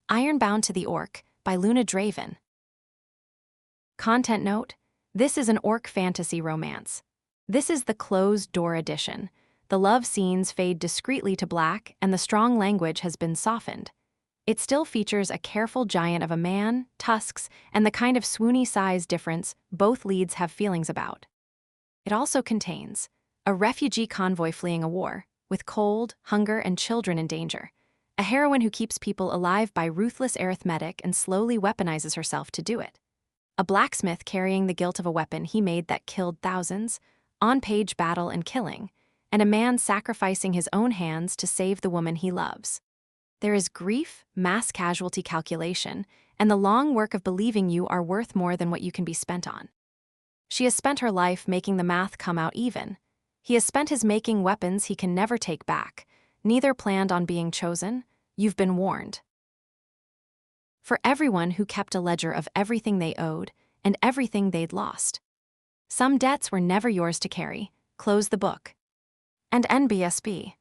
Ironbound to the Orc by Luna Draven. Content note: this is an orc fantasy romance. This is the closed-door edition. The love scenes fade discreetly to black, and the strong language has been softened. It still features a careful giant of a man, tusks, and the kind of swoony size difference both leads have feelings about. It also contains a refugee convoy fleeing a war, with cold, hunger, and children in danger. A heroine who keeps people alive by ruthless arithmetic and slowly weaponizes herself to do it. A blacksmith carrying the guilt of a weapon he made that killed thousands, on-page battle and killing, and a man sacrificing his own hands to save the woman he loves. There is grief, mass casualty calculation, and the long work of believing you are worth more than what you can be spent on. She has spent her life making the math come out even. He has spent his making weapons he can never take back. Neither planned on being chosen. You've been warned. For everyone who kept a ledger of everything they owed and everything they'd lost. Some debts were never yours to carry. Close the book. And NBSB.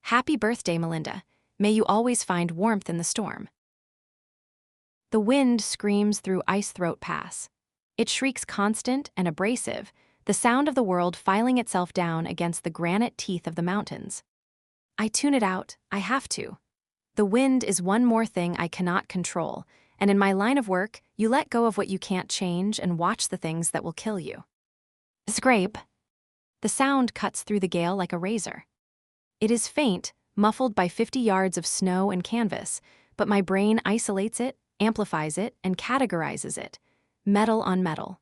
Happy birthday, Melinda. May you always find warmth in the storm. The wind screams through Ice Throat Pass. It shrieks constant and abrasive, the sound of the world filing itself down against the granite teeth of the mountains. I tune it out. I have to. The wind is one more thing I cannot control, and in my line of work, you let go of what you can't change and watch the things that will kill you. Scrape. The sound cuts through the gale like a razor. It is faint, muffled by 50 yards of snow and canvas, but my brain isolates it, amplifies it, and categorizes it. Metal on metal.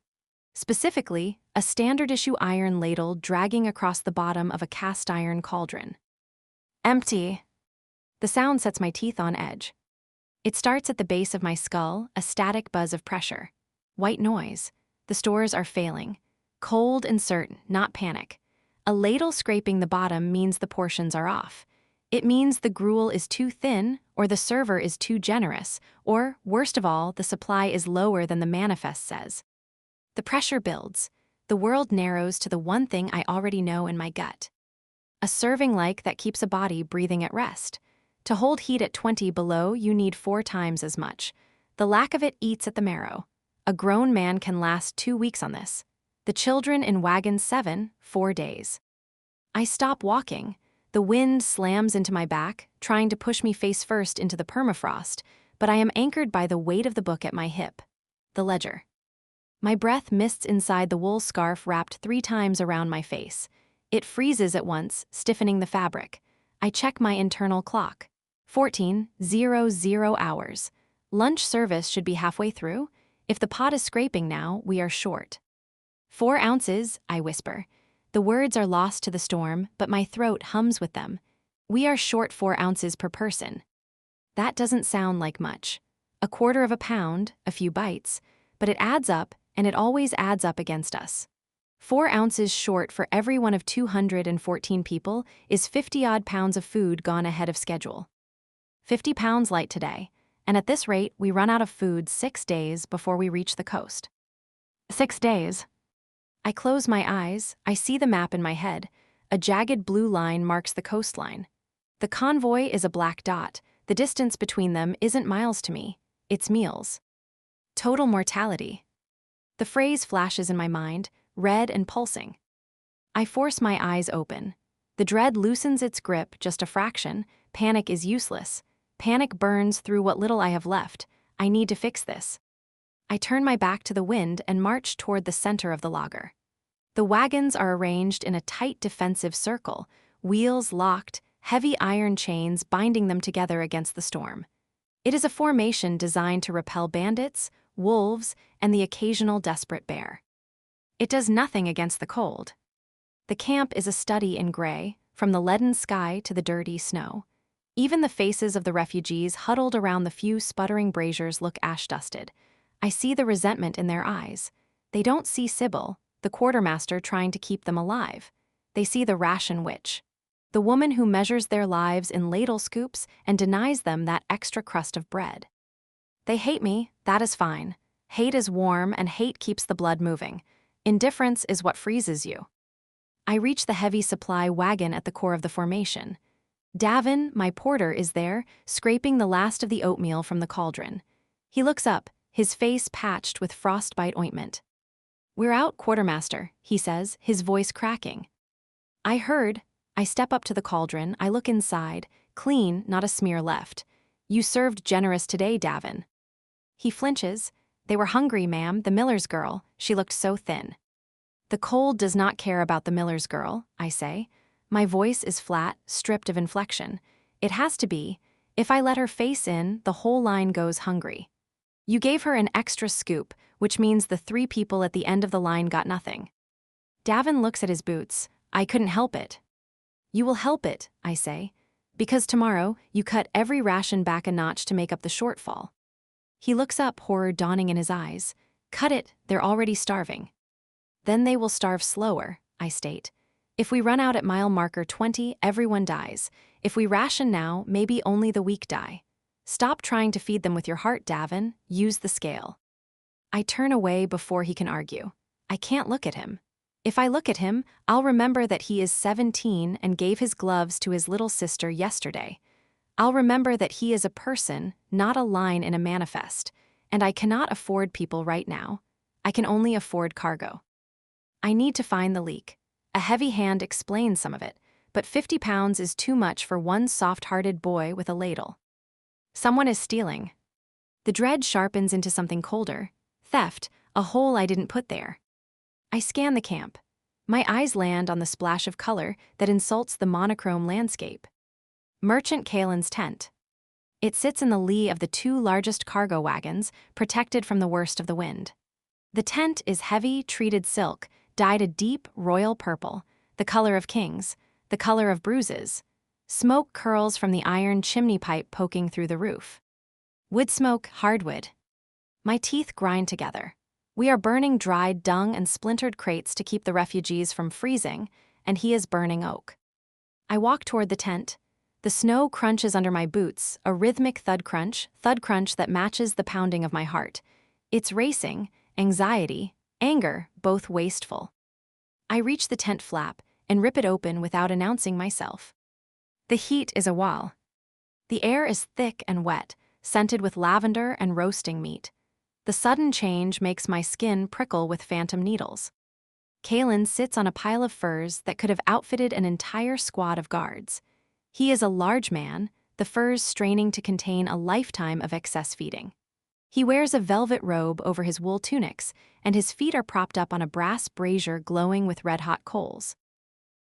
Specifically, a standard-issue iron ladle dragging across the bottom of a cast-iron cauldron. Empty. The sound sets my teeth on edge. It starts at the base of my skull, a static buzz of pressure. White noise. The stores are failing. Cold and certain, not panic. A ladle scraping the bottom means the portions are off. It means the gruel is too thin, or the server is too generous, or, worst of all, the supply is lower than the manifest says. The pressure builds. The world narrows to the one thing I already know in my gut. A serving like that keeps a body breathing at rest. To hold heat at 20 below, you need 4 times as much. The lack of it eats at the marrow. A grown man can last 2 weeks on this. The children in wagon 7, 4 days. I stop walking. The wind slams into my back, trying to push me face first into the permafrost, but I am anchored by the weight of the book at my hip. The ledger. My breath mists inside the wool scarf wrapped 3 times around my face. It freezes at once, stiffening the fabric. I check my internal clock. 14:00 hours. Lunch service should be halfway through. If the pot is scraping now, we are short. 4 ounces, I whisper. The words are lost to the storm, but my throat hums with them. We are short 4 ounces per person. That doesn't sound like much. 1/4 of a pound, a few bites, but it adds up, and it always adds up against us. 4 ounces short for every one of 214 people is 50-odd pounds of food gone ahead of schedule. 50 pounds light today, and at this rate, we run out of food 6 days before we reach the coast. 6 days. I close my eyes, I see the map in my head. A jagged blue line marks the coastline. The convoy is a black dot. The distance between them isn't miles to me, it's meals. Total mortality. The phrase flashes in my mind, red and pulsing. I force my eyes open. The dread loosens its grip just a fraction. Panic is useless. Panic burns through what little I have left. I need to fix this. I turn my back to the wind and march toward the center of the lager. The wagons are arranged in a tight defensive circle, wheels locked, heavy iron chains binding them together against the storm. It is a formation designed to repel bandits, wolves, and the occasional desperate bear. It does nothing against the cold. The camp is a study in gray, from the leaden sky to the dirty snow. Even the faces of the refugees huddled around the few sputtering braziers look ash-dusted. I see the resentment in their eyes. They don't see Sybil, the quartermaster trying to keep them alive. They see the ration witch, the woman who measures their lives in ladle scoops and denies them that extra crust of bread. They hate me, that is fine. Hate is warm and hate keeps the blood moving. Indifference is what freezes you. I reach the heavy supply wagon at the core of the formation. Davin, my porter, is there, scraping the last of the oatmeal from the cauldron. He looks up, his face patched with frostbite ointment. "We're out, quartermaster," he says, his voice cracking. "I heard." I step up to the cauldron, I look inside, clean, not a smear left. "You served generous today, Davin." He flinches. "They were hungry, ma'am, the miller's girl, she looked so thin." "The cold does not care about the miller's girl," I say. My voice is flat, stripped of inflection. It has to be. If I let her face in, the whole line goes hungry. "You gave her an extra scoop, which means the 3 people at the end of the line got nothing." Davin looks at his boots. "I couldn't help it." "You will help it," I say, "because tomorrow you cut every ration back a notch to make up the shortfall." He looks up, horror dawning in his eyes. "Cut it, they're already starving." "Then they will starve slower," I state. "If we run out at mile marker 20, everyone dies. If we ration now, maybe only the weak die. Stop trying to feed them with your heart, Davin. Use the scale." I turn away before he can argue. I can't look at him. If I look at him, I'll remember that he is 17 and gave his gloves to his little sister yesterday. I'll remember that he is a person, not a line in a manifest, and I cannot afford people right now. I can only afford cargo. I need to find the leak. A heavy hand explains some of it, but 50 pounds is too much for one soft-hearted boy with a ladle. Someone is stealing. The dread sharpens into something colder. Theft, a hole I didn't put there. I scan the camp. My eyes land on the splash of color that insults the monochrome landscape. Merchant Kalen's tent. It sits in the lee of the 2 largest cargo wagons, protected from the worst of the wind. The tent is heavy, treated silk, dyed a deep, royal purple, the color of kings, the color of bruises. Smoke curls from the iron chimney pipe poking through the roof. Wood smoke, hardwood. My teeth grind together. We are burning dried dung and splintered crates to keep the refugees from freezing, and he is burning oak. I walk toward the tent. The snow crunches under my boots, a rhythmic thud crunch that matches the pounding of my heart. It's racing, anxiety, anger, both wasteful. I reach the tent flap and rip it open without announcing myself. The heat is a wall. The air is thick and wet, scented with lavender and roasting meat. The sudden change makes my skin prickle with phantom needles. Kalen sits on a pile of furs that could have outfitted an entire squad of guards. He is a large man, the furs straining to contain a lifetime of excess feeding. He wears a velvet robe over his wool tunics, and his feet are propped up on a brass brazier glowing with red-hot coals.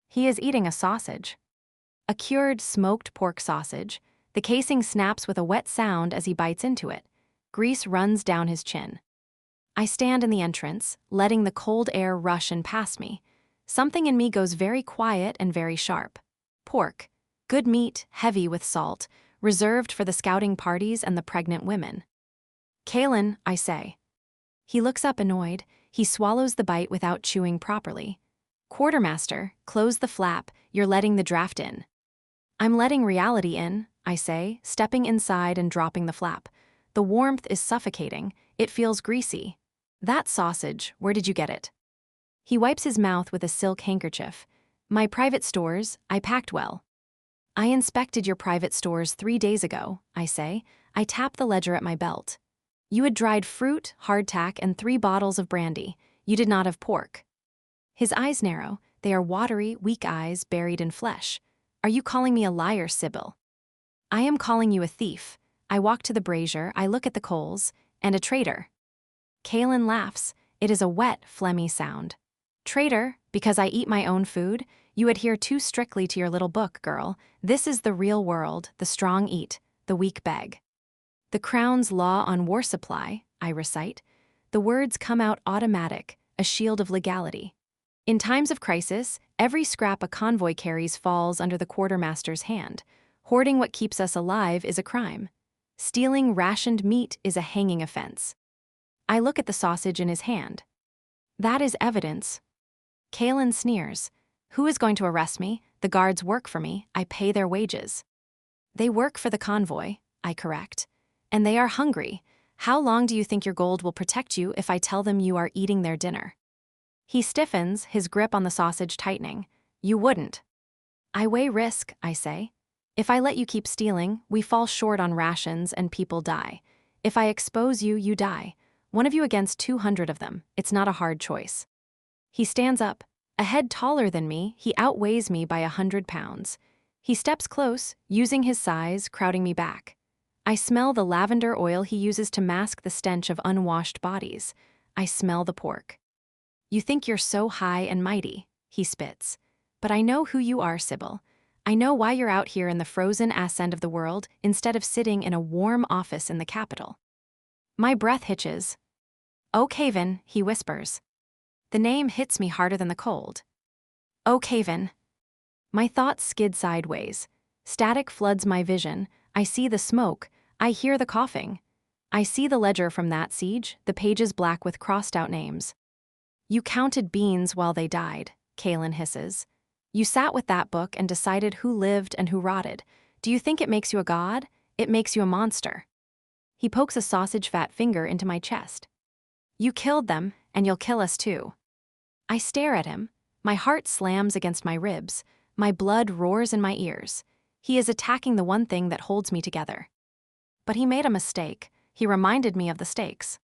He is eating a sausage. A cured, smoked pork sausage. The casing snaps with a wet sound as he bites into it. Grease runs down his chin. I stand in the entrance, letting the cold air rush in past me. Something in me goes very quiet and very sharp. Pork. Good meat, heavy with salt, reserved for the scouting parties and the pregnant women. "Kalen," I say. He looks up annoyed. He swallows the bite without chewing properly. "Quartermaster, close the flap, you're letting the draft in." "I'm letting reality in," I say, stepping inside and dropping the flap. The warmth is suffocating, it feels greasy. "That sausage, where did you get it?" He wipes his mouth with a silk handkerchief. "My private stores, I packed well." "I inspected your private stores 3 days ago," I say. I tap the ledger at my belt. "You had dried fruit, hardtack, and 3 bottles of brandy. You did not have pork." His eyes narrow. They are watery, weak eyes buried in flesh. "Are you calling me a liar, Sybil?" "I am calling you a thief." I walk to the brazier, I look at the coals, "and a traitor." Kalen laughs. It is a wet, phlegmy sound. "Traitor, because I eat my own food? You adhere too strictly to your little book, girl. This is the real world, the strong eat, the weak beg." "The Crown's law on war supply," I recite. The words come out automatic, a shield of legality. "In times of crisis, every scrap a convoy carries falls under the quartermaster's hand. Hoarding what keeps us alive is a crime. Stealing rationed meat is a hanging offense." I look at the sausage in his hand. "That is evidence." Kalen sneers. "Who is going to arrest me? The guards work for me, I pay their wages." "They work for the convoy," I correct. "And they are hungry. How long do you think your gold will protect you if I tell them you are eating their dinner?" He stiffens, his grip on the sausage tightening. "You wouldn't." "I weigh risk," I say. If I let you keep stealing, we fall short on rations and people die. If I expose you, you die. One of you against 200 of them. It's not a hard choice. He stands up. A head taller than me, he outweighs me by 100 pounds. He steps close, using his size, crowding me back. I smell the lavender oil he uses to mask the stench of unwashed bodies. I smell the pork. You think you're so high and mighty, he spits. But I know who you are, Sybil. I know why you're out here in the frozen ass end of the world instead of sitting in a warm office in the capital. My breath hitches. Oakhaven, he whispers. The name hits me harder than the cold. Oakhaven. My thoughts skid sideways. Static floods my vision. I see the smoke. I hear the coughing. I see the ledger from that siege, the pages black with crossed-out names. You counted beans while they died, Kaelin hisses. You sat with that book and decided who lived and who rotted. Do you think it makes you a god? It makes you a monster. He pokes a sausage-fat finger into my chest. You killed them, and you'll kill us too. I stare at him. My heart slams against my ribs. My blood roars in my ears. He is attacking the one thing that holds me together. But he made a mistake. He reminded me of the stakes.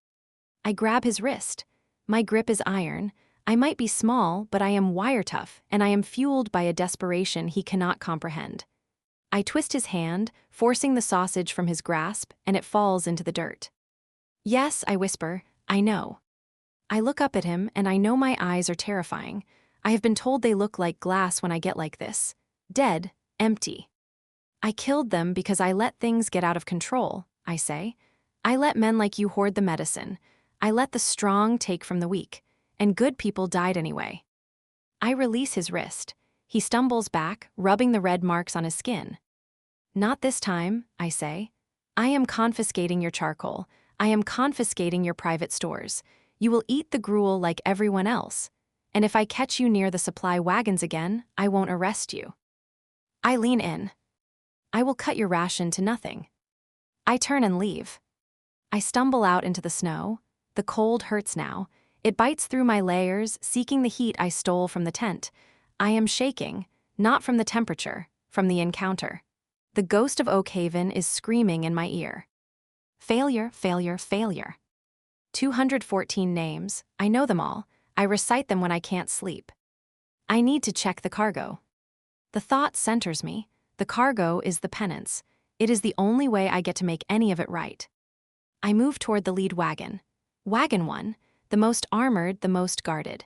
I grab his wrist. My grip is iron. I might be small, but I am wire tough, and I am fueled by a desperation he cannot comprehend. I twist his hand, forcing the sausage from his grasp, and it falls into the dirt. Yes, I whisper, I know. I look up at him, and I know my eyes are terrifying. I have been told they look like glass when I get like this. Dead, empty. I killed them because I let things get out of control, I say. I let men like you hoard the medicine. I let the strong take from the weak. And good people died anyway. I release his wrist. He stumbles back, rubbing the red marks on his skin. Not this time, I say. I am confiscating your charcoal. I am confiscating your private stores. You will eat the gruel like everyone else. And if I catch you near the supply wagons again, I won't arrest you. I lean in. I will cut your ration to nothing. I turn and leave. I stumble out into the snow. The cold hurts now. It bites through my layers, seeking the heat I stole from the tent. I am shaking, not from the temperature, from the encounter. The ghost of Oakhaven is screaming in my ear. Failure, failure, failure. 214 names, I know them all. I recite them when I can't sleep. I need to check the cargo. The thought centers me. The cargo is the penance. It is the only way I get to make any of it right. I move toward the lead wagon. Wagon 1. The most armored, the most guarded.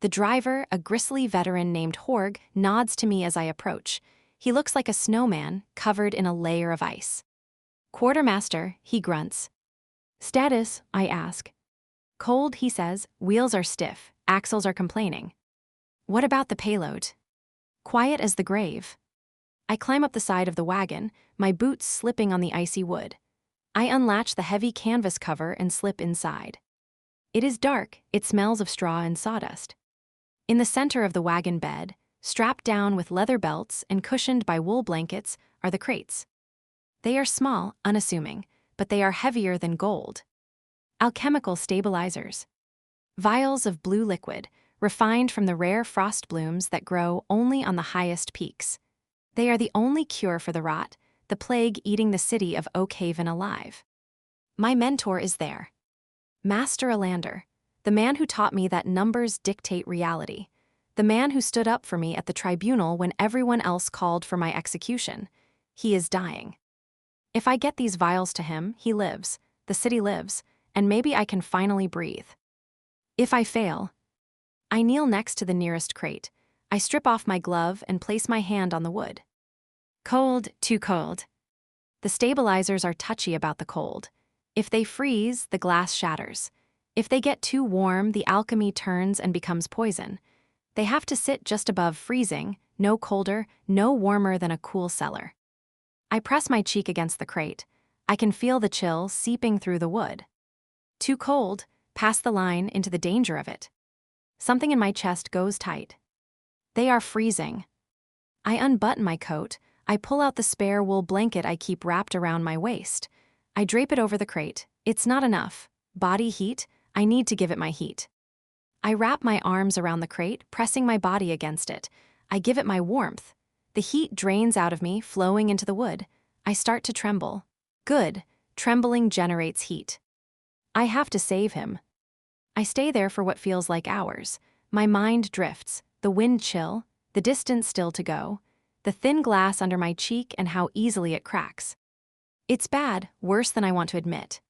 The driver, a gristly veteran named Horg, nods to me as I approach. He looks like a snowman, covered in a layer of ice. Quartermaster, he grunts. Status, I ask. Cold, he says. Wheels are stiff. Axles are complaining. What about the payload? Quiet as the grave. I climb up the side of the wagon, my boots slipping on the icy wood. I unlatch the heavy canvas cover and slip inside. It is dark, it smells of straw and sawdust. In the center of the wagon bed, strapped down with leather belts and cushioned by wool blankets, are the crates. They are small, unassuming, but they are heavier than gold. Alchemical stabilizers. Vials of blue liquid, refined from the rare frost blooms that grow only on the highest peaks. They are the only cure for the rot, the plague eating the city of Oakhaven alive. My mentor is there. Master Alander, the man who taught me that numbers dictate reality, the man who stood up for me at the tribunal when everyone else called for my execution. He is dying. If I get these vials to him, he lives, the city lives, and maybe I can finally breathe. If I fail, I kneel next to the nearest crate. I strip off my glove and place my hand on the wood. Cold, too cold. The stabilizers are touchy about the cold. If they freeze, the glass shatters. If they get too warm, the alchemy turns and becomes poison. They have to sit just above freezing, no colder, no warmer than a cool cellar. I press my cheek against the crate. I can feel the chill seeping through the wood. Too cold, past the line into the danger of it. Something in my chest goes tight. They are freezing. I unbutton my coat. I pull out the spare wool blanket I keep wrapped around my waist. I drape it over the crate. It's not enough. Body heat, I need to give it my heat. I wrap my arms around the crate, pressing my body against it. I give it my warmth. The heat drains out of me, flowing into the wood. I start to tremble. Good. Trembling generates heat. I have to save him. I stay there for what feels like hours. My mind drifts, the wind chill, the distance still to go, the thin glass under my cheek and how easily it cracks. It's bad, worse than I want to admit.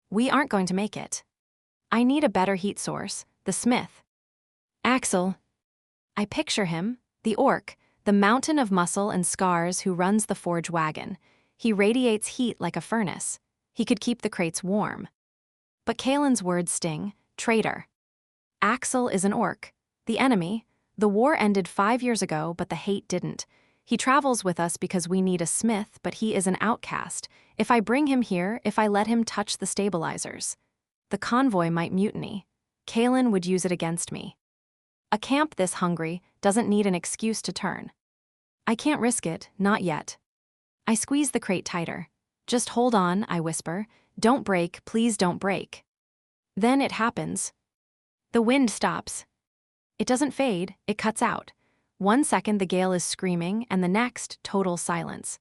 We aren't going to make it. I need a better heat source, the smith. Axel. I picture him, the orc, the mountain of muscle and scars who runs the forge wagon. He radiates heat like a furnace. He could keep the crates warm. But Kaelin's words sting. Traitor. Axel is an orc. The enemy. The war ended 5 years ago, but the hate didn't. He travels with us because we need a smith, but he is an outcast. If I bring him here, if I let him touch the stabilizers, the convoy might mutiny. Kaelin would use it against me. A camp this hungry doesn't need an excuse to turn. I can't risk it, not yet. I squeeze the crate tighter. Just hold on, I whisper. Don't break, please don't break. Then it happens. The wind stops. It doesn't fade, it cuts out. 1 second the gale is screaming, and the next, total silence.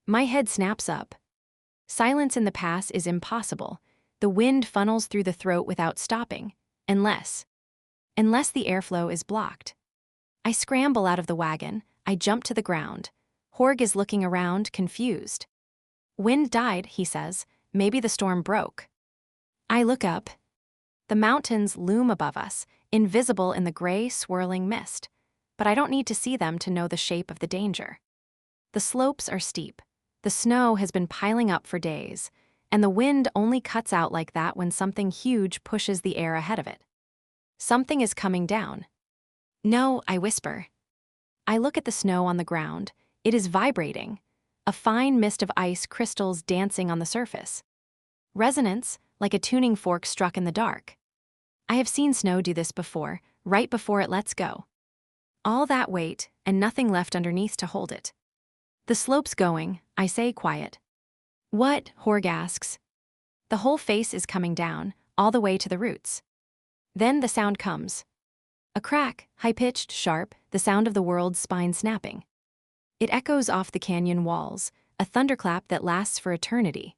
My head snaps up. Silence in the pass is impossible. The wind funnels through the throat without stopping. Unless the airflow is blocked. I scramble out of the wagon, I jump to the ground. Horg is looking around, confused. Wind died, he says. Maybe the storm broke. I look up. The mountains loom above us, invisible in the gray, swirling mist. But I don't need to see them to know the shape of the danger. The slopes are steep. The snow has been piling up for days, and the wind only cuts out like that when something huge pushes the air ahead of it. Something is coming down. No, I whisper. I look at the snow on the ground. It is vibrating. A fine mist of ice crystals dancing on the surface. Resonance, like a tuning fork struck in the dark. I have seen snow do this before, right before it lets go. All that weight, and nothing left underneath to hold it. The slope's going, I say quiet. What? Horg asks. The whole face is coming down, all the way to the roots. Then the sound comes. A crack, high-pitched, sharp, the sound of the world's spine snapping. It echoes off the canyon walls, a thunderclap that lasts for eternity.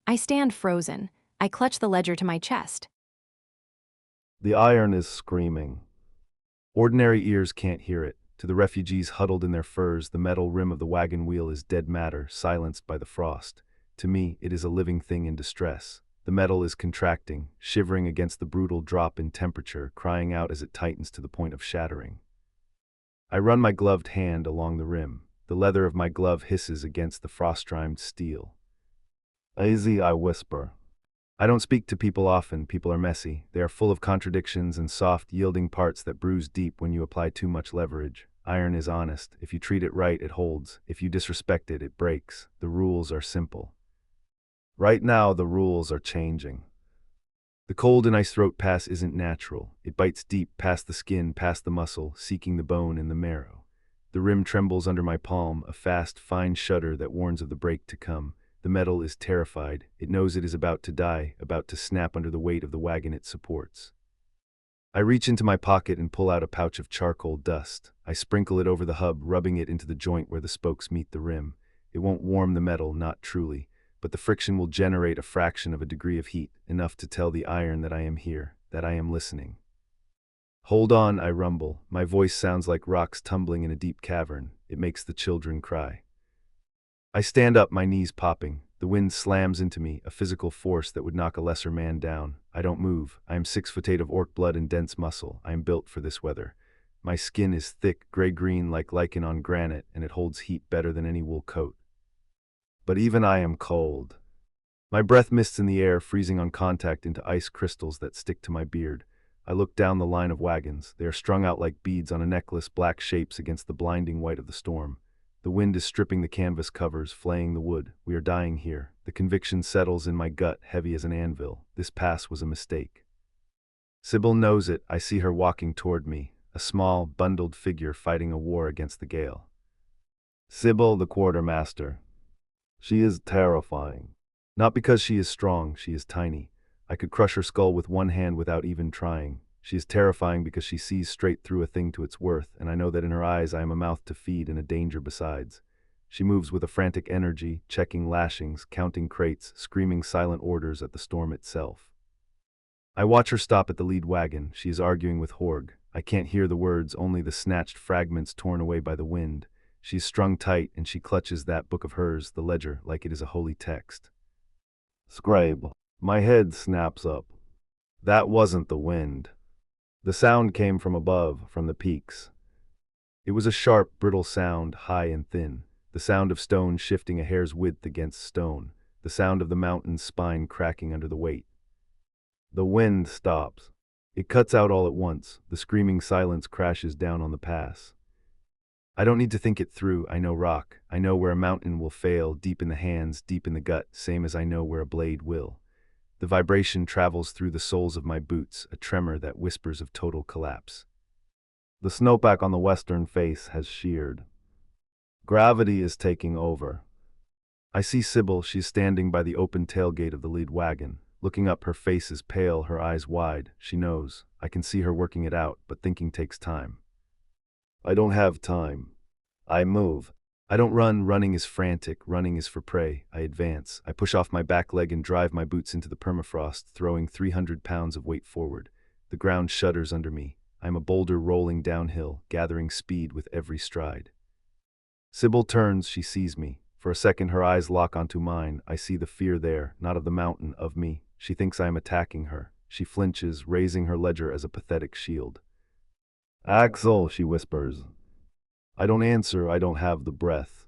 I stand frozen. I clutch the ledger to my chest. The iron is screaming. Ordinary ears can't hear it. To the refugees huddled in their furs, the metal rim of the wagon wheel is dead matter, silenced by the frost. To me, it is a living thing in distress. The metal is contracting, shivering against the brutal drop in temperature, crying out as it tightens to the point of shattering. I run my gloved hand along the rim. The leather of my glove hisses against the frost-rimed steel. Easy, I whisper. I don't speak to people often. People are messy. They are full of contradictions and soft, yielding parts that bruise deep when you apply too much leverage. Iron is honest. If you treat it right, it holds. If you disrespect it, it breaks. The rules are simple. Right now, the rules are changing. The cold and ice throat pass isn't natural. It bites deep past the skin, past the muscle, seeking the bone and the marrow. The rim trembles under my palm, a fast, fine shudder that warns of the break to come. The metal is terrified. It knows it is about to die, about to snap under the weight of the wagon it supports. I reach into my pocket and pull out a pouch of charcoal dust. I sprinkle it over the hub, rubbing it into the joint where the spokes meet the rim. It won't warm the metal, not truly, but the friction will generate a fraction of a degree of heat, enough to tell the iron that I am here, that I am listening. Hold on, I rumble. My voice sounds like rocks tumbling in a deep cavern. It makes the children cry. I stand up, my knees popping. The wind slams into me, a physical force that would knock a lesser man down. I don't move. I am 6'8" of orc blood and dense muscle. I am built for this weather. My skin is thick, gray-green like lichen on granite, and it holds heat better than any wool coat. But even I am cold. My breath mists in the air, freezing on contact into ice crystals that stick to my beard. I look down the line of wagons. They are strung out like beads on a necklace, black shapes against the blinding white of the storm. The wind is stripping the canvas covers, flaying the wood. We are dying here. The conviction settles in my gut, heavy as an anvil. This pass was a mistake. Sybil knows it. I see her walking toward me, a small, bundled figure fighting a war against the gale. Sybil, the quartermaster. She is terrifying. Not because she is strong, she is tiny. I could crush her skull with one hand without even trying. She is terrifying because she sees straight through a thing to its worth, and I know that in her eyes I am a mouth to feed and a danger besides. She moves with a frantic energy, checking lashings, counting crates, screaming silent orders at the storm itself. I watch her stop at the lead wagon. She is arguing with Horg. I can't hear the words, only the snatched fragments torn away by the wind. She's strung tight, and she clutches that book of hers, the ledger, like it is a holy text. Scribe. My head snaps up. That wasn't the wind. The sound came from above, from the peaks. It was a sharp, brittle sound, high and thin. The sound of stone shifting a hair's width against stone. The sound of the mountain's spine cracking under the weight. The wind stops. It cuts out all at once. The screaming silence crashes down on the pass. I don't need to think it through. I know rock. I know where a mountain will fail, deep in the hands, deep in the gut, same as I know where a blade will. The vibration travels through the soles of my boots, a tremor that whispers of total collapse. The snowpack on the western face has sheared. Gravity is taking over. I see Sybil. She's standing by the open tailgate of the lead wagon. Looking up, her face is pale, her eyes wide. She knows. I can see her working it out, but thinking takes time. I don't have time. I move. I don't run. Running is frantic. Running is for prey. I advance. I push off my back leg and drive my boots into the permafrost, throwing 300 pounds of weight forward. The ground shudders under me. I am a boulder rolling downhill, gathering speed with every stride. Sybil turns. She sees me. For a second, her eyes lock onto mine. I see the fear there, not of the mountain, of me. She thinks I am attacking her. She flinches, raising her ledger as a pathetic shield. Axel, she whispers. I don't answer. I don't have the breath.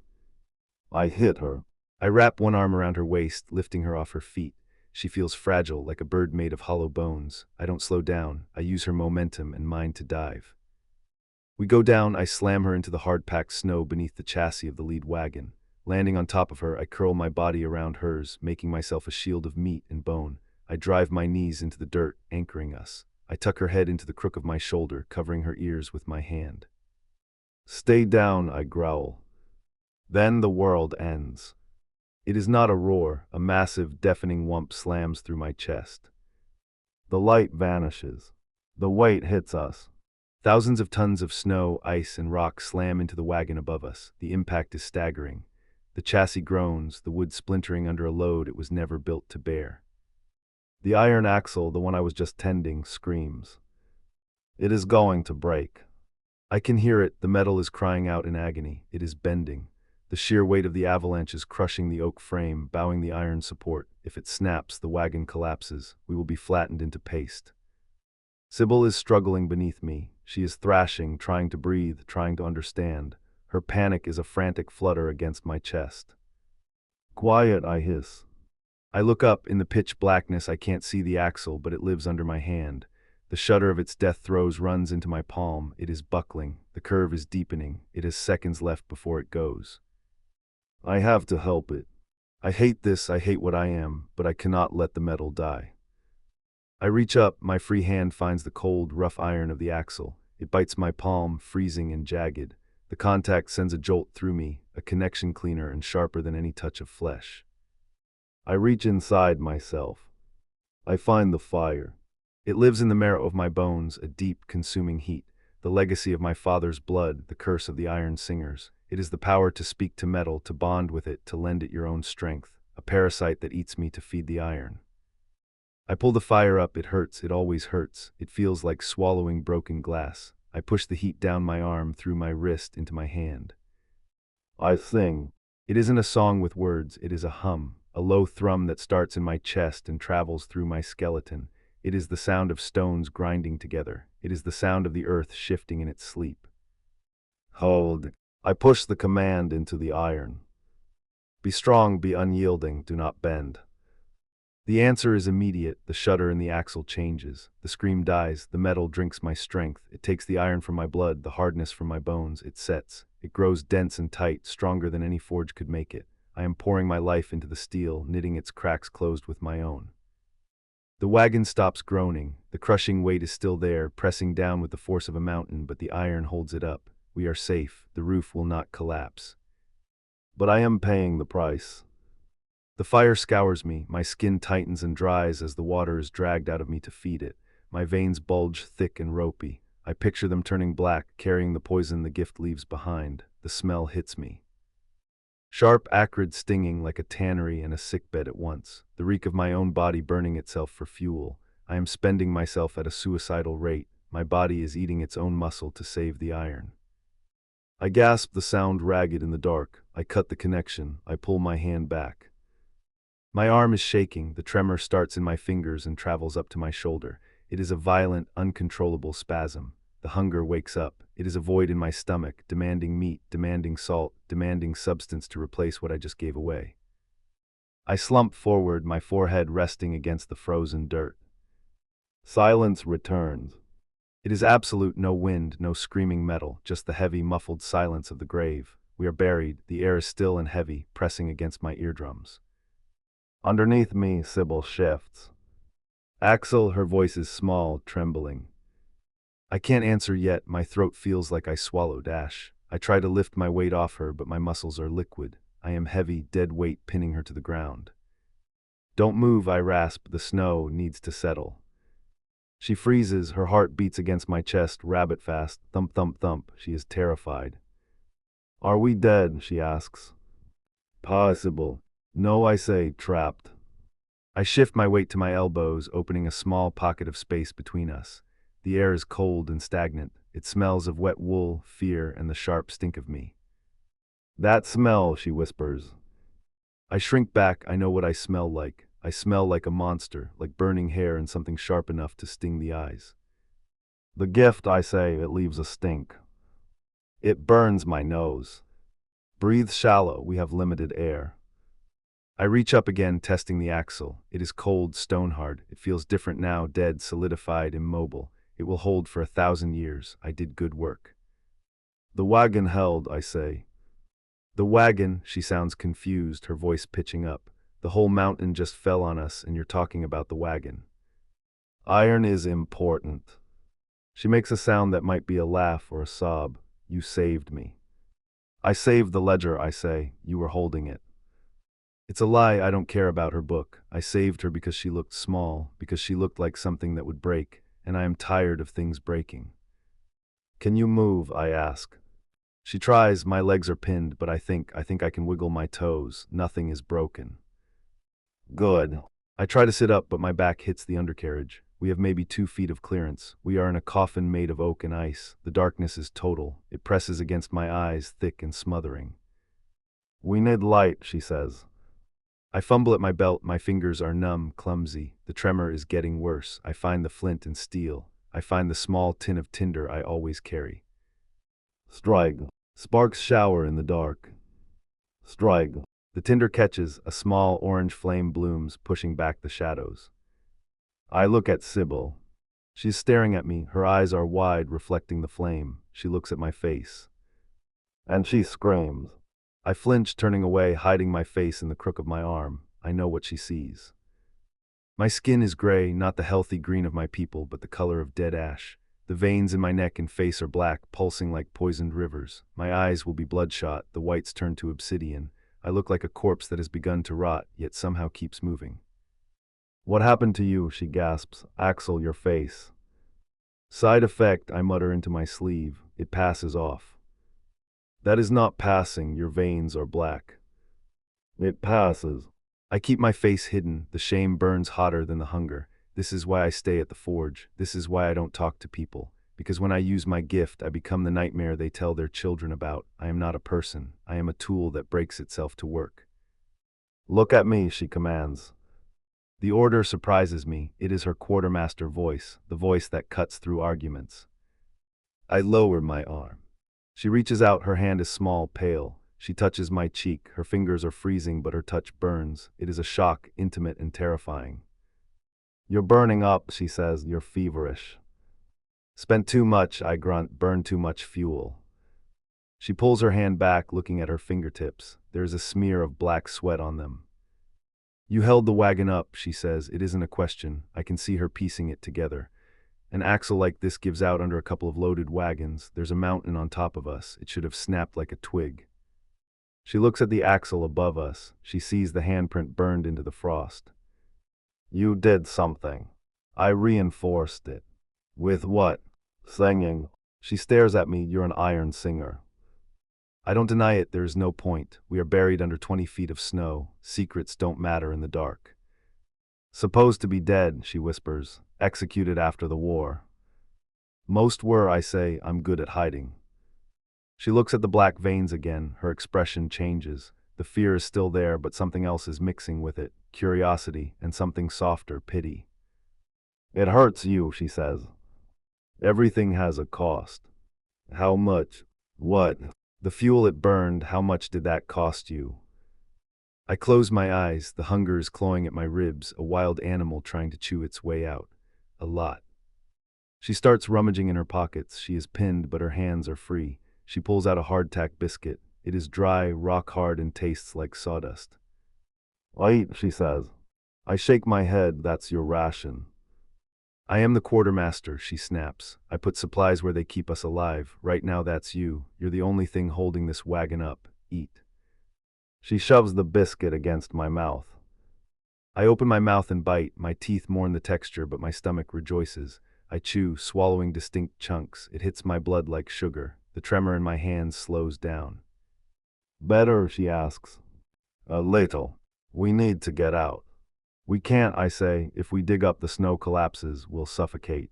I hit her. I wrap one arm around her waist, lifting her off her feet. She feels fragile, like a bird made of hollow bones. I don't slow down. I use her momentum and mine to dive. We go down. I slam her into the hard-packed snow beneath the chassis of the lead wagon. Landing on top of her, I curl my body around hers, making myself a shield of meat and bone. I drive my knees into the dirt, anchoring us. I tuck her head into the crook of my shoulder, covering her ears with my hand. Stay down, I growl. Then the world ends. It is not a roar. A massive, deafening whump slams through my chest. The light vanishes. The weight hits us. Thousands of tons of snow, ice, and rock slam into the wagon above us. The impact is staggering. The chassis groans, the wood splintering under a load it was never built to bear. The iron axle, the one I was just tending, screams. It is going to break. I can hear it. The metal is crying out in agony. It is bending. The sheer weight of the avalanche is crushing the oak frame, bowing the iron support. If it snaps, the wagon collapses. We will be flattened into paste. Sybil is struggling beneath me. She is thrashing, trying to breathe, trying to understand. Her panic is a frantic flutter against my chest. Quiet, I hiss. I look up. In the pitch blackness, I can't see the axle, but it lives under my hand. The shudder of its death throes runs into my palm. It is buckling. The curve is deepening. It has seconds left before it goes. I have to help it. I hate this. I hate what I am, but I cannot let the metal die. I reach up. My free hand finds the cold, rough iron of the axle. It bites my palm, freezing and jagged. The contact sends a jolt through me, a connection cleaner and sharper than any touch of flesh. I reach inside myself. I find the fire. It lives in the marrow of my bones, a deep, consuming heat, the legacy of my father's blood, the curse of the iron singers. It is the power to speak to metal, to bond with it, to lend it your own strength, a parasite that eats me to feed the iron. I pull the fire up. It hurts. It always hurts. It feels like swallowing broken glass. I push the heat down my arm, through my wrist, into my hand. I sing. It isn't a song with words. It is a hum, a low thrum that starts in my chest and travels through my skeleton. It is the sound of stones grinding together. It is the sound of the earth shifting in its sleep. Hold. I push the command into the iron. Be strong, be unyielding, do not bend. The answer is immediate. The shudder in the axle changes. The scream dies. The metal drinks my strength. It takes the iron from my blood, the hardness from my bones. It sets. It grows dense and tight, stronger than any forge could make it. I am pouring my life into the steel, knitting its cracks closed with my own. The wagon stops groaning. The crushing weight is still there, pressing down with the force of a mountain, but the iron holds it up. We are safe. The roof will not collapse. But I am paying the price. The fire scours me. My skin tightens and dries as the water is dragged out of me to feed it. My veins bulge thick and ropey. I picture them turning black, carrying the poison the gift leaves behind. The smell hits me. Sharp, acrid stinging like a tannery and a sickbed at once. The reek of my own body burning itself for fuel. I am spending myself at a suicidal rate. My body is eating its own muscle to save the iron. I gasp, the sound ragged in the dark. I cut the connection. I pull my hand back. My arm is shaking. The tremor starts in my fingers and travels up to my shoulder. It is a violent, uncontrollable spasm. The hunger wakes up. It is a void in my stomach, demanding meat, demanding salt, demanding substance to replace what I just gave away. I slump forward, my forehead resting against the frozen dirt. Silence returns. It is absolute, no wind, no screaming metal, just the heavy, muffled silence of the grave. We are buried, the air is still and heavy, pressing against my eardrums. Underneath me, Sybil shifts. Axel, her voice is small, trembling. I can't answer yet, my throat feels like I swallowed ash. I try to lift my weight off her, but my muscles are liquid. I am heavy, dead weight pinning her to the ground. Don't move, I rasp, the snow needs to settle. She freezes, her heart beats against my chest, rabbit fast, thump thump thump, she is terrified. Are we dead, she asks. Possible. No, I say, trapped. I shift my weight to my elbows, opening a small pocket of space between us. The air is cold and stagnant. It smells of wet wool, fear, and the sharp stink of me. That smell, she whispers. I shrink back, I know what I smell like. I smell like a monster, like burning hair and something sharp enough to sting the eyes. The gift, I say, it leaves a stink. It burns my nose. Breathe shallow, we have limited air. I reach up again, testing the axle. It is cold, stone-hard. It feels different now, dead, solidified, immobile. It will hold for 1,000 years. I did good work. The wagon held, I say. The wagon, she sounds confused, her voice pitching up. The whole mountain just fell on us, and you're talking about the wagon. Iron is important. She makes a sound that might be a laugh or a sob. You saved me. I saved the ledger, I say. You were holding it. It's a lie, I don't care about her book. I saved her because she looked small, because she looked like something that would break, and I am tired of things breaking. Can you move, I ask. She tries, my legs are pinned, but I think I can wiggle my toes. Nothing is broken. Good. I try to sit up, but my back hits the undercarriage. We have maybe 2 feet of clearance. We are in a coffin made of oak and ice. The darkness is total. It presses against my eyes, thick and smothering. We need light, she says. I fumble at my belt, my fingers are numb, clumsy. The tremor is getting worse. I find the flint and steel. I find the small tin of tinder I always carry. Strike. Sparks shower in the dark. Strike. The tinder catches, a small orange flame blooms, pushing back the shadows. I look at Sybil. She's staring at me, her eyes are wide, reflecting the flame. She looks at my face. And she screams. I flinch, turning away, hiding my face in the crook of my arm. I know what she sees. My skin is gray, not the healthy green of my people, but the color of dead ash. The veins in my neck and face are black, pulsing like poisoned rivers. My eyes will be bloodshot, the whites turn to obsidian. I look like a corpse that has begun to rot, yet somehow keeps moving. What happened to you? She gasps. Axel, your face. Side effect, I mutter into my sleeve. It passes off. That is not passing, your veins are black. It passes. I keep my face hidden, the shame burns hotter than the hunger. This is why I stay at the forge. This is why I don't talk to people. Because when I use my gift, I become the nightmare they tell their children about. I am not a person. I am a tool that breaks itself to work. Look at me, she commands. The order surprises me. It is her quartermaster voice, the voice that cuts through arguments. I lower my arm. She reaches out, her hand is small, pale. She touches my cheek. Her fingers are freezing, but her touch burns. It is a shock, intimate and terrifying. You're burning up, she says. You're feverish. Spent too much, I grunt. Burned too much fuel. She pulls her hand back, looking at her fingertips. There is a smear of black sweat on them. You held the wagon up, she says. It isn't a question. I can see her piecing it together. An axle like this gives out under a couple of loaded wagons. There's a mountain on top of us. It should have snapped like a twig. She looks at the axle above us. She sees the handprint burned into the frost. You did something. I reinforced it. With what? Singing. She stares at me. You're an iron singer. I don't deny it, there is no point. We are buried under 20 feet of snow. Secrets don't matter in the dark. Supposed to be dead, she whispers. Executed after the war. Most were, I say. I'm good at hiding. She looks at the black veins again. Her expression changes. The fear is still there, but something else is mixing with it. Curiosity and something softer, pity. It hurts you, she says. Everything has a cost. How much? What? The fuel it burned, how much did that cost you? I close my eyes, the hunger is clawing at my ribs, a wild animal trying to chew its way out. A lot. She starts rummaging in her pockets. She is pinned, but her hands are free. She pulls out a hardtack biscuit. It is dry, rock hard, and tastes like sawdust. Eat, she says. I shake my head. That's your ration. I am the quartermaster, she snaps. I put supplies where they keep us alive. Right now that's you. You're the only thing holding this wagon up. Eat. She shoves the biscuit against my mouth. I open my mouth and bite. My teeth mourn the texture, but my stomach rejoices. I chew, swallowing distinct chunks. It hits my blood like sugar. The tremor in my hands slows down. Better, she asks. A little. We need to get out. We can't, I say. If we dig up, the snow collapses. We'll suffocate.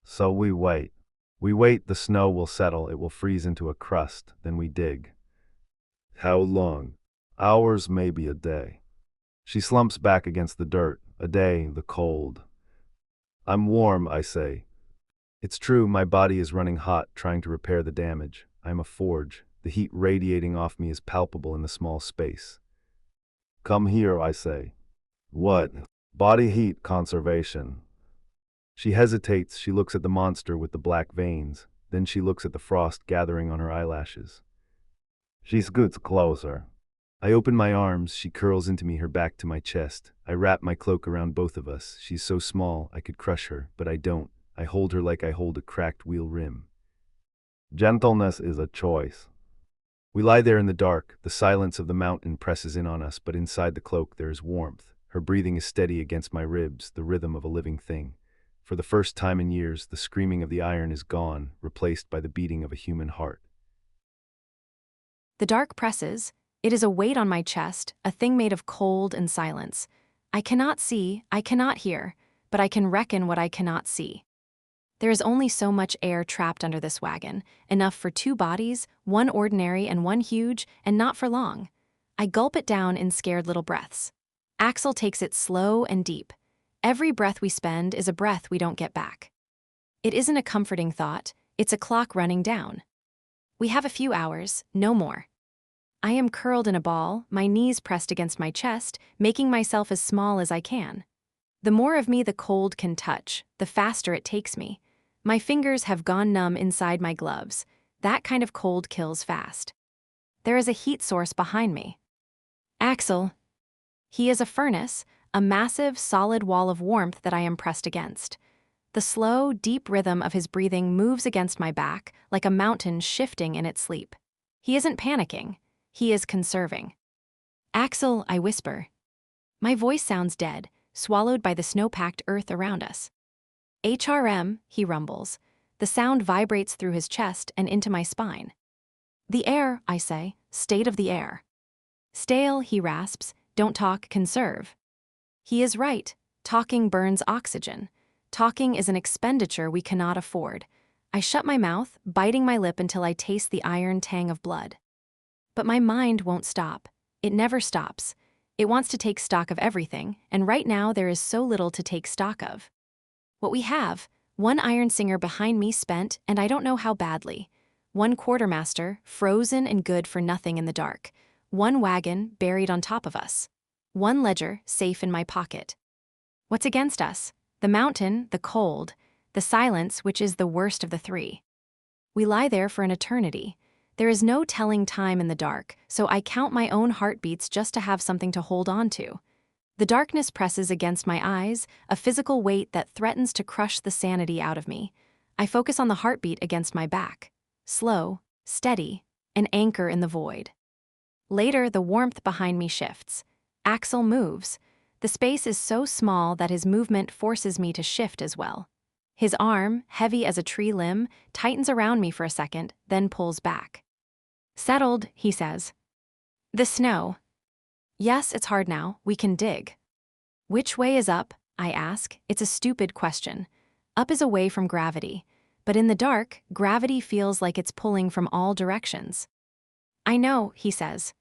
So we wait. We wait, the snow will settle. It will freeze into a crust. Then we dig. How long? Hours, maybe a day. She slumps back against the dirt. A day, the cold. I'm warm, I say. It's true, my body is running hot, trying to repair the damage. I'm a forge. The heat radiating off me is palpable in the small space. Come here, I say. What? Body heat conservation. She hesitates. She looks at the monster with the black veins. Then she looks at the frost gathering on her eyelashes. She scoots closer. I open my arms. She curls into me, her back to my chest. I wrap my cloak around both of us. She's so small, I could crush her, but I don't. I hold her like I hold a cracked wheel rim. Gentleness is a choice. We lie there in the dark. The silence of the mountain presses in on us, but inside the cloak there is warmth. Her breathing is steady against my ribs, the rhythm of a living thing. For the first time in years, the screaming of the iron is gone, replaced by the beating of a human heart. The dark presses. It is a weight on my chest, a thing made of cold and silence. I cannot see, I cannot hear, but I can reckon what I cannot see. There is only so much air trapped under this wagon, enough for 2 bodies, one ordinary and one huge, and not for long. I gulp it down in scared little breaths. Axel takes it slow and deep. Every breath we spend is a breath we don't get back. It isn't a comforting thought, it's a clock running down. We have a few hours, no more. I am curled in a ball, my knees pressed against my chest, making myself as small as I can. The more of me the cold can touch, the faster it takes me. My fingers have gone numb inside my gloves. That kind of cold kills fast. There is a heat source behind me. Axel. He is a furnace, a massive, solid wall of warmth that I am pressed against. The slow, deep rhythm of his breathing moves against my back, like a mountain shifting in its sleep. He isn't panicking. He is conserving. Axel, I whisper. My voice sounds dead, swallowed by the snow-packed earth around us. HRM, he rumbles. The sound vibrates through his chest and into my spine. The air, I say, state of the air. Stale, he rasps, don't talk, conserve. He is right, talking burns oxygen. Talking is an expenditure we cannot afford. I shut my mouth, biting my lip until I taste the iron tang of blood. But my mind won't stop. It never stops. It wants to take stock of everything, and right now there is so little to take stock of. What we have, one iron singer behind me spent, and I don't know how badly. One quartermaster, frozen and good for nothing in the dark. One wagon, buried on top of us. One ledger, safe in my pocket. What's against us? The mountain, the cold, the silence, which is the worst of the 3. We lie there for an eternity. There is no telling time in the dark, so I count my own heartbeats just to have something to hold on to. The darkness presses against my eyes, a physical weight that threatens to crush the sanity out of me. I focus on the heartbeat against my back. Slow, steady, an anchor in the void. Later, the warmth behind me shifts. Axel moves. The space is so small that his movement forces me to shift as well. His arm, heavy as a tree limb, tightens around me for a second, then pulls back. "Settled," he says. "The snow." "Yes, it's hard now. We can dig." "Which way is up?" I ask. It's a stupid question. Up is away from gravity, but in the dark, gravity feels like it's pulling from all directions. "I know," he says.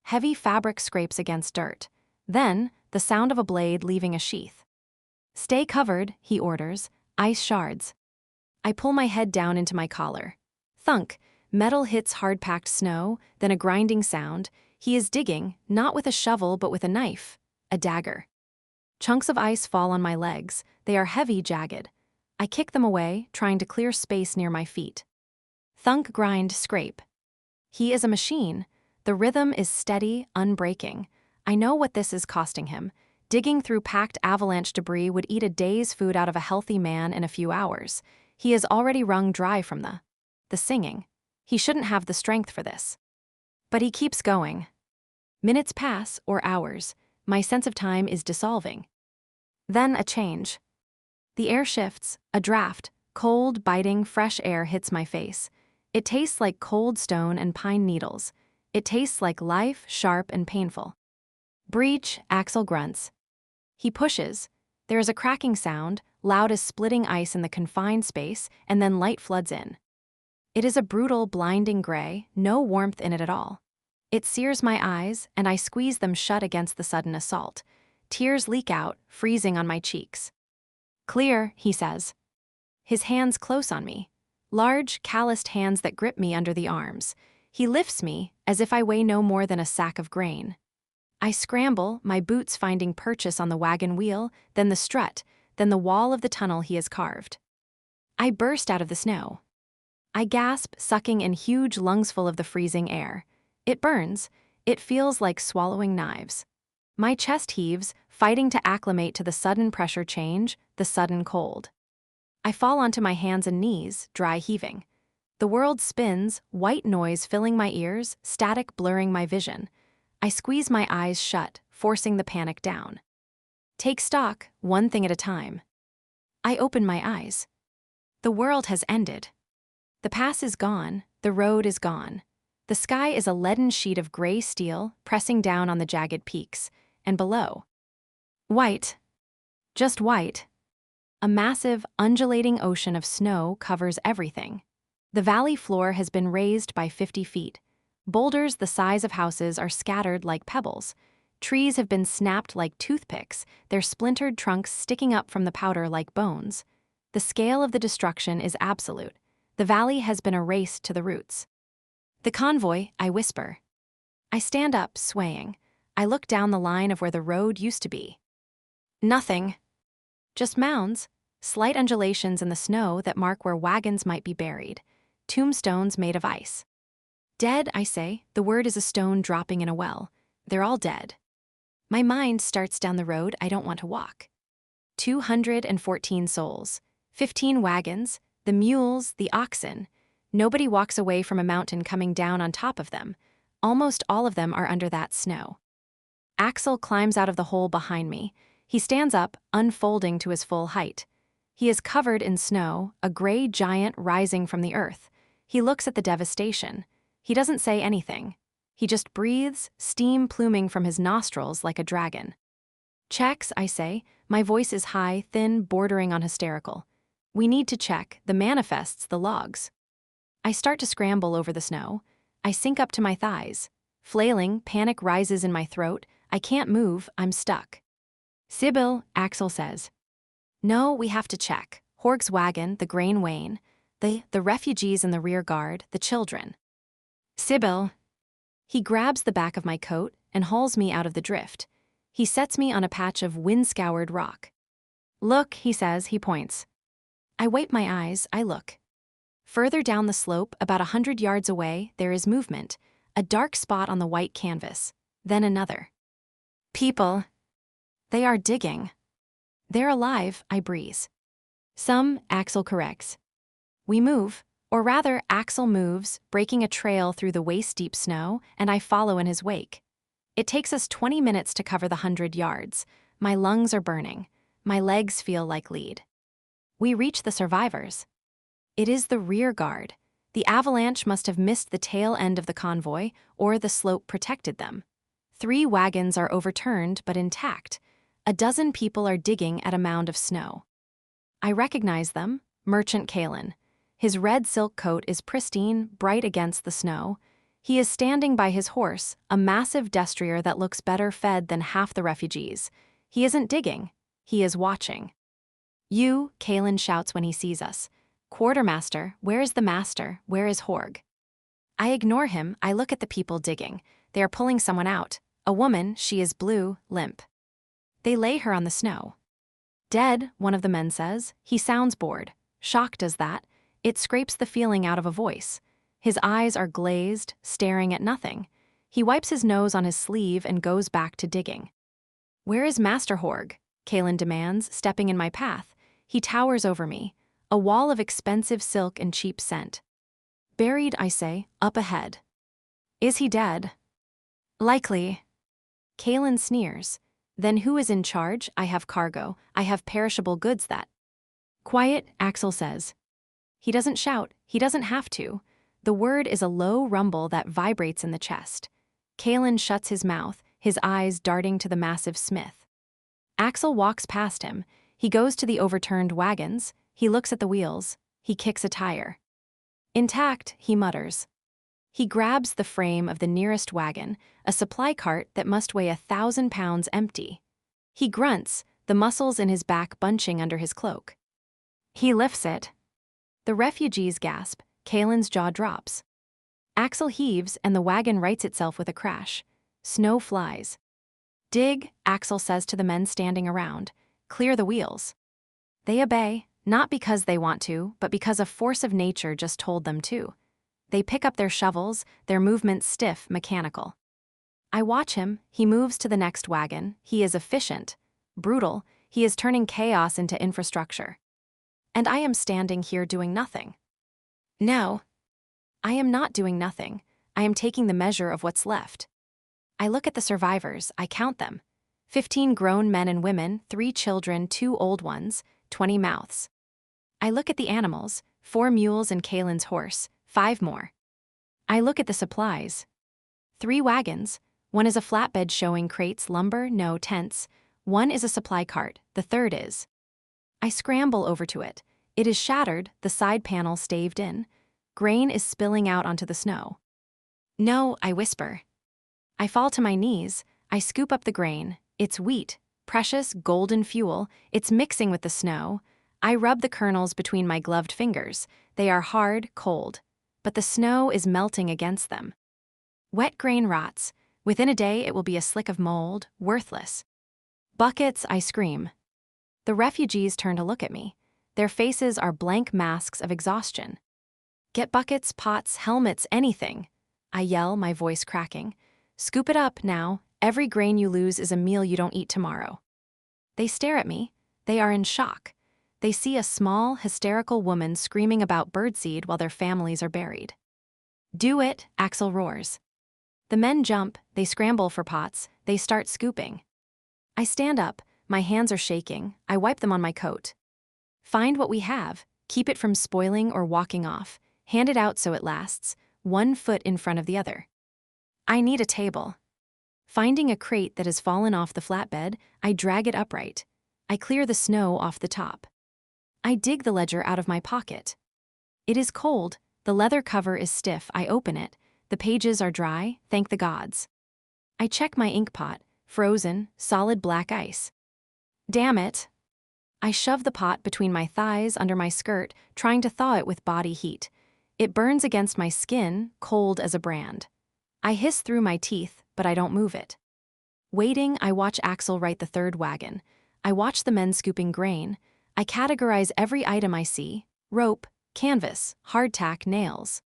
Heavy fabric scrapes against dirt. Then, the sound of a blade leaving a sheath. "Stay covered," he orders. "Ice shards." I pull my head down into my collar. Thunk, metal hits hard-packed snow, then a grinding sound. He is digging, not with a shovel but with a knife, a dagger. Chunks of ice fall on my legs. They are heavy, jagged. I kick them away, trying to clear space near my feet. Thunk, grind, scrape. He is a machine. The rhythm is steady, unbreaking. I know what this is costing him. Digging through packed avalanche debris would eat a day's food out of a healthy man in a few hours. He is already wrung dry from the singing. He shouldn't have the strength for this. But he keeps going. Minutes pass, or hours. My sense of time is dissolving. Then a change. The air shifts, a draft. Cold, biting, fresh air hits my face. It tastes like cold stone and pine needles. It tastes like life, sharp and painful. "Breach," Axel grunts. He pushes. There is a cracking sound, loud as splitting ice in the confined space, and then light floods in. It is a brutal, blinding gray, no warmth in it at all. It sears my eyes, and I squeeze them shut against the sudden assault. Tears leak out, freezing on my cheeks. "Clear," he says. His hands close on me. Large, calloused hands that grip me under the arms. He lifts me, as if I weigh no more than a sack of grain. I scramble, my boots finding purchase on the wagon wheel, then the strut, then the wall of the tunnel he has carved. I burst out of the snow. I gasp, sucking in huge lungsful of the freezing air. It burns. It feels like swallowing knives. My chest heaves, fighting to acclimate to the sudden pressure change, the sudden cold. I fall onto my hands and knees, dry heaving. The world spins, white noise filling my ears, static blurring my vision. I squeeze my eyes shut, forcing the panic down. Take stock, one thing at a time. I open my eyes. The world has ended. The pass is gone, the road is gone. The sky is a leaden sheet of gray steel, pressing down on the jagged peaks, and below. White. Just white. A massive, undulating ocean of snow covers everything. The valley floor has been raised by 50 feet. Boulders the size of houses are scattered like pebbles. Trees have been snapped like toothpicks, their splintered trunks sticking up from the powder like bones. The scale of the destruction is absolute. The valley has been erased to the roots. "The convoy," I whisper. I stand up, swaying. I look down the line of where the road used to be. Nothing. Just mounds, slight undulations in the snow that mark where wagons might be buried. Tombstones made of ice. "Dead," I say. The word is a stone dropping in a well. They're all dead. My mind starts down the road I don't want to walk. 214 souls. 15 wagons. The mules, the oxen. Nobody walks away from a mountain coming down on top of them. Almost all of them are under that snow. Axel climbs out of the hole behind me. He stands up, unfolding to his full height. He is covered in snow, a gray giant rising from the earth. He looks at the devastation. He doesn't say anything. He just breathes, steam pluming from his nostrils like a dragon. "Checks," I say. My voice is high, thin, bordering on hysterical. "We need to check the manifests, the logs." I start to scramble over the snow. I sink up to my thighs. Flailing, panic rises in my throat. I can't move, I'm stuck. "Sibyl," Axel says. "No, we have to check. Horg's wagon, the grain wain, the refugees in the rear guard, the children." "Sibyl." He grabs the back of my coat and hauls me out of the drift. He sets me on a patch of wind-scoured rock. "Look," he says, he points. I wipe my eyes, I look. Further down the slope, about 100 yards away, there is movement, a dark spot on the white canvas, then another. "People. They are digging." "They're alive," I breeze. "Some," Axel corrects. We move, or rather, Axel moves, breaking a trail through the waist-deep snow, and I follow in his wake. It takes us 20 minutes to cover the 100 yards. My lungs are burning. My legs feel like lead. We reach the survivors. It is the rear guard. The avalanche must have missed the tail end of the convoy, or the slope protected them. 3 wagons are overturned but intact. A dozen people are digging at a mound of snow. I recognize them, Merchant Kalen. His red silk coat is pristine, bright against the snow. He is standing by his horse, a massive destrier that looks better fed than half the refugees. He isn't digging, he is watching. "You," Kalen shouts when he sees us. "Quartermaster, where is the master? Where is Horg?" I ignore him. I look at the people digging. They are pulling someone out. A woman, she is blue, limp. They lay her on the snow. "Dead," one of the men says. He sounds bored. Shock does that. It scrapes the feeling out of a voice. His eyes are glazed, staring at nothing. He wipes his nose on his sleeve and goes back to digging. "Where is Master Horg?" Kalen demands, stepping in my path. He towers over me, a wall of expensive silk and cheap scent. "Buried," I say, "up ahead." "Is he dead?" "Likely." Kalen sneers. "Then who is in charge? I have cargo. I have perishable goods that—" "Quiet," Axel says. He doesn't shout. He doesn't have to. The word is a low rumble that vibrates in the chest. Kalen shuts his mouth, his eyes darting to the massive smith. Axel walks past him. He goes to the overturned wagons. He looks at the wheels. He kicks a tire. "Intact," he mutters. He grabs the frame of the nearest wagon, a supply cart that must weigh 1,000 pounds empty. He grunts, the muscles in his back bunching under his cloak. He lifts it. The refugees gasp. Kalen's jaw drops. Axel heaves and the wagon rights itself with a crash. Snow flies. "Dig," Axel says to the men standing around. "Clear the wheels." They obey, not because they want to, but because a force of nature just told them to. They pick up their shovels, their movements stiff, mechanical. I watch him. He moves to the next wagon. He is efficient. Brutal. He is turning chaos into infrastructure. And I am standing here doing nothing. No. I am not doing nothing. I am taking the measure of what's left. I look at the survivors. I count them. 15 grown men and women, 3 children, 2 old ones, 20 mouths. I look at the animals, 4 mules and Kalen's horse, 5 more. I look at the supplies. 3 wagons. 1 is a flatbed showing crates, lumber, no tents. 1 is a supply cart, the 3rd is. I scramble over to it. It is shattered, the side panel staved in. Grain is spilling out onto the snow. "No," I whisper. I fall to my knees. I scoop up the grain. It's wheat, precious, golden fuel. It's mixing with the snow. I rub the kernels between my gloved fingers. They are hard, cold. But the snow is melting against them. Wet grain rots. Within a day it will be a slick of mold, worthless. "Buckets," I scream. The refugees turn to look at me. Their faces are blank masks of exhaustion. "Get buckets, pots, helmets, anything," I yell, my voice cracking. "Scoop it up now. Every grain you lose is a meal you don't eat tomorrow." They stare at me. They are in shock. They see a small, hysterical woman screaming about birdseed while their families are buried. "Do it," Axel roars. The men jump, they scramble for pots, they start scooping. I stand up, my hands are shaking, I wipe them on my coat. "Find what we have, keep it from spoiling or walking off, hand it out so it lasts, 1 foot in front of the other." I need a table. Finding a crate that has fallen off the flatbed, I drag it upright. I clear the snow off the top. I dig the ledger out of my pocket. It is cold, the leather cover is stiff, I open it. The pages are dry, thank the gods. I check my ink pot, frozen, solid black ice. Damn it. I shove the pot between my thighs under my skirt, trying to thaw it with body heat. It burns against my skin, cold as a brand. I hiss through my teeth, but I don't move it. Waiting, I watch Axel right the 3rd wagon. I watch the men scooping grain. I categorize every item I see: rope, canvas, hardtack, nails.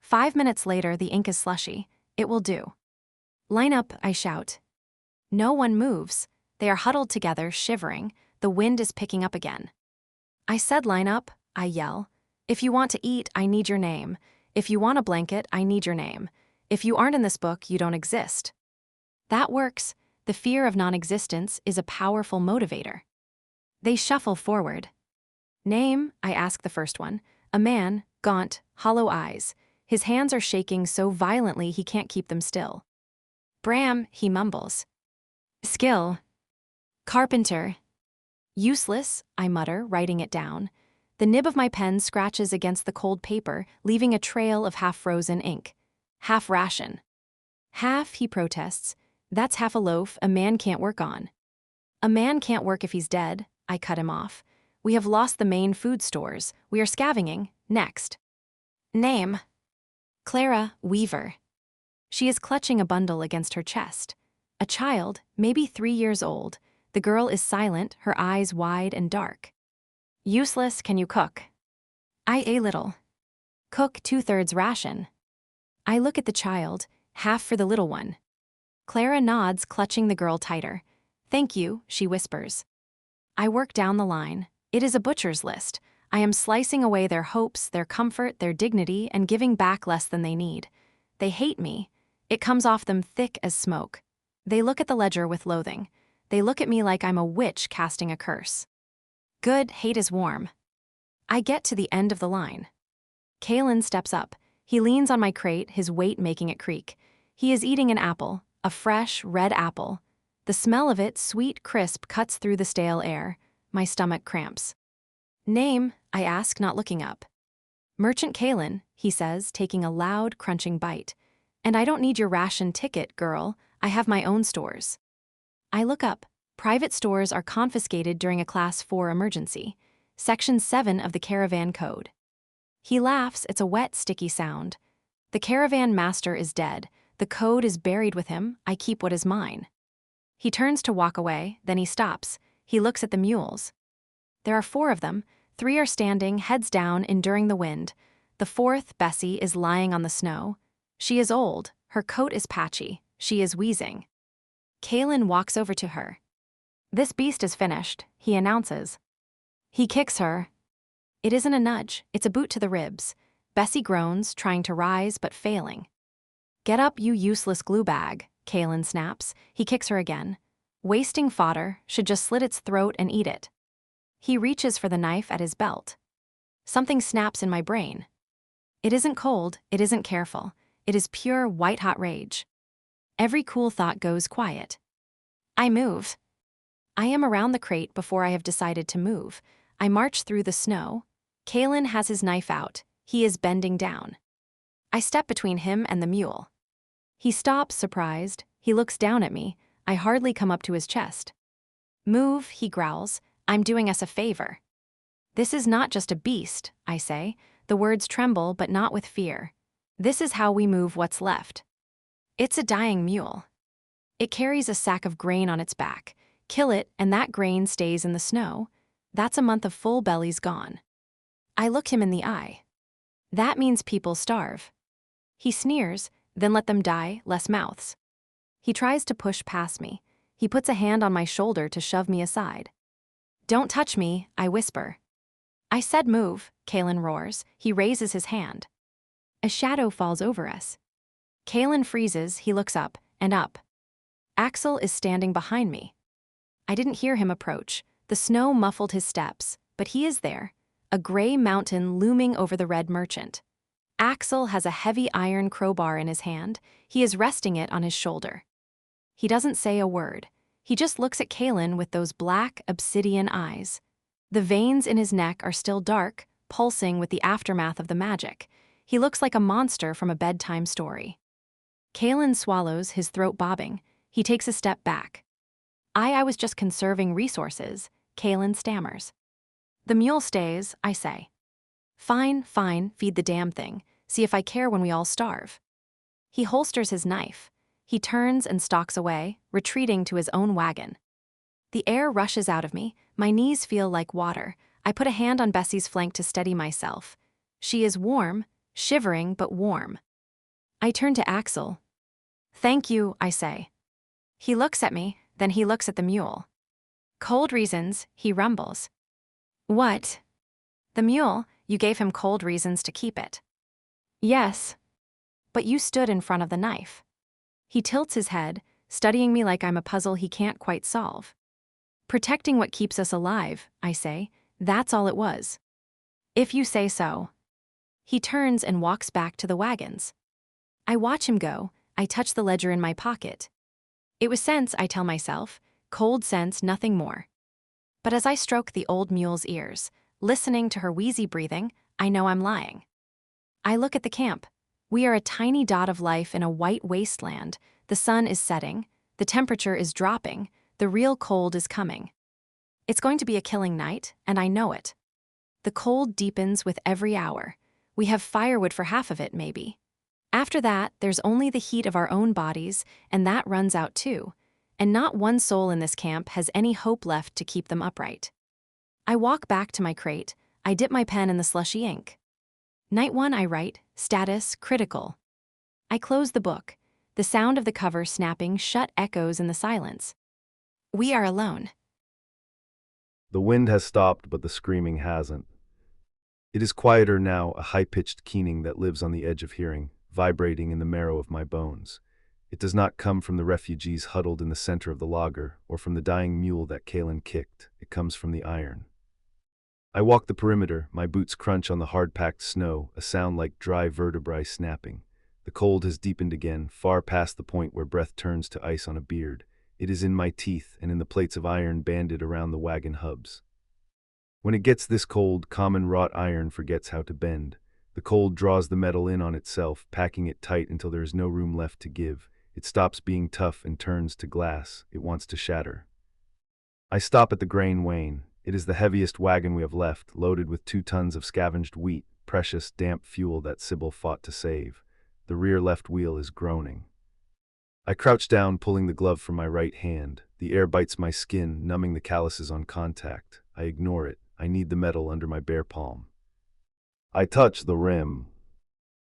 5 minutes later, the ink is slushy. It will do. "Line up," I shout. No one moves. They are huddled together, shivering. The wind is picking up again. "I said line up," I yell. "If you want to eat, I need your name. If you want a blanket, I need your name. If you aren't in this book, you don't exist." That works. The fear of non-existence is a powerful motivator. They shuffle forward. Name, I ask the first one. A man, gaunt, hollow eyes. His hands are shaking so violently he can't keep them still. Bram, he mumbles. Skill. Carpenter. Useless, I mutter, writing it down. The nib of my pen scratches against the cold paper, leaving a trail of half-frozen ink. Half ration. Half, he protests. That's half a loaf a man can't work on. A man can't work if he's dead, I cut him off. We have lost the main food stores. We are scavenging. Next. Name. Clara Weaver. She is clutching a bundle against her chest. A child, maybe 3 years old. The girl is silent, her eyes wide and dark. Useless, can you cook? I a little. Cook 2/3 ration. I look at the child, half for the little one. Clara nods, clutching the girl tighter. Thank you, she whispers. I work down the line. It is a butcher's list. I am slicing away their hopes, their comfort, their dignity, and giving back less than they need. They hate me. It comes off them thick as smoke. They look at the ledger with loathing. They look at me like I'm a witch casting a curse. Good, hate is warm. I get to the end of the line. Kalen steps up. He leans on my crate, his weight making it creak. He is eating an apple, a fresh, red apple. The smell of it, sweet, crisp, cuts through the stale air. My stomach cramps. Name, I ask, not looking up. Merchant Kalen, he says, taking a loud, crunching bite. And I don't need your ration ticket, girl. I have my own stores. I look up. Private stores are confiscated during a Class 4 emergency. Section 7 of the Caravan Code. He laughs, it's a wet, sticky sound. The caravan master is dead. The code is buried with him. I keep what is mine. He turns to walk away, then he stops. He looks at the mules. There are 4 of them. 3 are standing, heads down, enduring the wind. The 4th, Bessie, is lying on the snow. She is old. Her coat is patchy. She is wheezing. Kalen walks over to her. This beast is finished, he announces. He kicks her. It isn't a nudge, it's a boot to the ribs. Bessie groans, trying to rise but failing. Get up, you useless glue bag, Kalen snaps. He kicks her again. Wasting fodder, should just slit its throat and eat it. He reaches for the knife at his belt. Something snaps in my brain. It isn't cold, it isn't careful. It is pure white-hot rage. Every cool thought goes quiet. I move. I am around the crate before I have decided to move. I march through the snow. Kalen has his knife out. He is bending down. I step between him and the mule. He stops, surprised. He looks down at me. I hardly come up to his chest. Move, he growls. I'm doing us a favor. This is not just a beast, I say. The words tremble, but not with fear. This is how we move what's left. It's a dying mule. It carries a sack of grain on its back. Kill it, and that grain stays in the snow. That's a month of full bellies gone. I look him in the eye. That means people starve. He sneers, then let them die, less mouths. He tries to push past me. He puts a hand on my shoulder to shove me aside. Don't touch me, I whisper. I said move, Kalen roars. He raises his hand. A shadow falls over us. Kalen freezes, he looks up, and up. Axel is standing behind me. I didn't hear him approach. The snow muffled his steps, but he is there, a gray mountain looming over the red merchant. Axel has a heavy iron crowbar in his hand. He is resting it on his shoulder. He doesn't say a word. He just looks at Kalen with those black, obsidian eyes. The veins in his neck are still dark, pulsing with the aftermath of the magic. He looks like a monster from a bedtime story. Kalen swallows, his throat bobbing. He takes a step back. I was just conserving resources, Kalen stammers. The mule stays, I say. Fine, feed the damn thing. See if I care when we all starve. He holsters his knife. He turns and stalks away, retreating to his own wagon. The air rushes out of me. My knees feel like water. I put a hand on Bessie's flank to steady myself. She is warm, shivering but warm. I turn to Axel. Thank you, I say. He looks at me, then he looks at the mule. Cold reasons, he rumbles. What? The mule, you gave him cold reasons to keep it. Yes. But you stood in front of the knife. He tilts his head, studying me like I'm a puzzle he can't quite solve. Protecting what keeps us alive, I say, that's all it was. If you say so. He turns and walks back to the wagons. I watch him go, I touch the ledger in my pocket. It was sense, I tell myself, cold sense, nothing more. But as I stroke the old mule's ears, listening to her wheezy breathing, I know I'm lying. I look at the camp. We are a tiny dot of life in a white wasteland. The sun is setting, the temperature is dropping, the real cold is coming. It's going to be a killing night, and I know it. The cold deepens with every hour. We have firewood for half of it, maybe. After that, there's only the heat of our own bodies, and that runs out too. And not one soul in this camp has any hope left to keep them upright. I walk back to my crate. I dip my pen in the slushy ink. Night 1, I write, status critical. I close the book. The sound of the cover snapping shut echoes in the silence. We are alone. The wind has stopped, but the screaming hasn't. It is quieter now, a high-pitched keening that lives on the edge of hearing, vibrating in the marrow of my bones. It does not come from the refugees huddled in the center of the lager, or from the dying mule that Kalen kicked. It comes from the iron. I walk the perimeter, my boots crunch on the hard-packed snow, a sound like dry vertebrae snapping. The cold has deepened again, far past the point where breath turns to ice on a beard. It is in my teeth and in the plates of iron banded around the wagon hubs. When it gets this cold, common wrought iron forgets how to bend. The cold draws the metal in on itself, packing it tight until there is no room left to give. It stops being tough and turns to glass. It wants to shatter. I stop at the grain wain. It is the heaviest wagon we have left, loaded with 2 tons of scavenged wheat, precious, damp fuel that Sybil fought to save. The rear left wheel is groaning. I crouch down, pulling the glove from my right hand. The air bites my skin, numbing the calluses on contact. I ignore it. I need the metal under my bare palm. I touch the rim.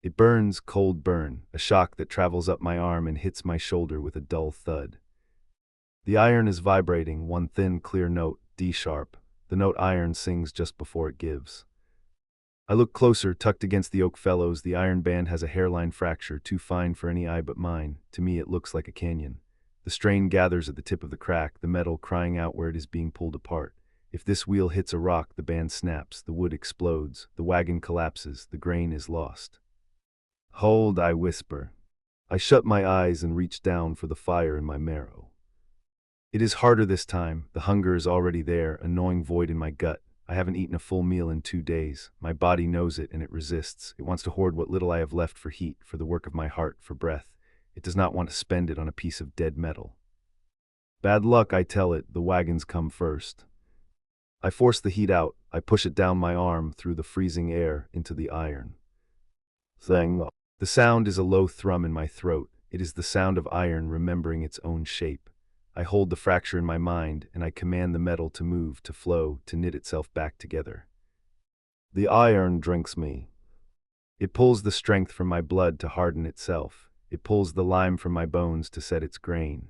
It burns, cold burn, a shock that travels up my arm and hits my shoulder with a dull thud. The iron is vibrating, one thin, clear note, D-sharp. The note iron sings just before it gives. I look closer, tucked against the oak fellows. The iron band has a hairline fracture, too fine for any eye but mine. To me, it looks like a canyon. The strain gathers at the tip of the crack, the metal crying out where it is being pulled apart. If this wheel hits a rock, the band snaps, the wood explodes, the wagon collapses, the grain is lost. Hold, I whisper. I shut my eyes and reach down for the fire in my marrow. It is harder this time. The hunger is already there, a gnawing void in my gut. I haven't eaten a full meal in 2 days. My body knows it and it resists. It wants to hoard what little I have left for heat, for the work of my heart, for breath. It does not want to spend it on a piece of dead metal. Bad luck, I tell it. The wagons come first. I force the heat out. I push it down my arm, through the freezing air, into the iron. Thing. The sound is a low thrum in my throat. It is the sound of iron remembering its own shape. I hold the fracture in my mind, and I command the metal to move, to flow, to knit itself back together. The iron drinks me. It pulls the strength from my blood to harden itself. It pulls the lime from my bones to set its grain.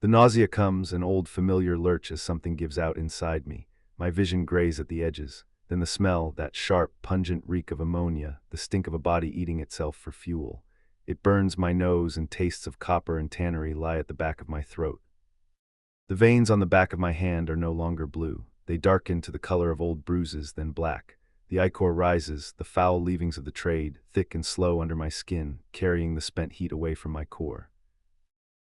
The nausea comes, an old familiar lurch as something gives out inside me. My vision grays at the edges. Then the smell, that sharp, pungent reek of ammonia, the stink of a body eating itself for fuel. It burns my nose, and tastes of copper and tannery lie at the back of my throat. The veins on the back of my hand are no longer blue. They darken to the color of old bruises, then black. The ichor rises, the foul leavings of the trade, thick and slow under my skin, carrying the spent heat away from my core.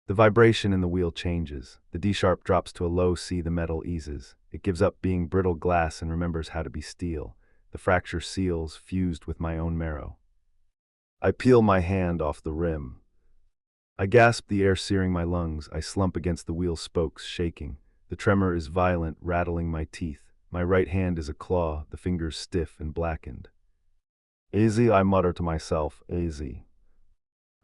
The vibration in the wheel changes. The D-sharp drops to a low C. The metal eases. It gives up being brittle glass and remembers how to be steel. The fracture seals, fused with my own marrow. I peel my hand off the rim. I gasp, the air searing my lungs. I slump against the wheel spokes, shaking. The tremor is violent, rattling my teeth. My right hand is a claw, the fingers stiff and blackened. Easy, I mutter to myself, easy.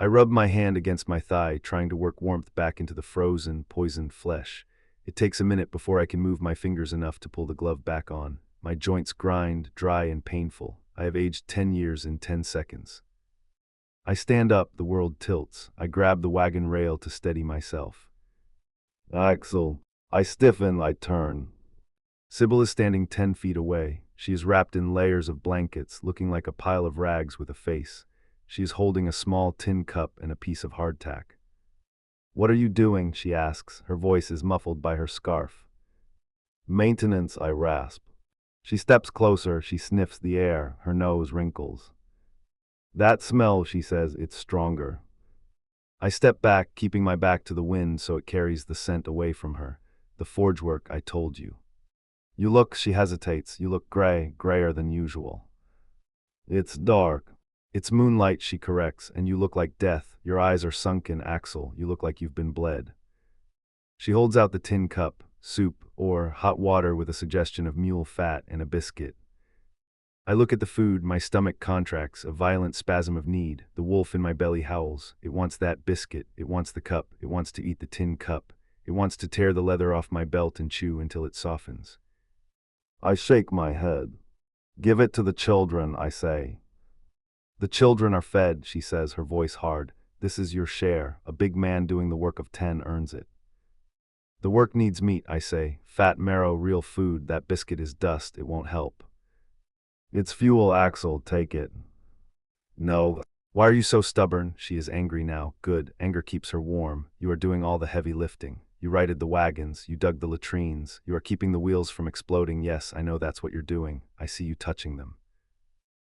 I rub my hand against my thigh, trying to work warmth back into the frozen, poisoned flesh. It takes a minute before I can move my fingers enough to pull the glove back on. My joints grind, dry and painful. I have aged 10 years in 10 seconds. I stand up, the world tilts. I grab the wagon rail to steady myself. Axel. I stiffen, I turn. Sybil is standing 10 feet away. She is wrapped in layers of blankets, looking like a pile of rags with a face. She is holding a small tin cup and a piece of hardtack. What are you doing? She asks. Her voice is muffled by her scarf. Maintenance, I rasp. She steps closer, she sniffs the air, her nose wrinkles. That smell, she says, it's stronger. I step back, keeping my back to the wind so it carries the scent away from her. The forge work I told you. You look, she hesitates, you look gray, grayer than usual. It's dark. It's moonlight, she corrects, and you look like death. Your eyes are sunken, Axel, you look like you've been bled. She holds out the tin cup, soup, or hot water with a suggestion of mule fat and a biscuit. I look at the food, my stomach contracts, a violent spasm of need. The wolf in my belly howls. It wants that biscuit, it wants the cup, it wants to eat the tin cup. It wants to tear the leather off my belt and chew until it softens. I shake my head. Give it to the children, I say. The children are fed, she says, her voice hard. This is your share. A big man doing the work of 10 earns it. The work needs meat, I say. Fat marrow, real food. That biscuit is dust. It won't help. It's fuel, Axel. Take it. No. Why are you so stubborn? She is angry now. Good. Anger keeps her warm. You are doing all the heavy lifting. You righted the wagons. You dug the latrines. You are keeping the wheels from exploding. Yes, I know that's what you're doing. I see you touching them.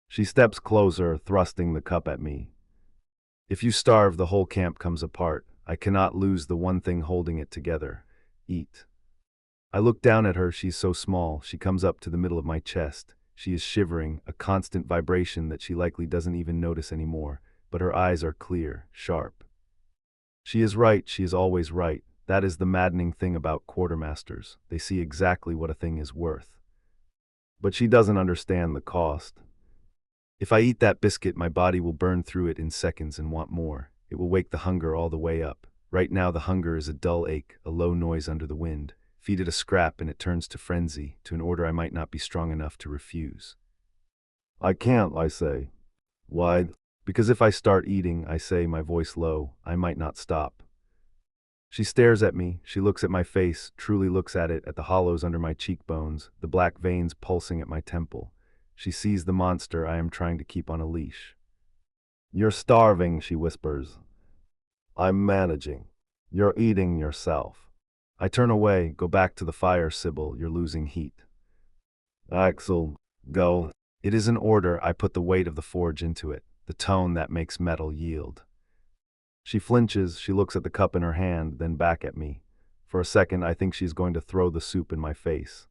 She steps closer, thrusting the cup at me. If you starve, the whole camp comes apart. I cannot lose the one thing holding it together. Eat. I look down at her. She's so small. She comes up to the middle of my chest. She is shivering, a constant vibration that she likely doesn't even notice anymore, but her eyes are clear, sharp. She is right. She is always right. That is the maddening thing about quartermasters. They see exactly what a thing is worth. But she doesn't understand the cost. If I eat that biscuit, my body will burn through it in seconds and want more. It will wake the hunger all the way up. Right now the hunger is a dull ache, a low noise under the wind. Feed it a scrap and it turns to frenzy, to an order I might not be strong enough to refuse. I can't, I say. Why? Because if I start eating, I say, my voice low, I might not stop. She stares at me, she looks at my face, truly looks at it, at the hollows under my cheekbones, the black veins pulsing at my temple. She sees the monster I am trying to keep on a leash. You're starving, she whispers. I'm managing. You're eating yourself. I turn away, go back to the fire, Sybil, you're losing heat. Axel, go. It is an order. I put the weight of the forge into it, the tone that makes metal yield. She flinches, she looks at the cup in her hand, then back at me. For a second, I think she's going to throw the soup in my face.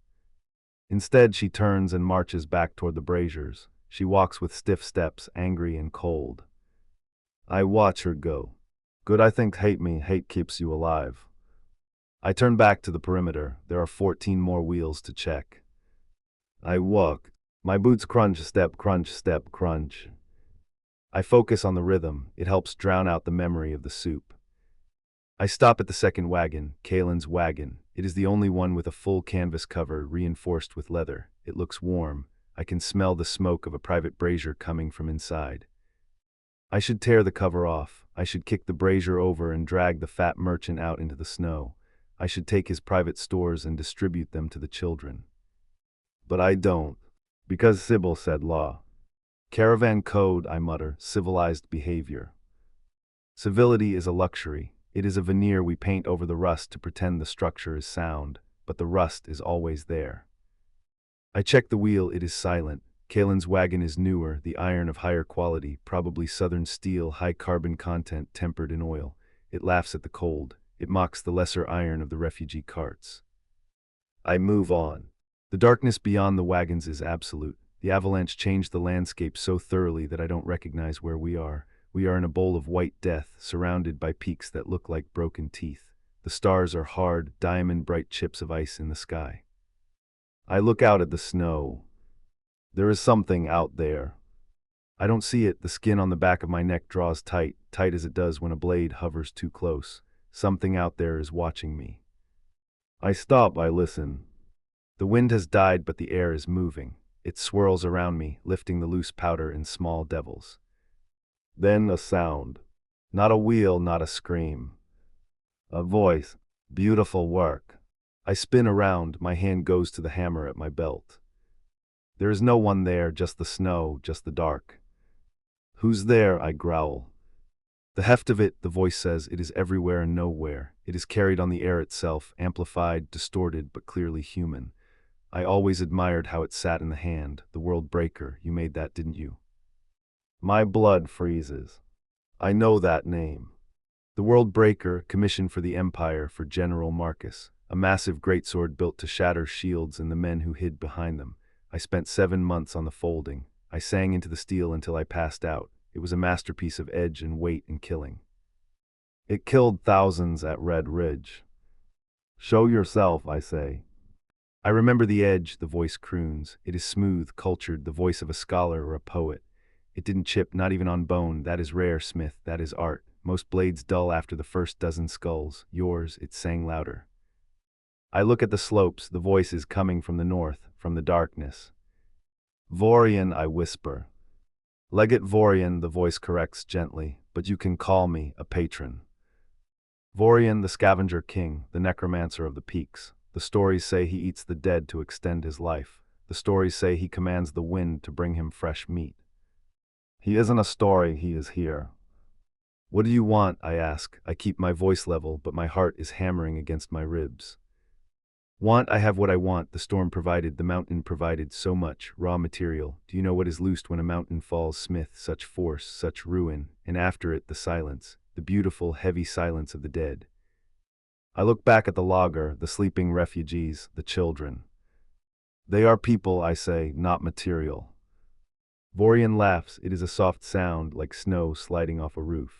Instead, she turns and marches back toward the braziers. She walks with stiff steps, angry and cold. I watch her go. Good, I think. Hate me, hate keeps you alive. I turn back to the perimeter. There are 14 more wheels to check. I walk. My boots crunch, step, crunch. I focus on the rhythm. It helps drown out the memory of the soup. I stop at the second wagon, Kalen's wagon. It is the only one with a full canvas cover reinforced with leather. It looks warm. I can smell the smoke of a private brazier coming from inside. I should tear the cover off. I should kick the brazier over and drag the fat merchant out into the snow. I should take his private stores and distribute them to the children. But I don't. Because Sybil said law. Caravan code, I mutter, civilized behavior. Civility is a luxury. It is a veneer we paint over the rust to pretend the structure is sound, but the rust is always there. I check the wheel, it is silent. Kalen's wagon is newer, the iron of higher quality, probably southern steel, high carbon content tempered in oil. It laughs at the cold. It mocks the lesser iron of the refugee carts. I move on. The darkness beyond the wagons is absolute. The avalanche changed the landscape so thoroughly that I don't recognize where we are. We are in a bowl of white death, surrounded by peaks that look like broken teeth. The stars are hard, diamond-bright chips of ice in the sky. I look out at the snow. There is something out there. I don't see it. The skin on the back of my neck draws tight, tight as it does when a blade hovers too close. Something out there is watching me. I stop, I listen. The wind has died, but the air is moving. It swirls around me, lifting the loose powder in small devils. Then a sound. Not a wheel, not a scream. A voice. Beautiful work. I spin around, my hand goes to the hammer at my belt. There is no one there, just the snow, just the dark. Who's there? I growl. The heft of it, the voice says, it is everywhere and nowhere. It is carried on the air itself, amplified, distorted, but clearly human. I always admired how it sat in the hand, the world breaker. You made that, didn't you? My blood freezes. I know that name. The World Breaker, commissioned for the Empire for General Marcus, a massive greatsword built to shatter shields and the men who hid behind them. I spent 7 months on the folding. I sang into the steel until I passed out. It was a masterpiece of edge and weight and killing. It killed thousands at Red Ridge. Show yourself, I say. I remember the edge, the voice croons. It is smooth, cultured, the voice of a scholar or a poet. It didn't chip, not even on bone. That is rare, Smith. That is art. Most blades dull after the first dozen skulls. Yours, it sang louder. I look at the slopes. The voice is coming from the north, from the darkness. Vorian, I whisper. Legate Vorian, the voice corrects gently, but you can call me a patron. Vorian, the scavenger king, the necromancer of the peaks. The stories say he eats the dead to extend his life. The stories say he commands the wind to bring him fresh meat. He isn't a story, he is here. What do you want, I ask. I keep my voice level, but my heart is hammering against my ribs. Want, I have what I want. The storm provided, the mountain provided so much, raw material. Do you know what is loosed when a mountain falls, Smith? Such force, such ruin, and after it the silence, the beautiful, heavy silence of the dead. I look back at the logger, the sleeping refugees, the children. They are people, I say, not material. Vorian laughs. It is a soft sound, like snow sliding off a roof.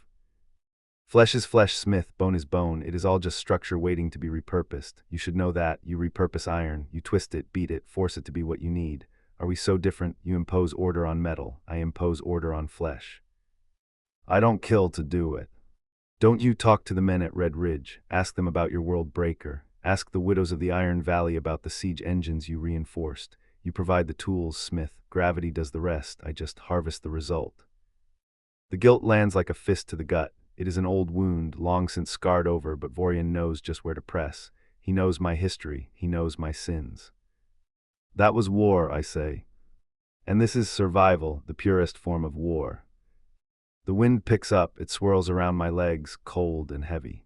Flesh is flesh, Smith, bone is bone. It is all just structure waiting to be repurposed. You should know that. You repurpose iron. You twist it, beat it, force it to be what you need. Are we so different? You impose order on metal. I impose order on flesh. I don't kill to do it. Don't you talk to the men at Red Ridge. Ask them about your world breaker. Ask the widows of the Iron Valley about the siege engines you reinforced. You provide the tools, Smith. Gravity does the rest. I just harvest the result. The guilt lands like a fist to the gut. It is an old wound, long since scarred over, but Vorian knows just where to press. He knows my history. He knows my sins. That was war, I say. And this is survival, the purest form of war. The wind picks up. It swirls around my legs, cold and heavy.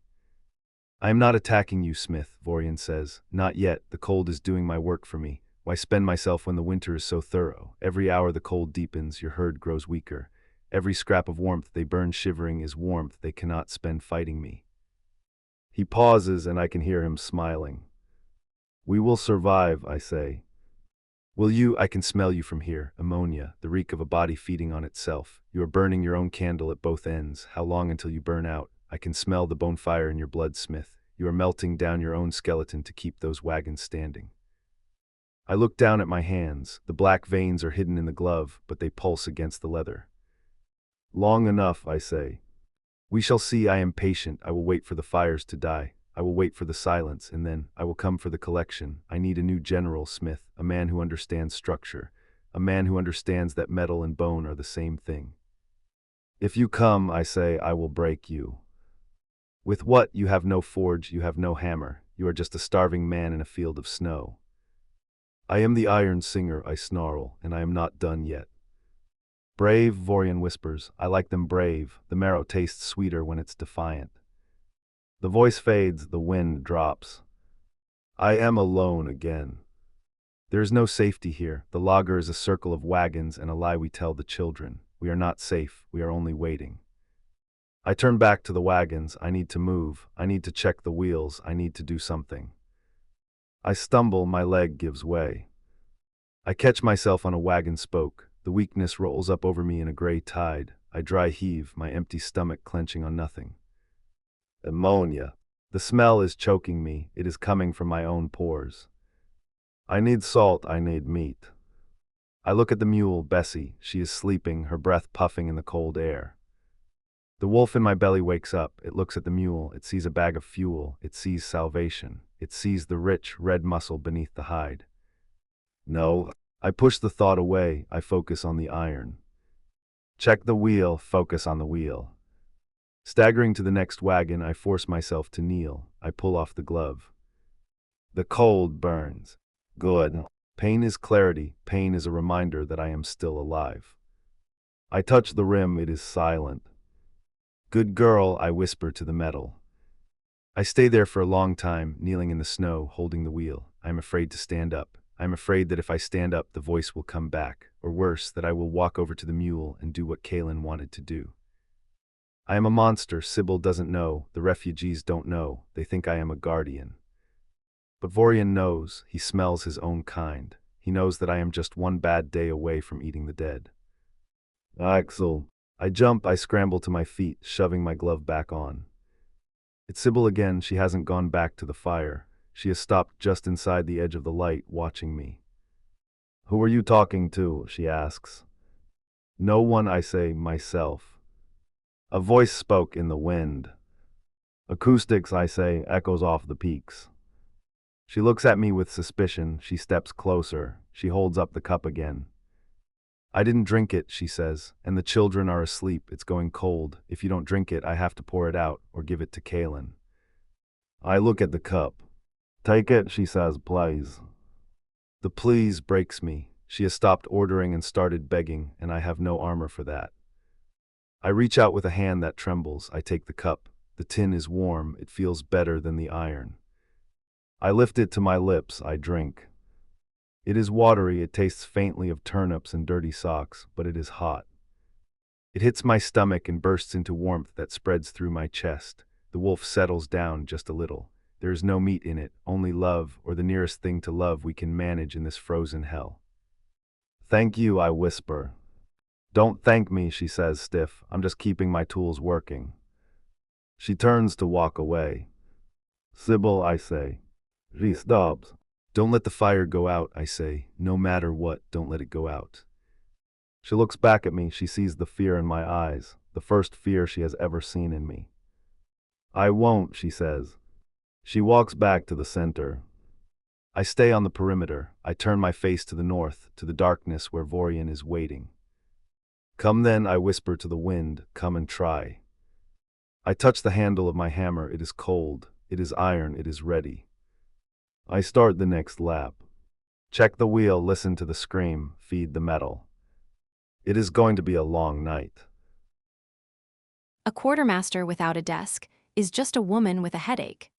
I am not attacking you, Smith, Vorian says. Not yet. The cold is doing my work for me. Why spend myself when the winter is so thorough? Every hour the cold deepens, your herd grows weaker. Every scrap of warmth they burn shivering is warmth they cannot spend fighting me. He pauses and I can hear him smiling. We will survive, I say. Will you? I can smell you from here. Ammonia, the reek of a body feeding on itself. You are burning your own candle at both ends. How long until you burn out? I can smell the bonfire in your blood, Smith. You are melting down your own skeleton to keep those wagons standing. I look down at my hands. The black veins are hidden in the glove, but they pulse against the leather. Long enough, I say. We shall see. I am patient. I will wait for the fires to die. I will wait for the silence, and then I will come for the collection. I need a new General Smith, a man who understands structure, a man who understands that metal and bone are the same thing. If you come, I say, I will break you. With what? You have no forge, you have no hammer. You are just a starving man in a field of snow. I am the Iron Singer, I snarl, and I am not done yet. Brave, Vorian whispers. I like them brave. The marrow tastes sweeter when it's defiant. The voice fades, the wind drops. I am alone again. There is no safety here. The logger is a circle of wagons and a lie we tell the children. We are not safe. We are only waiting. I turn back to the wagons. I need to move. I need to check the wheels. I need to do something. I stumble. My leg gives way. I catch myself on a wagon spoke. The weakness rolls up over me in a gray tide. I dry heave, my empty stomach clenching on nothing. Ammonia. The smell is choking me. It is coming from my own pores. I need salt. I need meat. I look at the mule, Bessie. She is sleeping, her breath puffing in the cold air. The wolf in my belly wakes up. It looks at the mule. It sees a bag of fuel. It sees salvation. It sees the rich, red muscle beneath the hide. No. I push the thought away. I focus on the iron. Check the wheel. Focus on the wheel. Staggering to the next wagon, I force myself to kneel. I pull off the glove. The cold burns. Good. Pain is clarity. Pain is a reminder that I am still alive. I touch the rim. It is silent. Good girl, I whisper to the metal. I stay there for a long time, kneeling in the snow, holding the wheel. I am afraid to stand up. I am afraid that if I stand up, the voice will come back, or worse, that I will walk over to the mule and do what Kaelin wanted to do. I am a monster. Sybil doesn't know. The refugees don't know. They think I am a guardian. But Vorian knows. He smells his own kind. He knows that I am just one bad day away from eating the dead. Axel. I jump, I scramble to my feet, shoving my glove back on. It's Sybil again. She hasn't gone back to the fire. She has stopped just inside the edge of the light, watching me. Who are you talking to? She asks. No one, I say, myself. A voice spoke in the wind. Acoustics, I say, echoes off the peaks. She looks at me with suspicion. She steps closer. She holds up the cup again. I didn't drink it, she says, and the children are asleep. It's going cold. If you don't drink it, I have to pour it out or give it to Kaelin. I look at the cup. Take it, she says, please. The please breaks me. She has stopped ordering and started begging, and I have no armor for that. I reach out with a hand that trembles. I take the cup. The tin is warm. It feels better than the iron. I lift it to my lips. I drink. It is watery. It tastes faintly of turnips and dirty socks, but it is hot. It hits my stomach and bursts into warmth that spreads through my chest. The wolf settles down just a little. There is no meat in it, only love, or the nearest thing to love we can manage in this frozen hell. Thank you, I whisper. Don't thank me, she says, stiff. I'm just keeping my tools working. She turns to walk away. Sybil, I say. She stops. Don't let the fire go out, I say. No matter what, don't let it go out. She looks back at me. She sees the fear in my eyes, the first fear she has ever seen in me. I won't, she says. She walks back to the center. I stay on the perimeter. I turn my face to the north, to the darkness where Vorian is waiting. Come then, I whisper to the wind, come and try. I touch the handle of my hammer. It is cold. It is iron. It is ready. I start the next lap. Check the wheel, listen to the scream, feed the metal. It is going to be a long night. A quartermaster without a desk is just a woman with a headache.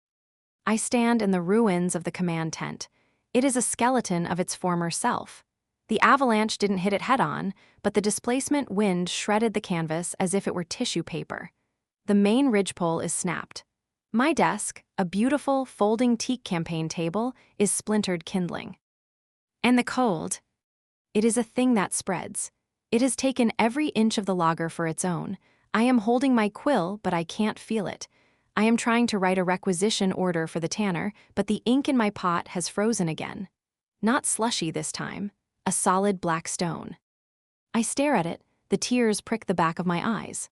I stand in the ruins of the command tent. It is a skeleton of its former self. The avalanche didn't hit it head-on, but the displacement wind shredded the canvas as if it were tissue paper. The main ridgepole is snapped. My desk, a beautiful folding teak campaign table, is splintered kindling. And the cold, it is a thing that spreads. It has taken every inch of the logger for its own. I am holding my quill, but I can't feel it. I am trying to write a requisition order for the tanner, but the ink in my pot has frozen again. Not slushy this time, a solid black stone. I stare at it, the tears prick the back of my eyes.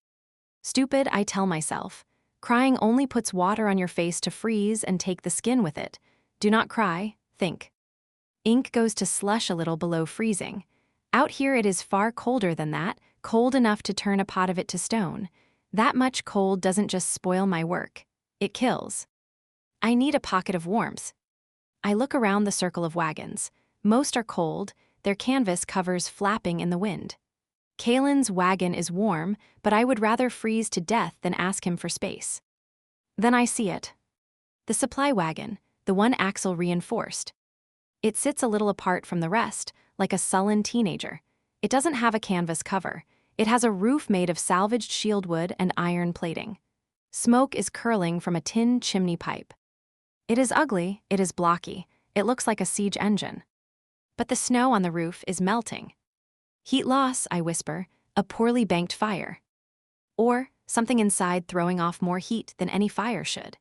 Stupid, I tell myself. Crying only puts water on your face to freeze and take the skin with it. Do not cry, think. Ink goes to slush a little below freezing. Out here it is far colder than that, cold enough to turn a pot of it to stone. That much cold doesn't just spoil my work, it kills. I need a pocket of warmth. I look around the circle of wagons. Most are cold, their canvas covers flapping in the wind. Kaelin's wagon is warm, but I would rather freeze to death than ask him for space. Then I see it. The supply wagon, the one Axel reinforced. It sits a little apart from the rest, like a sullen teenager. It doesn't have a canvas cover. It has a roof made of salvaged shieldwood and iron plating. Smoke is curling from a tin chimney pipe. It is ugly, it is blocky, it looks like a siege engine. But the snow on the roof is melting. Heat loss, I whisper, a poorly banked fire. Or something inside throwing off more heat than any fire should.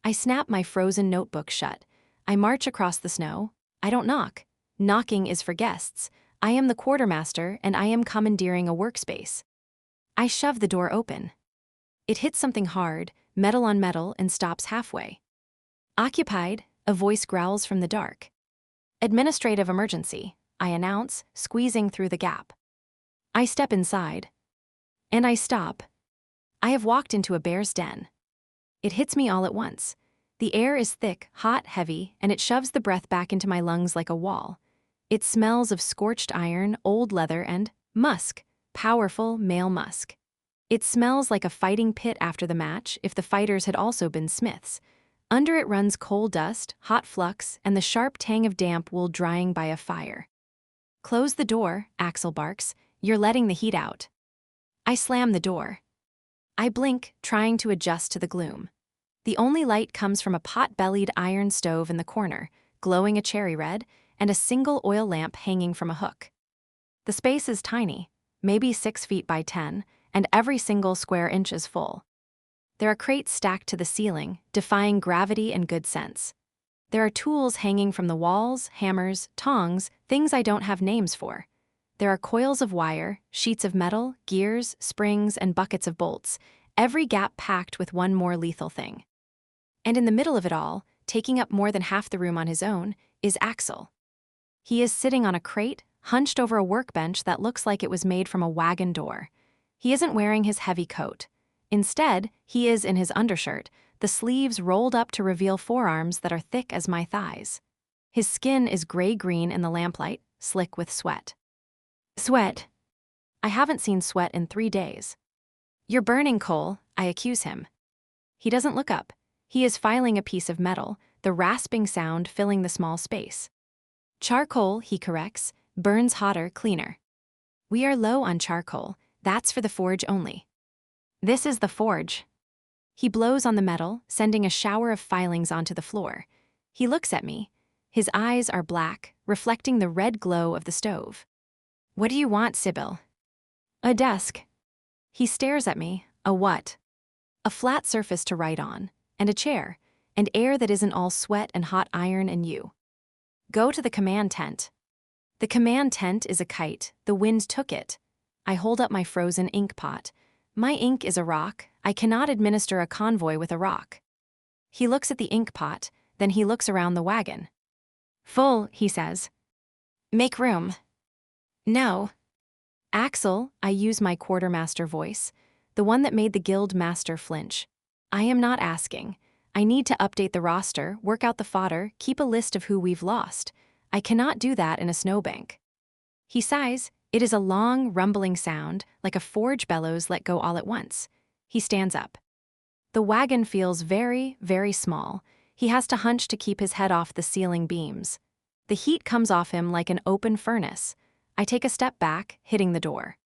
I snap my frozen notebook shut. I march across the snow. I don't knock. Knocking is for guests. I am the quartermaster and I am commandeering a workspace. I shove the door open. It hits something hard, metal on metal, and stops halfway. Occupied, a voice growls from the dark. Administrative emergency, I announce, squeezing through the gap. I step inside. And I stop. I have walked into a bear's den. It hits me all at once. The air is thick, hot, heavy, and it shoves the breath back into my lungs like a wall. It smells of scorched iron, old leather, and musk, powerful male musk. It smells like a fighting pit after the match if the fighters had also been smiths. Under it runs coal dust, hot flux, and the sharp tang of damp wool drying by a fire. "Close the door," Axel barks. "You're letting the heat out." I slam the door. I blink, trying to adjust to the gloom. The only light comes from a pot-bellied iron stove in the corner, glowing a cherry red, and a single oil lamp hanging from a hook. The space is tiny, maybe 6 feet by 10, and every single square inch is full. There are crates stacked to the ceiling, defying gravity and good sense. There are tools hanging from the walls, hammers, tongs, things I don't have names for. There are coils of wire, sheets of metal, gears, springs, and buckets of bolts, every gap packed with one more lethal thing. And in the middle of it all, taking up more than half the room on his own, is Axel. He is sitting on a crate, hunched over a workbench that looks like it was made from a wagon door. He isn't wearing his heavy coat. Instead, he is in his undershirt, the sleeves rolled up to reveal forearms that are thick as my thighs. His skin is gray-green in the lamplight, slick with sweat. Sweat. I haven't seen sweat in 3 days. "You're burning coal," I accuse him. He doesn't look up. He is filing a piece of metal, the rasping sound filling the small space. "Charcoal," he corrects, "burns hotter, cleaner." "We are low on charcoal. That's for the forge only." "This is the forge." He blows on the metal, sending a shower of filings onto the floor. He looks at me. His eyes are black, reflecting the red glow of the stove. "What do you want, Sybil?" "A desk." He stares at me. "A what?" "A flat surface to write on, and a chair, and air that isn't all sweat and hot iron and you." "Go to the command tent." "The command tent is a kite. The wind took it." I hold up my frozen ink pot. "My ink is a rock. I cannot administer a convoy with a rock." He looks at the ink pot, then he looks around the wagon. "Full," he says. "Make room." "No." "Axel," I use my quartermaster voice, the one that made the guild master flinch. "I am not asking. I need to update the roster, work out the fodder, keep a list of who we've lost. I cannot do that in a snowbank." He sighs. It is a long, rumbling sound, like a forge bellows let go all at once. He stands up. The wagon feels very, very small. He has to hunch to keep his head off the ceiling beams. The heat comes off him like an open furnace. I take a step back, hitting the door.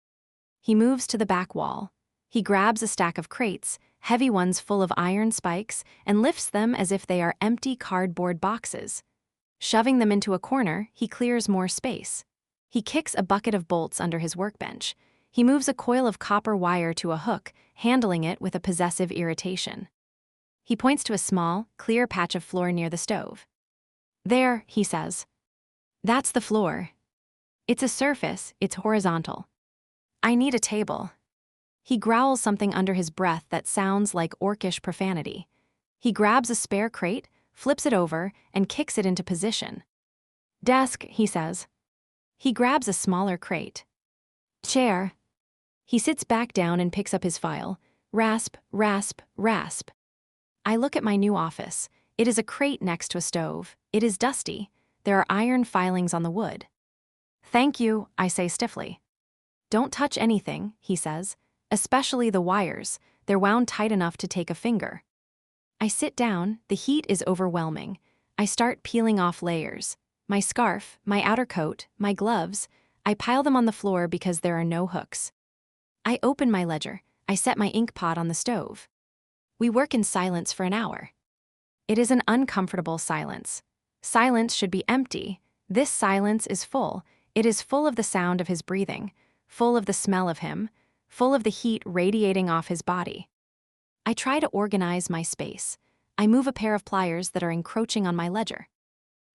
He moves to the back wall. He grabs a stack of crates, heavy ones full of iron spikes, and lifts them as if they are empty cardboard boxes. Shoving them into a corner, he clears more space. He kicks a bucket of bolts under his workbench. He moves a coil of copper wire to a hook, handling it with a possessive irritation. He points to a small, clear patch of floor near the stove. "There," he says. "That's the floor. It's a surface, it's horizontal. I need a table." He growls something under his breath that sounds like orcish profanity. He grabs a spare crate, flips it over, and kicks it into position. "Desk," he says. He grabs a smaller crate. "Chair." He sits back down and picks up his file. Rasp, rasp, rasp. I look at my new office. It is a crate next to a stove. It is dusty. There are iron filings on the wood. "Thank you," I say stiffly. "Don't touch anything," he says, "especially the wires. They're wound tight enough to take a finger." I sit down. The heat is overwhelming. I start peeling off layers. My scarf, my outer coat, my gloves. I pile them on the floor because there are no hooks. I open my ledger. I set my ink pot on the stove. We work in silence for an hour. It is an uncomfortable silence. Silence should be empty. This silence is full. It is full of the sound of his breathing, full of the smell of him, full of the heat radiating off his body. I try to organize my space. I move a pair of pliers that are encroaching on my ledger.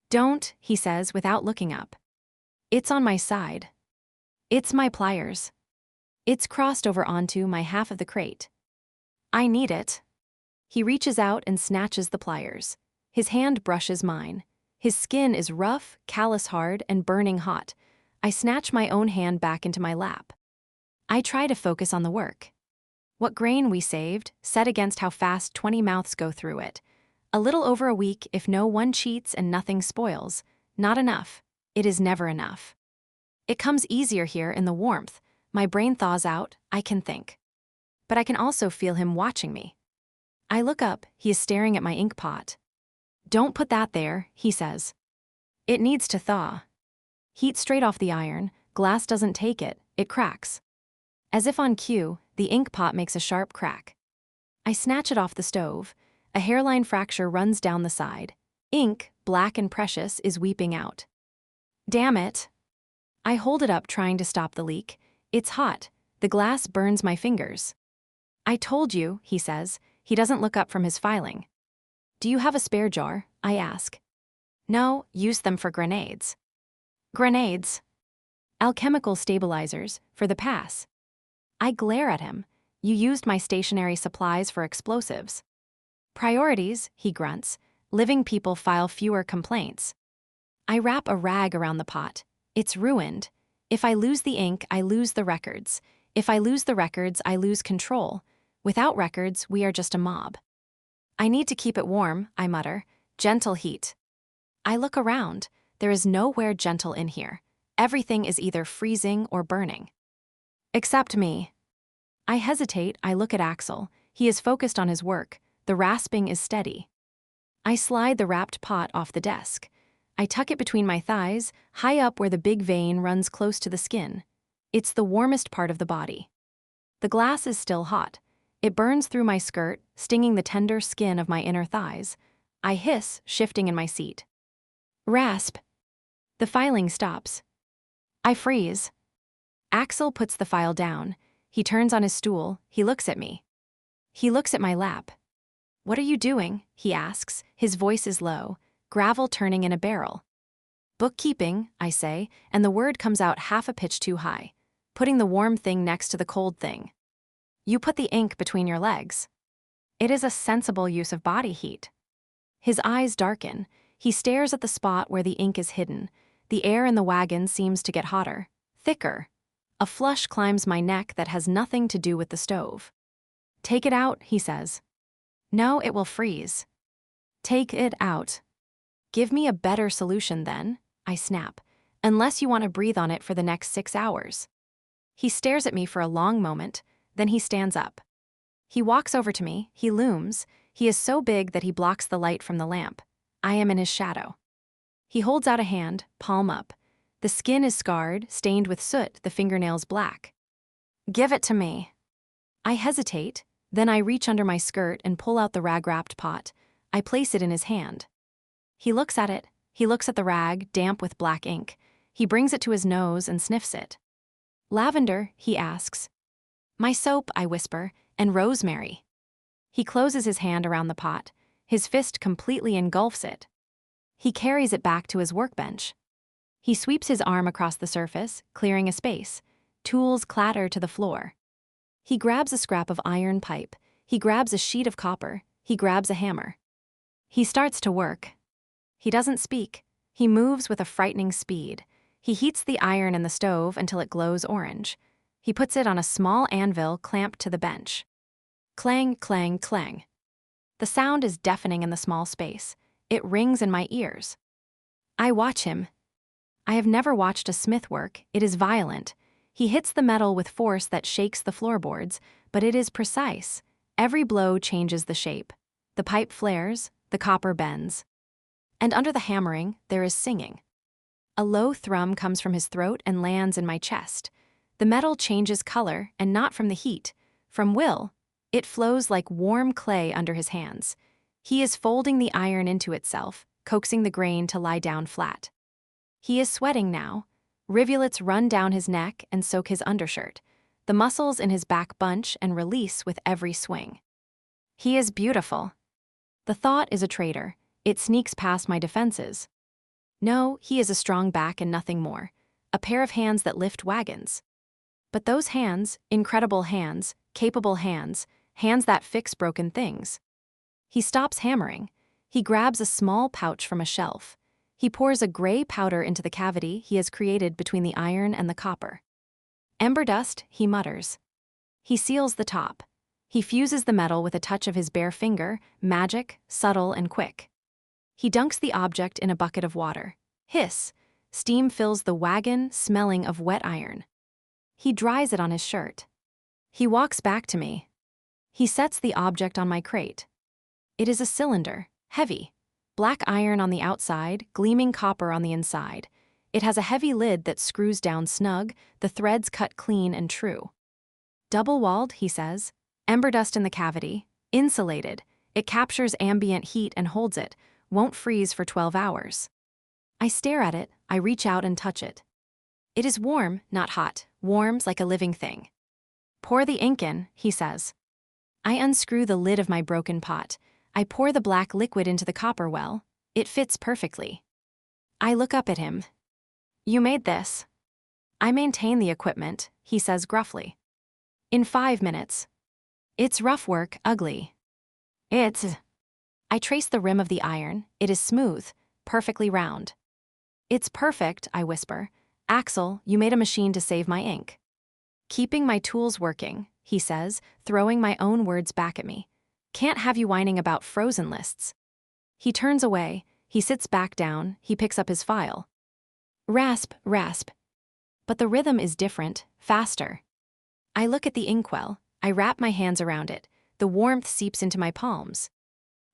"Don't," he says without looking up. It's on my side. It's my pliers. It's crossed over onto my half of the crate. I need it. He reaches out and snatches the pliers. His hand brushes mine. His skin is rough, callous hard, and burning hot. I snatch my own hand back into my lap. I try to focus on the work. What grain we saved, set against how fast 20 mouths go through it. A little over a week if no one cheats and nothing spoils. Not enough. It is never enough. It comes easier here in the warmth. My brain thaws out. I can think. but I can also feel him watching me. I look up, he is staring at my ink pot. "Don't put that there," he says. "It needs to thaw." Heat straight off the iron, glass doesn't take it, it cracks. As if on cue, the ink pot makes a sharp crack. I snatch it off the stove. A hairline fracture runs down the side. Ink, black and precious, is weeping out. Damn it. I hold it up, trying to stop the leak. It's hot. The glass burns my fingers. "I told you," he says. He doesn't look up from his filing. "Do you have a spare jar?" I ask. "No, use them for grenades." "Grenades?" "Alchemical stabilizers, for the pass." I glare at him. "You used my stationary supplies for explosives." "Priorities," he grunts. "Living people file fewer complaints." I wrap a rag around the pot. It's ruined. If I lose the ink, I lose the records. If I lose the records, I lose control. Without records, we are just a mob. "I need to keep it warm," I mutter. "Gentle heat." I look around. There is nowhere gentle in here. Everything is either freezing or burning. Except me. I hesitate. I look at Axel. He is focused on his work. The rasping is steady. I slide the wrapped pot off the desk. I tuck it between my thighs, high up where the big vein runs close to the skin. It's the warmest part of the body. The glass is still hot. It burns through my skirt, stinging the tender skin of my inner thighs. I hiss, shifting in my seat. Rasp. The filing stops. I freeze. Axel puts the file down. He turns on his stool. He looks at me. He looks at my lap. "What are you doing?" he asks. His voice is low. Gravel turning in a barrel. "Bookkeeping," I say, and the word comes out half a pitch too high. "Putting the warm thing next to the cold thing." "You put the ink between your legs." It is a sensible use of body heat. His eyes darken. He stares at the spot where the ink is hidden. The air in the wagon seems to get hotter, thicker. A flush climbs my neck that has nothing to do with the stove. "Take it out," he says. "No, it will freeze." "Take it out." "Give me a better solution then," I snap, "unless you want to breathe on it for the next 6 hours." He stares at me for a long moment, then he stands up. He walks over to me, he looms. He is so big that he blocks the light from the lamp. I am in his shadow. He holds out a hand, palm up. The skin is scarred, stained with soot, the fingernails black. "Give it to me." I hesitate, then I reach under my skirt and pull out the rag-wrapped pot. I place it in his hand. He looks at it. He looks at the rag, damp with black ink. He brings it to his nose and sniffs it. "Lavender," he asks. "My soap," I whisper, "and rosemary." He closes his hand around the pot. His fist completely engulfs it. He carries it back to his workbench. He sweeps his arm across the surface, clearing a space. Tools clatter to the floor. He grabs a scrap of iron pipe. He grabs a sheet of copper. He grabs a hammer. He starts to work. He doesn't speak. He moves with a frightening speed. He heats the iron in the stove until it glows orange. He puts it on a small anvil clamped to the bench. Clang, clang, clang. The sound is deafening in the small space. It rings in my ears. I watch him. I have never watched a smith work. It is violent. He hits the metal with force that shakes the floorboards, but it is precise. Every blow changes the shape. The pipe flares, the copper bends. And under the hammering, there is singing. A low thrum comes from his throat and lands in my chest. The metal changes color, and not from the heat. From will, it flows like warm clay under his hands. He is folding the iron into itself, coaxing the grain to lie down flat. He is sweating now. Rivulets run down his neck and soak his undershirt. The muscles in his back bunch and release with every swing. He is beautiful. The thought is a traitor. It sneaks past my defenses. No, he is a strong back and nothing more. A pair of hands that lift wagons. But those hands, incredible hands, capable hands, hands that fix broken things. He stops hammering. He grabs a small pouch from a shelf. He pours a gray powder into the cavity he has created between the iron and the copper. Ember dust, he mutters. He seals the top. He fuses the metal with a touch of his bare finger, magic, subtle, and quick. He dunks the object in a bucket of water. Hiss. Steam fills the wagon, smelling of wet iron. He dries it on his shirt. He walks back to me. He sets the object on my crate. It is a cylinder, heavy. Black iron on the outside, gleaming copper on the inside. It has a heavy lid that screws down snug, the threads cut clean and true. Double-walled, he says. Ember dust in the cavity. Insulated. It captures ambient heat and holds it. Won't freeze for 12 hours. I stare at it, I reach out and touch it. It is warm, not hot. Warms like a living thing. Pour the ink in, he says. I unscrew the lid of my broken pot. I pour the black liquid into the copper well. It fits perfectly. I look up at him. You made this. I maintain the equipment, he says gruffly. In 5 minutes. It's rough work, ugly. I trace the rim of the iron. It is smooth, perfectly round. It's perfect, I whisper. Axel, you made a machine to save my ink. Keeping my tools working, he says, throwing my own words back at me. Can't have you whining about frozen lists. He turns away, he sits back down, he picks up his file. Rasp, rasp. But the rhythm is different, faster. I look at the inkwell, I wrap my hands around it, the warmth seeps into my palms.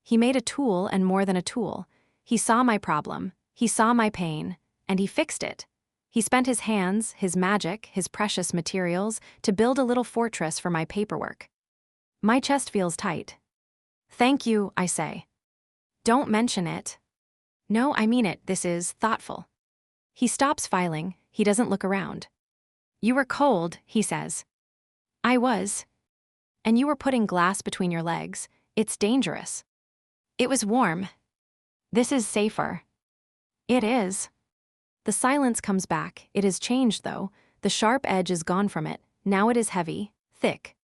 He made a tool and more than a tool. He saw my problem, he saw my pain, and he fixed it. He spent his hands, his magic, his precious materials to build a little fortress for my paperwork. My chest feels tight. Thank you, I say. Don't mention it. No, I mean it, this is thoughtful. He stops filing, he doesn't look around. You were cold, he says. I was. And you were putting glass between your legs. It's dangerous. It was warm. This is safer. It is. The silence comes back. It has changed, though. The sharp edge is gone from it. Now it is heavy, thick.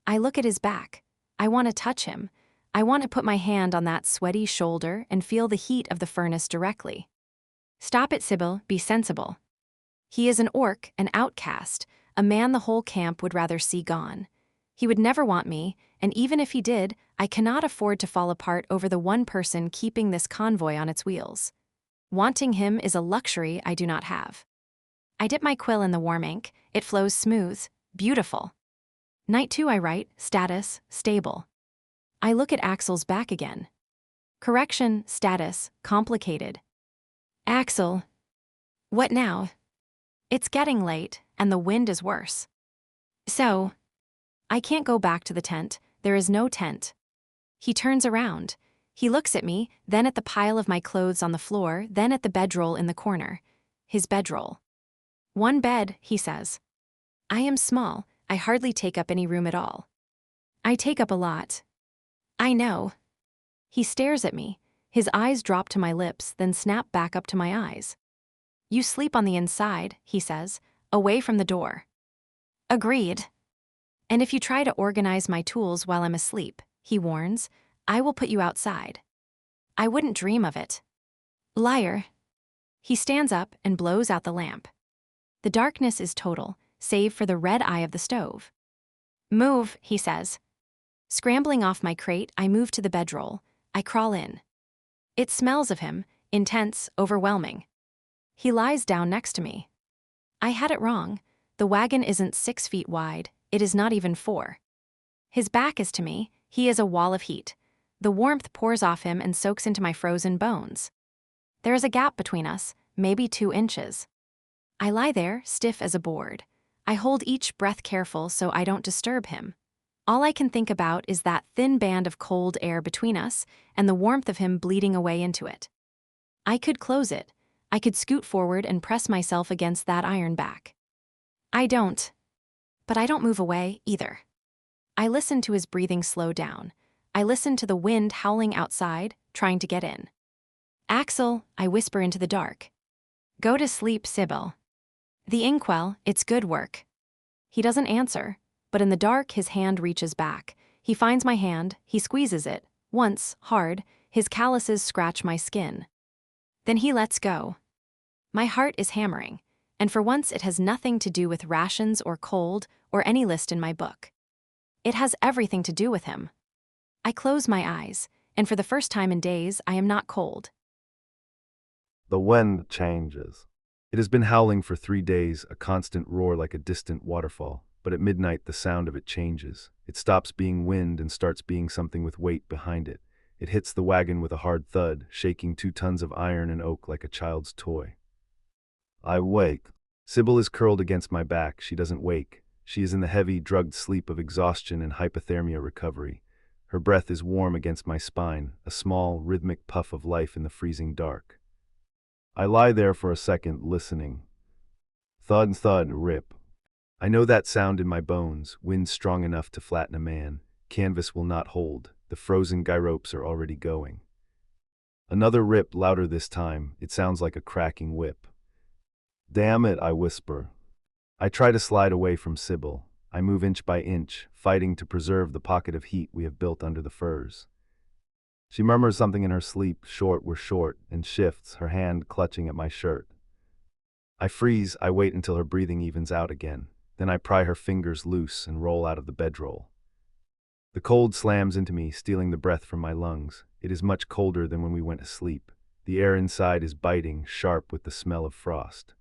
I look at his back. I want to touch him. I want to put my hand on that sweaty shoulder and feel the heat of the furnace directly. Stop it, Sybil. Be sensible. He is an orc, an outcast, a man the whole camp would rather see gone. He would never want me, and even if he did, I cannot afford to fall apart over the one person keeping this convoy on its wheels. Wanting him is a luxury I do not have. I dip my quill in the warm ink. It flows smooth, beautiful. Night 2 I write, status, stable. I look at Axel's back again. Correction, status, complicated. Axel. What now? It's getting late, and the wind is worse. So, I can't go back to the tent. There is no tent. He turns around. He looks at me, then at the pile of my clothes on the floor, then at the bedroll in the corner. His bedroll. One bed, he says. I am small. I hardly take up any room at all. I take up a lot. I know. He stares at me. His eyes drop to my lips, then snap back up to my eyes. You sleep on the inside, he says, away from the door. Agreed. And if you try to organize my tools while I'm asleep, he warns, I will put you outside. I wouldn't dream of it. Liar. He stands up and blows out the lamp. The darkness is total, save for the red eye of the stove. Move, he says. Scrambling off my crate, I move to the bedroll. I crawl in. It smells of him, intense, overwhelming. He lies down next to me. I had it wrong. The wagon isn't 6 feet wide, it is not even 4. His back is to me, he is a wall of heat. The warmth pours off him and soaks into my frozen bones. There is a gap between us, maybe 2 inches. I lie there, stiff as a board. I hold each breath careful so I don't disturb him. All I can think about is that thin band of cold air between us and the warmth of him bleeding away into it. I could close it. I could scoot forward and press myself against that iron back. I don't. But I don't move away, either. I listen to his breathing slow down. I listen to the wind howling outside, trying to get in. Axel, I whisper into the dark. Go to sleep, Sybil. The inkwell, it's good work. He doesn't answer, but in the dark his hand reaches back. He finds my hand, he squeezes it, once, hard, his calluses scratch my skin. Then he lets go. My heart is hammering, and for once it has nothing to do with rations or cold or any list in my book. It has everything to do with him. I close my eyes, and for the first time in days I am not cold. The wind changes. It has been howling for 3 days, a constant roar like a distant waterfall. but at midnight the sound of it changes. It stops being wind and starts being something with weight behind it. It hits the wagon with a hard thud, shaking 2 tons of iron and oak like a child's toy. I wake. Sybil is curled against my back. She doesn't wake. She is in the heavy, drugged sleep of exhaustion and hypothermia recovery. Her breath is warm against my spine, a small, rhythmic puff of life in the freezing dark. I lie there for a second, listening. Thud, thud, rip. I know that sound in my bones, wind strong enough to flatten a man. Canvas will not hold. The frozen guy ropes are already going. Another rip, louder this time. It sounds like a cracking whip. Damn it, I whisper. I try to slide away from Sybil. I move inch by inch, fighting to preserve the pocket of heat we have built under the furs. She murmurs something in her sleep, short, we're short, and shifts, her hand clutching at my shirt. I freeze. I wait until her breathing evens out again. Then I pry her fingers loose and roll out of the bedroll. The cold slams into me, stealing the breath from my lungs. It is much colder than when we went to sleep. The air inside is biting, sharp with the smell of frost.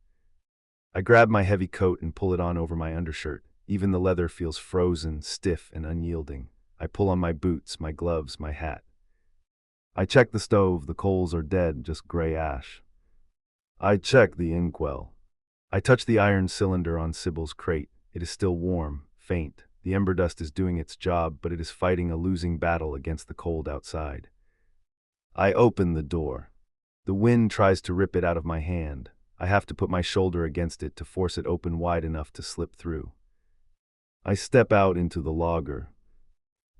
I grab my heavy coat and pull it on over my undershirt. Even the leather feels frozen, stiff, and unyielding. I pull on my boots, my gloves, my hat. I check the stove. The coals are dead, just gray ash. I check the inkwell. I touch the iron cylinder on Sybil's crate. It is still warm, faint. The ember dust is doing its job, but it is fighting a losing battle against the cold outside. I open the door. The wind tries to rip it out of my hand. I have to put my shoulder against it to force it open wide enough to slip through. I step out into the logger.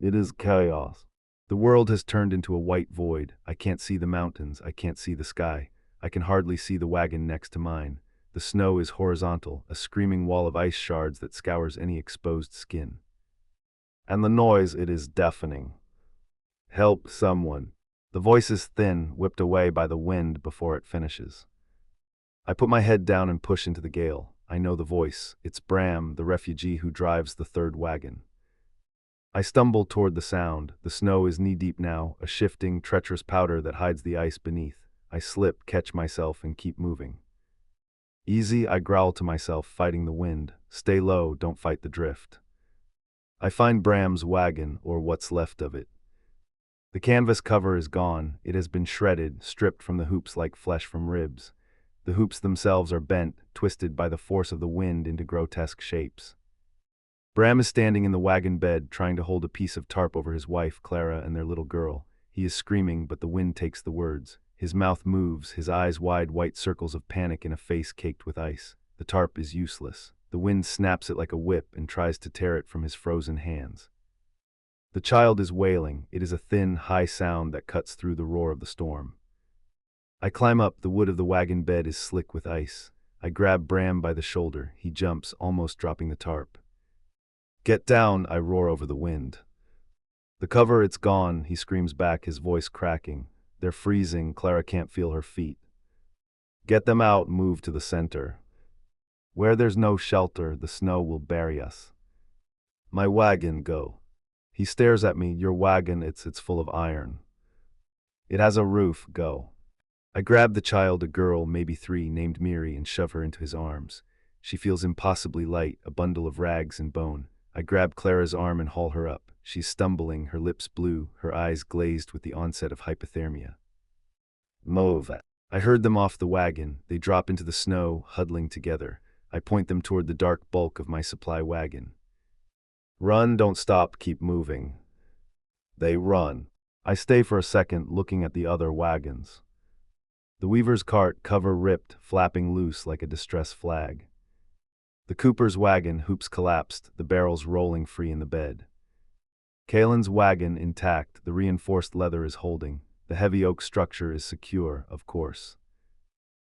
It is chaos. The world has turned into a white void. I can't see the mountains. I can't see the sky. I can hardly see the wagon next to mine. The snow is horizontal, a screaming wall of ice shards that scours any exposed skin. And the noise, it is deafening. Help someone. The voice is thin, whipped away by the wind before it finishes. I put my head down and push into the gale. I know the voice. It's Bram, the refugee who drives the third wagon. I stumble toward the sound. The snow is knee-deep now, a shifting, treacherous powder that hides the ice beneath. I slip, catch myself, and keep moving. Easy, I growl to myself, fighting the wind. Stay low, don't fight the drift. I find Bram's wagon, or what's left of it. The canvas cover is gone. It has been shredded, stripped from the hoops like flesh from ribs. The hoops themselves are bent, twisted by the force of the wind into grotesque shapes. Bram is standing in the wagon bed, trying to hold a piece of tarp over his wife, Clara, and their little girl. He is screaming, but the wind takes the words. His mouth moves, his eyes wide white circles of panic in a face caked with ice. The tarp is useless. The wind snaps it like a whip and tries to tear it from his frozen hands. The child is wailing. It is a thin, high sound that cuts through the roar of the storm. I climb up. The wood of the wagon bed is slick with ice. I grab Bram by the shoulder. He jumps, almost dropping the tarp. Get down, I roar over the wind. The cover, it's gone, he screams back, his voice cracking. They're freezing. Clara can't feel her feet. Get them out, move to the center. Where there's no shelter, the snow will bury us. My wagon, go. He stares at me. Your wagon, it's full of iron. It has a roof, go. I grab the child, a girl, maybe 3, named Miri, and shove her into his arms. She feels impossibly light, a bundle of rags and bone. I grab Clara's arm and haul her up. She's stumbling, her lips blue, her eyes glazed with the onset of hypothermia. Move. I herd them off the wagon. They drop into the snow, huddling together. I point them toward the dark bulk of my supply wagon. Run, don't stop, keep moving. They run. I stay for a second, looking at the other wagons. The weaver's cart, cover ripped, flapping loose like a distress flag. The cooper's wagon, hoops collapsed, the barrels rolling free in the bed. Kalen's wagon intact, the reinforced leather is holding. The heavy oak structure is secure, of course.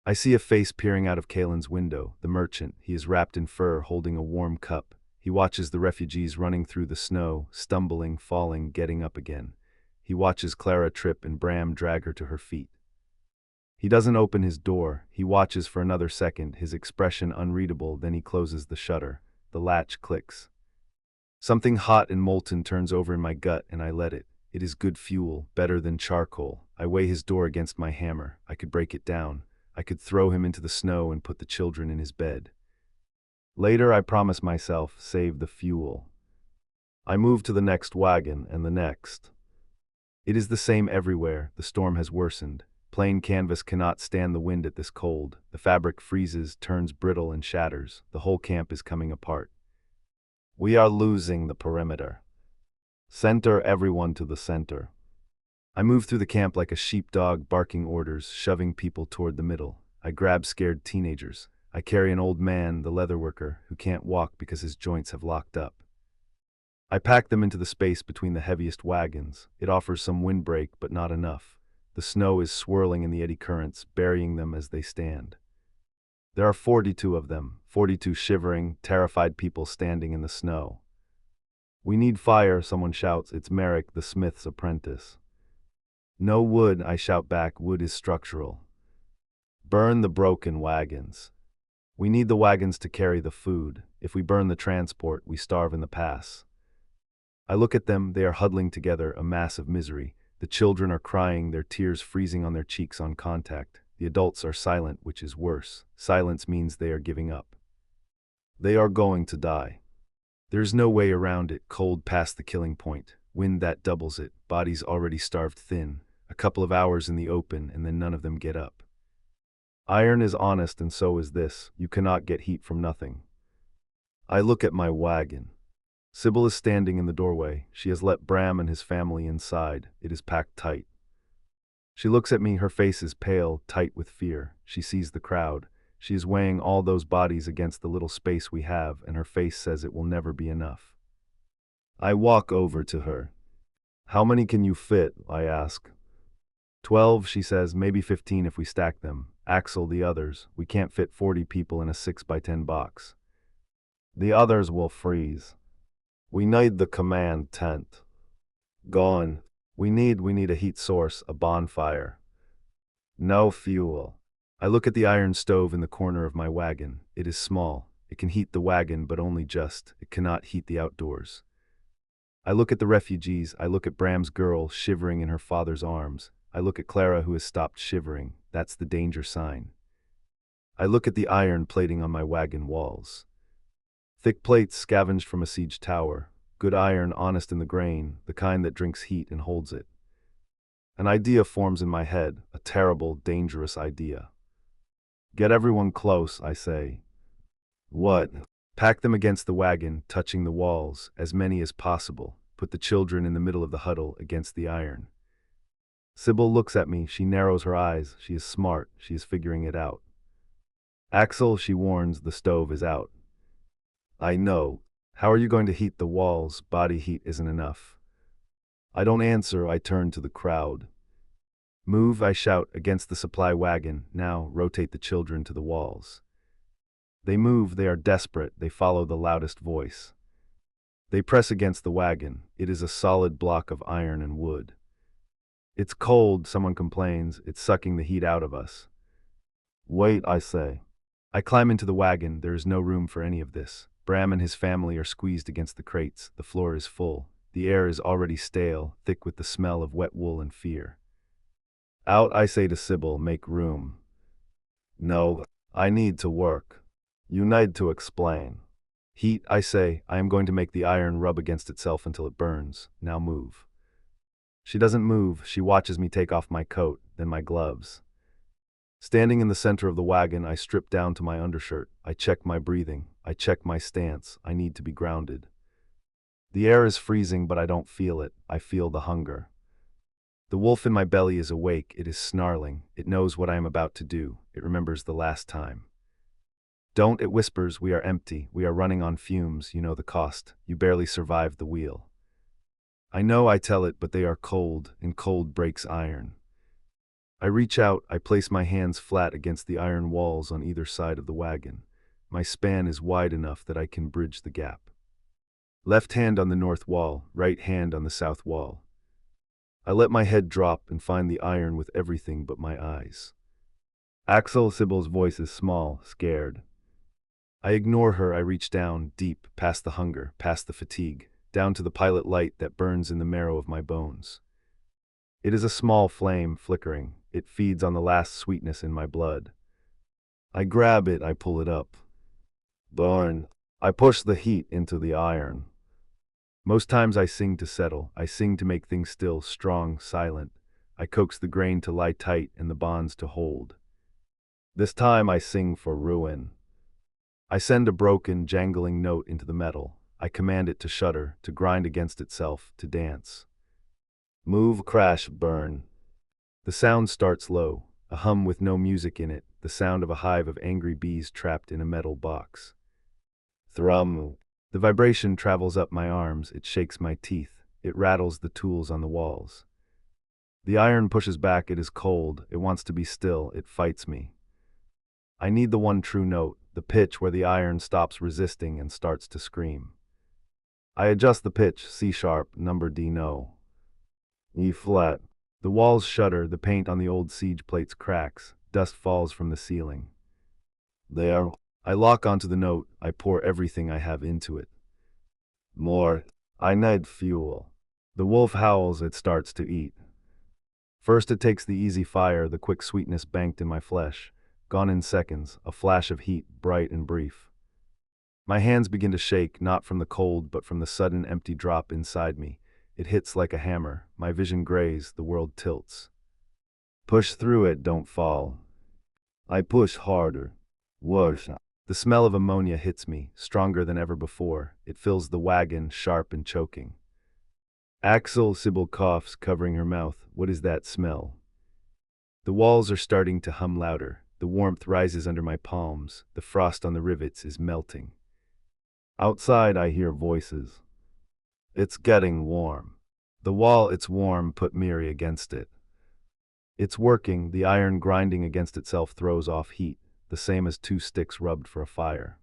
I see a face peering out of Kalen's window, the merchant. He is wrapped in fur, holding a warm cup. He watches the refugees running through the snow, stumbling, falling, getting up again. He watches Clara trip and Bram drag her to her feet. He doesn't open his door. He watches for another second, his expression unreadable, then he closes the shutter. The latch clicks. Something hot and molten turns over in my gut, and I let it. It is good fuel, better than charcoal. I weigh his door against my hammer. I could break it down. I could throw him into the snow and put the children in his bed. Later, I promise myself, save the fuel. I move to the next wagon and the next. It is the same everywhere. The storm has worsened. Plain canvas cannot stand the wind at this cold. The fabric freezes, turns brittle, and shatters. The whole camp is coming apart. We are losing the perimeter. Center everyone to the center. I move through the camp like a sheepdog, barking orders, shoving people toward the middle. I grab scared teenagers. I carry an old man, the leatherworker, who can't walk because his joints have locked up. I pack them into the space between the heaviest wagons. It offers some windbreak, but not enough. The snow is swirling in the eddy currents, burying them as they stand. There are 42 of them, 42 shivering, terrified people standing in the snow. We need fire, someone shouts. It's Merrick, the smith's apprentice. No wood, I shout back. Wood is structural. Burn the broken wagons. We need the wagons to carry the food. If we burn the transport, we starve in the pass. I look at them, they are huddling together, a mass of misery. The children are crying, their tears freezing on their cheeks on contact. The adults are silent, which is worse. Silence means they are giving up. They are going to die. There's no way around it, cold past the killing point. Wind that doubles it, bodies already starved thin. A couple of hours in the open, and then none of them get up. Iron is honest, and so is this. You cannot get heat from nothing. I look at my wagon. Sybil is standing in the doorway. She has let Bram and his family inside. It is packed tight. She looks at me, her face is pale, tight with fear. She sees the crowd. She is weighing all those bodies against the little space we have, and her face says it will never be enough. I walk over to her. How many can you fit? I ask. 12, she says, maybe 15 if we stack them. Axel, the others. We can't fit 40 people in a 6x10 box. The others will freeze. We need the command tent. Gone. We need a heat source, a bonfire. No fuel. I look at the iron stove in the corner of my wagon. It is small. It can heat the wagon, but only just. It cannot heat the outdoors. I look at the refugees. I look at Bram's girl shivering in her father's arms. I look at Clara, who has stopped shivering. That's the danger sign. I look at the iron plating on my wagon walls. Thick plates scavenged from a siege tower. Good iron, honest in the grain, the kind that drinks heat and holds it. An idea forms in my head, a terrible, dangerous idea. Get everyone close, I say. What? Pack them against the wagon, touching the walls, as many as possible. Put the children in the middle of the huddle, against the iron. Sybil looks at me, she narrows her eyes. She is smart, she is figuring it out. Axel, she warns, the stove is out. I know. How are you going to heat the walls? Body heat isn't enough. I don't answer, I turn to the crowd. Move, I shout, against the supply wagon. Now, rotate the children to the walls. They move, they are desperate, they follow the loudest voice. They press against the wagon. It is a solid block of iron and wood. It's cold, someone complains. It's sucking the heat out of us. Wait, I say. I climb into the wagon. There is no room for any of this. Bram and his family are squeezed against the crates. The floor is full. The air is already stale, thick with the smell of wet wool and fear. Out, I say to Sybil, make room. No, I need to work. You need to explain. Heat, I say. I am going to make the iron rub against itself until it burns. Now move. She doesn't move. She watches me take off my coat, then my gloves. Standing in the center of the wagon, I strip down to my undershirt. I check my breathing. I check my stance. I need to be grounded. The air is freezing, but I don't feel it. I feel the hunger. The wolf in my belly is awake. It is snarling. It knows what I am about to do. It remembers the last time. Don't, it whispers, we are empty. We are running on fumes. You know the cost. You barely survived the wheel. I know, I tell it, but they are cold, and cold breaks iron. I reach out, I place my hands flat against the iron walls on either side of the wagon. My span is wide enough that I can bridge the gap. Left hand on the north wall, right hand on the south wall. I let my head drop and find the iron with everything but my eyes. Axel, Sybil's voice is small, scared. I ignore her. I reach down, deep, past the hunger, past the fatigue, down to the pilot light that burns in the marrow of my bones. It is a small flame, flickering. It feeds on the last sweetness in my blood. I grab it, I pull it up. Burn. I push the heat into the iron. Most times I sing to settle. I sing to make things still, strong, silent. I coax the grain to lie tight and the bonds to hold. This time I sing for ruin. I send a broken, jangling note into the metal. I command it to shudder, to grind against itself, to dance. Move, crash, burn. The sound starts low, a hum with no music in it, the sound of a hive of angry bees trapped in a metal box. Thrum. The vibration travels up my arms, it shakes my teeth, it rattles the tools on the walls. The iron pushes back, it is cold, it wants to be still, it fights me. I need the one true note, the pitch where the iron stops resisting and starts to scream. I adjust the pitch, C sharp, number D no. E flat. The walls shudder, the paint on the old siege plates cracks, dust falls from the ceiling. There. I lock onto the note, I pour everything I have into it. More. I need fuel. The wolf howls, it starts to eat. First it takes the easy fire, the quick sweetness banked in my flesh. Gone in seconds, a flash of heat, bright and brief. My hands begin to shake, not from the cold, but from the sudden empty drop inside me. It hits like a hammer, my vision grays, the world tilts. Push through it, don't fall. I push harder. Worse. The smell of ammonia hits me, stronger than ever before. It fills the wagon, sharp and choking. Axel, Sybil coughs, covering her mouth. What is that smell? The walls are starting to hum louder. The warmth rises under my palms. The frost on the rivets is melting. Outside I hear voices. It's getting warm. The wall, it's warm, put Miri against it. It's working, the iron grinding against itself throws off heat, the same as two sticks rubbed for a fire.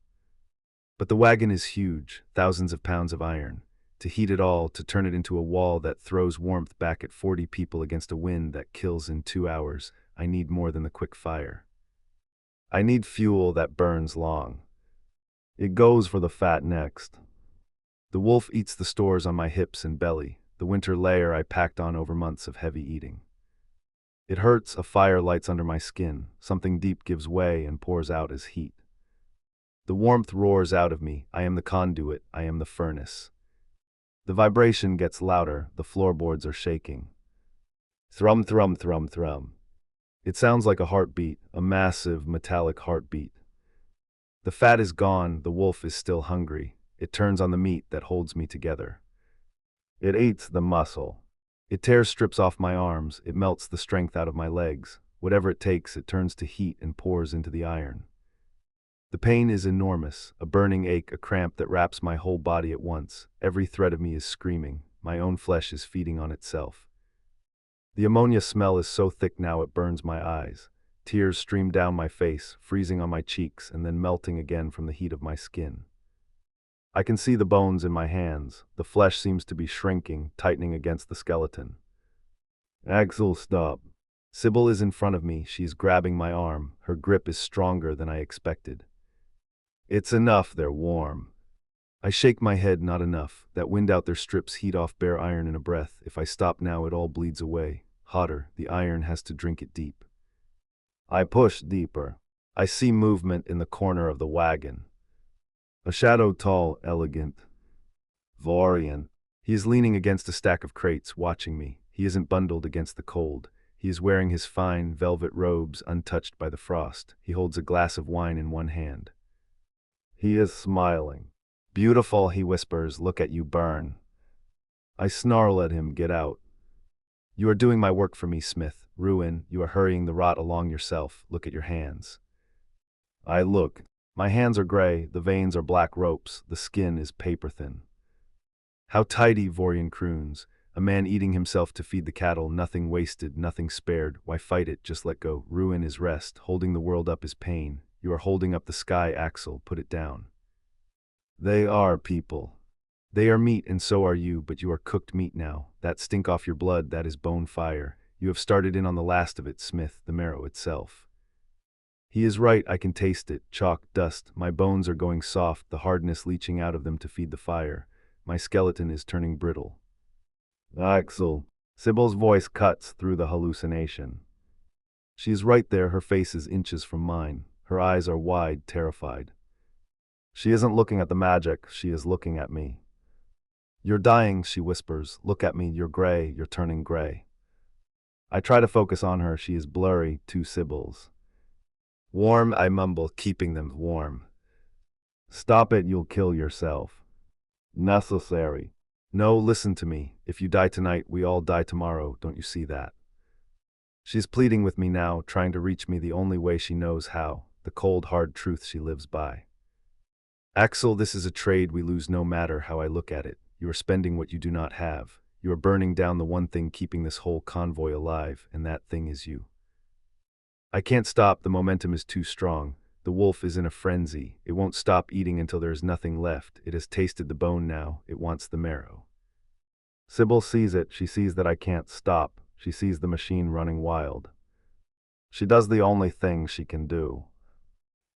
But the wagon is huge, thousands of pounds of iron. To heat it all, to turn it into a wall that throws warmth back at 40 people against a wind that kills in 2 hours, I need more than the quick fire. I need fuel that burns long. It goes for the fat next. The wolf eats the stores on my hips and belly, the winter layer I packed on over months of heavy eating. It hurts, a fire lights under my skin, something deep gives way and pours out as heat. The warmth roars out of me, I am the conduit, I am the furnace. The vibration gets louder, the floorboards are shaking. Thrum, thrum, thrum, thrum. It sounds like a heartbeat, a massive, metallic heartbeat. The fat is gone, the wolf is still hungry. It turns on the meat that holds me together. It eats the muscle. It tears strips off my arms, it melts the strength out of my legs. Whatever it takes, it turns to heat and pours into the iron. The pain is enormous, a burning ache, a cramp that wraps my whole body at once. Every thread of me is screaming, my own flesh is feeding on itself. The ammonia smell is so thick now it burns my eyes. Tears stream down my face, freezing on my cheeks and then melting again from the heat of my skin. I can see the bones in my hands. The flesh seems to be shrinking, tightening against the skeleton. Axel, stop. Sybil is in front of me. She's grabbing my arm. Her grip is stronger than I expected. It's enough, they're warm. I shake my head, not enough. That wind out there strips heat off bare iron in a breath. If I stop now, it all bleeds away. Hotter, the iron has to drink it deep. I push deeper. I see movement in the corner of the wagon. A shadow, tall, elegant. Vorian. He is leaning against a stack of crates, watching me. He isn't bundled against the cold. He is wearing his fine, velvet robes, untouched by the frost. He holds a glass of wine in one hand. He is smiling. Beautiful, he whispers, look at you burn. I snarl at him, get out. You are doing my work for me, Smith. Ruin, you are hurrying the rot along yourself. Look at your hands. I look. My hands are gray, the veins are black ropes, the skin is paper thin. How tidy, Vorian croons. A man eating himself to feed the cattle, nothing wasted, nothing spared. Why fight it, just let go. Ruin is rest, holding the world up is pain. You are holding up the sky, Axel, put it down. They are people. They are meat and so are you, but you are cooked meat now. That stink off your blood, that is bone fire. You have started in on the last of it, Smith, the marrow itself. He is right, I can taste it, chalk, dust. My bones are going soft, the hardness leaching out of them to feed the fire. My skeleton is turning brittle. Axel. Sybil's voice cuts through the hallucination. She is right there, her face is inches from mine. Her eyes are wide, terrified. She isn't looking at the magic, she is looking at me. You're dying, she whispers. Look at me, you're gray, you're turning gray. I try to focus on her, she is blurry, two Sibyls. Warm, I mumble, keeping them warm. Stop it, you'll kill yourself. Necessary. No, listen to me. If you die tonight, we all die tomorrow, don't you see that? She's pleading with me now, trying to reach me the only way she knows how, the cold, hard truth she lives by. Axel, this is a trade we lose no matter how I look at it. You are spending what you do not have. You are burning down the one thing keeping this whole convoy alive, and that thing is you. I can't stop, the momentum is too strong. The wolf is in a frenzy. It won't stop eating until there is nothing left. It has tasted the bone now. It wants the marrow. Sybil sees it. She sees that I can't stop. She sees the machine running wild. She does the only thing she can do.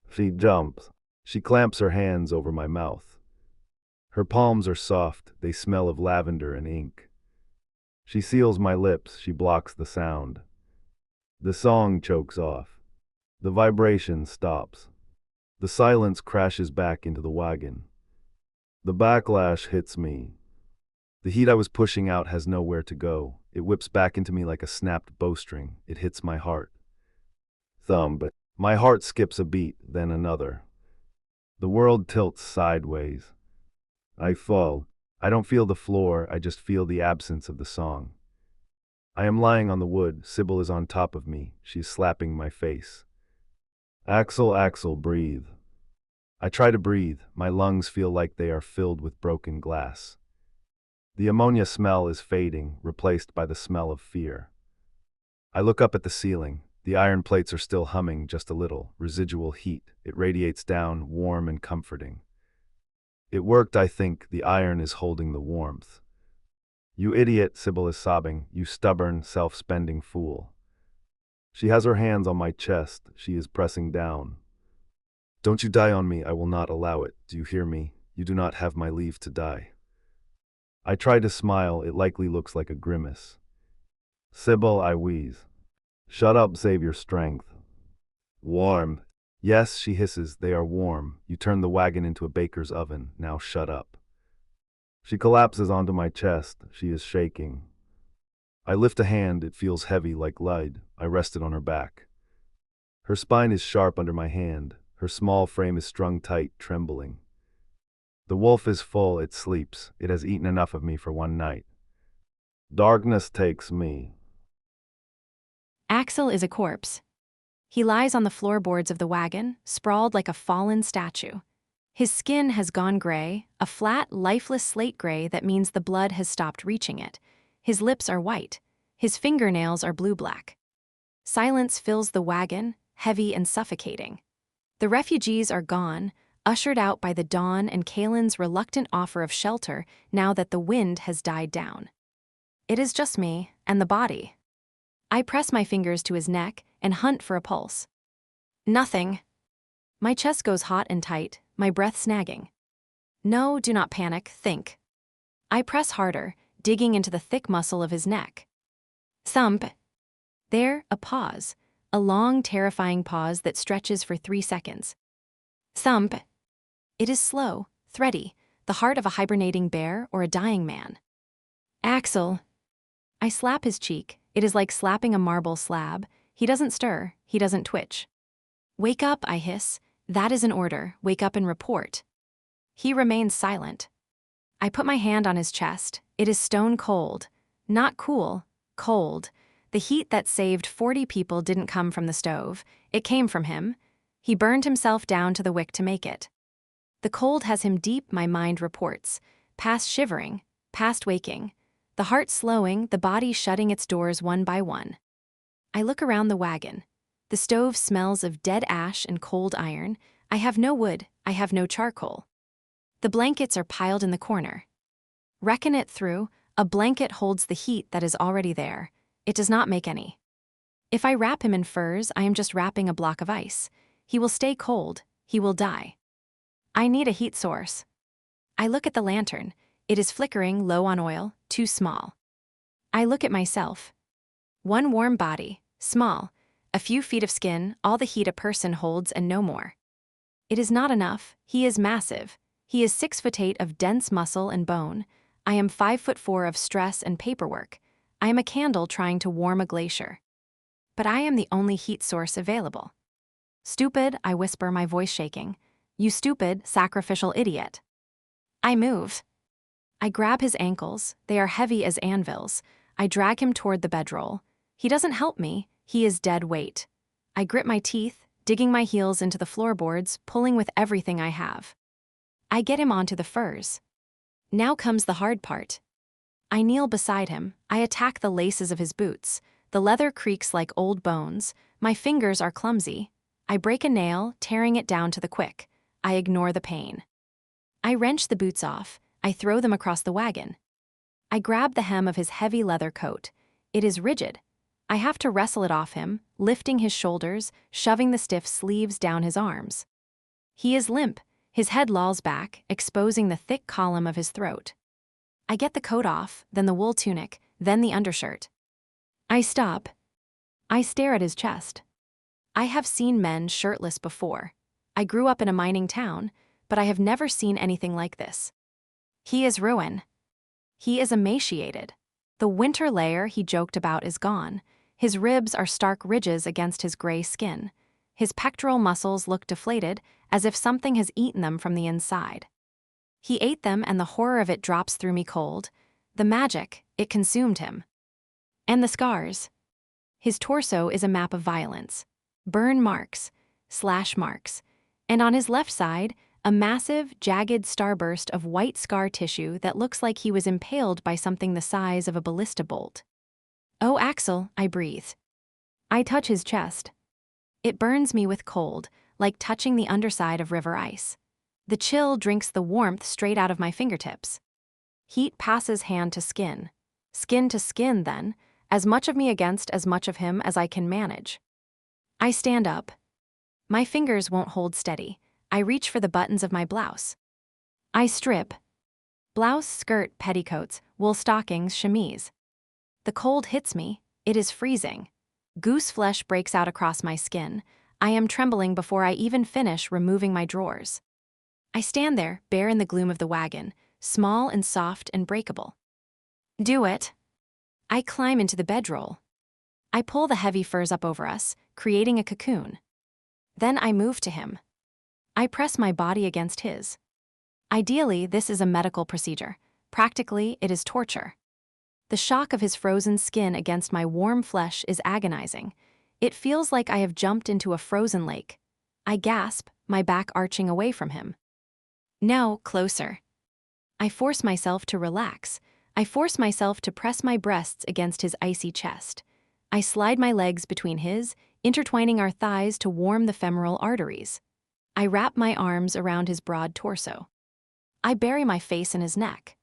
She jumps. She clamps her hands over my mouth. Her palms are soft. They smell of lavender and ink. She seals my lips. She blocks the sound. The song chokes off. The vibration stops. The silence crashes back into the wagon. The backlash hits me. The heat I was pushing out has nowhere to go. It whips back into me like a snapped bowstring. It hits my heart. Thump. My heart skips a beat, then another. The world tilts sideways. I fall. I don't feel the floor, I just feel the absence of the song. I am lying on the wood. Sybil is on top of me. She is slapping my face. Axel, Axel, breathe. I try to breathe. My lungs feel like they are filled with broken glass. The ammonia smell is fading, replaced by the smell of fear. I look up at the ceiling. The iron plates are still humming just a little, residual heat. It radiates down, warm and comforting. It worked, I think. The iron is holding the warmth. You idiot, Sybil is sobbing. You stubborn, self-spending fool. She has her hands on my chest. She is pressing down. Don't you die on me, I will not allow it. Do you hear me? You do not have my leave to die. I try to smile. It likely looks like a grimace. Sybil, I wheeze. Shut up, save your strength. Warm. Yes, she hisses, they are warm. You turn the wagon into a baker's oven. Now shut up. She collapses onto my chest. She is shaking. I lift a hand. It feels heavy like lead. I rest it on her back. Her spine is sharp under my hand. Her small frame is strung tight, trembling. The wolf is full. It sleeps. It has eaten enough of me for one night. Darkness takes me. Axel is a corpse. He lies on the floorboards of the wagon, sprawled like a fallen statue. His skin has gone gray, a flat, lifeless slate gray that means the blood has stopped reaching it. His lips are white. His fingernails are blue-black. Silence fills the wagon, heavy and suffocating. The refugees are gone, ushered out by the dawn and Kalen's reluctant offer of shelter now that the wind has died down. It is just me and the body. I press my fingers to his neck and hunt for a pulse. Nothing. My chest goes hot and tight, my breath snagging. No, do not panic, think. I press harder, digging into the thick muscle of his neck. Thump. There, a pause. A long, terrifying pause that stretches for 3 seconds. Thump. It is slow, thready, the heart of a hibernating bear or a dying man. Axel. I slap his cheek. It is like slapping a marble slab. He doesn't stir. He doesn't twitch. Wake up, I hiss. That is an order. Wake up and report. He remains silent. I put my hand on his chest. It is stone cold. Not cool, cold. The heat that saved 40 people didn't come from the stove. It came from him. He burned himself down to the wick to make it. The cold has him deep, my mind reports. Past shivering, past waking. The heart slowing, the body shutting its doors one by one. I look around the wagon. The stove smells of dead ash and cold iron. I have no wood. I have no charcoal. The blankets are piled in the corner. Reckon it through, a blanket holds the heat that is already there. It does not make any. If I wrap him in furs, I am just wrapping a block of ice. He will stay cold. He will die. I need a heat source. I look at the lantern. It is flickering, low on oil, too small. I look at myself. One warm body, small, a few feet of skin, all the heat a person holds and no more. It is not enough. He is massive. He is 6'8" of dense muscle and bone. I am 5'4" of stress and paperwork. I am a candle trying to warm a glacier. But I am the only heat source available. Stupid, I whisper, my voice shaking. You stupid, sacrificial idiot. I move. I grab his ankles. They are heavy as anvils. I drag him toward the bedroll. He doesn't help me. He is dead weight. I grit my teeth, digging my heels into the floorboards, pulling with everything I have. I get him onto the furs. Now comes the hard part. I kneel beside him. I attack the laces of his boots. The leather creaks like old bones. My fingers are clumsy. I break a nail, tearing it down to the quick. I ignore the pain. I wrench the boots off. I throw them across the wagon. I grab the hem of his heavy leather coat. It is rigid. I have to wrestle it off him, lifting his shoulders, shoving the stiff sleeves down his arms. He is limp. His head lolls back, exposing the thick column of his throat. I get the coat off, then the wool tunic, then the undershirt. I stop. I stare at his chest. I have seen men shirtless before. I grew up in a mining town, but I have never seen anything like this. He is ruin. He is emaciated. The winter layer he joked about is gone. His ribs are stark ridges against his gray skin. His pectoral muscles look deflated, as if something has eaten them from the inside. He ate them, and the horror of it drops through me cold. The magic, it consumed him. And the scars. His torso is a map of violence. Burn marks, slash marks. And on his left side, a massive, jagged starburst of white scar tissue that looks like he was impaled by something the size of a ballista bolt. Oh, Axel, I breathe. I touch his chest. It burns me with cold, like touching the underside of river ice. The chill drinks the warmth straight out of my fingertips. Heat passes hand to skin to skin then, as much of me against as much of him as I can manage. I stand up. My fingers won't hold steady. I reach for the buttons of my blouse. I strip. Blouse, skirt, petticoats, wool stockings, chemise. The cold hits me. It is freezing. Goose flesh breaks out across my skin. I am trembling before I even finish removing my drawers. I stand there, bare in the gloom of the wagon, small and soft and breakable. Do it. I climb into the bedroll. I pull the heavy furs up over us, creating a cocoon. Then I move to him. I press my body against his. Ideally, this is a medical procedure. Practically, it is torture. The shock of his frozen skin against my warm flesh is agonizing. It feels like I have jumped into a frozen lake. I gasp, my back arching away from him. No, closer. I force myself to relax. I force myself to press my breasts against his icy chest. I slide my legs between his, intertwining our thighs to warm the femoral arteries. I wrap my arms around his broad torso. I bury my face in his neck.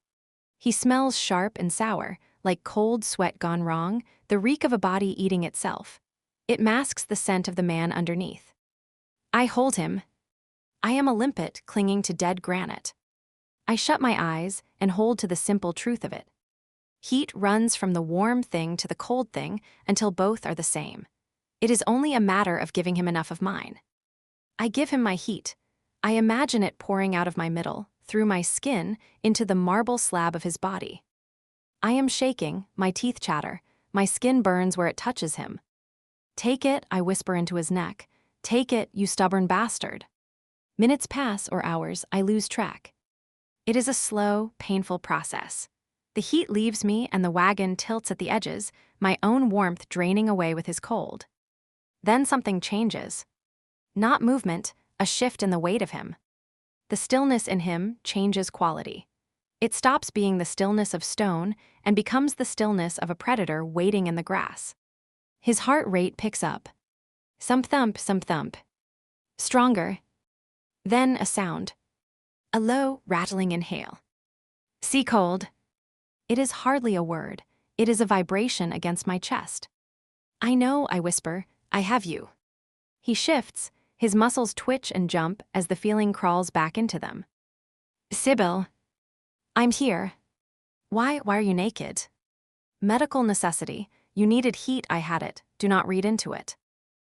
He smells sharp and sour, like cold sweat gone wrong, the reek of a body eating itself. It masks the scent of the man underneath. I hold him. I am a limpet clinging to dead granite. I shut my eyes and hold to the simple truth of it. Heat runs from the warm thing to the cold thing until both are the same. It is only a matter of giving him enough of mine. I give him my heat. I imagine it pouring out of my middle, through my skin, into the marble slab of his body. I am shaking, my teeth chatter, my skin burns where it touches him. Take it, I whisper into his neck. Take it, you stubborn bastard. Minutes pass, or hours, I lose track. It is a slow, painful process. The heat leaves me and the wagon tilts at the edges, my own warmth draining away with his cold. Then something changes. Not movement, a shift in the weight of him. The stillness in him changes quality. It stops being the stillness of stone and becomes the stillness of a predator waiting in the grass. His heart rate picks up. Some thump, some thump. Stronger. Then a sound. A low, rattling inhale. Sea cold. It is hardly a word. It is a vibration against my chest. I know, I whisper, I have you. He shifts. His muscles twitch and jump as the feeling crawls back into them. Sybil. I'm here. Why are you naked? Medical necessity. You needed heat, I had it. Do not read into it.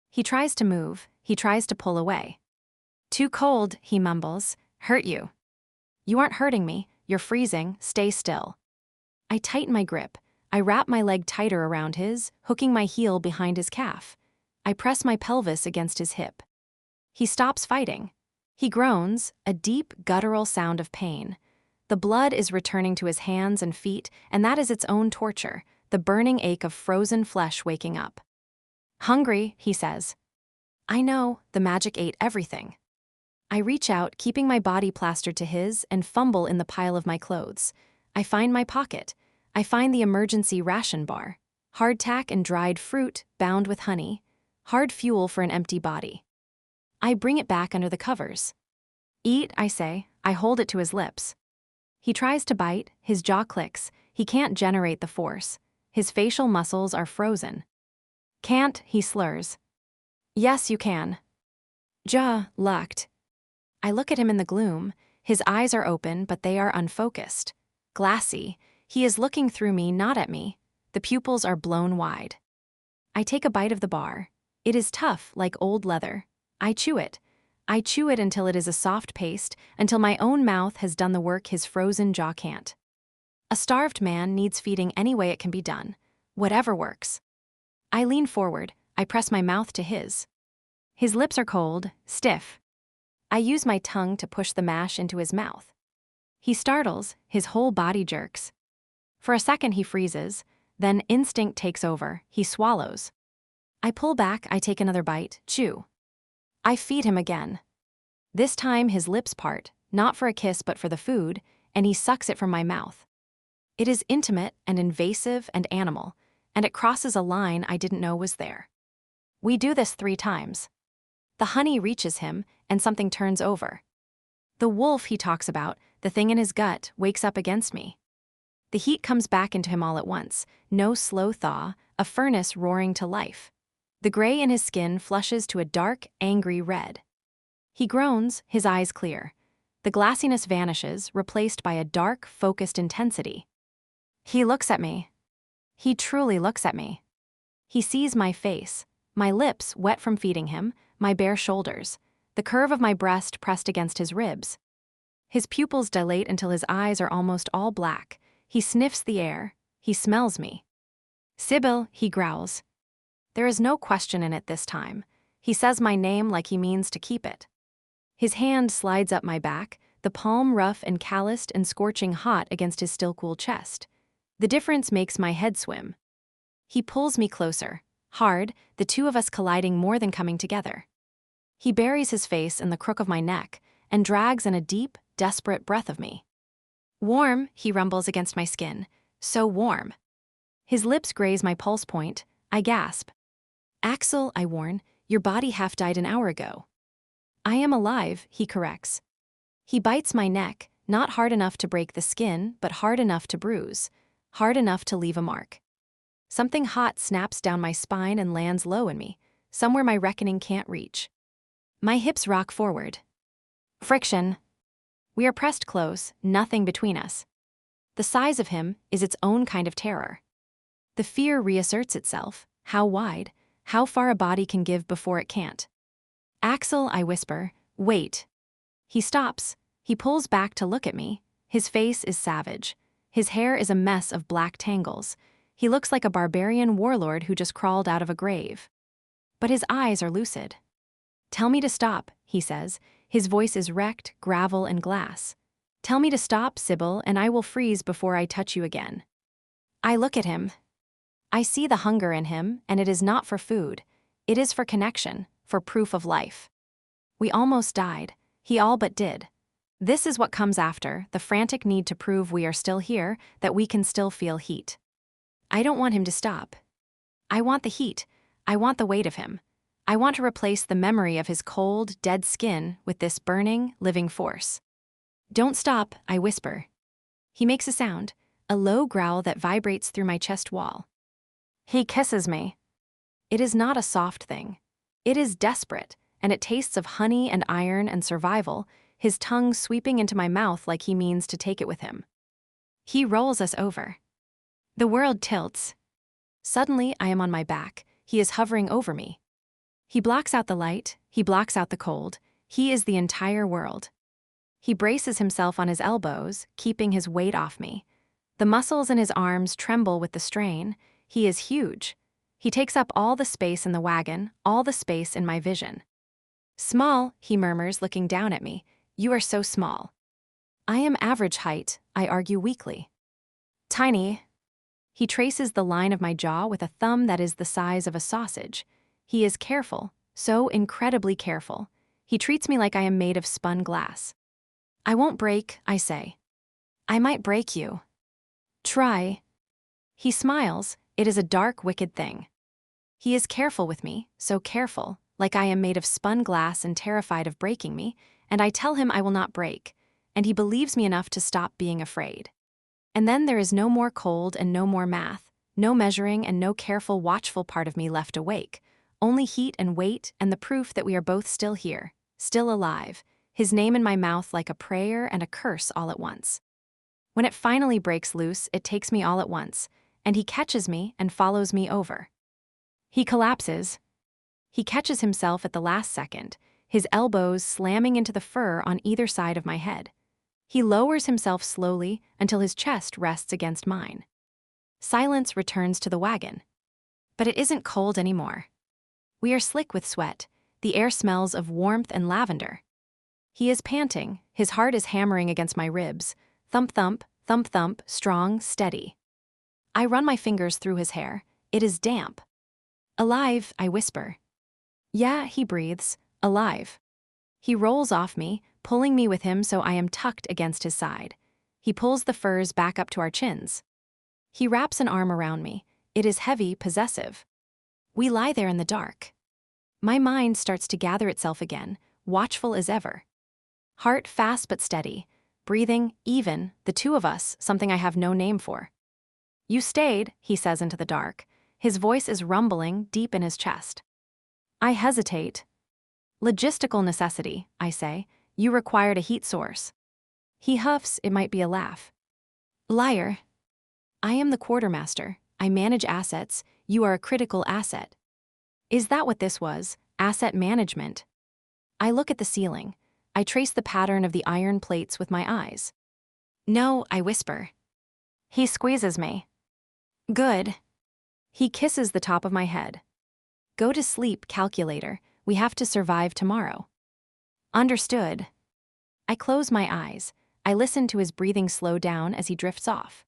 He tries to move. He tries to pull away. Too cold, he mumbles. Hurt you. You aren't hurting me. You're freezing. Stay still. I tighten my grip. I wrap my leg tighter around his, hooking my heel behind his calf. I press my pelvis against his hip. He stops fighting. He groans, a deep, guttural sound of pain. The blood is returning to his hands and feet, and that is its own torture, the burning ache of frozen flesh waking up. Hungry, he says. I know, the magic ate everything. I reach out, keeping my body plastered to his, and fumble in the pile of my clothes. I find my pocket. I find the emergency ration bar. Hardtack and dried fruit, bound with honey. Hard fuel for an empty body. I bring it back under the covers. Eat, I say. I hold it to his lips. He tries to bite, his jaw clicks. He can't generate the force. His facial muscles are frozen. Can't, he slurs. Yes, you can. Lucked. I look at him in the gloom. His eyes are open, but they are unfocused. Glassy. He is looking through me, not at me. The pupils are blown wide. I take a bite of the bar. It is tough, like old leather. I chew it. I chew it until it is a soft paste, until my own mouth has done the work his frozen jaw can't. A starved man needs feeding any way it can be done. Whatever works. I lean forward. I press my mouth to his. His lips are cold, stiff. I use my tongue to push the mash into his mouth. He startles, his whole body jerks. For a second he freezes, then instinct takes over, he swallows. I pull back, I take another bite, chew. I feed him again. This time his lips part, not for a kiss but for the food, and he sucks it from my mouth. It is intimate and invasive and animal, and it crosses a line I didn't know was there. We do this 3 times. The honey reaches him, and something turns over. The wolf he talks about, the thing in his gut, wakes up against me. The heat comes back into him all at once, no slow thaw, a furnace roaring to life. The gray in his skin flushes to a dark, angry red. He groans, his eyes clear. The glassiness vanishes, replaced by a dark, focused intensity. He looks at me. He truly looks at me. He sees my face, my lips wet from feeding him, my bare shoulders, the curve of my breast pressed against his ribs. His pupils dilate until his eyes are almost all black. He sniffs the air. He smells me. Sybil, he growls. There is no question in it this time. He says my name like he means to keep it. His hand slides up my back, the palm rough and calloused and scorching hot against his still cool chest. The difference makes my head swim. He pulls me closer, hard, the two of us colliding more than coming together. He buries his face in the crook of my neck and drags in a deep, desperate breath of me. Warm, he rumbles against my skin. So warm. His lips graze my pulse point. I gasp. Axel, I warn, your body half died an hour ago. I am alive, he corrects. He bites my neck, not hard enough to break the skin, but hard enough to bruise, hard enough to leave a mark. Something hot snaps down my spine and lands low in me, somewhere my reckoning can't reach. My hips rock forward. Friction. We are pressed close, nothing between us. The size of him is its own kind of terror. The fear reasserts itself, how wide, how far a body can give before it can't. Axel, I whisper, wait. He stops. He pulls back to look at me. His face is savage. His hair is a mess of black tangles. He looks like a barbarian warlord who just crawled out of a grave. But his eyes are lucid. Tell me to stop, he says. His voice is wrecked, gravel, and glass. Tell me to stop, Sybil, and I will freeze before I touch you again. I look at him. I see the hunger in him, and it is not for food. It is for connection, for proof of life. We almost died. He all but did. This is what comes after, the frantic need to prove we are still here, that we can still feel heat. I don't want him to stop. I want the heat. I want the weight of him. I want to replace the memory of his cold, dead skin with this burning, living force. Don't stop, I whisper. He makes a sound, a low growl that vibrates through my chest wall. He kisses me. It is not a soft thing. It is desperate, and it tastes of honey and iron and survival, his tongue sweeping into my mouth like he means to take it with him. He rolls us over. The world tilts. Suddenly, I am on my back. He is hovering over me. He blocks out the light, he blocks out the cold. He is the entire world. He braces himself on his elbows, keeping his weight off me. The muscles in his arms tremble with the strain. He is huge. He takes up all the space in the wagon, all the space in my vision. Small, he murmurs, looking down at me. You are so small. I am average height, I argue weakly. Tiny. He traces the line of my jaw with a thumb that is the size of a sausage. He is careful, so incredibly careful. He treats me like I am made of spun glass. I won't break, I say. I might break you. Try. He smiles. It is a dark, wicked thing. He is careful with me, so careful, like I am made of spun glass and terrified of breaking me, and I tell him I will not break, and he believes me enough to stop being afraid. And then there is no more cold and no more math, no measuring and no careful, watchful part of me left awake, only heat and weight and the proof that we are both still here, still alive, his name in my mouth like a prayer and a curse all at once. When it finally breaks loose, it takes me all at once, and he catches me and follows me over. He collapses. He catches himself at the last second, his elbows slamming into the fur on either side of my head. He lowers himself slowly until his chest rests against mine. Silence returns to the wagon. But it isn't cold anymore. We are slick with sweat. The air smells of warmth and lavender. He is panting. His heart is hammering against my ribs. Thump, thump, thump, thump, strong, steady. I run my fingers through his hair. It is damp. Alive, I whisper. Yeah, he breathes. Alive. He rolls off me, pulling me with him so I am tucked against his side. He pulls the furs back up to our chins. He wraps an arm around me. It is heavy, possessive. We lie there in the dark. My mind starts to gather itself again, watchful as ever. Heart fast but steady, breathing, even, the two of us, something I have no name for. You stayed, he says into the dark. His voice is rumbling deep in his chest. I hesitate. Logistical necessity, I say. You required a heat source. He huffs, it might be a laugh. Liar. I am the quartermaster. I manage assets. You are a critical asset. Is that what this was? Asset management? I look at the ceiling. I trace the pattern of the iron plates with my eyes. No, I whisper. He squeezes me. Good. He kisses the top of my head. Go to sleep, calculator. We have to survive tomorrow. Understood. I close my eyes. I listen to his breathing slow down as he drifts off.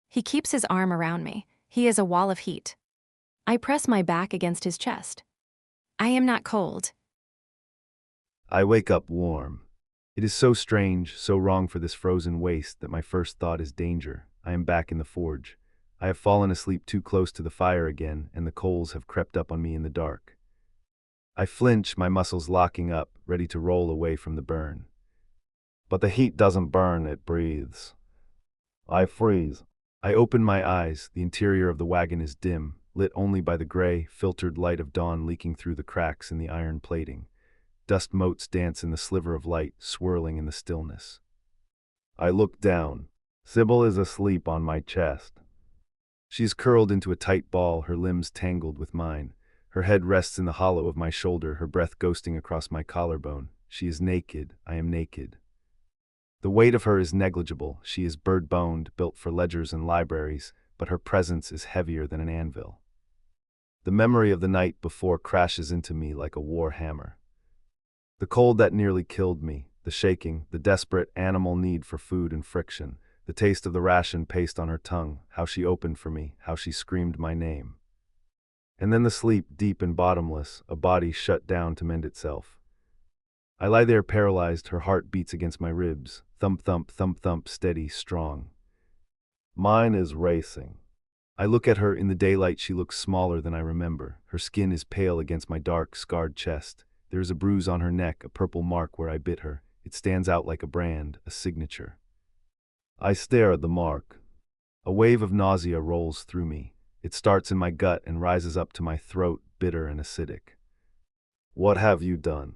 He keeps his arm around me. He is a wall of heat. I press my back against his chest. I am not cold. I wake up warm. It is so strange, so wrong for this frozen waste that my first thought is danger. I am back in the forge. I have fallen asleep too close to the fire again, and the coals have crept up on me in the dark. I flinch, my muscles locking up, ready to roll away from the burn. But the heat doesn't burn, it breathes. I freeze. I open my eyes. The interior of the wagon is dim, lit only by the gray, filtered light of dawn leaking through the cracks in the iron plating. Dust motes dance in the sliver of light, swirling in the stillness. I look down. Sybil is asleep on my chest. She is curled into a tight ball, her limbs tangled with mine. Her head rests in the hollow of my shoulder, her breath ghosting across my collarbone. She is naked. I am naked. The weight of her is negligible. She is bird-boned, built for ledgers and libraries, but her presence is heavier than an anvil. The memory of the night before crashes into me like a war hammer. The cold that nearly killed me, the shaking, the desperate animal need for food and friction, the taste of the ration paste on her tongue, how she opened for me, how she screamed my name. And then the sleep, deep and bottomless, a body shut down to mend itself. I lie there paralyzed, her heart beats against my ribs, thump, thump, thump, thump, steady, strong. Mine is racing. I look at her in the daylight. She looks smaller than I remember. Her skin is pale against my dark, scarred chest. There is a bruise on her neck, a purple mark where I bit her. It stands out like a brand, a signature. I stare at the mark. A wave of nausea rolls through me. It starts in my gut and rises up to my throat, bitter and acidic. What have you done?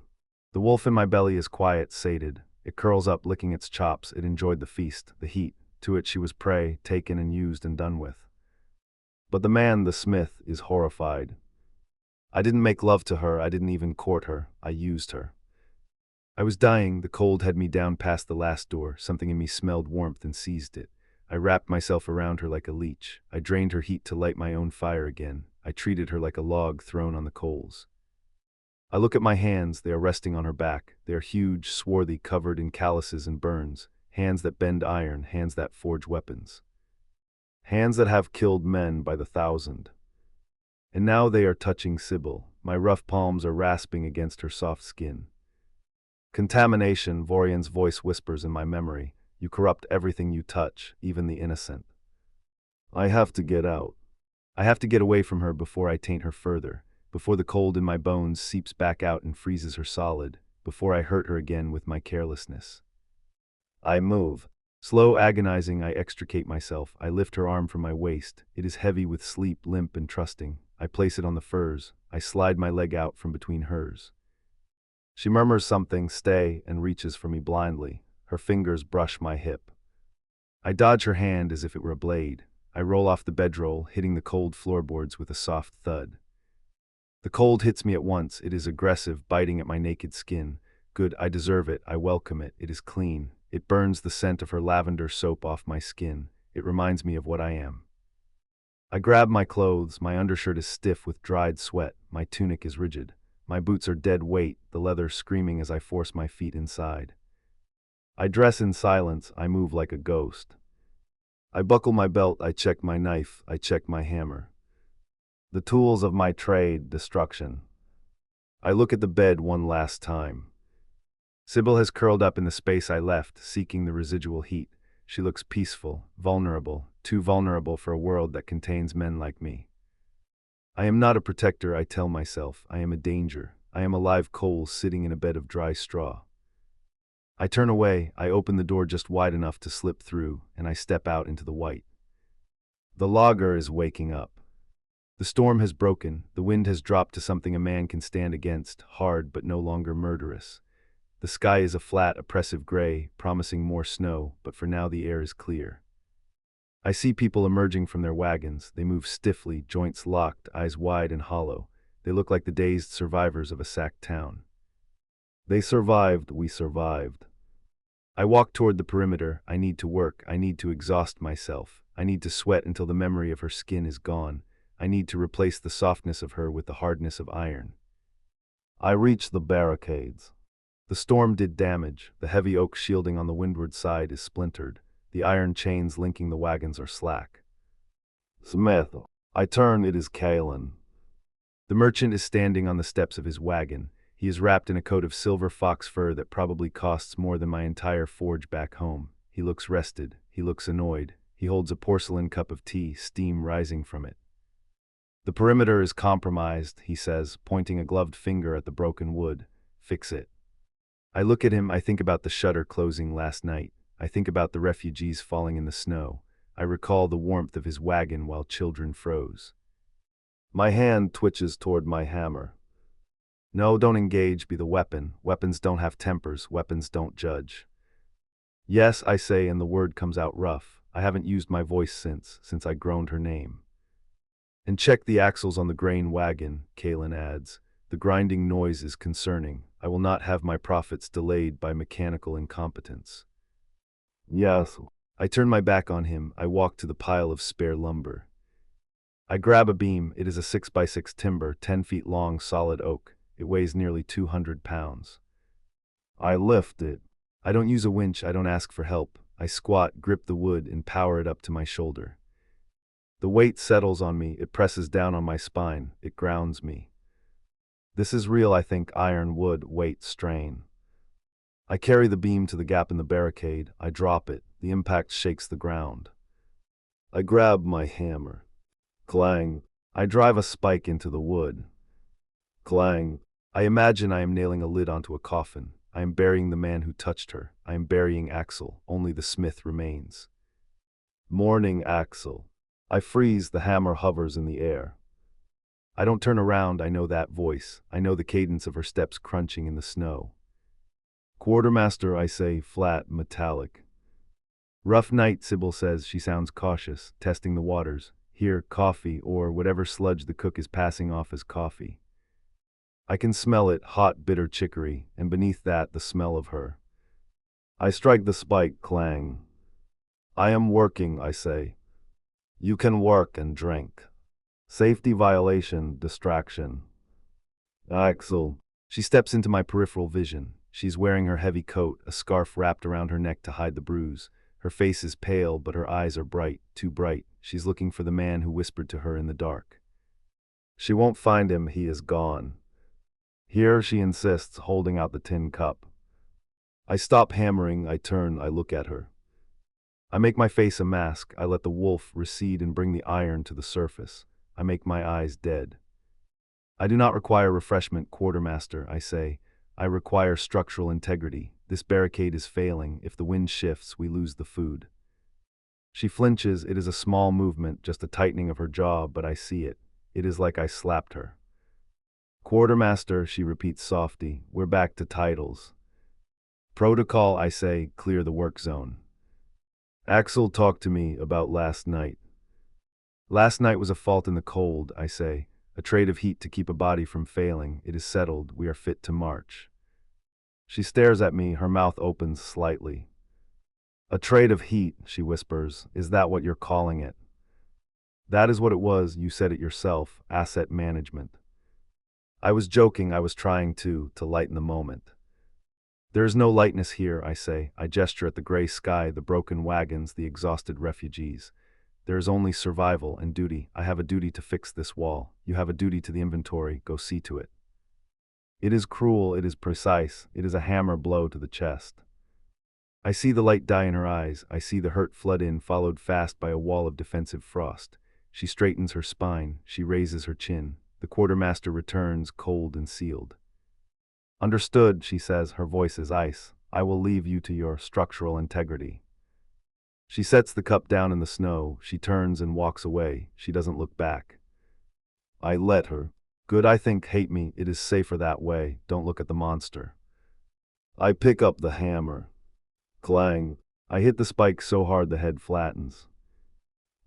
The wolf in my belly is quiet, sated. It curls up, licking its chops. It enjoyed the feast, the heat. To it she was prey, taken and used and done with. But the man, the smith, is horrified. I didn't make love to her. I didn't even court her. I used her. I was dying, the cold had me down past the last door, something in me smelled warmth and seized it. I wrapped myself around her like a leech. I drained her heat to light my own fire again. I treated her like a log thrown on the coals. I look at my hands, they are resting on her back. They are huge, swarthy, covered in calluses and burns. Hands that bend iron, hands that forge weapons. Hands that have killed men by the thousand. And now they are touching Sybil. My rough palms are rasping against her soft skin. Contamination, Vorian's voice whispers in my memory. You corrupt everything you touch, even the innocent. I have to get out. I have to get away from her before I taint her further, before the cold in my bones seeps back out and freezes her solid, before I hurt her again with my carelessness. I move. Slow, agonizing, I extricate myself. I lift her arm from my waist. It is heavy with sleep, limp and trusting. I place it on the furs. I slide my leg out from between hers. She murmurs something, stay, and reaches for me blindly. Her fingers brush my hip. I dodge her hand as if it were a blade. I roll off the bedroll, hitting the cold floorboards with a soft thud. The cold hits me at once. It is aggressive, biting at my naked skin. Good, I deserve it. I welcome it. It is clean. It burns the scent of her lavender soap off my skin. It reminds me of what I am. I grab my clothes. My undershirt is stiff with dried sweat. My tunic is rigid. My boots are dead weight, the leather screaming as I force my feet inside. I dress in silence. I move like a ghost. I buckle my belt. I check my knife. I check my hammer. The tools of my trade, destruction. I look at the bed one last time. Sybil has curled up in the space I left, seeking the residual heat. She looks peaceful, vulnerable, too vulnerable for a world that contains men like me. I am not a protector, I tell myself. I am a danger. I am a live coal sitting in a bed of dry straw. I turn away. I open the door just wide enough to slip through, and I step out into the white. The logger is waking up. The storm has broken. The wind has dropped to something a man can stand against, hard but no longer murderous. The sky is a flat, oppressive gray, promising more snow, but for now the air is clear. I see people emerging from their wagons. They move stiffly, joints locked, eyes wide and hollow. They look like the dazed survivors of a sacked town. They survived, we survived. I walk toward the perimeter. I need to work. I need to exhaust myself. I need to sweat until the memory of her skin is gone. I need to replace the softness of her with the hardness of iron. I reach the barricades. The storm did damage. The heavy oak shielding on the windward side is splintered. The iron chains linking the wagons are slack. Smith. I turn, it is Kalen. The merchant is standing on the steps of his wagon. He is wrapped in a coat of silver fox fur that probably costs more than my entire forge back home. He looks rested. He looks annoyed. He holds a porcelain cup of tea, steam rising from it. The perimeter is compromised, he says, pointing a gloved finger at the broken wood. Fix it. I look at him. I think about the shutter closing last night. I think about the refugees falling in the snow. I recall the warmth of his wagon while children froze. My hand twitches toward my hammer. No, don't engage, be the weapon. Weapons don't have tempers, weapons don't judge. Yes, I say, and the word comes out rough. I haven't used my voice since I groaned her name. And check the axles on the grain wagon, Kalen adds. The grinding noise is concerning. I will not have my profits delayed by mechanical incompetence. Yes. I turn my back on him. I walk to the pile of spare lumber. I grab a beam. It is a 6x6 timber, 10 feet long, solid oak. It weighs nearly 200 pounds. I lift it. I don't use a winch. I don't ask for help. I squat, grip the wood, and power it up to my shoulder. The weight settles on me. It presses down on my spine. It grounds me. This is real, I think. Iron, wood, weight, strain. I carry the beam to the gap in the barricade. I drop it. The impact shakes the ground. I grab my hammer. Clang. I drive a spike into the wood. Clang. I imagine I am nailing a lid onto a coffin. I am burying the man who touched her. I am burying Axel. Only the smith remains. Morning, Axel. I freeze. The hammer hovers in the air. I don't turn around. I know that voice. I know the cadence of her steps crunching in the snow. Quartermaster, I say, flat, metallic. Rough night, Sybil says. She sounds cautious, testing the waters. Here, coffee, or whatever sludge the cook is passing off as coffee. I can smell it, hot, bitter chicory, and beneath that, the smell of her. I strike the spike, clang. I am working, I say. You can work and drink. Safety violation, distraction. Axel. She steps into my peripheral vision. She's wearing her heavy coat, a scarf wrapped around her neck to hide the bruise. Her face is pale, but her eyes are bright, too bright. She's looking for the man who whispered to her in the dark. She won't find him, he is gone. Here, she insists, holding out the tin cup. I stop hammering, I turn, I look at her. I make my face a mask, I let the wolf recede and bring the iron to the surface. I make my eyes dead. I do not require refreshment, quartermaster, I say. I require structural integrity. This barricade is failing. If the wind shifts, we lose the food. She flinches. It is a small movement, just a tightening of her jaw, but I see it. It is like I slapped her. Quartermaster, she repeats softly. We're back to titles. Protocol, I say, clear the work zone. Axel talked to me about last night. Last night was a fault in the cold, I say. A trade of heat to keep a body from failing. It is settled. We are fit to march. She stares at me, her mouth opens slightly. A trade of heat, she whispers. Is that what you're calling it? That is what it was, you said it yourself, asset management. I was joking, I was trying to lighten the moment. There is no lightness here, I say. I gesture at the gray sky, the broken wagons, the exhausted refugees. There is only survival and duty. I have a duty to fix this wall. You have a duty to the inventory. Go see to it. It is cruel, it is precise. It is a hammer blow to the chest. I see the light die in her eyes. I see the hurt flood in, followed fast by a wall of defensive frost. She straightens her spine. She raises her chin. The quartermaster returns, cold and sealed. Understood, she says, her voice is ice. I will leave you to your structural integrity. She sets the cup down in the snow. She turns and walks away. She doesn't look back. I let her. Good, I think, hate me. It is safer that way. Don't look at the monster. I pick up the hammer. Clang. I hit the spike so hard the head flattens.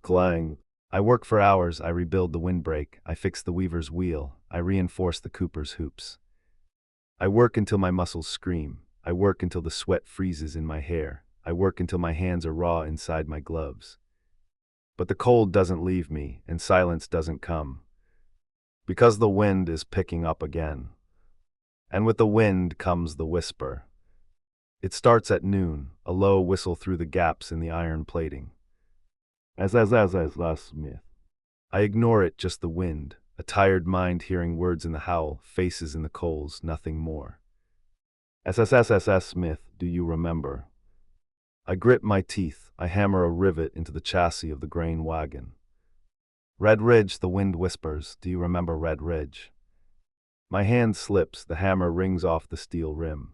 Clang. I work for hours. I rebuild the windbreak. I fix the weaver's wheel. I reinforce the cooper's hoops. I work until my muscles scream. I work until the sweat freezes in my hair. I work until my hands are raw inside my gloves. But the cold doesn't leave me, and silence doesn't come. Because the wind is picking up again. And with the wind comes the whisper. It starts at noon, a low whistle through the gaps in the iron plating. Blacksmith. I ignore it, just the wind, a tired mind hearing words in the howl, faces in the coals, nothing more. Smith, do you remember? I grit my teeth. I hammer a rivet into the chassis of the grain wagon. Red Ridge, the wind whispers. Do you remember Red Ridge? My hand slips. The hammer rings off the steel rim.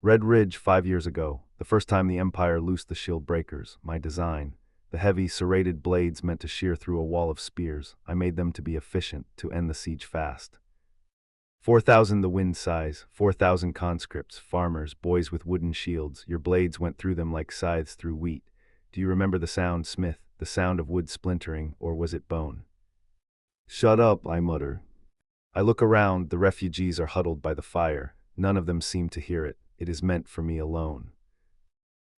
Red Ridge, 5 years ago, the first time the Empire loosed the shield breakers, my design. The heavy, serrated blades meant to shear through a wall of spears. I made them to be efficient, to end the siege fast. 4,000 the wind size, 4,000 conscripts, farmers, boys with wooden shields. Your blades went through them like scythes through wheat. Do you remember the sound, Smith, the sound of wood splintering, or was it bone? Shut up, I mutter. I look around. The refugees are huddled by the fire. None of them seem to hear it. It is meant for me alone.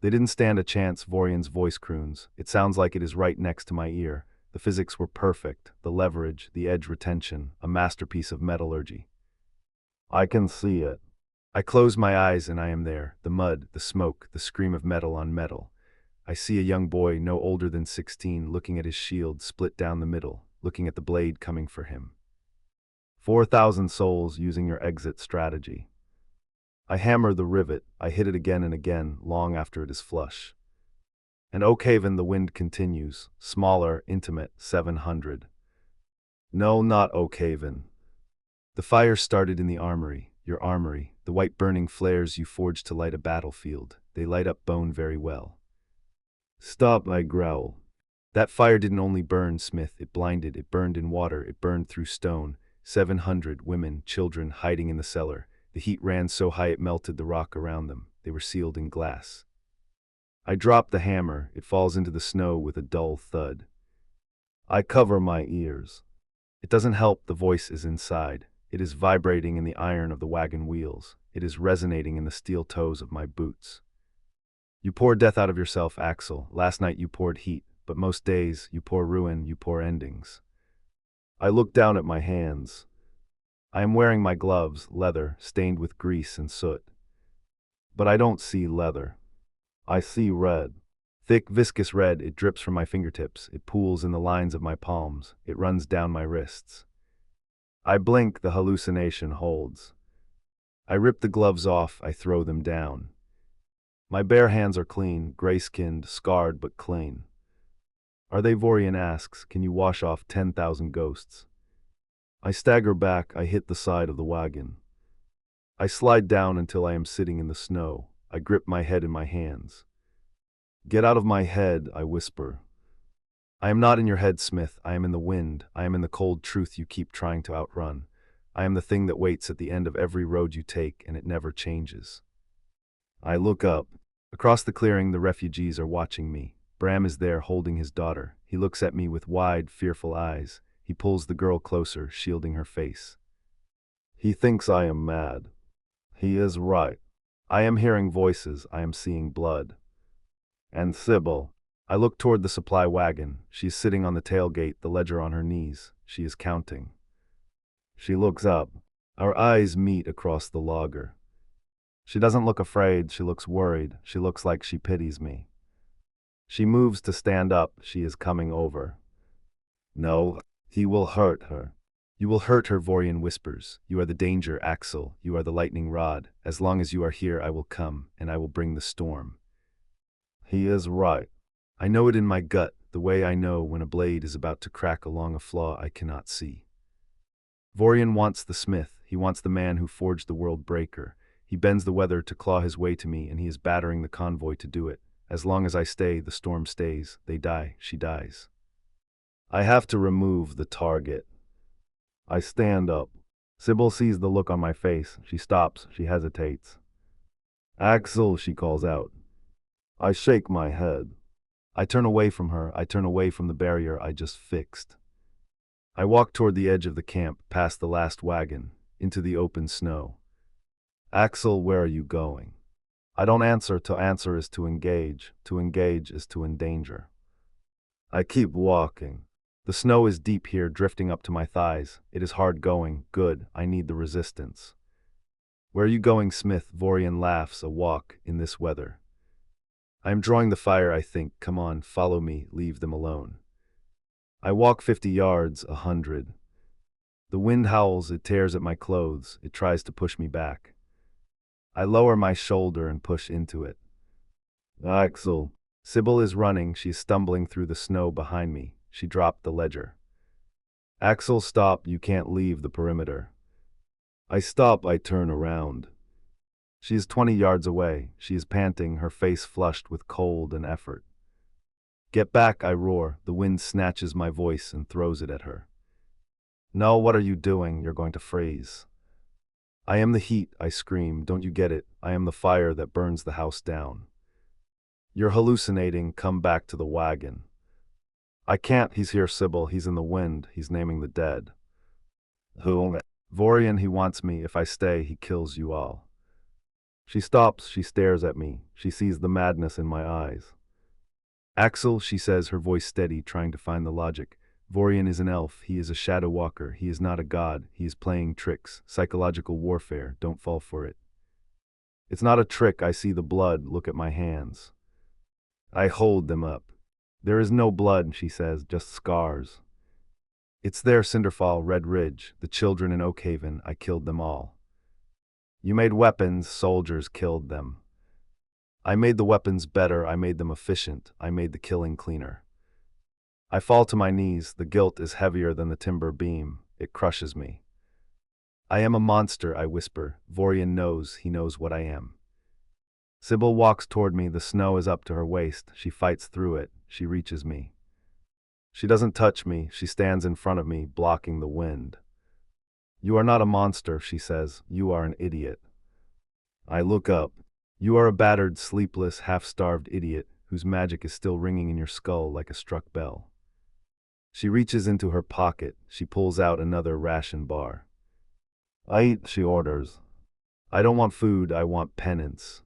They didn't stand a chance, Vorian's voice croons. It sounds like it is right next to my ear. The physics were perfect, the leverage, the edge retention, a masterpiece of metallurgy. I can see it. I close my eyes and I am there. The mud, the smoke, the scream of metal on metal. I see a young boy, no older than 16, looking at his shield split down the middle, looking at the blade coming for him. 4,000 souls using your exit strategy. I hammer the rivet. I hit it again and again, long after it is flush. And Oakhaven, the wind continues, smaller, intimate, 700. No, not Oakhaven. The fire started in the armory, your armory, the white burning flares you forged to light a battlefield. They light up bone very well. Stop, I growl. That fire didn't only burn, Smith, it blinded, it burned in water, it burned through stone. 700 women, children hiding in the cellar. The heat ran so high it melted the rock around them. They were sealed in glass. I drop the hammer. It falls into the snow with a dull thud. I cover my ears. It doesn't help, the voice is inside. It is vibrating in the iron of the wagon wheels. It is resonating in the steel toes of my boots. You pour death out of yourself, Axel. Last night you poured heat, but most days you pour ruin, you pour endings. I look down at my hands. I am wearing my gloves, leather, stained with grease and soot. But I don't see leather. I see red. Thick, viscous red, it drips from my fingertips. It pools in the lines of my palms. It runs down my wrists. I blink, the hallucination holds. I rip the gloves off, I throw them down. My bare hands are clean, gray-skinned, scarred but clean. Are they? Vorian asks, can you wash off 10,000 ghosts? I stagger back, I hit the side of the wagon. I slide down until I am sitting in the snow. I grip my head in my hands. Get out of my head, I whisper. I am not in your head, Smith. I am in the wind. I am in the cold truth you keep trying to outrun. I am the thing that waits at the end of every road you take, and it never changes. I look up. Across the clearing, the refugees are watching me. Bram is there holding his daughter. He looks at me with wide, fearful eyes. He pulls the girl closer, shielding her face. He thinks I am mad. He is right. I am hearing voices. I am seeing blood. And Sybil. I look toward the supply wagon. She is sitting on the tailgate, the ledger on her knees. She is counting. She looks up. Our eyes meet across the logger. She doesn't look afraid. She looks worried. She looks like she pities me. She moves to stand up. She is coming over. No, he will hurt her. You will hurt her, Vorian whispers. You are the danger, Axel. You are the lightning rod. As long as you are here, I will come, and I will bring the storm. He is right. I know it in my gut, the way I know when a blade is about to crack along a flaw I cannot see. Vorian wants the smith. He wants the man who forged the world breaker. He bends the weather to claw his way to me, and he is battering the convoy to do it. As long as I stay, the storm stays. They die. She dies. I have to remove the target. I stand up. Sybil sees the look on my face. She stops. She hesitates. Axel, she calls out. I shake my head. I turn away from her. I turn away from the barrier I just fixed. I walk toward the edge of the camp, past the last wagon, into the open snow. Axel, where are you going? I don't answer. To answer is to engage. To engage is to endanger. I keep walking. The snow is deep here, drifting up to my thighs. It is hard going. Good. I need the resistance. Where are you going, Smith? Vorian laughs. A walk in this weather. I am drawing the fire, I think. Come on, follow me. Leave them alone. I walk 50 yards, 100. The wind howls. It tears at my clothes. It tries to push me back. I lower my shoulder and push into it. Axel. Sybil is running. She is stumbling through the snow behind me. She dropped the ledger. Axel, stop. You can't leave the perimeter. I stop. I turn around. She is 20 yards away. She is panting, her face flushed with cold and effort. Get back, I roar. The wind snatches my voice and throws it at her. No, what are you doing? You're going to freeze. I am the heat, I scream. Don't you get it? I am the fire that burns the house down. You're hallucinating. Come back to the wagon. I can't. He's here, Sybil. He's in the wind. He's naming the dead. Who? Vorian, he wants me. If I stay, he kills you all. She stops. She stares at me. She sees the madness in my eyes. Axel, she says, her voice steady, trying to find the logic. Vorian is an elf. He is a shadow walker. He is not a god. He is playing tricks. Psychological warfare. Don't fall for it. It's not a trick. I see the blood. Look at my hands. I hold them up. There is no blood, she says, just scars. It's there, Cinderfall, Red Ridge, the children in Oakhaven. I killed them all. You made weapons. Soldiers killed them. I made the weapons better. I made them efficient. I made the killing cleaner. I fall to my knees. The guilt is heavier than the timber beam. It crushes me. I am a monster, I whisper. Vorian knows. He knows what I am. Sybil walks toward me. The snow is up to her waist. She fights through it. She reaches me. She doesn't touch me. She stands in front of me, blocking the wind. You are not a monster, she says. You are an idiot. I look up. You are a battered, sleepless, half-starved idiot whose magic is still ringing in your skull like a struck bell. She reaches into her pocket. She pulls out another ration bar. I eat, she orders. I don't want food, I want penance.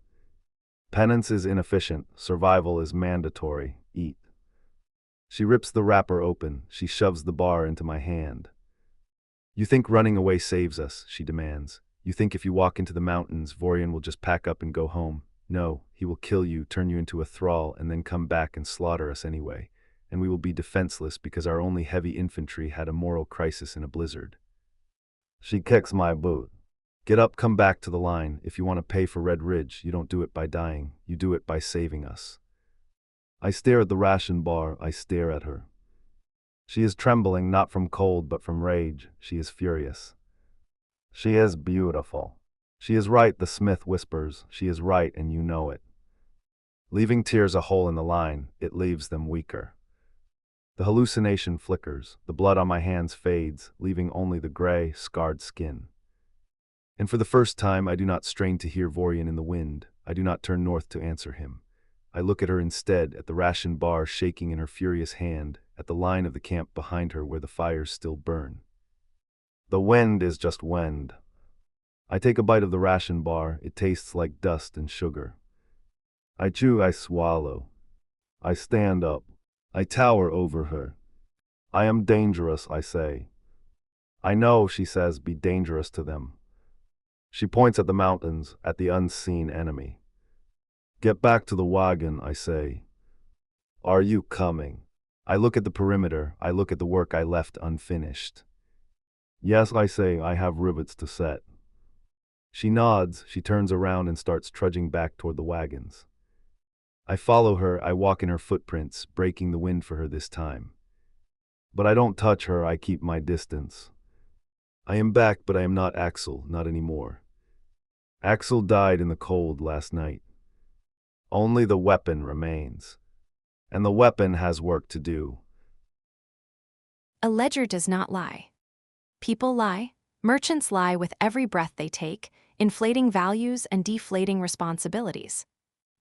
Penance is inefficient, survival is mandatory. Eat. She rips the wrapper open, she shoves the bar into my hand. You think running away saves us, she demands. You think if you walk into the mountains, Vorian will just pack up and go home. No, he will kill you, turn you into a thrall, and then come back and slaughter us anyway. And we will be defenseless because our only heavy infantry had a moral crisis in a blizzard. She kicks my boot. Get up, come back to the line. If you want to pay for Red Ridge, you don't do it by dying, you do it by saving us. I stare at the ration bar, I stare at her. She is trembling, not from cold, but from rage. She is furious. She is beautiful. She is right, the smith whispers. She is right, and you know it. Leaving tears a hole in the line, it leaves them weaker. The hallucination flickers, the blood on my hands fades, leaving only the gray, scarred skin. And for the first time, I do not strain to hear Vorian in the wind. I do not turn north to answer him. I look at her instead, at the ration bar shaking in her furious hand, at the line of the camp behind her where the fires still burn. The wind is just wind. I take a bite of the ration bar, it tastes like dust and sugar. I chew, I swallow. I stand up. I tower over her. I am dangerous, I say. I know, she says, be dangerous to them. She points at the mountains, at the unseen enemy. Get back to the wagon, I say. Are you coming? I look at the perimeter, I look at the work I left unfinished. Yes, I say, I have rivets to set. She nods, she turns around and starts trudging back toward the wagons. I follow her, I walk in her footprints, breaking the wind for her this time. But I don't touch her, I keep my distance. I am back, but I am not Axel, not anymore. Axel died in the cold last night. Only the weapon remains. And the weapon has work to do. A ledger does not lie. People lie. Merchants lie with every breath they take, inflating values and deflating responsibilities.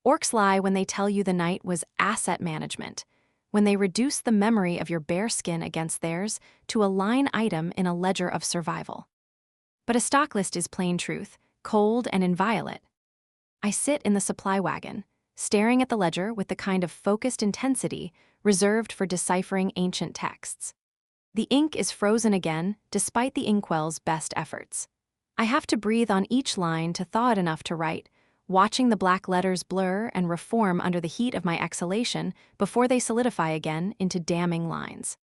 Orcs lie when they tell you the night was asset management, when they reduce the memory of your bare skin against theirs to a line item in a ledger of survival. But a stock list is plain truth, cold and inviolate. I sit in the supply wagon, staring at the ledger with the kind of focused intensity reserved for deciphering ancient texts. The ink is frozen again, despite the inkwell's best efforts. I have to breathe on each line to thaw it enough to write, watching the black letters blur and reform under the heat of my exhalation before they solidify again into damning lines.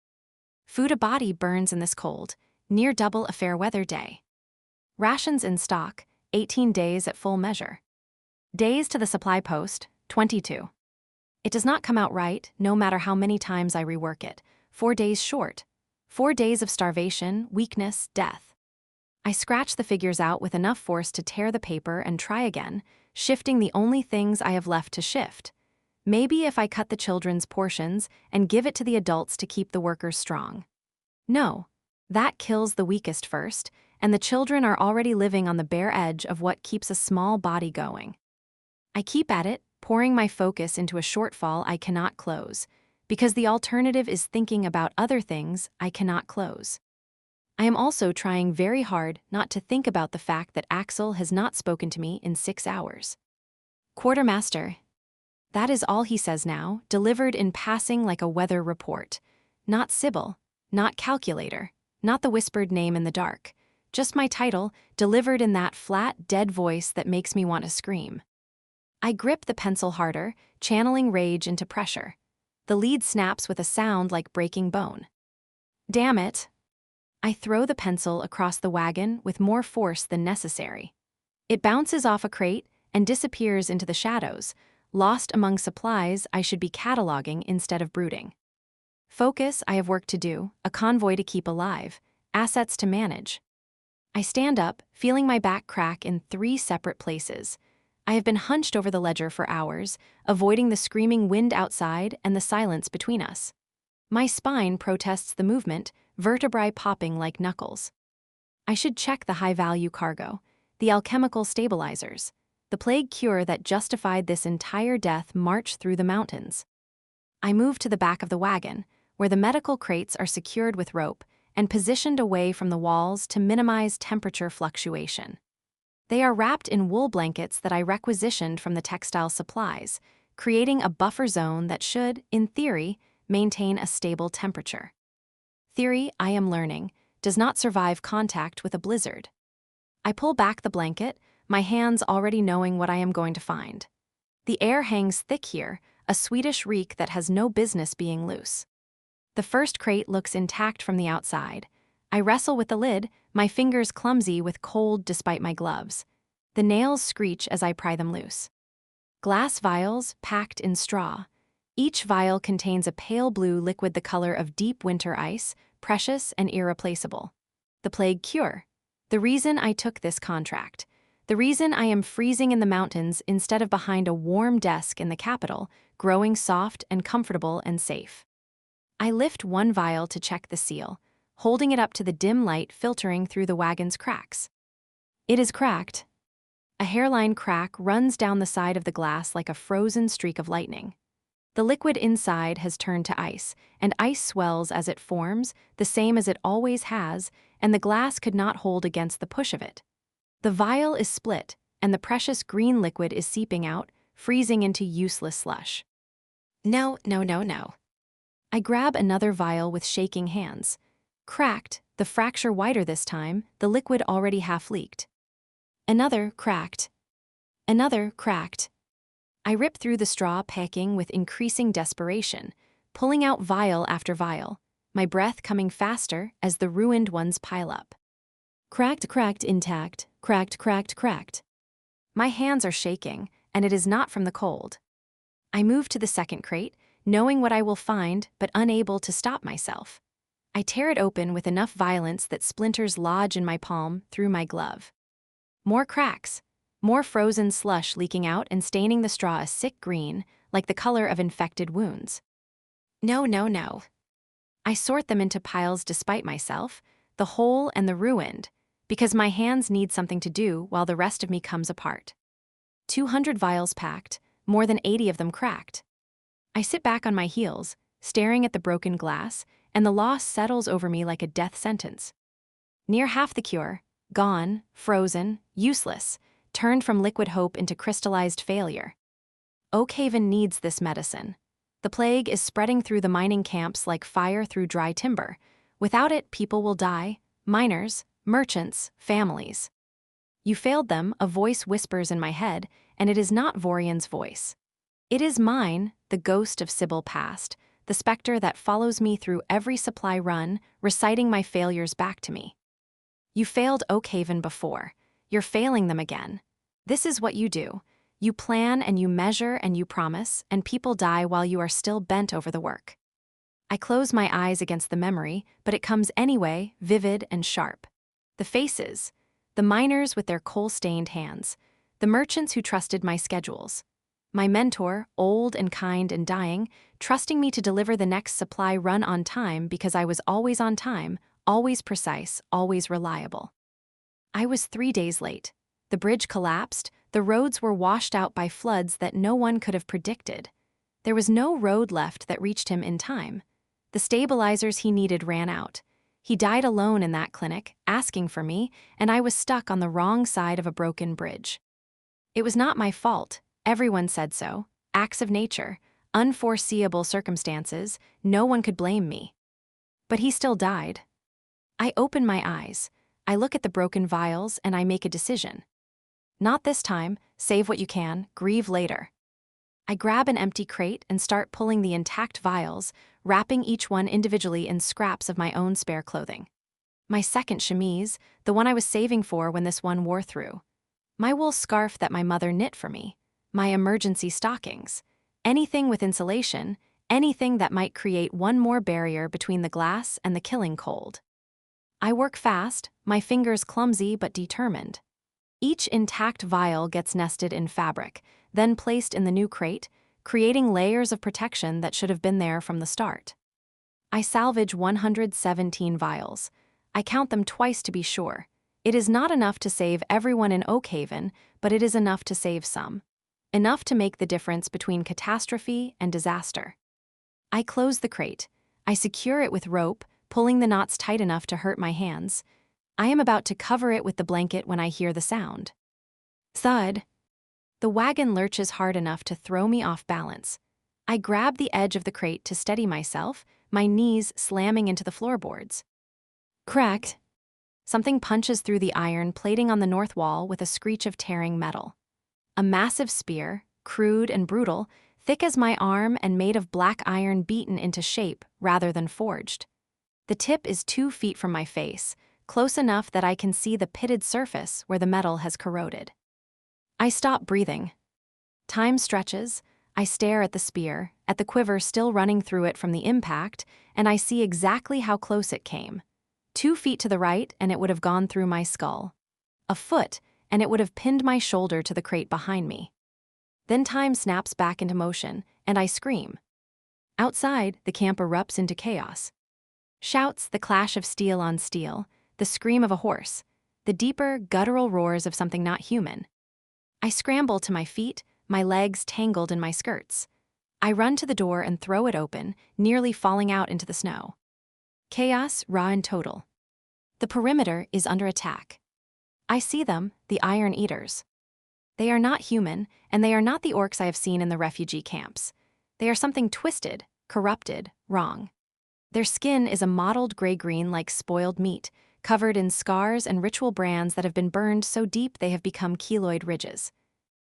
Food a body burns in this cold, near double a fair weather day. Rations in stock, 18 days at full measure. Days to the supply post, 22. It does not come out right, no matter how many times I rework it. 4 days short. 4 days of starvation, weakness, death. I scratch the figures out with enough force to tear the paper and try again, shifting the only things I have left to shift. Maybe if I cut the children's portions and give it to the adults to keep the workers strong. No, that kills the weakest first, and the children are already living on the bare edge of what keeps a small body going. I keep at it, pouring my focus into a shortfall I cannot close, because the alternative is thinking about other things I cannot close. I am also trying very hard not to think about the fact that Axel has not spoken to me in 6 hours. Quartermaster. That is all he says now, delivered in passing like a weather report. Not Sybil, not calculator, not the whispered name in the dark. Just my title, delivered in that flat, dead voice that makes me want to scream. I grip the pencil harder, channeling rage into pressure. The lead snaps with a sound like breaking bone. Damn it. I throw the pencil across the wagon with more force than necessary. It bounces off a crate and disappears into the shadows, lost among supplies I should be cataloging instead of brooding. Focus, I have work to do, a convoy to keep alive, assets to manage. I stand up, feeling my back crack in 3 separate places. I have been hunched over the ledger for hours, avoiding the screaming wind outside and the silence between us. My spine protests the movement, vertebrae popping like knuckles. I should check the high-value cargo, the alchemical stabilizers, the plague cure that justified this entire death march through the mountains. I move to the back of the wagon, where the medical crates are secured with rope, and positioned away from the walls to minimize temperature fluctuation. They are wrapped in wool blankets that I requisitioned from the textile supplies, creating a buffer zone that should, in theory, maintain a stable temperature. Theory, I am learning, does not survive contact with a blizzard. I pull back the blanket, my hands already knowing what I am going to find. The air hangs thick here, a Swedish reek that has no business being loose. The first crate looks intact from the outside. I wrestle with the lid, my fingers clumsy with cold despite my gloves. The nails screech as I pry them loose. Glass vials packed in straw. Each vial contains a pale blue liquid the color of deep winter ice, precious and irreplaceable. The plague cure. The reason I took this contract. The reason I am freezing in the mountains instead of behind a warm desk in the capital, growing soft and comfortable and safe. I lift one vial to check the seal, holding it up to the dim light filtering through the wagon's cracks. It is cracked. A hairline crack runs down the side of the glass like a frozen streak of lightning. The liquid inside has turned to ice, and ice swells as it forms, the same as it always has, and the glass could not hold against the push of it. The vial is split, and the precious green liquid is seeping out, freezing into useless slush. No. I grab another vial with shaking hands. Cracked, the fracture wider this time, the liquid already half leaked. Another cracked. Another cracked. I rip through the straw packing with increasing desperation, pulling out vial after vial, my breath coming faster as the ruined ones pile up. Cracked, intact, cracked. My hands are shaking, and it is not from the cold. I move to the second crate, knowing what I will find, but unable to stop myself. I tear it open with enough violence that splinters lodge in my palm through my glove. More cracks. More frozen slush leaking out and staining the straw a sick green, like the color of infected wounds. No. I sort them into piles despite myself, the whole and the ruined, because my hands need something to do while the rest of me comes apart. 200 vials packed, more than 80 of them cracked. I sit back on my heels, staring at the broken glass, and the loss settles over me like a death sentence. Near half the cure, gone, frozen, useless, turned from liquid hope into crystallized failure. Oakhaven needs this medicine. The plague is spreading through the mining camps like fire through dry timber. Without it, people will die, miners, merchants, families. You failed them, a voice whispers in my head, and it is not Vorian's voice. It is mine, the ghost of Sybil past, the specter that follows me through every supply run, reciting my failures back to me. You failed Oakhaven before. You're failing them again. This is what you do. You plan and you measure and you promise, and people die while you are still bent over the work. I close my eyes against the memory, but it comes anyway, vivid and sharp. The faces, the miners with their coal-stained hands, the merchants who trusted my schedules. My mentor, old and kind and dying, trusting me to deliver the next supply run on time because I was always on time, always precise, always reliable. I was 3 days late. The bridge collapsed, the roads were washed out by floods that no one could have predicted. There was no road left that reached him in time. The stabilizers he needed ran out. He died alone in that clinic, asking for me, and I was stuck on the wrong side of a broken bridge. It was not my fault. Everyone said so. Acts of nature, unforeseeable circumstances, no one could blame me. But he still died. I open my eyes. I look at the broken vials and I make a decision. Not this time, save what you can, grieve later. I grab an empty crate and start pulling the intact vials, wrapping each one individually in scraps of my own spare clothing. My second chemise, the one I was saving for when this one wore through. My wool scarf that my mother knit for me. My emergency stockings. Anything with insulation, anything that might create one more barrier between the glass and the killing cold. I work fast, my fingers clumsy but determined. Each intact vial gets nested in fabric, then placed in the new crate, creating layers of protection that should have been there from the start. I salvage 117 vials. I count them twice to be sure. It is not enough to save everyone in Oakhaven, but it is enough to save some. Enough to make the difference between catastrophe and disaster. I close the crate. I secure it with rope, pulling the knots tight enough to hurt my hands. I am about to cover it with the blanket when I hear the sound. Thud. The wagon lurches hard enough to throw me off balance. I grab the edge of the crate to steady myself, my knees slamming into the floorboards. Crack. Something punches through the iron plating on the north wall with a screech of tearing metal. A massive spear, crude and brutal, thick as my arm and made of black iron beaten into shape rather than forged. The tip is 2 feet from my face, close enough that I can see the pitted surface where the metal has corroded. I stop breathing. Time stretches. I stare at the spear, at the quiver still running through it from the impact, and I see exactly how close it came. 2 feet to the right, and it would have gone through my skull. A foot, and it would have pinned my shoulder to the crate behind me. Then time snaps back into motion, and I scream. Outside, the camp erupts into chaos. Shouts, the clash of steel on steel, the scream of a horse, the deeper, guttural roars of something not human. I scramble to my feet, my legs tangled in my skirts. I run to the door and throw it open, nearly falling out into the snow. Chaos, raw and total. The perimeter is under attack. I see them, the Iron Eaters. They are not human, and they are not the orcs I have seen in the refugee camps. They are something twisted, corrupted, wrong. Their skin is a mottled gray-green like spoiled meat, covered in scars and ritual brands that have been burned so deep they have become keloid ridges.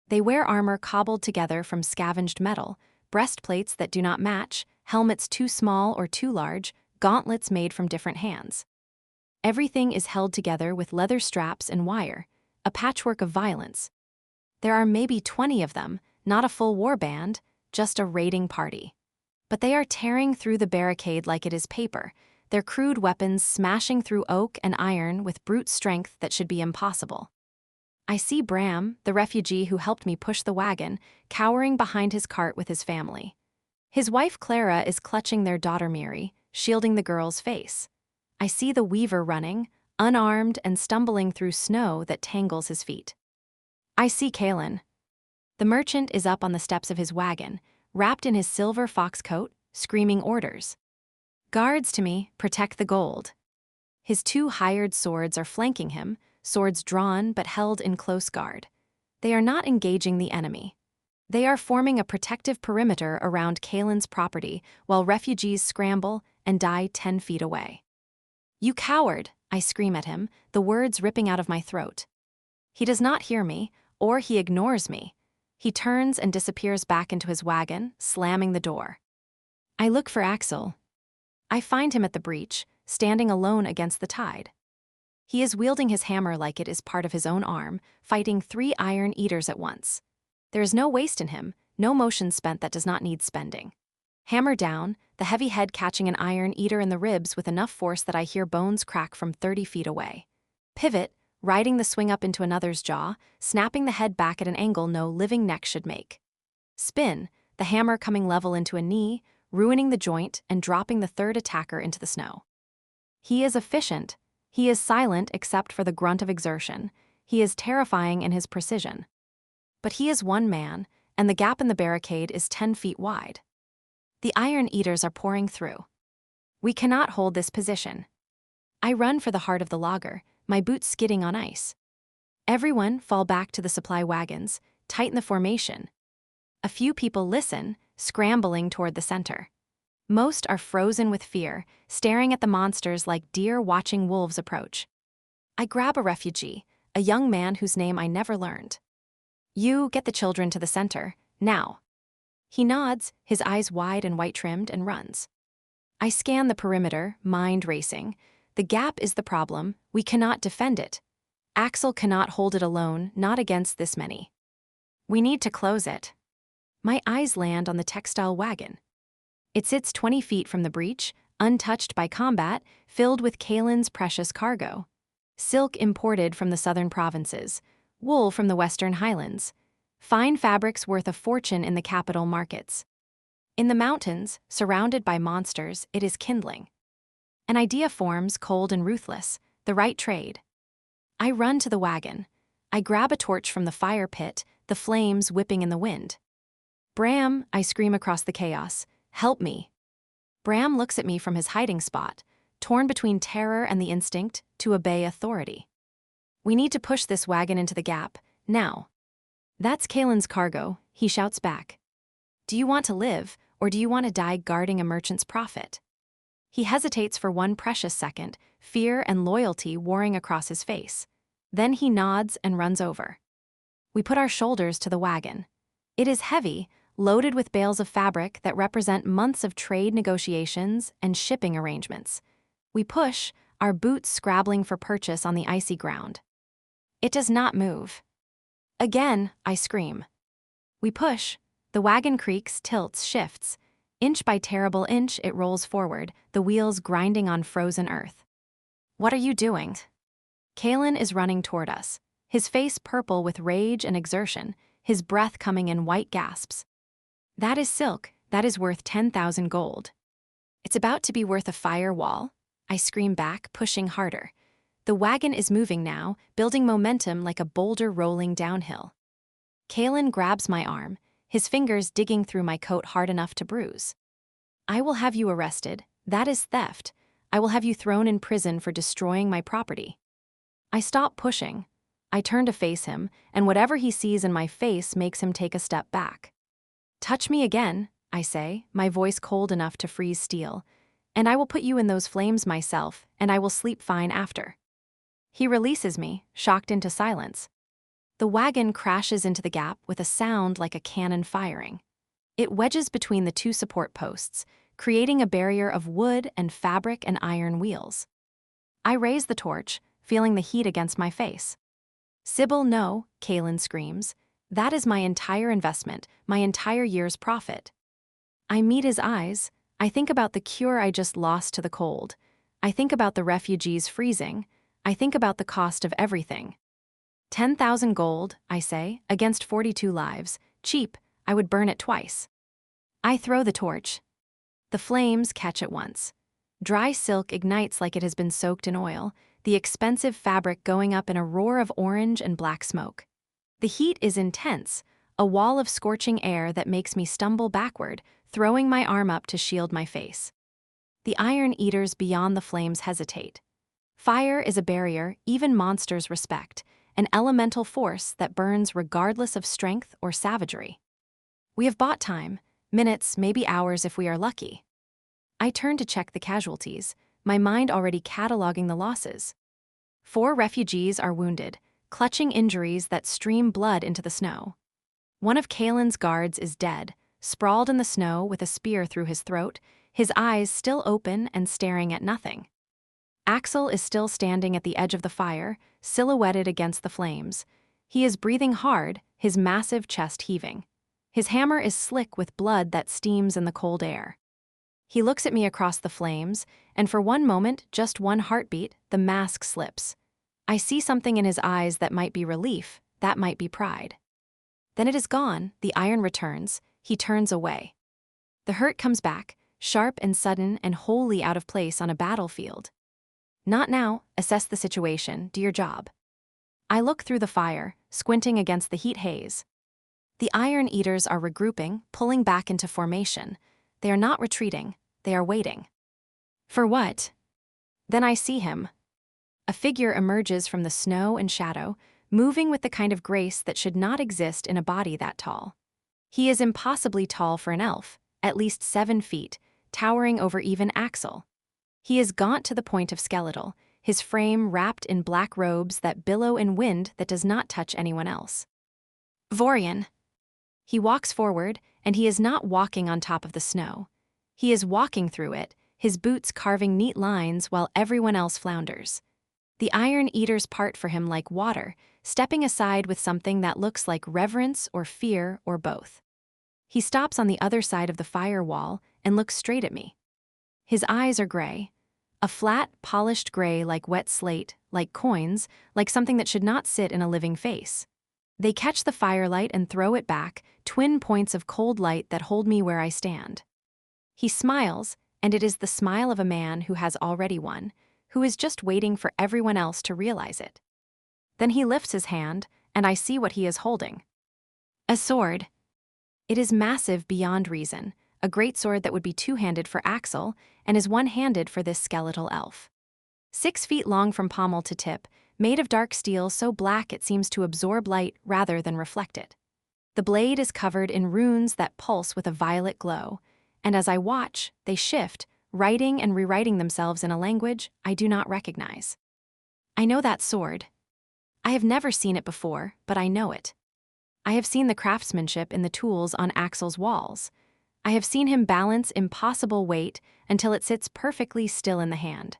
They wear armor cobbled together from scavenged metal, breastplates that do not match, helmets too small or too large, gauntlets made from different hands. Everything is held together with leather straps and wire, a patchwork of violence. There are maybe 20 of them, not a full war band, just a raiding party. But they are tearing through the barricade like it is paper, their crude weapons smashing through oak and iron with brute strength that should be impossible. I see Bram, the refugee who helped me push the wagon, cowering behind his cart with his family. His wife Clara is clutching their daughter Miri, shielding the girl's face. I see the weaver running, unarmed and stumbling through snow that tangles his feet. I see Kalen. The merchant is up on the steps of his wagon, wrapped in his silver fox coat, screaming orders. Guards to me, protect the gold. His 2 hired swords are flanking him, swords drawn but held in close guard. They are not engaging the enemy. They are forming a protective perimeter around Kalen's property while refugees scramble and die 10 feet away. You coward, I scream at him, the words ripping out of my throat. He does not hear me, or he ignores me. He turns and disappears back into his wagon, slamming the door. I look for Axel. I find him at the breach, standing alone against the tide. He is wielding his hammer like it is part of his own arm, fighting 3 Iron Eaters at once. There is no waste in him, no motion spent that does not need spending. Hammer down, the heavy head catching an Iron Eater in the ribs with enough force that I hear bones crack from 30 feet away. Pivot, riding the swing up into another's jaw, snapping the head back at an angle no living neck should make. Spin, the hammer coming level into a knee, ruining the joint and dropping the 3rd attacker into the snow. He is efficient. He is silent except for the grunt of exertion. He is terrifying in his precision. But he is one man, and the gap in the barricade is 10 feet wide. The Iron Eaters are pouring through. We cannot hold this position. I run for the heart of the logger, my boots skidding on ice. Everyone fall back to the supply wagons, tighten the formation. A few people listen, scrambling toward the center. Most are frozen with fear, staring at the monsters like deer watching wolves approach. I grab a refugee, a young man whose name I never learned. You get the children to the center, now. He nods, his eyes wide and white-trimmed, and runs. I scan the perimeter, mind racing. The gap is the problem, we cannot defend it. Axel cannot hold it alone, not against this many. We need to close it. My eyes land on the textile wagon. It sits 20 feet from the breach, untouched by combat, filled with Kalen's precious cargo. Silk imported from the southern provinces, wool from the western highlands, fine fabrics worth a fortune in the capital markets. In the mountains, surrounded by monsters, it is kindling. An idea forms, cold and ruthless, the right trade. I run to the wagon. I grab a torch from the fire pit, the flames whipping in the wind. Bram, I scream across the chaos, help me. Bram looks at me from his hiding spot, torn between terror and the instinct to obey authority. "We need to push this wagon into the gap, now." "That's Kalen's cargo," he shouts back. "Do you want to live, or do you want to die guarding a merchant's profit?" He hesitates for one precious second, fear and loyalty warring across his face. Then he nods and runs over. We put our shoulders to the wagon. It is heavy, loaded with bales of fabric that represent months of trade negotiations and shipping arrangements. We push, our boots scrabbling for purchase on the icy ground. It does not move. Again, I scream. We push. The wagon creaks, tilts, shifts. Inch by terrible inch, it rolls forward, the wheels grinding on frozen earth. "What are you doing?" Kalen is running toward us, his face purple with rage and exertion, his breath coming in white gasps. "That is silk. That is worth 10,000 gold." "It's about to be worth a firewall," I scream back, pushing harder. The wagon is moving now, building momentum like a boulder rolling downhill. Kalen grabs my arm, his fingers digging through my coat hard enough to bruise. "I will have you arrested. That is theft. I will have you thrown in prison for destroying my property." I stop pushing. I turn to face him, and whatever he sees in my face makes him take a step back. "Touch me again," I say, my voice cold enough to freeze steel, "and I will put you in those flames myself, and I will sleep fine after." He releases me, shocked into silence. The wagon crashes into the gap with a sound like a cannon firing. It wedges between the two support posts, creating a barrier of wood and fabric and iron wheels. I raise the torch, feeling the heat against my face. "Sybil, no," Kalen screams. "That is my entire investment, my entire year's profit." I meet his eyes. I think about the cure I just lost to the cold. I think about the refugees freezing. I think about the cost of everything. 10,000 gold, I say, against 42 lives. Cheap, I would burn it twice. I throw the torch. The flames catch at once. Dry silk ignites like it has been soaked in oil, the expensive fabric going up in a roar of orange and black smoke. The heat is intense, a wall of scorching air that makes me stumble backward, throwing my arm up to shield my face. The iron eaters beyond the flames hesitate. Fire is a barrier even monsters respect, an elemental force that burns regardless of strength or savagery. We have bought time, minutes, maybe hours if we are lucky. I turn to check the casualties, my mind already cataloging the losses. 4 refugees are wounded, clutching injuries that stream blood into the snow. One of Kalen's guards is dead, sprawled in the snow with a spear through his throat, his eyes still open and staring at nothing. Axel is still standing at the edge of the fire, silhouetted against the flames. He is breathing hard, his massive chest heaving. His hammer is slick with blood that steams in the cold air. He looks at me across the flames, and for one moment, just one heartbeat, the mask slips. I see something in his eyes that might be relief, that might be pride. Then it is gone, the iron returns, he turns away. The hurt comes back, sharp and sudden and wholly out of place on a battlefield. "Not now, assess the situation, do your job." I look through the fire, squinting against the heat haze. The iron eaters are regrouping, pulling back into formation. They are not retreating, they are waiting. For what? Then I see him. A figure emerges from the snow and shadow, moving with the kind of grace that should not exist in a body that tall. He is impossibly tall for an elf, at least 7 feet, towering over even Axel. He is gaunt to the point of skeletal, his frame wrapped in black robes that billow in wind that does not touch anyone else. Vorian. He walks forward, and he is not walking on top of the snow. He is walking through it, his boots carving neat lines while everyone else flounders. The iron eaters part for him like water, stepping aside with something that looks like reverence or fear or both. He stops on the other side of the firewall and looks straight at me. His eyes are gray. A flat, polished gray like wet slate, like coins, like something that should not sit in a living face. They catch the firelight and throw it back, twin points of cold light that hold me where I stand. He smiles, and it is the smile of a man who has already won, who is just waiting for everyone else to realize it. Then he lifts his hand, and I see what he is holding. A sword. It is massive beyond reason, a greatsword that would be two-handed for Axel and is one-handed for this skeletal elf. 6 feet long from pommel to tip, made of dark steel so black it seems to absorb light rather than reflect it. The blade is covered in runes that pulse with a violet glow, and as I watch, they shift, writing and rewriting themselves in a language I do not recognize. I know that sword. I have never seen it before, but I know it. I have seen the craftsmanship in the tools on Axel's walls. I have seen him balance impossible weight until it sits perfectly still in the hand.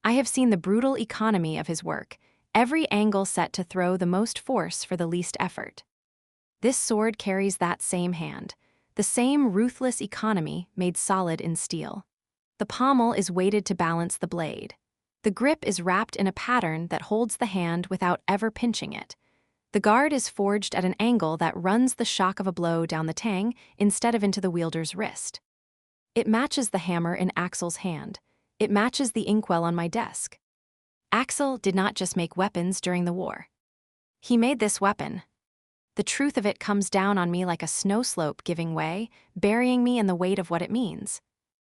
I have seen the brutal economy of his work, every angle set to throw the most force for the least effort. This sword carries that same hand, the same ruthless economy made solid in steel. The pommel is weighted to balance the blade. The grip is wrapped in a pattern that holds the hand without ever pinching it. The guard is forged at an angle that runs the shock of a blow down the tang instead of into the wielder's wrist. It matches the hammer in Axel's hand. It matches the inkwell on my desk. Axel did not just make weapons during the war. He made this weapon. The truth of it comes down on me like a snow slope giving way, burying me in the weight of what it means.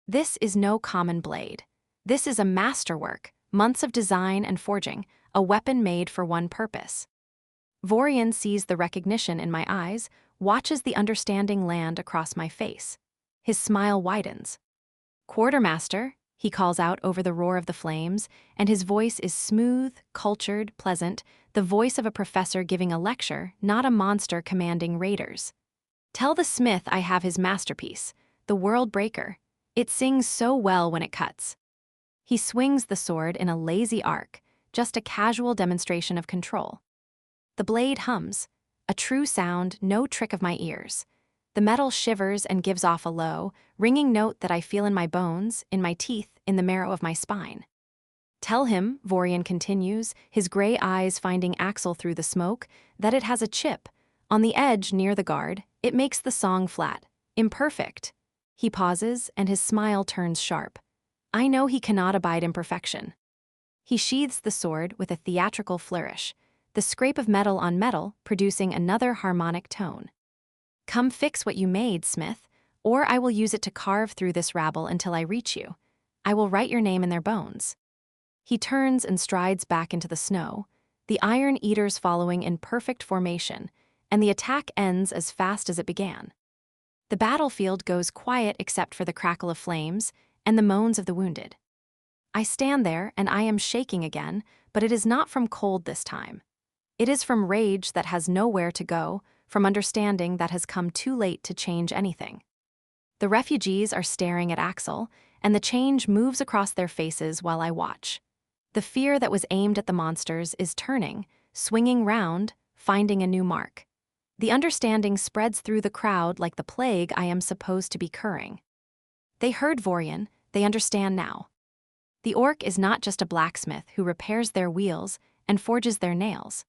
This is no common blade. This is a masterwork, months of design and forging, a weapon made for one purpose. Vorian sees the recognition in my eyes, watches the understanding land across my face. His smile widens. "Quartermaster," he calls out over the roar of the flames, and his voice is smooth, cultured, pleasant, the voice of a professor giving a lecture, not a monster commanding raiders. "Tell the smith I have his masterpiece, the World Breaker. It sings so well when it cuts." He swings the sword in a lazy arc, just a casual demonstration of control. The blade hums, a true sound, no trick of my ears. The metal shivers and gives off a low, ringing note that I feel in my bones, in my teeth, in the marrow of my spine. "Tell him," Vorian continues, his gray eyes finding Axel through the smoke, "that it has a chip. On the edge near the guard, it makes the song flat, imperfect." He pauses, and his smile turns sharp. I know he cannot abide imperfection. He sheathes the sword with a theatrical flourish, the scrape of metal on metal producing another harmonic tone. "Come fix what you made, smith, or I will use it to carve through this rabble until I reach you. I will write your name in their bones." He turns and strides back into the snow, the Iron Eaters following in perfect formation, and the attack ends as fast as it began. The battlefield goes quiet except for the crackle of flames and the moans of the wounded. I stand there and I am shaking again, but it is not from cold this time. It is from rage that has nowhere to go, from understanding that has come too late to change anything. The refugees are staring at Axel, and the change moves across their faces while I watch. The fear that was aimed at the monsters is turning, swinging round, finding a new mark. The understanding spreads through the crowd like the plague I am supposed to be curing. They heard Vorian, they understand now. The orc is not just a blacksmith who repairs their wheels and forges their nails.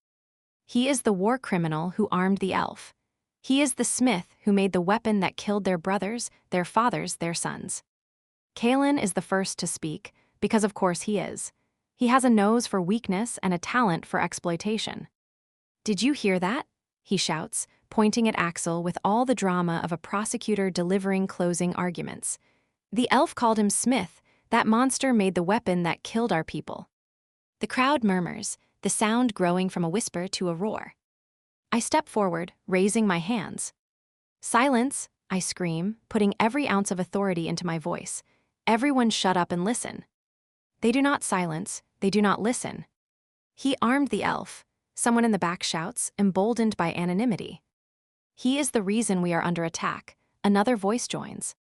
He is the war criminal who armed the elf. He is the smith who made the weapon that killed their brothers, their fathers, their sons. Kalen is the first to speak, because of course he is. He has a nose for weakness and a talent for exploitation. "Did you hear that?" he shouts, pointing at Axel with all the drama of a prosecutor delivering closing arguments. "The elf called him Smith. That monster made the weapon that killed our people." The crowd murmurs, the sound growing from a whisper to a roar. I step forward, raising my hands. "Silence," I scream, putting every ounce of authority into my voice. "Everyone shut up and listen." They do not silence, they do not listen. "He armed the elf," someone in the back shouts, emboldened by anonymity. "He is the reason we are under attack," another voice joins.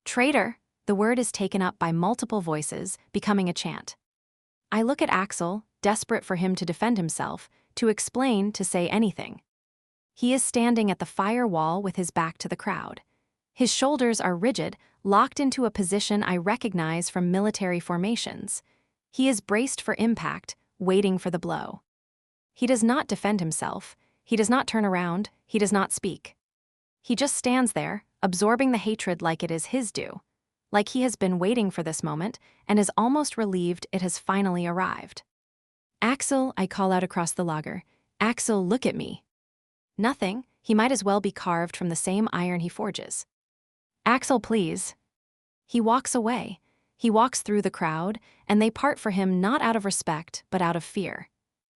"Traitor," the word is taken up by multiple voices, becoming a chant. I look at Axel, desperate for him to defend himself, to explain, to say anything. He is standing at the fire wall with his back to the crowd. His shoulders are rigid, locked into a position I recognize from military formations. He is braced for impact, waiting for the blow. He does not defend himself, he does not turn around, he does not speak. He just stands there, absorbing the hatred like it is his due, like he has been waiting for this moment and is almost relieved it has finally arrived. "Axel," I call out across the lager. "Axel, look at me." Nothing, he might as well be carved from the same iron he forges. Axel, please. He walks away. He walks through the crowd, and they part for him not out of respect, but out of fear.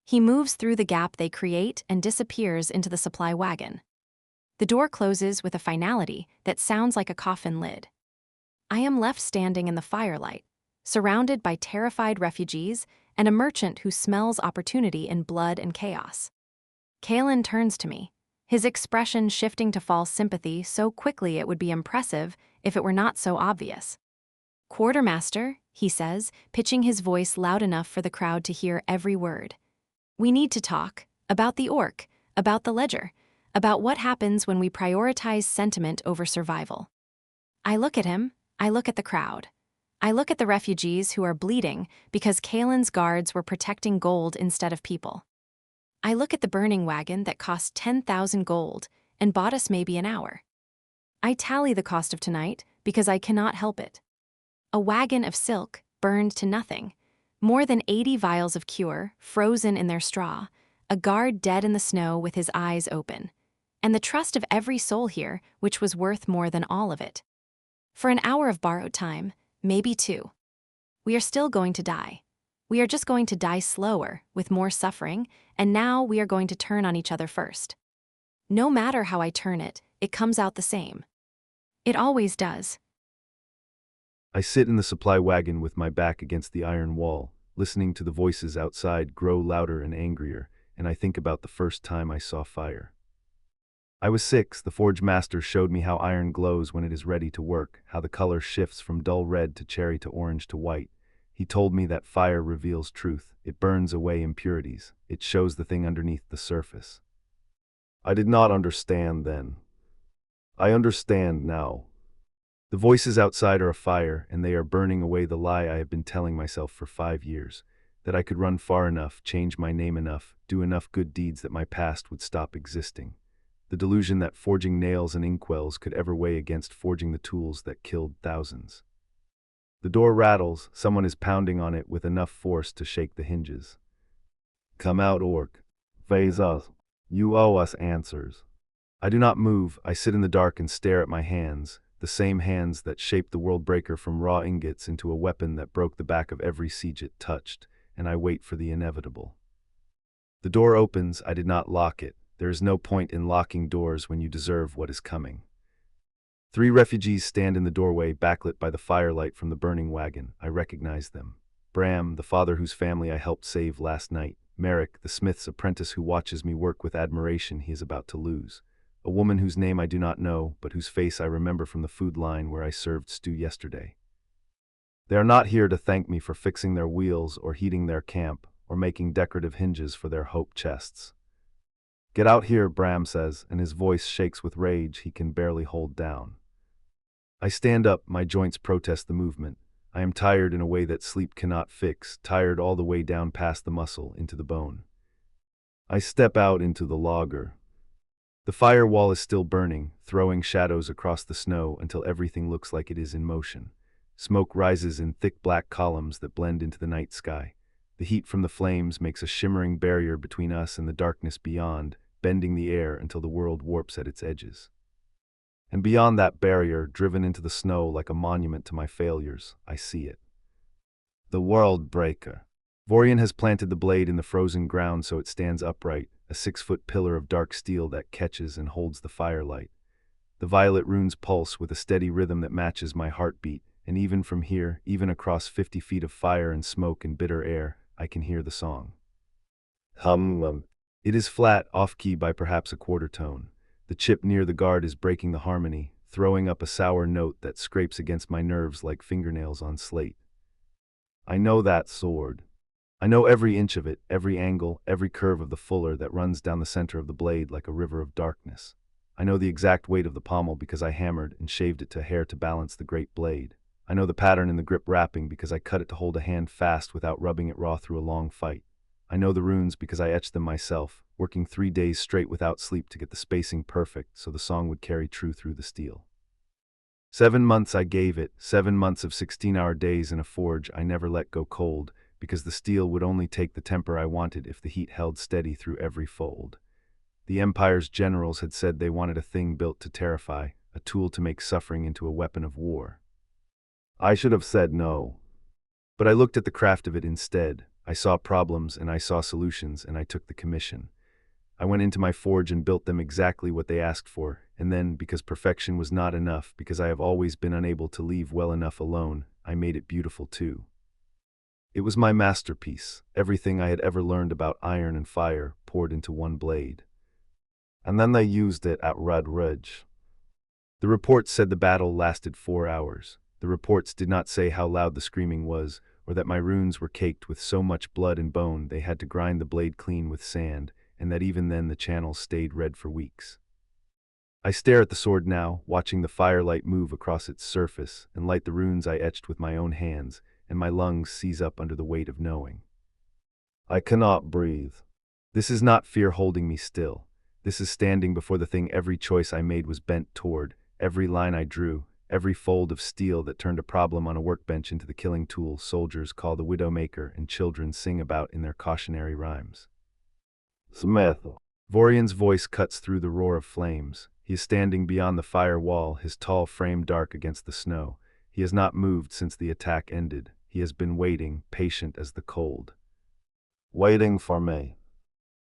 He moves through the gap they create and disappears into the supply wagon. The door closes with a finality that sounds like a coffin lid. I am left standing in the firelight, surrounded by terrified refugees and a merchant who smells opportunity in blood and chaos. Kalen turns to me, his expression shifting to false sympathy so quickly it would be impressive if it were not so obvious. "Quartermaster," he says, pitching his voice loud enough for the crowd to hear every word. "We need to talk about the orc, about the ledger, about what happens when we prioritize sentiment over survival." I look at him, I look at the crowd. I look at the refugees who are bleeding because Kalen's guards were protecting gold instead of people. I look at the burning wagon that cost 10,000 gold and bought us maybe an hour. I tally the cost of tonight because I cannot help it. A wagon of silk burned to nothing, more than 80 vials of cure frozen in their straw, a guard dead in the snow with his eyes open, and the trust of every soul here, which was worth more than all of it. For an hour of borrowed time, maybe 2. We are still going to die. We are just going to die slower, with more suffering, and now we are going to turn on each other first. No matter how I turn it, it comes out the same. It always does. I sit in the supply wagon with my back against the iron wall, listening to the voices outside grow louder and angrier, and I think about the first time I saw fire. I was 6. The forge master showed me how iron glows when it is ready to work, how the color shifts from dull red to cherry to orange to white. He told me that fire reveals truth. It burns away impurities. It shows the thing underneath the surface. I did not understand then. I understand now. The voices outside are a fire, and they are burning away the lie I have been telling myself for 5 years, that I could run far enough, change my name enough, do enough good deeds that my past would stop existing. The delusion that forging nails and inkwells could ever weigh against forging the tools that killed thousands. The door rattles. Someone is pounding on it with enough force to shake the hinges. Come out, orc. Face us. You owe us answers. I do not move. I sit in the dark and stare at my hands, the same hands that shaped the world breaker from raw ingots into a weapon that broke the back of every siege it touched, and I wait for the inevitable. The door opens. I did not lock it. There is no point in locking doors when you deserve what is coming. 3 refugees stand in the doorway, backlit by the firelight from the burning wagon. I recognize them. Bram, the father whose family I helped save last night. Merrick, the smith's apprentice who watches me work with admiration he is about to lose. A woman whose name I do not know, but whose face I remember from the food line where I served stew yesterday. They are not here to thank me for fixing their wheels or heating their camp or making decorative hinges for their hope chests. Get out here, Bram says, and his voice shakes with rage he can barely hold down. I stand up, my joints protest the movement. I am tired in a way that sleep cannot fix, tired all the way down past the muscle into the bone. I step out into the logger. The firewall is still burning, throwing shadows across the snow until everything looks like it is in motion. Smoke rises in thick black columns that blend into the night sky. The heat from the flames makes a shimmering barrier between us and the darkness beyond, bending the air until the world warps at its edges. And beyond that barrier, driven into the snow like a monument to my failures, I see it. The World Breaker. Vorian has planted the blade in the frozen ground so it stands upright, a 6-foot pillar of dark steel that catches and holds the firelight. The violet runes pulse with a steady rhythm that matches my heartbeat, and even from here, even across 50 feet of fire and smoke and bitter air, I can hear the song. Hum. It is flat, off-key by perhaps a quarter tone. The chip near the guard is breaking the harmony, throwing up a sour note that scrapes against my nerves like fingernails on slate. I know that sword. I know every inch of it, every angle, every curve of the fuller that runs down the center of the blade like a river of darkness. I know the exact weight of the pommel because I hammered and shaved it to hair to balance the great blade. I know the pattern in the grip wrapping because I cut it to hold a hand fast without rubbing it raw through a long fight. I know the runes because I etched them myself, working 3 days straight without sleep to get the spacing perfect so the song would carry true through the steel. 7 months I gave it, 7 months of 16-hour days in a forge I never let go cold, because the steel would only take the temper I wanted if the heat held steady through every fold. The Empire's generals had said they wanted a thing built to terrify, a tool to make suffering into a weapon of war. I should have said no. But I looked at the craft of it instead. I saw problems and I saw solutions, and I took the commission. I went into my forge and built them exactly what they asked for, and then, because perfection was not enough, because I have always been unable to leave well enough alone, I made it beautiful too. It was my masterpiece, everything I had ever learned about iron and fire poured into one blade. And then they used it at Red Ridge. The reports said the battle lasted 4 hours. The reports did not say how loud the screaming was, or that my runes were caked with so much blood and bone they had to grind the blade clean with sand, and that even then the channels stayed red for weeks. I stare at the sword now, watching the firelight move across its surface and light the runes I etched with my own hands, and my lungs seize up under the weight of knowing. I cannot breathe. This is not fear holding me still. This is standing before the thing every choice I made was bent toward, every line I drew, every fold of steel that turned a problem on a workbench into the killing tool soldiers call the Widowmaker and children sing about in their cautionary rhymes. Smith. Vorian's voice cuts through the roar of flames. He is standing beyond the fire wall, his tall frame dark against the snow. He has not moved since the attack ended. He has been waiting, patient as the cold. Waiting for me.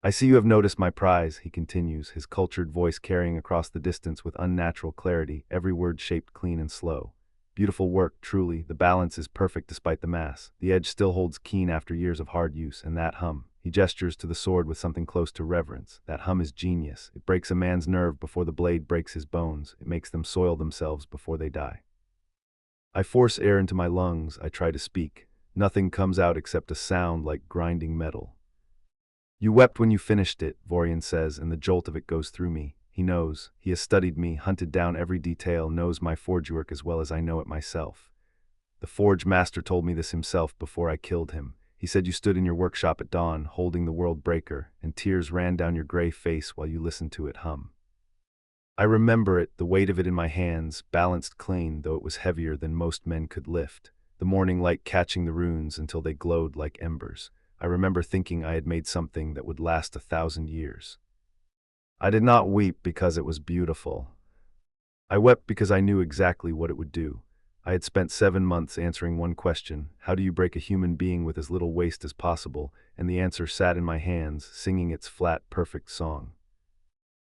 I see you have noticed my prize, he continues, his cultured voice carrying across the distance with unnatural clarity, every word shaped clean and slow. Beautiful work, truly. The balance is perfect despite the mass. The edge still holds keen after years of hard use, and that hum. He gestures to the sword with something close to reverence. That hum is genius. It breaks a man's nerve before the blade breaks his bones. It makes them soil themselves before they die. I force air into my lungs. I try to speak. Nothing comes out except a sound like grinding metal. You wept when you finished it, Vorian says, and the jolt of it goes through me. He knows. He has studied me, hunted down every detail, knows my forge work as well as I know it myself. The forge master told me this himself before I killed him. He said you stood in your workshop at dawn, holding the world breaker, and tears ran down your gray face while you listened to it hum. I remember it, the weight of it in my hands, balanced clean, though it was heavier than most men could lift, the morning light catching the runes until they glowed like embers. I remember thinking I had made something that would last 1,000 years. I did not weep because it was beautiful. I wept because I knew exactly what it would do. I had spent 7 months answering one question: how do you break a human being with as little waste as possible? And the answer sat in my hands, singing its flat, perfect song.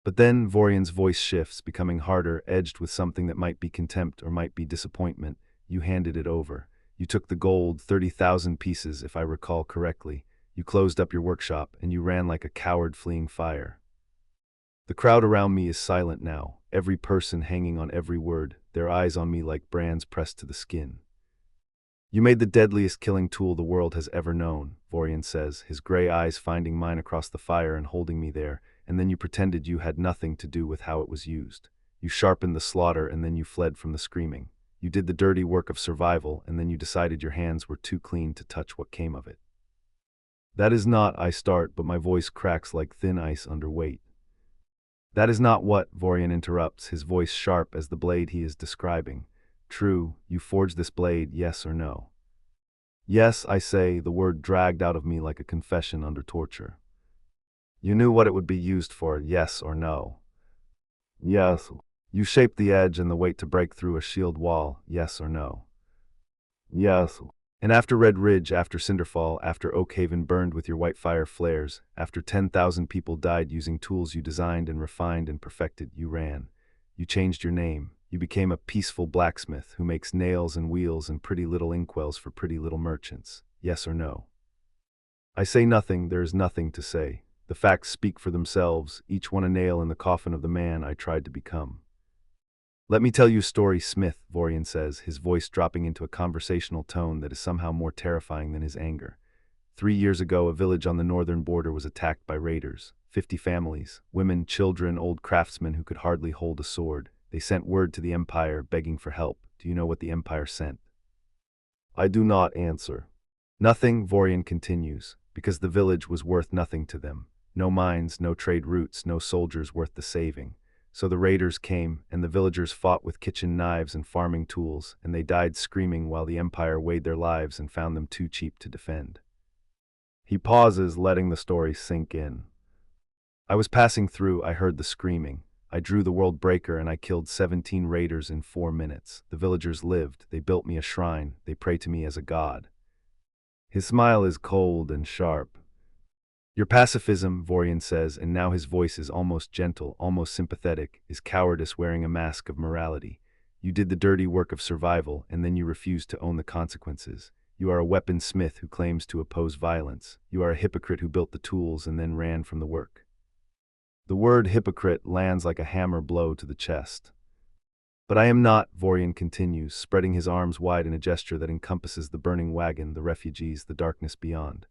But then Vorian's voice shifts, becoming harder, edged with something that might be contempt or might be disappointment. You handed it over. You took the gold, 30,000 pieces, if I recall correctly. You closed up your workshop, and you ran like a coward fleeing fire. The crowd around me is silent now, every person hanging on every word, their eyes on me like brands pressed to the skin. You made the deadliest killing tool the world has ever known, Vorian says, his gray eyes finding mine across the fire and holding me there, and then you pretended you had nothing to do with how it was used. You sharpened the slaughter, and then you fled from the screaming. You did the dirty work of survival, and then you decided your hands were too clean to touch what came of it. That is not, I start, but my voice cracks like thin ice under weight. That is not what, Vorian interrupts, his voice sharp as the blade he is describing. True, you forged this blade, yes or no? Yes, I say, the word dragged out of me like a confession under torture. You knew what it would be used for, yes or no? Yes. You shaped the edge and the weight to break through a shield wall, yes or no? Yes. And after Red Ridge, after Cinderfall, after Oakhaven burned with your white fire flares, after 10,000 people died using tools you designed and refined and perfected, you ran. You changed your name. You became a peaceful blacksmith who makes nails and wheels and pretty little inkwells for pretty little merchants, yes or no? I say nothing, there is nothing to say. The facts speak for themselves, each one a nail in the coffin of the man I tried to become. Let me tell you a story, Smith, Vorian says, his voice dropping into a conversational tone that is somehow more terrifying than his anger. 3 years ago, a village on the northern border was attacked by raiders. 50 families, women, children, old craftsmen who could hardly hold a sword. They sent word to the Empire, begging for help. Do you know what the Empire sent? I do not answer. Nothing, Vorian continues, because the village was worth nothing to them. No mines, no trade routes, no soldiers worth the saving. So the raiders came, and the villagers fought with kitchen knives and farming tools, and they died screaming while the Empire weighed their lives and found them too cheap to defend. He pauses, letting the story sink in. I was passing through, I heard the screaming. I drew the world breaker and I killed 17 raiders in 4 minutes. The villagers lived, they built me a shrine, they pray to me as a god. His smile is cold and sharp. Your pacifism, Vorian says, and now his voice is almost gentle, almost sympathetic, is cowardice wearing a mask of morality. You did the dirty work of survival, and then you refused to own the consequences. You are a weaponsmith who claims to oppose violence. You are a hypocrite who built the tools and then ran from the work. The word hypocrite lands like a hammer blow to the chest. But I am not, Vorian continues, spreading his arms wide in a gesture that encompasses the burning wagon, the refugees, the darkness beyond.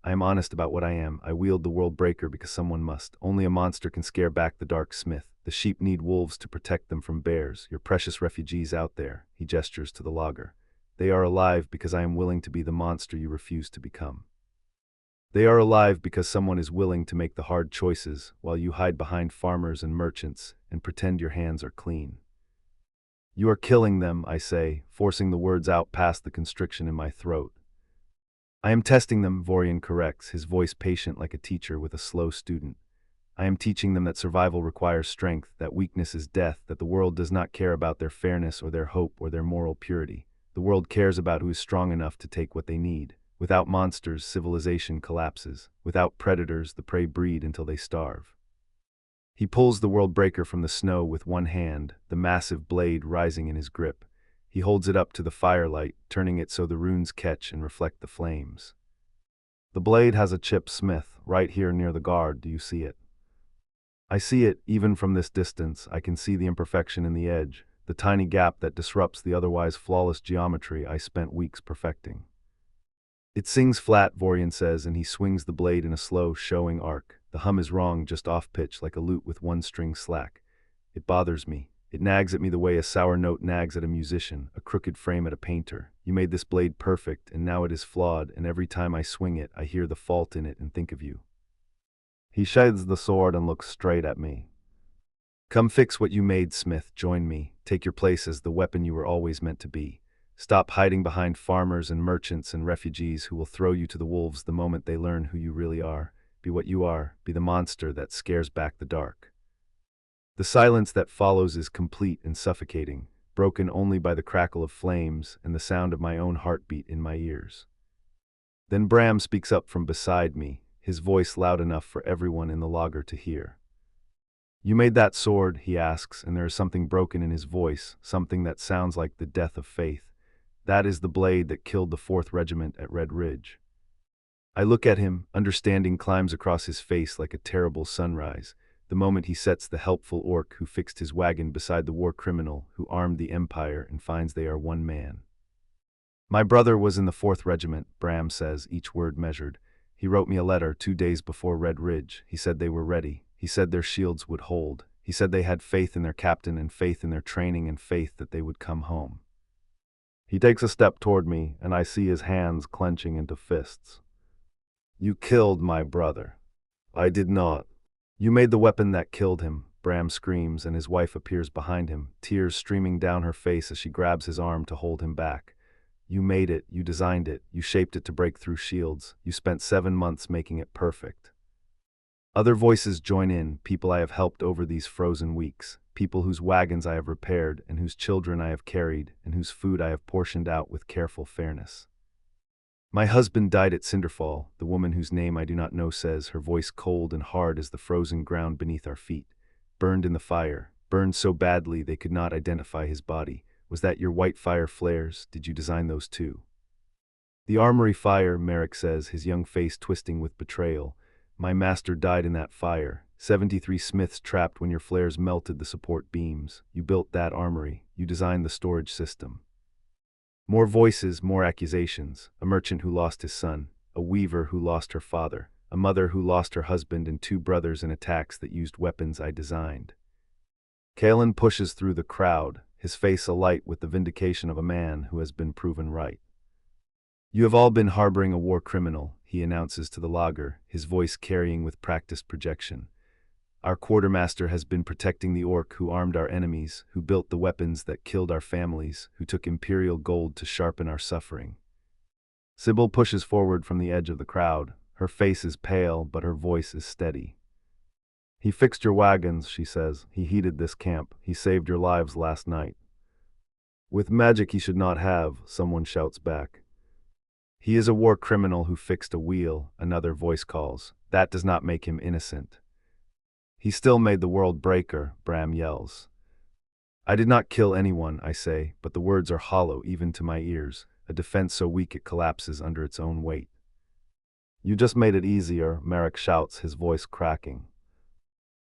I am honest about what I am. I wield the world breaker because someone must. Only a monster can scare back the dark smith. The sheep need wolves to protect them from bears. Your precious refugees out there, he gestures to the logger. They are alive because I am willing to be the monster you refuse to become. They are alive because someone is willing to make the hard choices while you hide behind farmers and merchants and pretend your hands are clean. You are killing them, I say, forcing the words out past the constriction in my throat. I am testing them, Vorian corrects, his voice patient like a teacher with a slow student. I am teaching them that survival requires strength, that weakness is death, that the world does not care about their fairness or their hope or their moral purity. The world cares about who is strong enough to take what they need. Without monsters, civilization collapses. Without predators, the prey breed until they starve. He pulls the world breaker from the snow with one hand, the massive blade rising in his grip. He holds it up to the firelight, turning it so the runes catch and reflect the flames. The blade has a chipped smith, right here near the guard. Do you see it? I see it, even from this distance. I can see the imperfection in the edge, the tiny gap that disrupts the otherwise flawless geometry I spent weeks perfecting. It sings flat, Vorian says, and he swings the blade in a slow, showing arc. The hum is wrong, just off-pitch, like a lute with one string slack. It bothers me. It nags at me the way a sour note nags at a musician, a crooked frame at a painter. You made this blade perfect, and now it is flawed, and every time I swing it, I hear the fault in it and think of you. He sheathes the sword and looks straight at me. Come fix what you made, Smith. Join me. Take your place as the weapon you were always meant to be. Stop hiding behind farmers and merchants and refugees who will throw you to the wolves the moment they learn who you really are. Be what you are. Be the monster that scares back the dark. The silence that follows is complete and suffocating, broken only by the crackle of flames and the sound of my own heartbeat in my ears. Then Bram speaks up from beside me, his voice loud enough for everyone in the laager to hear. You made that sword, he asks, and there is something broken in his voice, something that sounds like the death of faith. That is the blade that killed the 4th Regiment at Red Ridge. I look at him, understanding climbs across his face like a terrible sunrise, the moment he sets the helpful orc who fixed his wagon beside the war criminal who armed the Empire and finds they are one man. My brother was in the 4th Regiment, Bram says, each word measured. He wrote me a letter 2 days before Red Ridge. He said they were ready. He said their shields would hold. He said they had faith in their captain and faith in their training and faith that they would come home. He takes a step toward me, and I see his hands clenching into fists. You killed my brother. I did not. You made the weapon that killed him, Bram screams, and his wife appears behind him, tears streaming down her face as she grabs his arm to hold him back. You made it, you designed it, you shaped it to break through shields, you spent 7 months making it perfect. Other voices join in, people I have helped over these frozen weeks, people whose wagons I have repaired, and whose children I have carried, and whose food I have portioned out with careful fairness. My husband died at Cinderfall, the woman whose name I do not know says, her voice cold and hard as the frozen ground beneath our feet. Burned in the fire, burned so badly they could not identify his body. Was that your white fire flares? Did you design those too? The armory fire, Merrick says, his young face twisting with betrayal. My master died in that fire. 73 smiths trapped when your flares melted the support beams. You built that armory. You designed the storage system. More voices, more accusations. A merchant who lost his son. A weaver who lost her father. A mother who lost her husband and 2 brothers in attacks that used weapons I designed. Kalen pushes through the crowd, his face alight with the vindication of a man who has been proven right. You have all been harboring a war criminal, he announces to the laager, his voice carrying with practiced projection. Our quartermaster has been protecting the orc who armed our enemies, who built the weapons that killed our families, who took imperial gold to sharpen our suffering. Sybil pushes forward from the edge of the crowd. Her face is pale, but her voice is steady. He fixed your wagons, she says. He heated this camp. He saved your lives last night. With magic he should not have, someone shouts back. He is a war criminal who fixed a wheel, another voice calls. That does not make him innocent. He still made the world breaker, Bram yells. I did not kill anyone, I say, but the words are hollow even to my ears, a defense so weak it collapses under its own weight. You just made it easier, Merrick shouts, his voice cracking.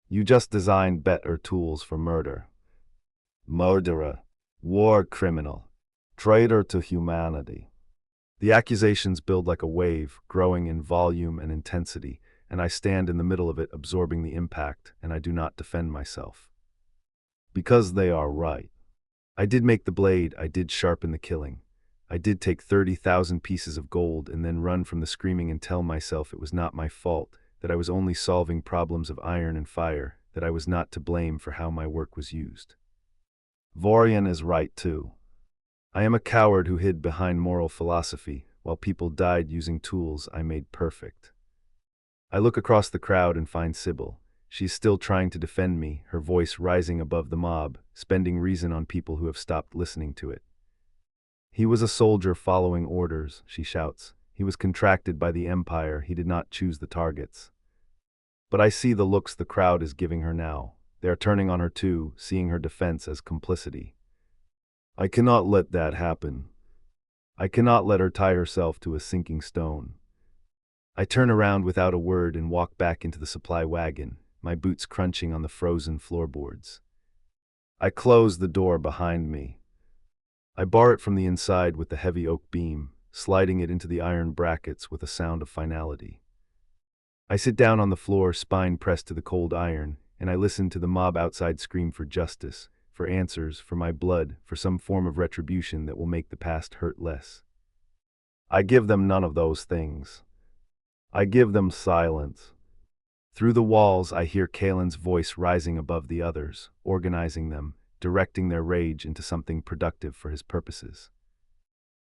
You just designed better tools for murder. Murderer, war criminal, traitor to humanity. The accusations build like a wave, growing in volume and intensity, and I stand in the middle of it absorbing the impact, and I do not defend myself. Because they are right. I did make the blade, I did sharpen the killing. I did take 30,000 pieces of gold and then run from the screaming and tell myself it was not my fault, that I was only solving problems of iron and fire, that I was not to blame for how my work was used. Vorian is right too. I am a coward who hid behind moral philosophy, while people died using tools I made perfect. I look across the crowd and find Sybil. She's still trying to defend me, her voice rising above the mob, spending reason on people who have stopped listening to it. He was a soldier following orders, she shouts. He was contracted by the Empire, he did not choose the targets. But I see the looks the crowd is giving her now. They are turning on her too, seeing her defense as complicity. I cannot let that happen. I cannot let her tie herself to a sinking stone. I turn around without a word and walk back into the supply wagon, my boots crunching on the frozen floorboards. I close the door behind me. I bar it from the inside with the heavy oak beam, sliding it into the iron brackets with a sound of finality. I sit down on the floor, spine pressed to the cold iron, and I listen to the mob outside scream for justice, for answers, for my blood, for some form of retribution that will make the past hurt less. I give them none of those things. I give them silence. Through the walls I hear Kaelin's voice rising above the others, organizing them, directing their rage into something productive for his purposes.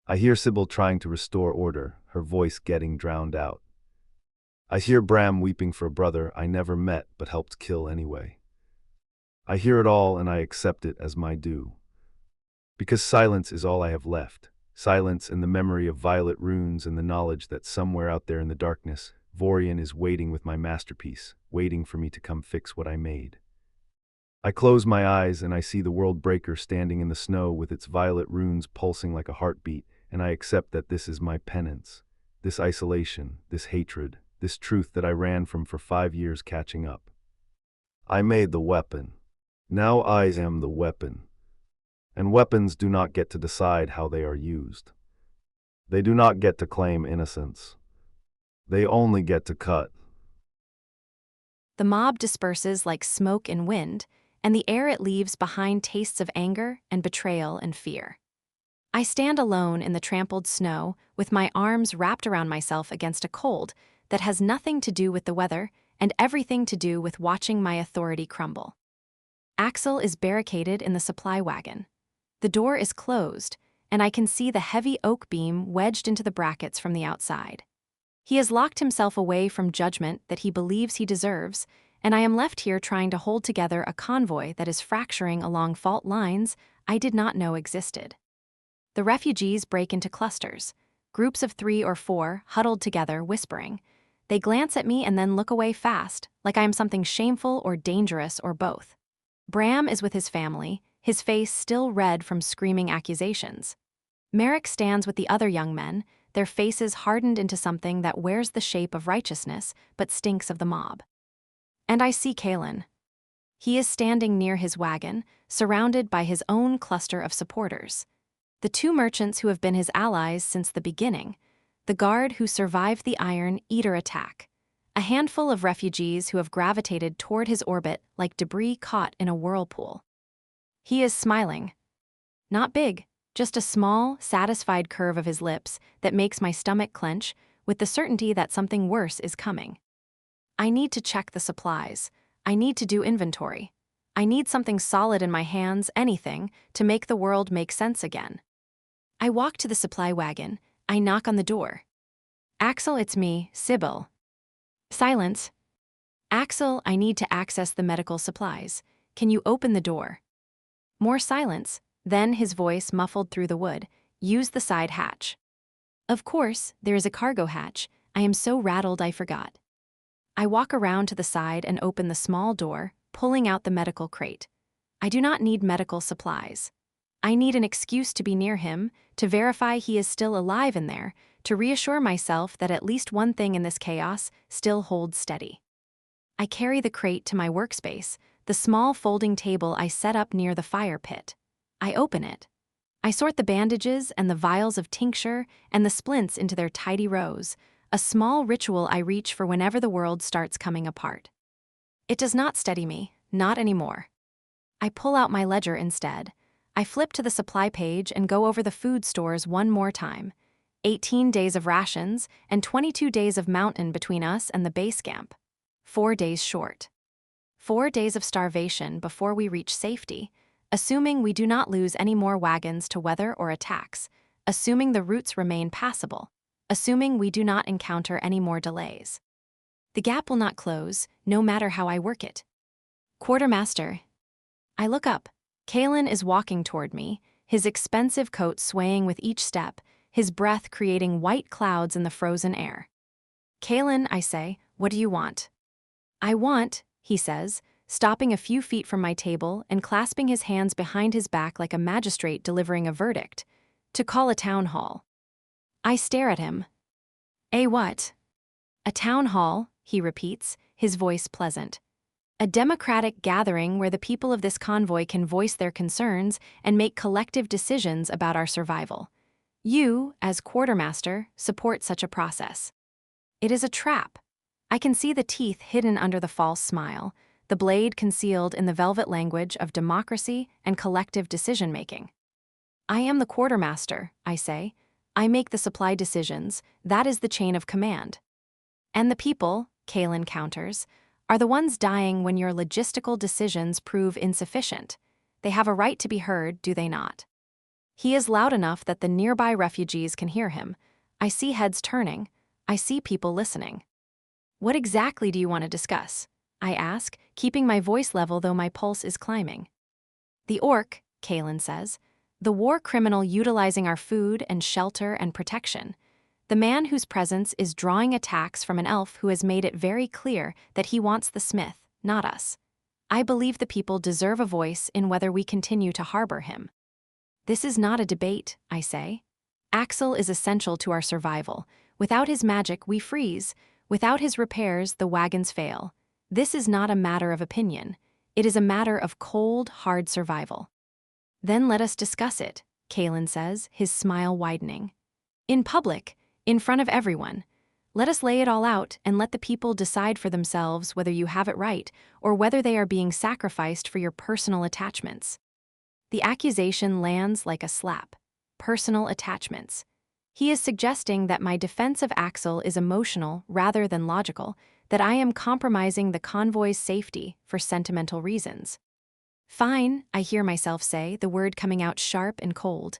I hear Sybil trying to restore order, her voice getting drowned out. I hear Bram weeping for a brother I never met but helped kill anyway. I hear it all and I accept it as my due. Because silence is all I have left. Silence and the memory of violet runes and the knowledge that somewhere out there in the darkness, Vorian is waiting with my masterpiece, waiting for me to come fix what I made. I close my eyes and I see the world breaker standing in the snow with its violet runes pulsing like a heartbeat, and I accept that this is my penance, this isolation, this hatred, this truth that I ran from for 5 years catching up. I made the weapon. Now I am the weapon. And weapons do not get to decide how they are used. They do not get to claim innocence. They only get to cut. The mob disperses like smoke in wind, and the air it leaves behind tastes of anger and betrayal and fear. I stand alone in the trampled snow, with my arms wrapped around myself against a cold that has nothing to do with the weather and everything to do with watching my authority crumble. Axel is barricaded in the supply wagon. The door is closed, and I can see the heavy oak beam wedged into the brackets from the outside. He has locked himself away from judgment that he believes he deserves, and I am left here trying to hold together a convoy that is fracturing along fault lines I did not know existed. The refugees break into clusters, groups of 3 or 4 huddled together, whispering. They glance at me and then look away fast, like I am something shameful or dangerous or both. Bram is with his family, his face still red from screaming accusations. Merrick stands with the other young men, their faces hardened into something that wears the shape of righteousness but stinks of the mob. And I see Kaelin. He is standing near his wagon, surrounded by his own cluster of supporters. The 2 merchants who have been his allies since the beginning, the guard who survived the Iron Eater attack, a handful of refugees who have gravitated toward his orbit like debris caught in a whirlpool. He is smiling. Not big, just a small, satisfied curve of his lips that makes my stomach clench with the certainty that something worse is coming. I need to check the supplies. I need to do inventory. I need something solid in my hands, anything, to make the world make sense again. I walk to the supply wagon. I knock on the door. Axel, it's me, Sybil. Silence. Axel, I need to access the medical supplies. Can you open the door? More silence, then his voice muffled through the wood. Use the side hatch. Of course, there is a cargo hatch. I am so rattled I forgot. I walk around to the side and open the small door, pulling out the medical crate. I do not need medical supplies. I need an excuse to be near him, to verify he is still alive in there, to reassure myself that at least one thing in this chaos still holds steady. I carry the crate to my workspace, the small folding table I set up near the fire pit. I open it. I sort the bandages and the vials of tincture and the splints into their tidy rows, a small ritual I reach for whenever the world starts coming apart. It does not steady me, not anymore. I pull out my ledger instead. I flip to the supply page and go over the food stores one more time. 18 days of rations and 22 days of mountain between us and the base camp. 4 days short. 4 days of starvation before we reach safety, assuming we do not lose any more wagons to weather or attacks, assuming the routes remain passable, assuming we do not encounter any more delays. The gap will not close, no matter how I work it. Quartermaster. I look up. Kalen is walking toward me, his expensive coat swaying with each step, his breath creating white clouds in the frozen air. Kalen, I say, what do you want? I want, he says, stopping a few feet from my table and clasping his hands behind his back like a magistrate delivering a verdict, to call a town hall. I stare at him. A what? A town hall, he repeats, his voice pleasant. A democratic gathering where the people of this convoy can voice their concerns and make collective decisions about our survival. You, as quartermaster, support such a process. It is a trap. I can see the teeth hidden under the false smile, the blade concealed in the velvet language of democracy and collective decision-making. I am the quartermaster, I say. I make the supply decisions. That is the chain of command. And the people, Kalen counters, are the ones dying when your logistical decisions prove insufficient. They have a right to be heard, do they not? He is loud enough that the nearby refugees can hear him. I see heads turning. I see people listening. What exactly do you want to discuss? I ask, keeping my voice level though my pulse is climbing. The orc, Kalen says, the war criminal utilizing our food and shelter and protection. The man whose presence is drawing attacks from an elf who has made it very clear that he wants the smith, not us. I believe the people deserve a voice in whether we continue to harbor him. This is not a debate, I say. Axel is essential to our survival. Without his magic, we freeze. Without his repairs, the wagons fail. This is not a matter of opinion. It is a matter of cold, hard survival. Then let us discuss it, Kalen says, his smile widening. In public, in front of everyone. Let us lay it all out and let the people decide for themselves whether you have it right or whether they are being sacrificed for your personal attachments. The accusation lands like a slap. Personal attachments. He is suggesting that my defense of Axel is emotional rather than logical, that I am compromising the convoy's safety for sentimental reasons. Fine, I hear myself say, the word coming out sharp and cold.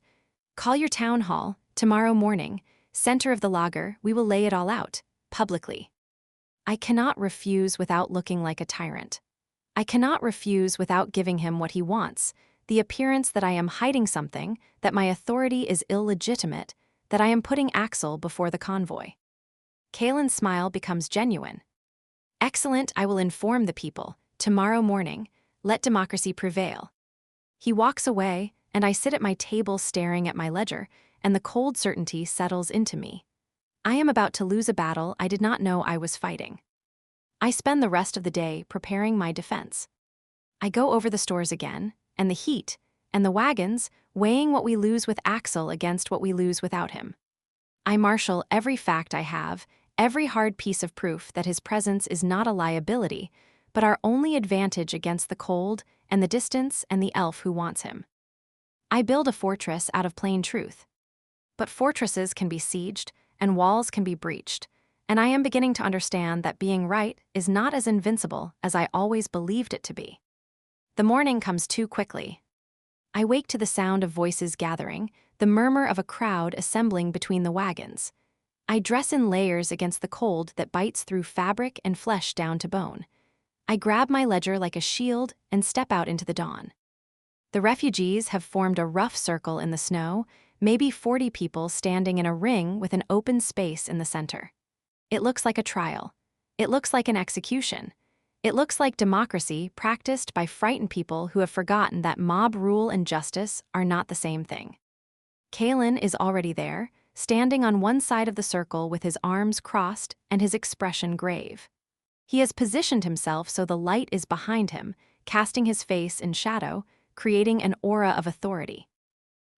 Call your town hall, tomorrow morning. Center of the lager, we will lay it all out, publicly. I cannot refuse without looking like a tyrant. I cannot refuse without giving him what he wants, the appearance that I am hiding something, that my authority is illegitimate, that I am putting Axel before the convoy. Kalen's smile becomes genuine. Excellent, I will inform the people, tomorrow morning, let democracy prevail. He walks away, and I sit at my table staring at my ledger, and the cold certainty settles into me. I am about to lose a battle I did not know I was fighting. I spend the rest of the day preparing my defense. I go over the stores again, and the heat, and the wagons, weighing what we lose with Axel against what we lose without him. I marshal every fact I have, every hard piece of proof that his presence is not a liability, but our only advantage against the cold and the distance and the elf who wants him. I build a fortress out of plain truth. But fortresses can be sieged, and walls can be breached, and I am beginning to understand that being right is not as invincible as I always believed it to be. The morning comes too quickly. I wake to the sound of voices gathering, the murmur of a crowd assembling between the wagons. I dress in layers against the cold that bites through fabric and flesh down to bone. I grab my ledger like a shield and step out into the dawn. The refugees have formed a rough circle in the snow, maybe 40 people standing in a ring with an open space in the center. It looks like a trial. It looks like an execution. It looks like democracy practiced by frightened people who have forgotten that mob rule and justice are not the same thing. Kalen is already there, standing on one side of the circle with his arms crossed and his expression grave. He has positioned himself so the light is behind him, casting his face in shadow, creating an aura of authority.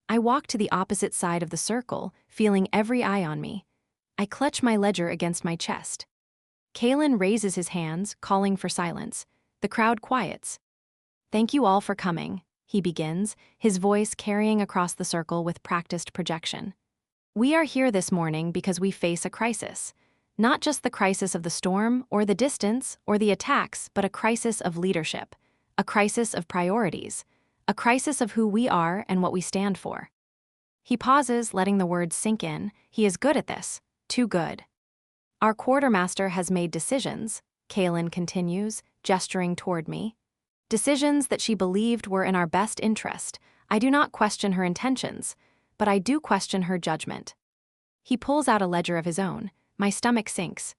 I walk to the opposite side of the circle, feeling every eye on me. I clutch my ledger against my chest. Kalen raises his hands, calling for silence. The crowd quiets. "Thank you all for coming," he begins, his voice carrying across the circle with practiced projection. "We are here this morning because we face a crisis. Not just the crisis of the storm or the distance or the attacks, but a crisis of leadership, a crisis of priorities, a crisis of who we are and what we stand for." He pauses, letting the words sink in. He is good at this. Too good. "Our quartermaster has made decisions," Kalen continues, gesturing toward me. "Decisions that she believed were in our best interest. I do not question her intentions, but I do question her judgment." He pulls out a ledger of his own. My stomach sinks.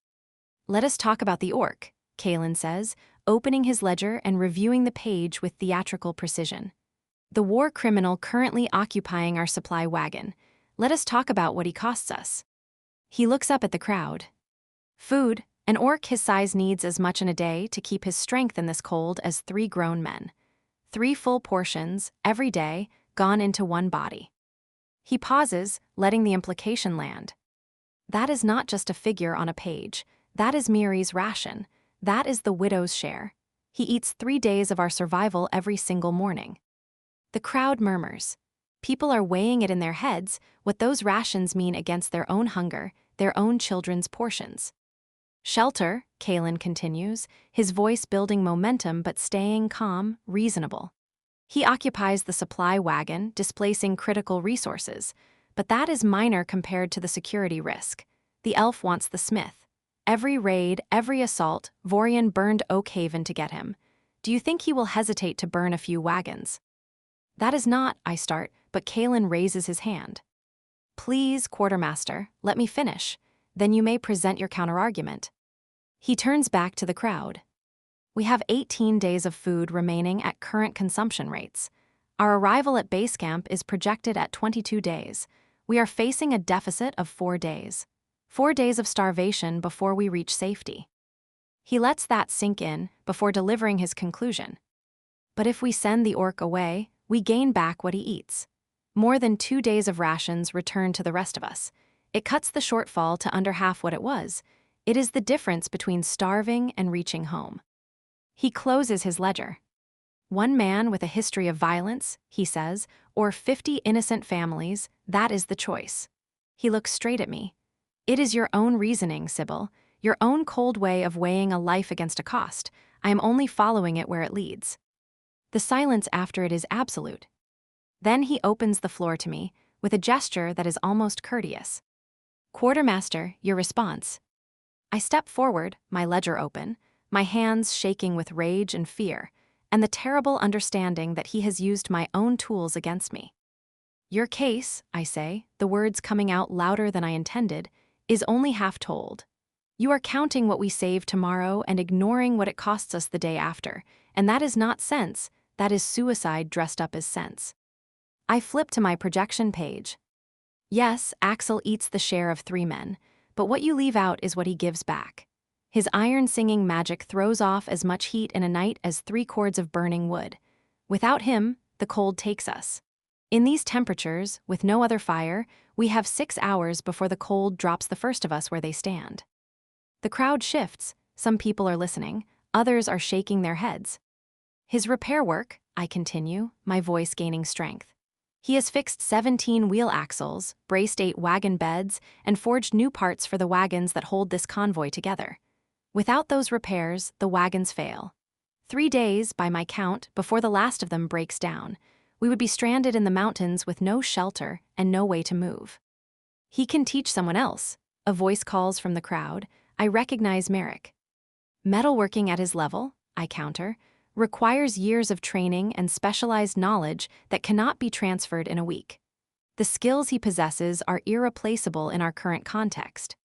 "Let us talk about the orc," Kalen says, opening his ledger and reviewing the page with theatrical precision. "The war criminal currently occupying our supply wagon. Let us talk about what he costs us." He looks up at the crowd. "Food. An orc his size needs as much in a day to keep his strength in this cold as 3 grown men. 3 full portions, every day, gone into one body." He pauses, letting the implication land. That is not just a figure on a page. That is Miri's ration. That is the widow's share. He eats 3 days of our survival every single morning. The crowd murmurs. People are weighing it in their heads, what those rations mean against their own hunger, their own children's portions. "Shelter," Kalen continues, his voice building momentum but staying calm, reasonable. "He occupies the supply wagon, displacing critical resources. But that is minor compared to the security risk. The elf wants the smith. Every raid, every assault, Vorian burned Oakhaven to get him. Do you think he will hesitate to burn a few wagons?" "That is not," I start, but Kalen raises his hand. "Please, quartermaster, let me finish. Then you may present your counterargument." He turns back to the crowd. "We have 18 days of food remaining at current consumption rates. Our arrival at base camp is projected at 22 days. We are facing a deficit of 4 days. 4 days of starvation before we reach safety." He lets that sink in before delivering his conclusion. "But if we send the orc away, we gain back what he eats. More than 2 days of rations return to the rest of us. It cuts the shortfall to under half what it was. It is the difference between starving and reaching home." He closes his ledger. "One man with a history of violence," he says, "or 50 innocent families, that is the choice." He looks straight at me. "It is your own reasoning, Sybil, your own cold way of weighing a life against a cost. I am only following it where it leads." The silence after it is absolute. Then he opens the floor to me, with a gesture that is almost courteous. "Quartermaster, your response." I step forward, my ledger open, my hands shaking with rage and fear, and the terrible understanding that he has used my own tools against me. "Your case," I say, the words coming out louder than I intended, "is only half told. You are counting what we save tomorrow and ignoring what it costs us the day after, and that is not sense, that is suicide dressed up as sense." I flip to my projection page. "Yes, Axel eats the share of 3 men, but what you leave out is what he gives back. His iron-singing magic throws off as much heat in a night as 3 cords of burning wood. Without him, the cold takes us. In these temperatures, with no other fire, we have 6 hours before the cold drops the first of us where they stand." The crowd shifts. Some people are listening, others are shaking their heads. "His repair work," I continue, my voice gaining strength. "He has fixed 17 wheel axles, braced 8 wagon beds, and forged new parts for the wagons that hold this convoy together. Without those repairs, the wagons fail. 3 days, by my count, before the last of them breaks down. We would be stranded in the mountains with no shelter and no way to move." "He can teach someone else," a voice calls from the crowd. I recognize Merrick. "Metalworking at his level?" I counter, requires years of training and specialized knowledge that cannot be transferred in a week. The skills he possesses are irreplaceable in our current context.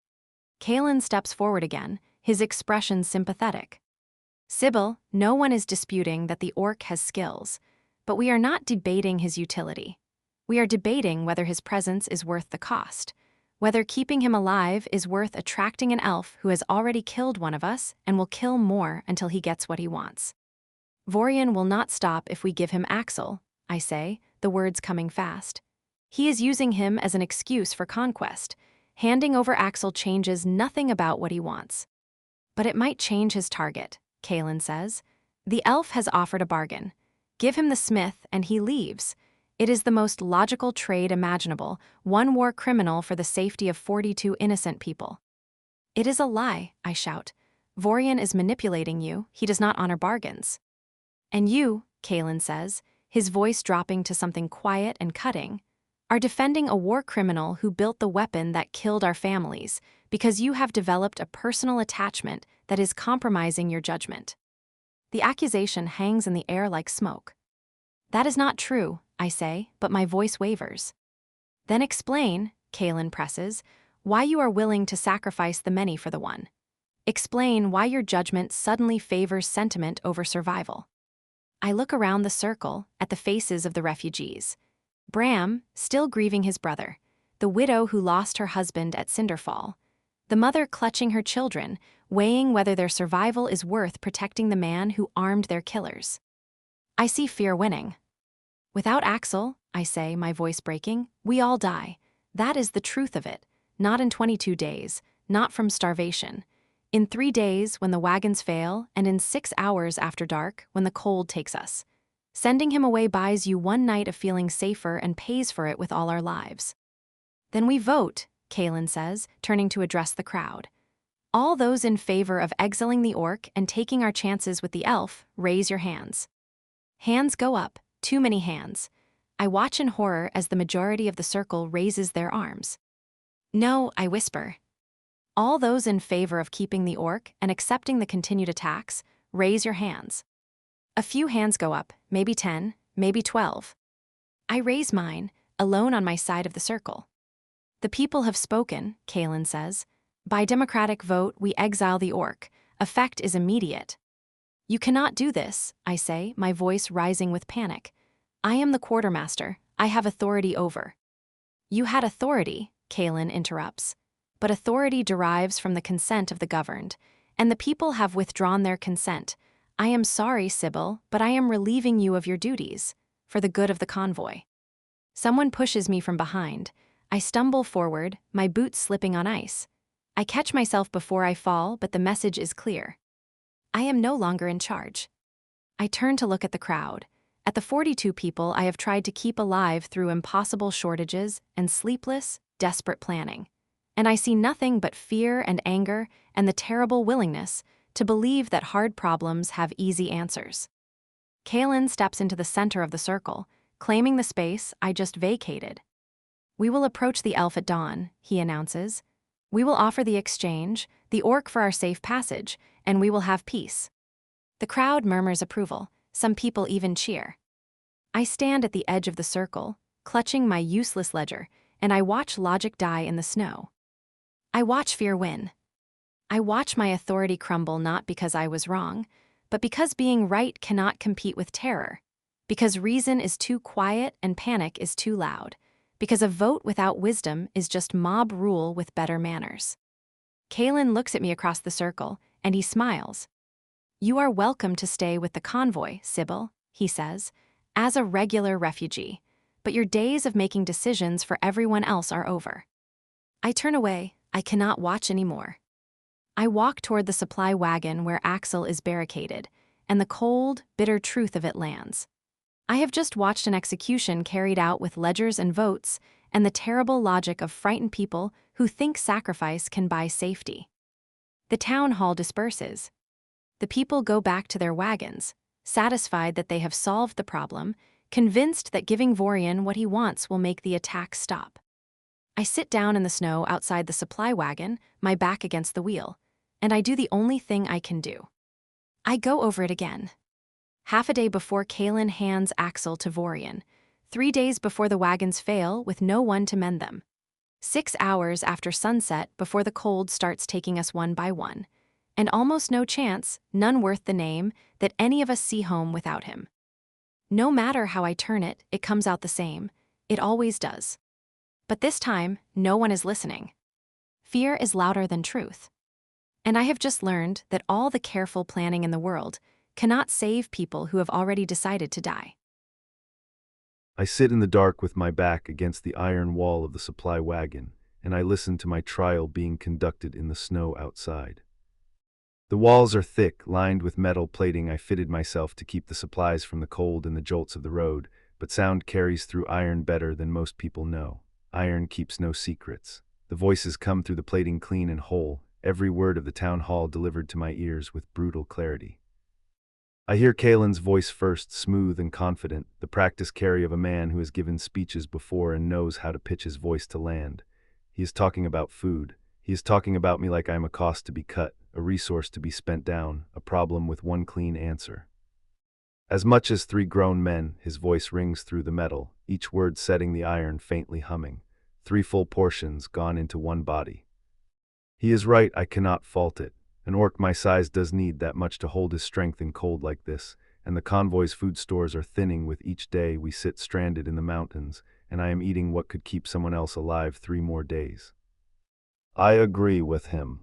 Kalen steps forward again, his expression sympathetic. Sybil, no one is disputing that the orc has skills, but we are not debating his utility. We are debating whether his presence is worth the cost, whether keeping him alive is worth attracting an elf who has already killed one of us and will kill more until he gets what he wants. Vorian will not stop if we give him Axel, I say, the words coming fast. He is using him as an excuse for conquest. Handing over Axel changes nothing about what he wants. But it might change his target, Kalen says. The elf has offered a bargain. Give him the smith and he leaves. It is the most logical trade imaginable, one war criminal for the safety of 42 innocent people. It is a lie, I shout. Vorian is manipulating you, he does not honor bargains. And you, Kalen says, his voice dropping to something quiet and cutting, are defending a war criminal who built the weapon that killed our families because you have developed a personal attachment that is compromising your judgment. The accusation hangs in the air like smoke. That is not true, I say, but my voice wavers. Then explain, Kalen presses, why you are willing to sacrifice the many for the one. Explain why your judgment suddenly favors sentiment over survival. I look around the circle at the faces of the refugees. Bram, still grieving his brother, the widow who lost her husband at Cinderfall, the mother clutching her children, weighing whether their survival is worth protecting the man who armed their killers. I see fear winning. Without Axel, I say, my voice breaking, we all die. That is the truth of it. Not in 22 days, not from starvation. In 3 days when the wagons fail, and in 6 hours after dark when the cold takes us. Sending him away buys you 1 night of feeling safer and pays for it with all our lives. Then we vote, Kalen says, turning to address the crowd. All those in favor of exiling the orc and taking our chances with the elf, raise your hands. Hands go up, too many hands. I watch in horror as the majority of the circle raises their arms. No, I whisper. All those in favor of keeping the orc and accepting the continued attacks, raise your hands. A few hands go up, maybe 10, maybe 12. I raise mine, alone on my side of the circle. The people have spoken, Kalen says. By democratic vote, we exile the orc. Effect is immediate. You cannot do this, I say, my voice rising with panic. I am the quartermaster. I have authority over. You had authority, Kalen interrupts. But authority derives from the consent of the governed, and the people have withdrawn their consent. I am sorry, Sybil, but I am relieving you of your duties, for the good of the convoy. Someone pushes me from behind. I stumble forward, my boots slipping on ice. I catch myself before I fall, but the message is clear. I am no longer in charge. I turn to look at the crowd, at the 42 people I have tried to keep alive through impossible shortages and sleepless, desperate planning. And I see nothing but fear and anger and the terrible willingness to believe that hard problems have easy answers. Kalen steps into the center of the circle, claiming the space I just vacated. We will approach the elf at dawn, he announces. We will offer the exchange, the orc for our safe passage, and we will have peace. The crowd murmurs approval, some people even cheer. I stand at the edge of the circle, clutching my useless ledger, and I watch logic die in the snow. I watch fear win. I watch my authority crumble not because I was wrong, but because being right cannot compete with terror, because reason is too quiet and panic is too loud, because a vote without wisdom is just mob rule with better manners. Kalen looks at me across the circle, and he smiles. You are welcome to stay with the convoy, Sybil, he says, as a regular refugee, but your days of making decisions for everyone else are over. I turn away, I cannot watch anymore. I walk toward the supply wagon where Axel is barricaded, and the cold, bitter truth of it lands. I have just watched an execution carried out with ledgers and votes, and the terrible logic of frightened people who think sacrifice can buy safety. The town hall disperses. The people go back to their wagons, satisfied that they have solved the problem, convinced that giving Vorian what he wants will make the attack stop. I sit down in the snow outside the supply wagon, my back against the wheel, and I do the only thing I can do. I go over it again. Half a day before Kalen hands Axel to Vorian. 3 days before the wagons fail with no one to mend them. 6 hours after sunset before the cold starts taking us one by one. And almost no chance, none worth the name, that any of us see home without him. No matter how I turn it, it comes out the same. It always does. But this time, no one is listening. Fear is louder than truth. And I have just learned that all the careful planning in the world cannot save people who have already decided to die. I sit in the dark with my back against the iron wall of the supply wagon, and I listen to my trial being conducted in the snow outside. The walls are thick, lined with metal plating I fitted myself to keep the supplies from the cold and the jolts of the road, but sound carries through iron better than most people know. Iron keeps no secrets. The voices come through the plating clean and whole, every word of the town hall delivered to my ears with brutal clarity. I hear Kalen's voice first, smooth and confident, the practice carry of a man who has given speeches before and knows how to pitch his voice to land. He is talking about food. He is talking about me like I am a cost to be cut, a resource to be spent down, a problem with one clean answer. As much as 3 grown men, his voice rings through the metal, each word setting the iron faintly humming. 3 full portions gone into one body. He is right, I cannot fault it. An orc my size does need that much to hold his strength in cold like this, and the convoy's food stores are thinning with each day we sit stranded in the mountains, and I am eating what could keep someone else alive 3 more days. I agree with him.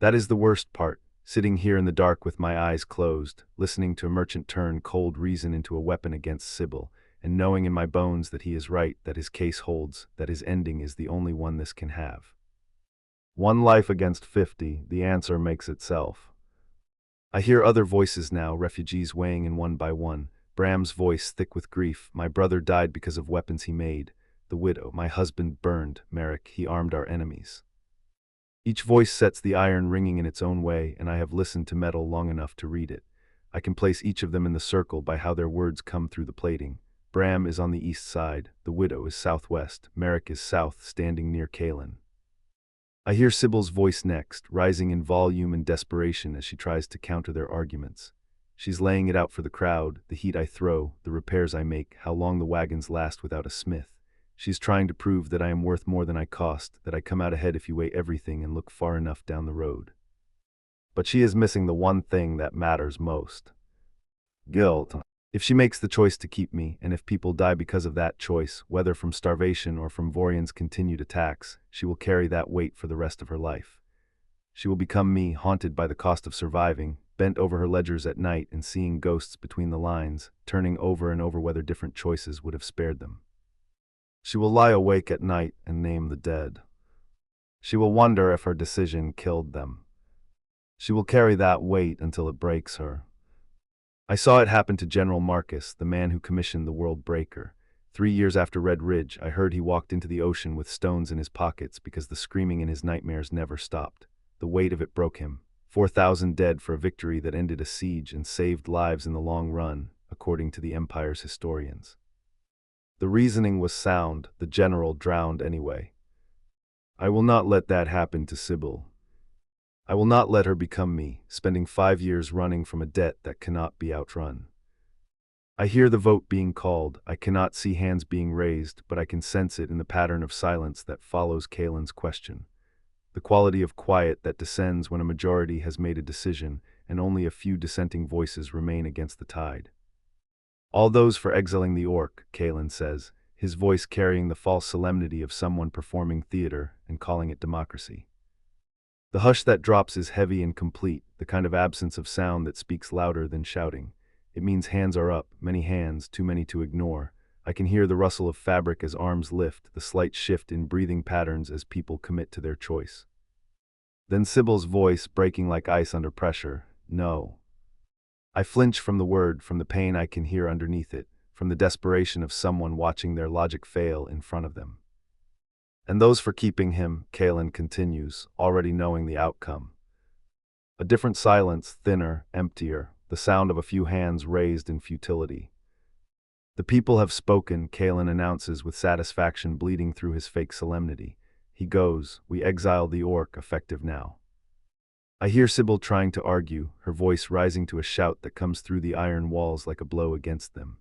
That is the worst part, sitting here in the dark with my eyes closed, listening to a merchant turn cold reason into a weapon against Sybil, and knowing in my bones that he is right, that his case holds, that his ending is the only one this can have. 1 life against 50, the answer makes itself. I hear other voices now, refugees weighing in one by one. Bram's voice thick with grief, my brother died because of weapons he made. The widow, my husband burned. Merrick, he armed our enemies. Each voice sets the iron ringing in its own way, and I have listened to metal long enough to read it. I can place each of them in the circle by how their words come through the plating. Bram is on the east side, the widow is southwest, Merrick is south, standing near Kalen. I hear Sybil's voice next, rising in volume and desperation as she tries to counter their arguments. She's laying it out for the crowd, the heat I throw, the repairs I make, how long the wagons last without a smith. She's trying to prove that I am worth more than I cost, that I come out ahead if you weigh everything and look far enough down the road. But she is missing the one thing that matters most. Guilt. If she makes the choice to keep me, and if people die because of that choice, whether from starvation or from Vorian's continued attacks, she will carry that weight for the rest of her life. She will become me, haunted by the cost of surviving, bent over her ledgers at night and seeing ghosts between the lines, turning over and over whether different choices would have spared them. She will lie awake at night and name the dead. She will wonder if her decision killed them. She will carry that weight until it breaks her. I saw it happen to General Marcus, the man who commissioned the World Breaker. 3 years after Red Ridge, I heard he walked into the ocean with stones in his pockets because the screaming in his nightmares never stopped. The weight of it broke him. 4,000 dead for a victory that ended a siege and saved lives in the long run, according to the Empire's historians. The reasoning was sound, the general drowned anyway. I will not let that happen to Sybil. I will not let her become me, spending 5 years running from a debt that cannot be outrun. I hear the vote being called, I cannot see hands being raised, but I can sense it in the pattern of silence that follows Kalen's question. The quality of quiet that descends when a majority has made a decision and only a few dissenting voices remain against the tide. All those for exiling the orc, Kalen says, his voice carrying the false solemnity of someone performing theater and calling it democracy. The hush that drops is heavy and complete, the kind of absence of sound that speaks louder than shouting. It means hands are up, many hands, too many to ignore. I can hear the rustle of fabric as arms lift, the slight shift in breathing patterns as people commit to their choice. Then Sybil's voice, breaking like ice under pressure, no. I flinch from the word, from the pain I can hear underneath it, from the desperation of someone watching their logic fail in front of them. And those for keeping him, Kalen continues, already knowing the outcome. A different silence, thinner, emptier, the sound of a few hands raised in futility. The people have spoken, Kalen announces with satisfaction bleeding through his fake solemnity. He goes, we exile the orc, effective now. I hear Sybil trying to argue, her voice rising to a shout that comes through the iron walls like a blow against them.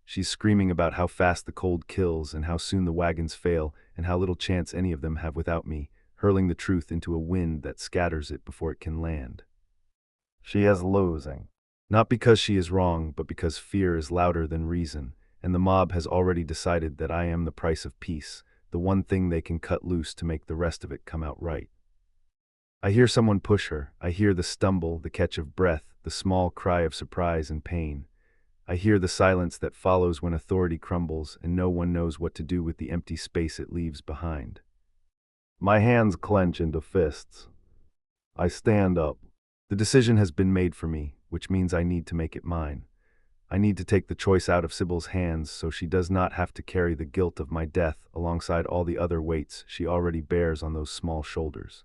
She's screaming about how fast the cold kills and how soon the wagons fail and how little chance any of them have without me, hurling the truth into a wind that scatters it before it can land. She is losing. Not because she is wrong, but because fear is louder than reason, and the mob has already decided that I am the price of peace, the one thing they can cut loose to make the rest of it come out right. I hear someone push her. I hear the stumble, the catch of breath, the small cry of surprise and pain. I hear the silence that follows when authority crumbles and no one knows what to do with the empty space it leaves behind. My hands clench into fists. I stand up. The decision has been made for me, which means I need to make it mine. I need to take the choice out of Sybil's hands so she does not have to carry the guilt of my death alongside all the other weights she already bears on those small shoulders.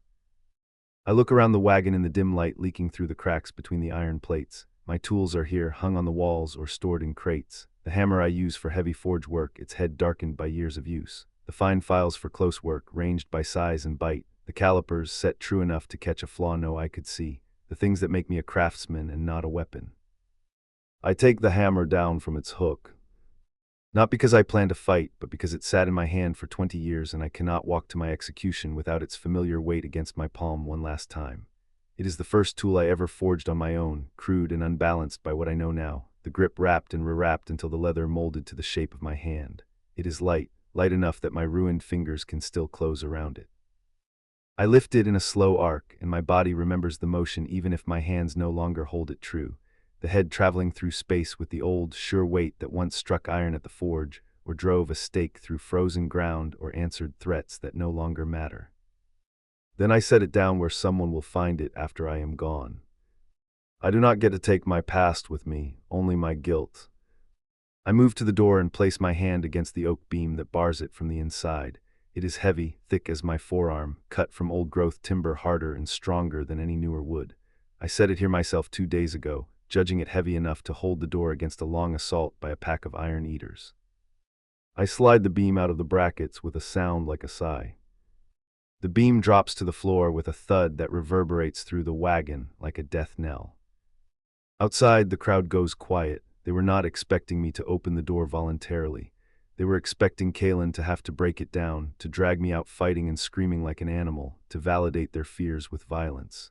I look around the wagon in the dim light leaking through the cracks between the iron plates. My tools are here, hung on the walls or stored in crates. The hammer I use for heavy forge work, its head darkened by years of use. The fine files for close work, ranged by size and bite. The calipers set true enough to catch a flaw no eye could see. The things that make me a craftsman and not a weapon. I take the hammer down from its hook. Not because I plan to fight, but because it sat in my hand for 20 years and I cannot walk to my execution without its familiar weight against my palm one last time. It is the first tool I ever forged on my own, crude and unbalanced by what I know now, the grip wrapped and rewrapped until the leather molded to the shape of my hand. It is light enough that my ruined fingers can still close around it. I lift it in a slow arc, and my body remembers the motion even if my hands no longer hold it true. The head traveling through space with the old, sure weight that once struck iron at the forge, or drove a stake through frozen ground, or answered threats that no longer matter. Then I set it down where someone will find it after I am gone. I do not get to take my past with me, only my guilt. I move to the door and place my hand against the oak beam that bars it from the inside. It is heavy, thick as my forearm, cut from old-growth timber, harder and stronger than any newer wood. I set it here myself 2 days ago, judging it heavy enough to hold the door against a long assault by a pack of iron eaters. I slide the beam out of the brackets with a sound like a sigh. The beam drops to the floor with a thud that reverberates through the wagon like a death knell. Outside, the crowd goes quiet. They were not expecting me to open the door voluntarily. They were expecting Kaelin to have to break it down, to drag me out fighting and screaming like an animal, to validate their fears with violence.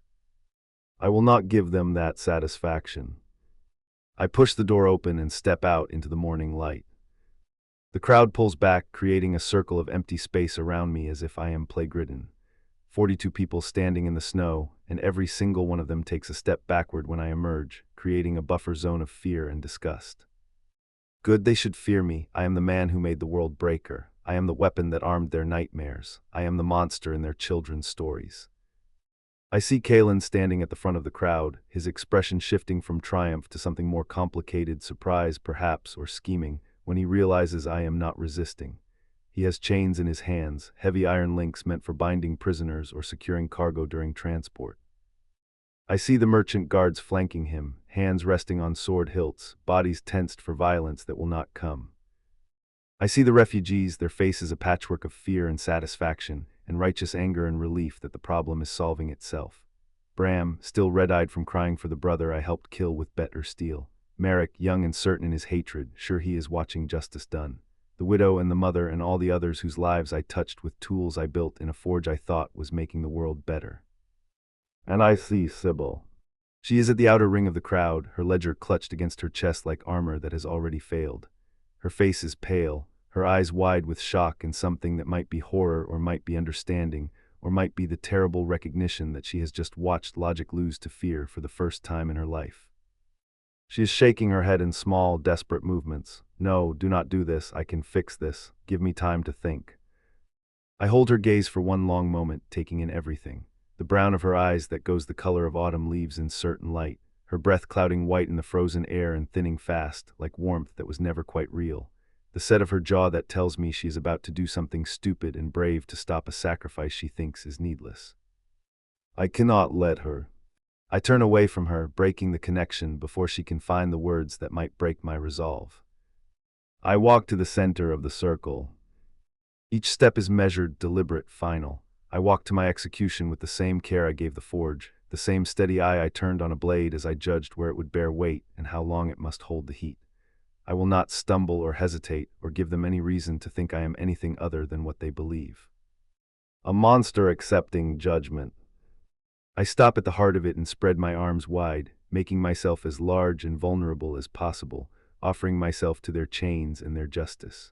I will not give them that satisfaction. I push the door open and step out into the morning light. The crowd pulls back, creating a circle of empty space around me as if I am plague-ridden. 42 people standing in the snow, and every single one of them takes a step backward when I emerge, creating a buffer zone of fear and disgust. Good, they should fear me. I am the man who made the world breaker. I am the weapon that armed their nightmares. I am the monster in their children's stories. I see Kaelin standing at the front of the crowd, his expression shifting from triumph to something more complicated, surprise perhaps, or scheming, when he realizes I am not resisting. He has chains in his hands, heavy iron links meant for binding prisoners or securing cargo during transport. I see the merchant guards flanking him, hands resting on sword hilts, bodies tensed for violence that will not come. I see the refugees, their faces a patchwork of fear and satisfaction, and righteous anger and relief that the problem is solving itself. Bram, still red-eyed from crying for the brother I helped kill with better steel. Merrick, young and certain in his hatred, sure he is watching justice done. The widow and the mother and all the others whose lives I touched with tools I built in a forge I thought was making the world better. And I see Sybil. She is at the outer ring of the crowd, her ledger clutched against her chest like armor that has already failed. Her face is pale, her eyes wide with shock and something that might be horror or might be understanding, or might be the terrible recognition that she has just watched logic lose to fear for the first time in her life. She is shaking her head in small, desperate movements. No, do not do this. I can fix this. Give me time to think. I hold her gaze for one long moment, taking in everything. The brown of her eyes that goes the color of autumn leaves in certain light, her breath clouding white in the frozen air and thinning fast, like warmth that was never quite real. The set of her jaw that tells me she is about to do something stupid and brave to stop a sacrifice she thinks is needless. I cannot let her. I turn away from her, breaking the connection before she can find the words that might break my resolve. I walk to the center of the circle. Each step is measured, deliberate, final. I walk to my execution with the same care I gave the forge, the same steady eye I turned on a blade as I judged where it would bear weight and how long it must hold the heat. I will not stumble or hesitate or give them any reason to think I am anything other than what they believe. A monster accepting judgment. I stop at the heart of it and spread my arms wide, making myself as large and vulnerable as possible, offering myself to their chains and their justice.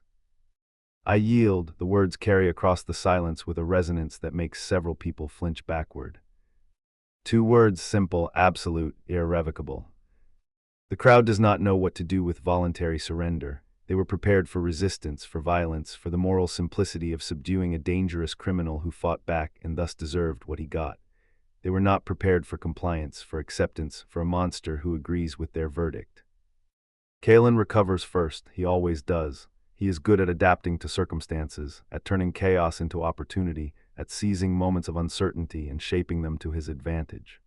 I yield, the words carry across the silence with a resonance that makes several people flinch backward. 2 words, simple, absolute, irrevocable. The crowd does not know what to do with voluntary surrender. They were prepared for resistance, for violence, for the moral simplicity of subduing a dangerous criminal who fought back and thus deserved what he got. They were not prepared for compliance, for acceptance, for a monster who agrees with their verdict. Kalen recovers first, he always does. He is good at adapting to circumstances, at turning chaos into opportunity, at seizing moments of uncertainty and shaping them to his advantage.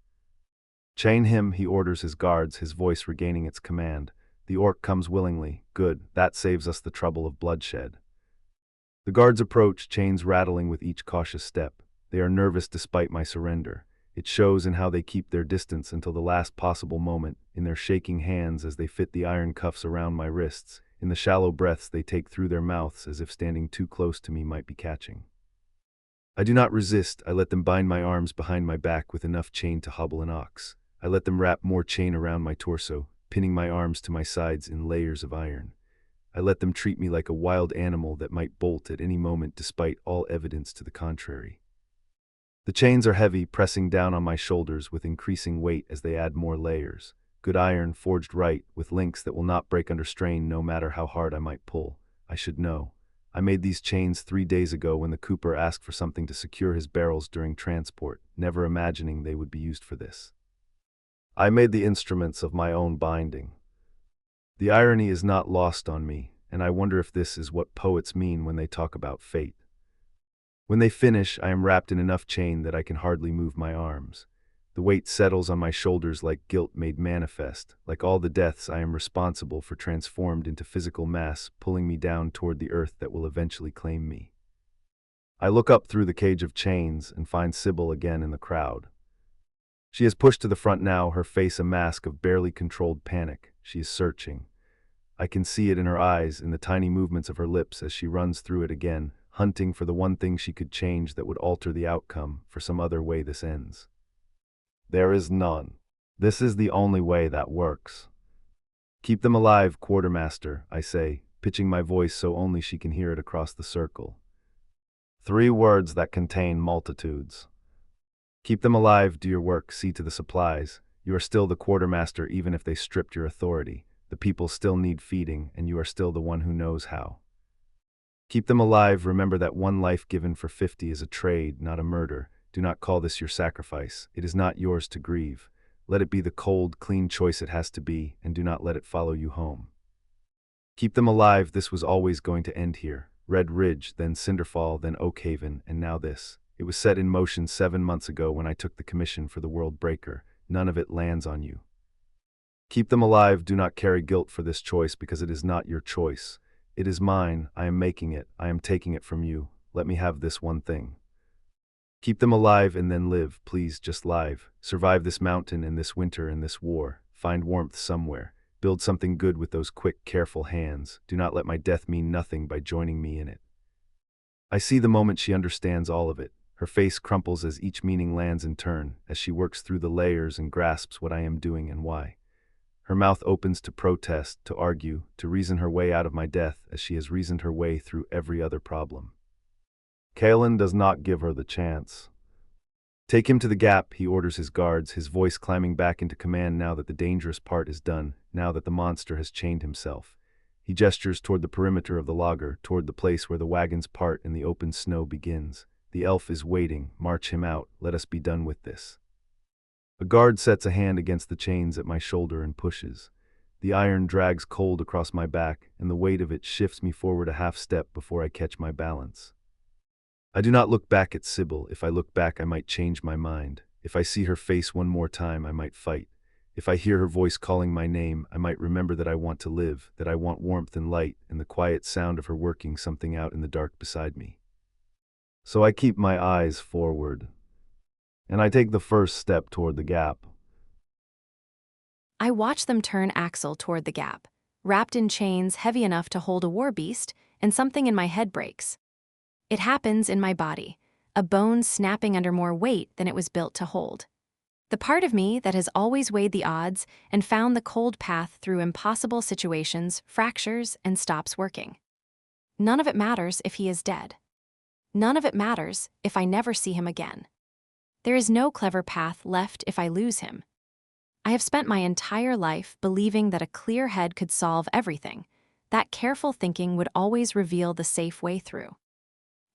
Chain him, he orders his guards, his voice regaining its command. The orc comes willingly. Good, that saves us the trouble of bloodshed. The guards approach, chains rattling with each cautious step. They are nervous despite my surrender. It shows in how they keep their distance until the last possible moment, in their shaking hands as they fit the iron cuffs around my wrists, in the shallow breaths they take through their mouths as if standing too close to me might be catching. I do not resist. I let them bind my arms behind my back with enough chain to hobble an ox. I let them wrap more chain around my torso, pinning my arms to my sides in layers of iron. I let them treat me like a wild animal that might bolt at any moment despite all evidence to the contrary. The chains are heavy, pressing down on my shoulders with increasing weight as they add more layers. Good iron, forged right, with links that will not break under strain no matter how hard I might pull. I should know. I made these chains 3 days ago when the cooper asked for something to secure his barrels during transport, never imagining they would be used for this. I made the instruments of my own binding. The irony is not lost on me, and I wonder if this is what poets mean when they talk about fate. When they finish, I am wrapped in enough chain that I can hardly move my arms. The weight settles on my shoulders like guilt made manifest. Like all the deaths I am responsible for transformed into physical mass, pulling me down toward the earth that will eventually claim me. I look up through the cage of chains and find Sybil again in the crowd. She is pushed to the front now, her face a mask of barely controlled panic. She is searching. I can see it in her eyes, in the tiny movements of her lips as she runs through it again, hunting for the one thing she could change that would alter the outcome, for some other way this ends. There is none. This is the only way that works. Keep them alive, quartermaster, I say, pitching my voice so only she can hear it across the circle. 3 words that contain multitudes. Keep them alive, do your work, see to the supplies. You are still the quartermaster even if they stripped your authority. The people still need feeding, and you are still the one who knows how. Keep them alive, remember that one life given for 50 is a trade, not a murder. Do not call this your sacrifice. It is not yours to grieve. Let it be the cold, clean choice it has to be, and do not let it follow you home. Keep them alive, this was always going to end here. Red Ridge, then Cinderfall, then Oakhaven, and now this. It was set in motion 7 months ago when I took the commission for the World Breaker. None of it lands on you. Keep them alive, do not carry guilt for this choice because it is not your choice. It is mine, I am making it, I am taking it from you. Let me have this one thing. Keep them alive and then live, please, just live. Survive this mountain and this winter and this war. Find warmth somewhere. Build something good with those quick, careful hands. Do not let my death mean nothing by joining me in it. I see the moment she understands all of it. Her face crumples as each meaning lands in turn, as she works through the layers and grasps what I am doing and why. Her mouth opens to protest, to argue, to reason her way out of my death as she has reasoned her way through every other problem. Kalen does not give her the chance. Take him to the gap, he orders his guards, his voice climbing back into command now that the dangerous part is done, now that the monster has chained himself. He gestures toward the perimeter of the laager, toward the place where the wagons part and the open snow begins. The elf is waiting. March him out. Let us be done with this. A guard sets a hand against the chains at my shoulder and pushes. The iron drags cold across my back, and the weight of it shifts me forward a half step before I catch my balance. I do not look back at Sybil. If I look back, I might change my mind. If I see her face one more time, I might fight. If I hear her voice calling my name, I might remember that I want to live, that I want warmth and light, and the quiet sound of her working something out in the dark beside me. So I keep my eyes forward. and I take the first step toward the gap. I watch them turn Axel toward the gap, wrapped in chains heavy enough to hold a war beast, and something in my head breaks. It happens in my body, a bone snapping under more weight than it was built to hold. The part of me that has always weighed the odds and found the cold path through impossible situations fractures and stops working. None of it matters if he is dead. None of it matters if I never see him again. There is no clever path left if I lose him. I have spent my entire life believing that a clear head could solve everything, that careful thinking would always reveal the safe way through.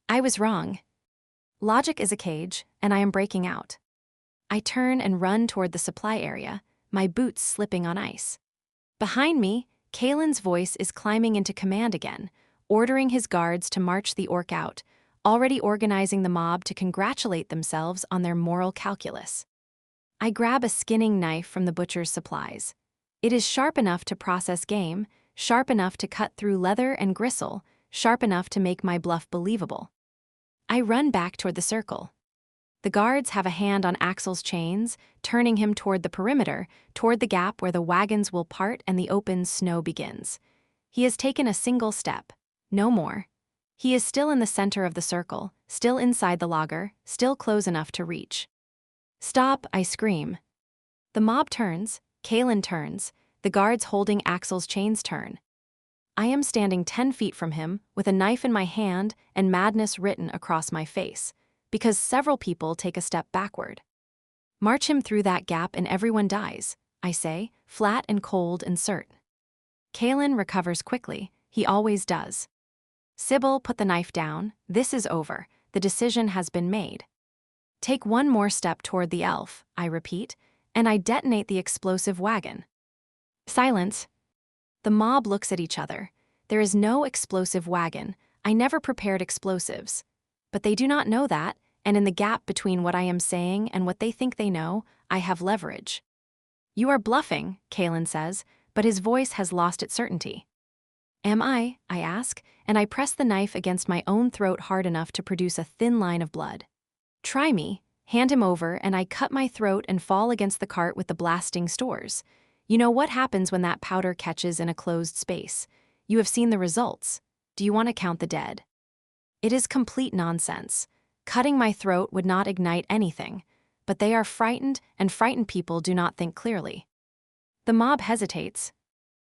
I was wrong. Logic is a cage, and I am breaking out. I turn and run toward the supply area, my boots slipping on ice. Behind me, Kalen's voice is climbing into command again, ordering his guards to march the orc out, already organizing the mob to congratulate themselves on their moral calculus. I grab a skinning knife from the butcher's supplies. It is sharp enough to process game, sharp enough to cut through leather and gristle, sharp enough to make my bluff believable. I run back toward the circle. The guards have a hand on Axel's chains, turning him toward the perimeter, toward the gap where the wagons will part and the open snow begins. He has taken a single step, no more. He is still in the center of the circle, still inside the laager, still close enough to reach. Stop, I scream. The mob turns, Kalen turns, the guards holding Axel's chains turn. I am standing 10 feet from him, with a knife in my hand and madness written across my face, because several people take a step backward. March him through that gap and everyone dies, I say, flat and cold and certain. Kalen recovers quickly, he always does. Sybil, put the knife down, this is over, the decision has been made. Take one more step toward the elf, I repeat, and I detonate the explosive wagon. Silence. The mob looks at each other. There is no explosive wagon. I never prepared explosives. But they do not know that, and in the gap between what I am saying and what they think they know, I have leverage. You are bluffing, Kalen says, but his voice has lost its certainty. Am I ask, and I press the knife against my own throat hard enough to produce a thin line of blood. Try me, hand him over, and I cut my throat and fall against the cart with the blasting stores. You know what happens when that powder catches in a closed space. You have seen the results. Do you want to count the dead? It is complete nonsense. Cutting my throat would not ignite anything, but they are frightened, and frightened people do not think clearly. The mob hesitates.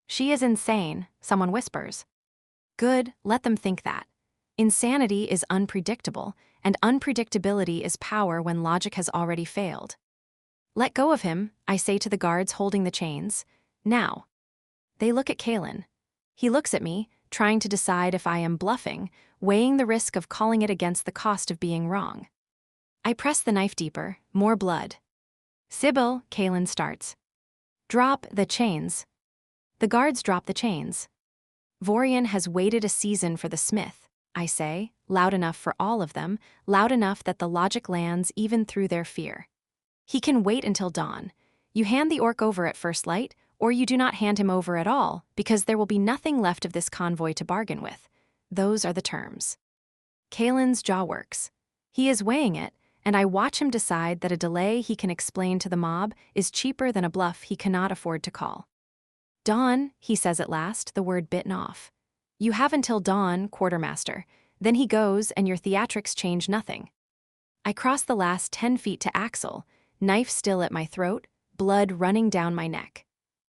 She is insane, someone whispers. Good, let them think that. Insanity is unpredictable, and unpredictability is power when logic has already failed. Let go of him, I say to the guards holding the chains. Now. They look at Kalen. He looks at me, trying to decide if I am bluffing, weighing the risk of calling it against the cost of being wrong. I press the knife deeper, more blood. Sybil, Kalen starts. Drop the chains. The guards drop the chains. Vorian has waited a season for the smith, I say, loud enough for all of them, loud enough that the logic lands even through their fear. He can wait until dawn. You hand the orc over at first light, or you do not hand him over at all, because there will be nothing left of this convoy to bargain with. Those are the terms. Kalen's jaw works. He is weighing it, and I watch him decide that a delay he can explain to the mob is cheaper than a bluff he cannot afford to call. Dawn, he says at last, the word bitten off. You have until dawn, quartermaster. Then he goes, and your theatrics change nothing. I cross the last 10 feet to Axel, knife still at my throat, blood running down my neck.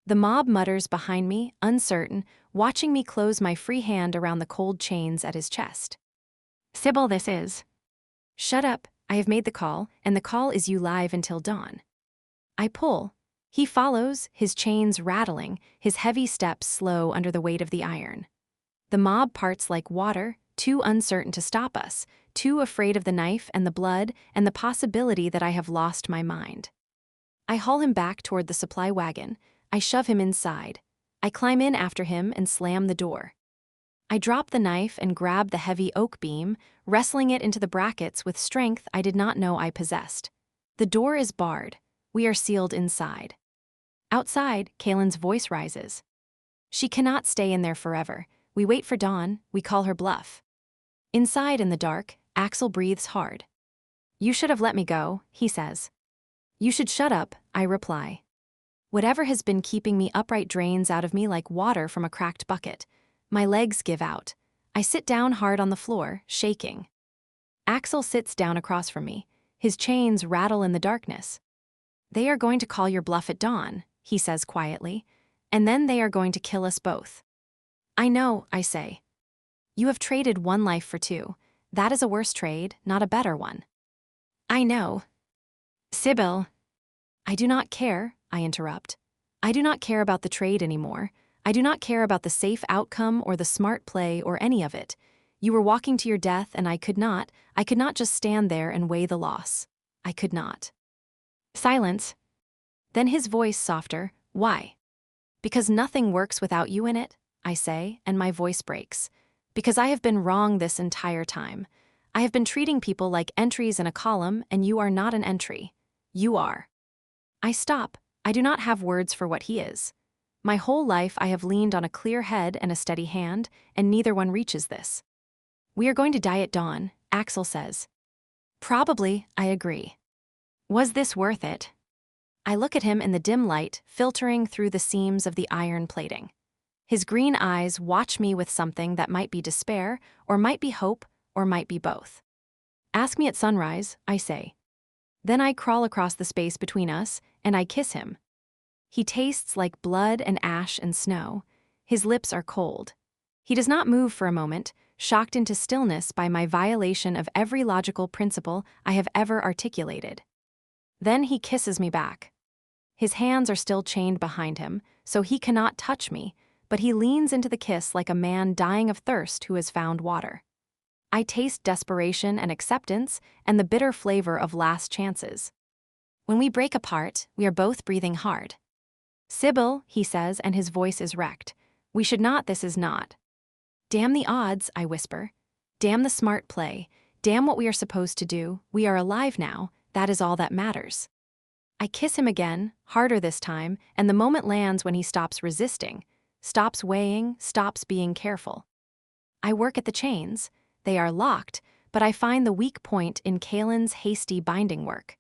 The mob mutters behind me, uncertain, watching me close my free hand around the cold chains at his chest. Sybil, this is. Shut up, I have made the call, and the call is you live until dawn. I pull. He follows, his chains rattling, his heavy steps slow under the weight of the iron. The mob parts like water, too uncertain to stop us, too afraid of the knife and the blood and the possibility that I have lost my mind. I haul him back toward the supply wagon. I shove him inside. I climb in after him and slam the door. I drop the knife and grab the heavy oak beam, wrestling it into the brackets with strength I did not know I possessed. The door is barred. We are sealed inside. Outside, Kalen's voice rises. She cannot stay in there forever. We wait for dawn, we call her bluff. Inside in the dark, Axel breathes hard. You should have let me go, he says. You should shut up, I reply. Whatever has been keeping me upright drains out of me like water from a cracked bucket. My legs give out. I sit down hard on the floor, shaking. Axel sits down across from me. His chains rattle in the darkness. They are going to call your bluff at dawn, he says quietly, and then they are going to kill us both. I know, I say. You have traded one life for two. That is a worse trade, not a better one. I know. Sybil. I do not care, I interrupt. I do not care about the trade anymore. I do not care about the safe outcome or the smart play or any of it. You were walking to your death and I could not just stand there and weigh the loss. I could not. Silence. Then his voice softer. Why? Because nothing works without you in it, I say, and my voice breaks. Because I have been wrong this entire time. I have been treating people like entries in a column, and you are not an entry. You are. I stop. I do not have words for what he is. My whole life I have leaned on a clear head and a steady hand, and neither one reaches this. We are going to die at dawn, Axel says. Probably, I agree. Was this worth it? I look at him in the dim light, filtering through the seams of the iron plating. His green eyes watch me with something that might be despair, or might be hope, or might be both. Ask me at sunrise, I say. Then I crawl across the space between us, and I kiss him. He tastes like blood and ash and snow. His lips are cold. He does not move for a moment, shocked into stillness by my violation of every logical principle I have ever articulated. Then he kisses me back. His hands are still chained behind him, so he cannot touch me, but he leans into the kiss like a man dying of thirst who has found water. I taste desperation and acceptance and the bitter flavor of last chances. When we break apart, we are both breathing hard. Sybil, he says, and his voice is wrecked. We should not, this is not. Damn the odds, I whisper. Damn the smart play. Damn what we are supposed to do. We are alive now. That is all that matters. I kiss him again, harder this time, and the moment lands when he stops resisting, stops weighing, stops being careful. I work at the chains. They are locked, but I find the weak point in Kalen's hasty binding work.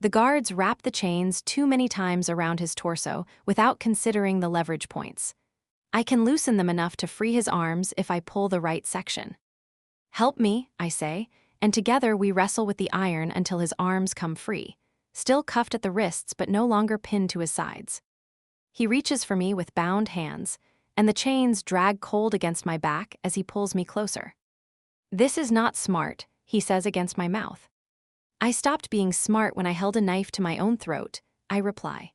The guards wrap the chains too many times around his torso without considering the leverage points. I can loosen them enough to free his arms if I pull the right section. Help me, I say, and together we wrestle with the iron until his arms come free, still cuffed at the wrists but no longer pinned to his sides. He reaches for me with bound hands, and the chains drag cold against my back as he pulls me closer. This is not smart, he says against my mouth. I stopped being smart when I held a knife to my own throat, I reply.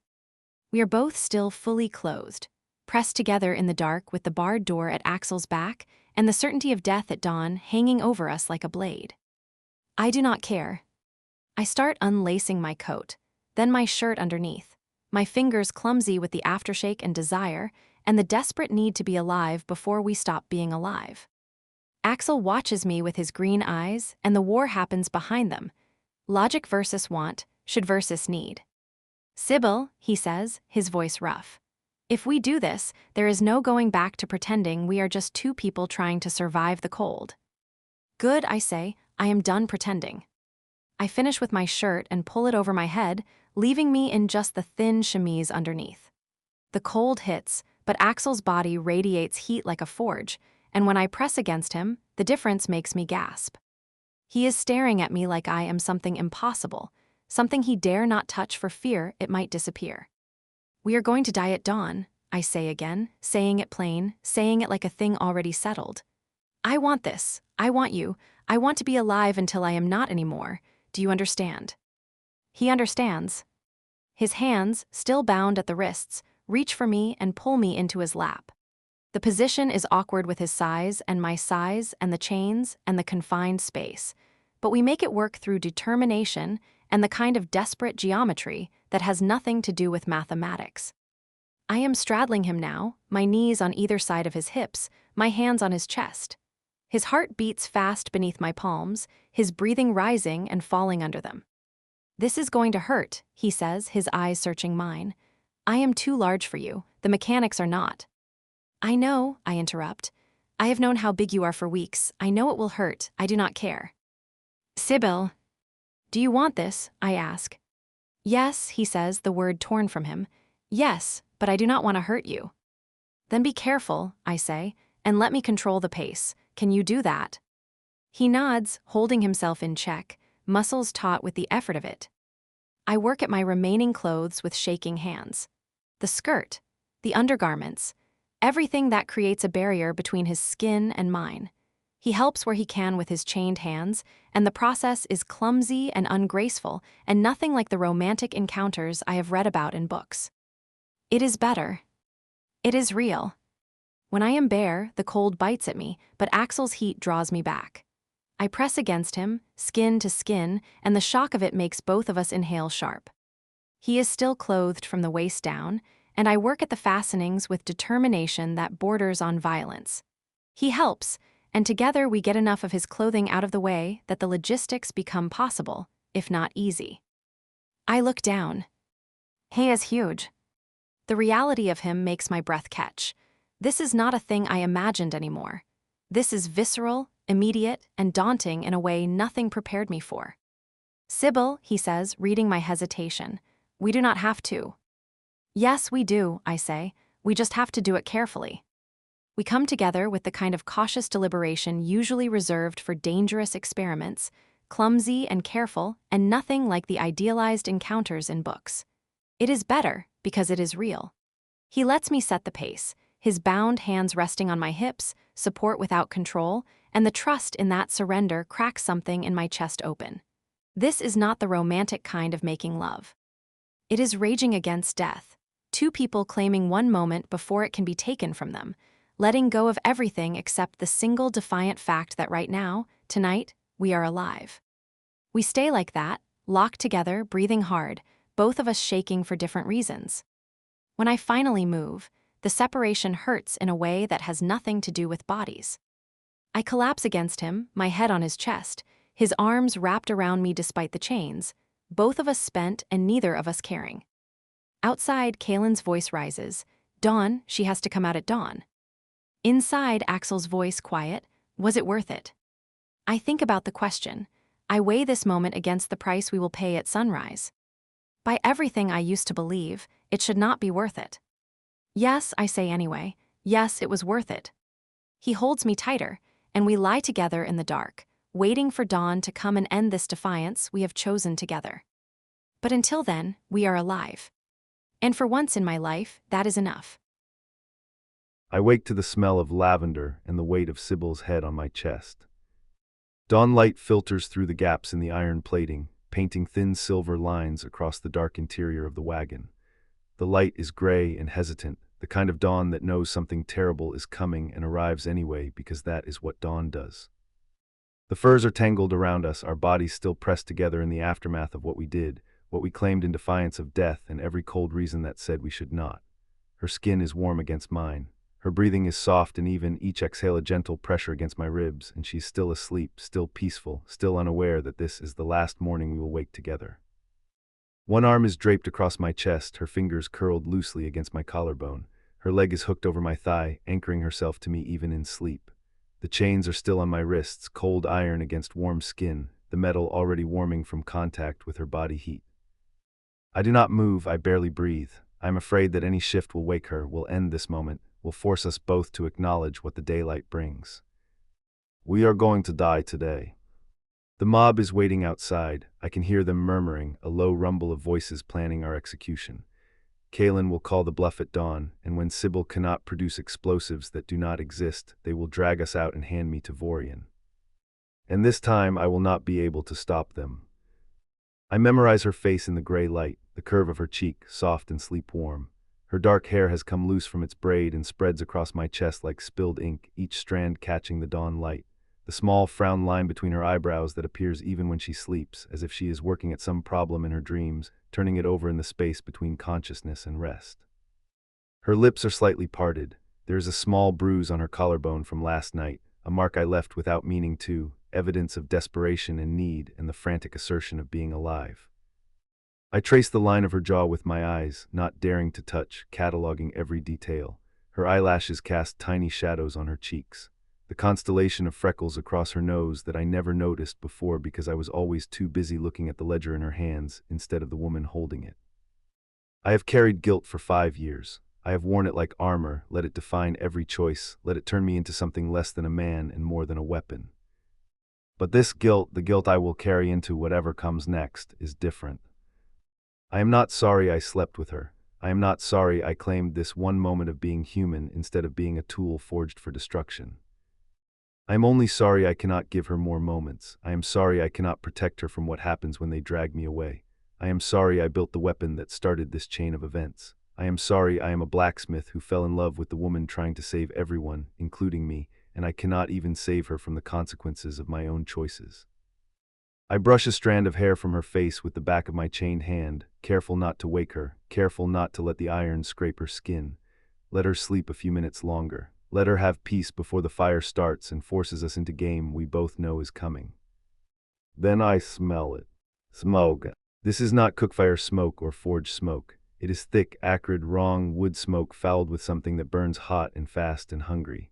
We are both still fully closed, pressed together in the dark with the barred door at Axel's back and the certainty of death at dawn hanging over us like a blade. I do not care. I start unlacing my coat, then my shirt underneath, my fingers clumsy with the aftershake and desire, and the desperate need to be alive before we stop being alive. Axel watches me with his green eyes, and the war happens behind them. Logic versus want, should versus need. Sybil, he says, his voice rough. If we do this, there is no going back to pretending we are just two people trying to survive the cold. Good, I say, I am done pretending. I finish with my shirt and pull it over my head, leaving me in just the thin chemise underneath. The cold hits, but Axel's body radiates heat like a forge, and when I press against him, the difference makes me gasp. He is staring at me like I am something impossible, something he dare not touch for fear it might disappear. We are going to die at dawn, I say again, saying it plain, saying it like a thing already settled. I want this. I want you. I want to be alive until I am not anymore. Do you understand? He understands. His hands, still bound at the wrists, reach for me and pull me into his lap. The position is awkward with his size and my size and the chains and the confined space, but we make it work through determination and the kind of desperate geometry that has nothing to do with mathematics. I am straddling him now, my knees on either side of his hips, my hands on his chest. His heart beats fast beneath my palms, his breathing rising and falling under them. This is going to hurt, he says, his eyes searching mine. I am too large for you, the mechanics are not. I know, I interrupt. I have known how big you are for weeks. I know it will hurt. I do not care. Sybil. Do you want this? I ask. Yes, he says, the word torn from him. Yes, but I do not want to hurt you. Then be careful, I say, and let me control the pace. Can you do that? He nods, holding himself in check, muscles taut with the effort of it. I work at my remaining clothes with shaking hands. The skirt, the undergarments, everything that creates a barrier between his skin and mine. He helps where he can with his chained hands, and the process is clumsy and ungraceful and nothing like the romantic encounters I have read about in books. It is better. It is real. When I am bare, the cold bites at me, but Axel's heat draws me back. I press against him, skin to skin, and the shock of it makes both of us inhale sharp. He is still clothed from the waist down, and I work at the fastenings with determination that borders on violence. He helps, and together we get enough of his clothing out of the way that the logistics become possible, if not easy. I look down. He is huge. The reality of him makes my breath catch. This is not a thing I imagined anymore. This is visceral, immediate, and daunting in a way nothing prepared me for. Sybil, he says, reading my hesitation. We do not have to. Yes, we do, I say. We just have to do it carefully. We come together with the kind of cautious deliberation usually reserved for dangerous experiments, clumsy and careful, and nothing like the idealized encounters in books. It is better because it is real. He lets me set the pace, his bound hands resting on my hips, support without control, and the trust in that surrender cracks something in my chest open. This is not the romantic kind of making love. It is raging against death, two people claiming one moment before it can be taken from them, letting go of everything except the single defiant fact that right now, tonight, we are alive. We stay like that, locked together, breathing hard, both of us shaking for different reasons. When I finally move, the separation hurts in a way that has nothing to do with bodies. I collapse against him, my head on his chest, his arms wrapped around me despite the chains, both of us spent and neither of us caring. Outside, Kaylin's voice rises. Dawn, she has to come out at dawn. Inside, Axel's voice quiet. Was it worth it? I think about the question. I weigh this moment against the price we will pay at sunrise. By everything I used to believe, it should not be worth it. Yes, I say anyway. Yes, it was worth it. He holds me tighter, and we lie together in the dark, waiting for dawn to come and end this defiance we have chosen together. But until then, we are alive. And for once in my life, that is enough. I wake to the smell of lavender and the weight of Sybil's head on my chest. Dawn light filters through the gaps in the iron plating, painting thin silver lines across the dark interior of the wagon. The light is gray and hesitant, the kind of dawn that knows something terrible is coming and arrives anyway because that is what dawn does. The furs are tangled around us, our bodies still pressed together in the aftermath of what we did, what we claimed in defiance of death and every cold reason that said we should not. Her skin is warm against mine. Her breathing is soft and even, each exhale a gentle pressure against my ribs, and she's still asleep, still peaceful, still unaware that this is the last morning we will wake together. One arm is draped across my chest, her fingers curled loosely against my collarbone. Her leg is hooked over my thigh, anchoring herself to me even in sleep. The chains are still on my wrists, cold iron against warm skin, the metal already warming from contact with her body heat. I do not move, I barely breathe. I am afraid that any shift will wake her, will end this moment, will force us both to acknowledge what the daylight brings. We are going to die today. The mob is waiting outside. I can hear them murmuring, a low rumble of voices planning our execution. Kaylin will call the bluff at dawn, and when Sybil cannot produce explosives that do not exist, they will drag us out and hand me to Vorian. And this time I will not be able to stop them. I memorize her face in the gray light, the curve of her cheek, soft and sleep-warm. Her dark hair has come loose from its braid and spreads across my chest like spilled ink, each strand catching the dawn light. The small frown line between her eyebrows that appears even when she sleeps, as if she is working at some problem in her dreams, turning it over in the space between consciousness and rest. Her lips are slightly parted. There is a small bruise on her collarbone from last night, a mark I left without meaning to, evidence of desperation and need and the frantic assertion of being alive. I trace the line of her jaw with my eyes, not daring to touch, cataloging every detail. Her eyelashes cast tiny shadows on her cheeks. the constellation of freckles across her nose that I never noticed before because I was always too busy looking at the ledger in her hands instead of the woman holding it. I have carried guilt for 5 years. I have worn it like armor, let it define every choice, let it turn me into something less than a man and more than a weapon. But this guilt, the guilt I will carry into whatever comes next, is different. I am not sorry I slept with her. I am not sorry I claimed this one moment of being human instead of being a tool forged for destruction. I am only sorry I cannot give her more moments. I am sorry I cannot protect her from what happens when they drag me away. I am sorry I built the weapon that started this chain of events. I am sorry I am a blacksmith who fell in love with the woman trying to save everyone, including me, and I cannot even save her from the consequences of my own choices. I brush a strand of hair from her face with the back of my chained hand, careful not to wake her, careful not to let the iron scrape her skin. Let her sleep a few minutes longer. Let her have peace before the fire starts and forces us into game we both know is coming. Then I smell it. Smoke. This is not cookfire smoke or forge smoke. It is thick, acrid, wrong wood smoke fouled with something that burns hot and fast and hungry.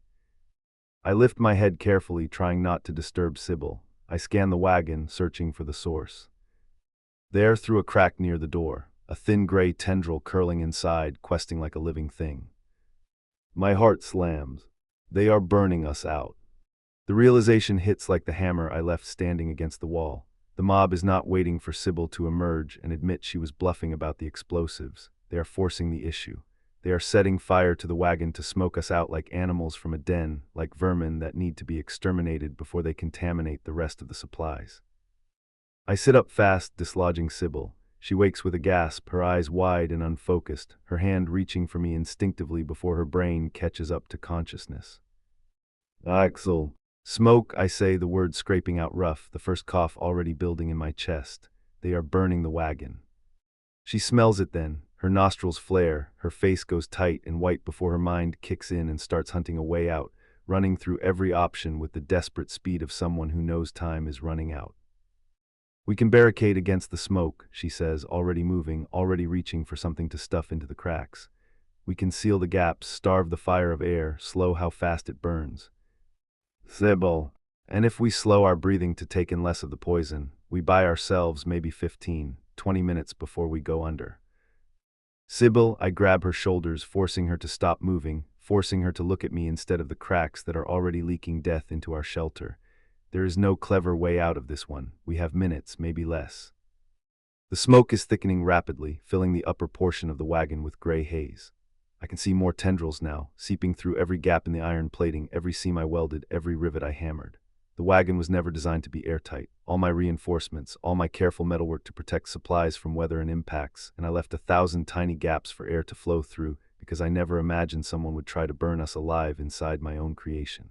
I lift my head carefully, trying not to disturb Sybil. I scan the wagon, searching for the source. There, through a crack near the door, a thin gray tendril curling inside, questing like a living thing. My heart slams. They are burning us out. The realization hits like the hammer I left standing against the wall. The mob is not waiting for Sybil to emerge and admit she was bluffing about the explosives. They are forcing the issue. They are setting fire to the wagon to smoke us out like animals from a den, like vermin that need to be exterminated before they contaminate the rest of the supplies. I sit up fast, dislodging Sybil. She wakes with a gasp, her eyes wide and unfocused, her hand reaching for me instinctively before her brain catches up to consciousness. Axel. Smoke, I say, the word scraping out rough, the first cough already building in my chest. They are burning the wagon. She smells it then. Her nostrils flare, her face goes tight and white before her mind kicks in and starts hunting a way out, running through every option with the desperate speed of someone who knows time is running out. We can barricade against the smoke, she says, already moving, already reaching for something to stuff into the cracks. We can seal the gaps, starve the fire of air, slow how fast it burns. Sybil. And if we slow our breathing to take in less of the poison, we buy ourselves maybe 15, 20 minutes before we go under. Sybil, I grab her shoulders, forcing her to stop moving, forcing her to look at me instead of the cracks that are already leaking death into our shelter. There is no clever way out of this one. We have minutes, maybe less. The smoke is thickening rapidly, filling the upper portion of the wagon with gray haze. I can see more tendrils now, seeping through every gap in the iron plating, every seam I welded, every rivet I hammered. The wagon was never designed to be airtight. All my reinforcements, all my careful metalwork to protect supplies from weather and impacts, and I left 1,000 tiny gaps for air to flow through because I never imagined someone would try to burn us alive inside my own creation.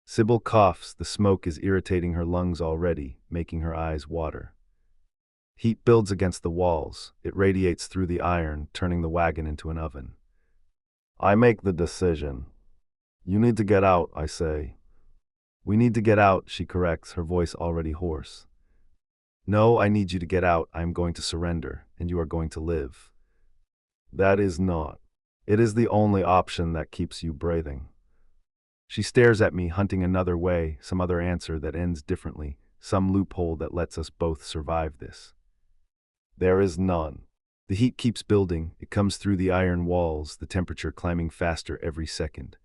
Sybil coughs. The smoke is irritating her lungs already, making her eyes water. Heat builds against the walls. It radiates through the iron, turning the wagon into an oven. I make the decision. You need to get out, I say. We need to get out, she corrects, her voice already hoarse. No, I need you to get out. I am going to surrender, and you are going to live. That is not. It is the only option that keeps you breathing. She stares at me, hunting another way, some other answer that ends differently, some loophole that lets us both survive this. There is none. The heat keeps building. It comes through the iron walls, the temperature climbing faster every second.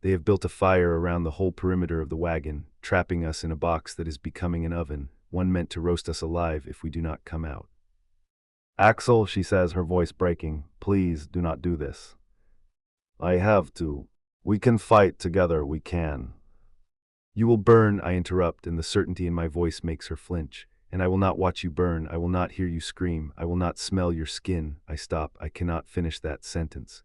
They have built a fire around the whole perimeter of the wagon, trapping us in a box that is becoming an oven, one meant to roast us alive if we do not come out. Axel, she says, her voice breaking, please do not do this. I have to. We can fight together, we can. You will burn, I interrupt, and the certainty in my voice makes her flinch. And I will not watch you burn, I will not hear you scream, I will not smell your skin. I stop, I cannot finish that sentence.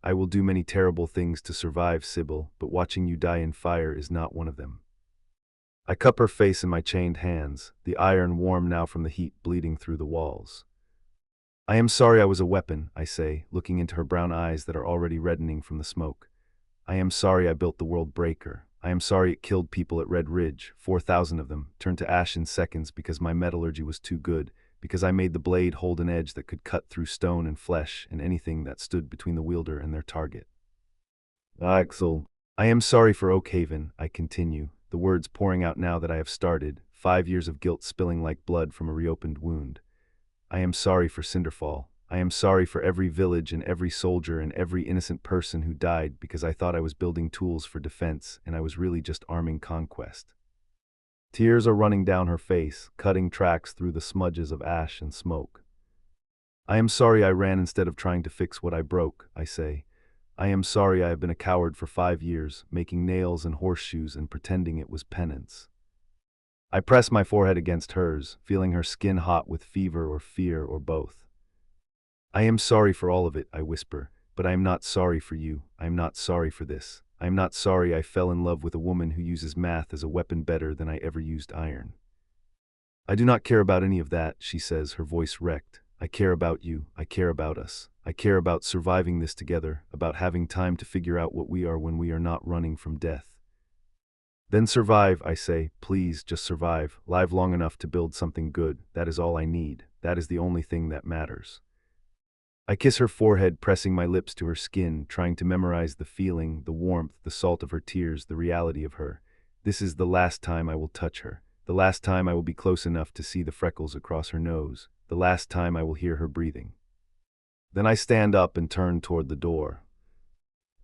I will do many terrible things to survive, Sybil, but watching you die in fire is not one of them. I cup her face in my chained hands, the iron warm now from the heat bleeding through the walls. I am sorry I was a weapon, I say, looking into her brown eyes that are already reddening from the smoke. I am sorry I built the world breaker. I am sorry it killed people at Red Ridge, 4,000 of them, turned to ash in seconds because my metallurgy was too good, because I made the blade hold an edge that could cut through stone and flesh and anything that stood between the wielder and their target. Axel, I am sorry for Oakhaven, I continue, the words pouring out now that I have started, 5 years of guilt spilling like blood from a reopened wound. I am sorry for Cinderfall. I am sorry for every village and every soldier and every innocent person who died because I thought I was building tools for defense and I was really just arming conquest. Tears are running down her face, cutting tracks through the smudges of ash and smoke. I am sorry I ran instead of trying to fix what I broke, I say. I am sorry I have been a coward for 5 years, making nails and horseshoes and pretending it was penance. I press my forehead against hers, feeling her skin hot with fever or fear or both. I am sorry for all of it, I whisper, but I am not sorry for you. I am not sorry for this. I am not sorry I fell in love with a woman who uses math as a weapon better than I ever used iron. I do not care about any of that, she says, her voice wrecked. I care about you. I care about us. I care about surviving this together, about having time to figure out what we are when we are not running from death. Then survive, I say, please, just survive, live long enough to build something good. That is all I need. That is the only thing that matters. I kiss her forehead, pressing my lips to her skin, trying to memorize the feeling, the warmth, the salt of her tears, the reality of her. This is the last time I will touch her. The last time I will be close enough to see the freckles across her nose. The last time I will hear her breathing. Then I stand up and turn toward the door.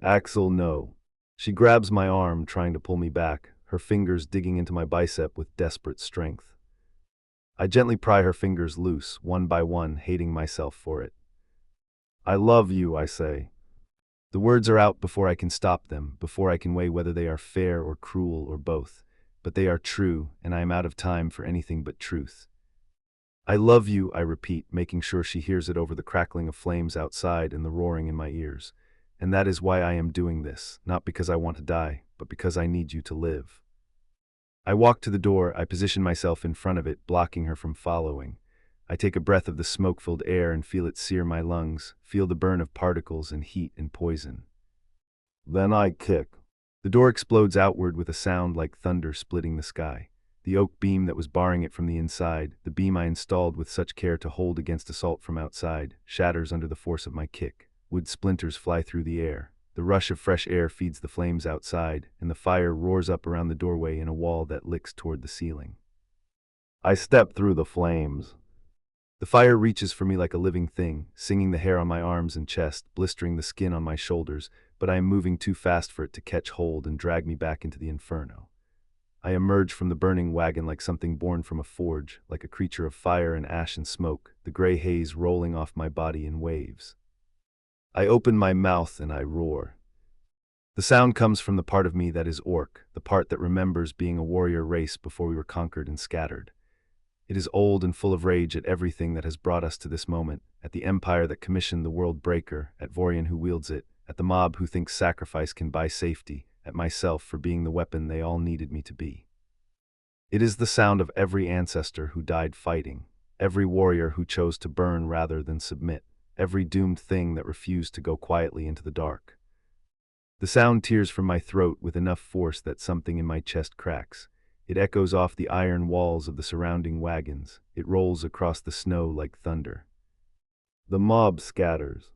Axel, no. She grabs my arm, trying to pull me back, her fingers digging into my bicep with desperate strength. I gently pry her fingers loose, one by one, hating myself for it. I love you, I say. The words are out before I can stop them, before I can weigh whether they are fair or cruel or both. But they are true, and I am out of time for anything but truth. I love you, I repeat, making sure she hears it over the crackling of flames outside and the roaring in my ears. And that is why I am doing this, not because I want to die, but because I need you to live. I walk to the door, I position myself in front of it, blocking her from following. I take a breath of the smoke-filled air and feel it sear my lungs, feel the burn of particles and heat and poison. Then I kick. The door explodes outward with a sound like thunder splitting the sky. The oak beam that was barring it from the inside, the beam I installed with such care to hold against assault from outside, shatters under the force of my kick. Wood splinters fly through the air. The rush of fresh air feeds the flames outside, and the fire roars up around the doorway in a wall that licks toward the ceiling. I step through the flames. The fire reaches for me like a living thing, singing the hair on my arms and chest, blistering the skin on my shoulders, but I am moving too fast for it to catch hold and drag me back into the inferno. I emerge from the burning wagon like something born from a forge, like a creature of fire and ash and smoke, the gray haze rolling off my body in waves. I open my mouth and I roar. The sound comes from the part of me that is orc, the part that remembers being a warrior race before we were conquered and scattered. It is old and full of rage at everything that has brought us to this moment, at the empire that commissioned the world breaker, at Vorian who wields it, at the mob who thinks sacrifice can buy safety, at myself for being the weapon they all needed me to be. It is the sound of every ancestor who died fighting, every warrior who chose to burn rather than submit, every doomed thing that refused to go quietly into the dark. The sound tears from my throat with enough force that something in my chest cracks. It echoes off the iron walls of the surrounding wagons. It rolls across the snow like thunder. The mob scatters.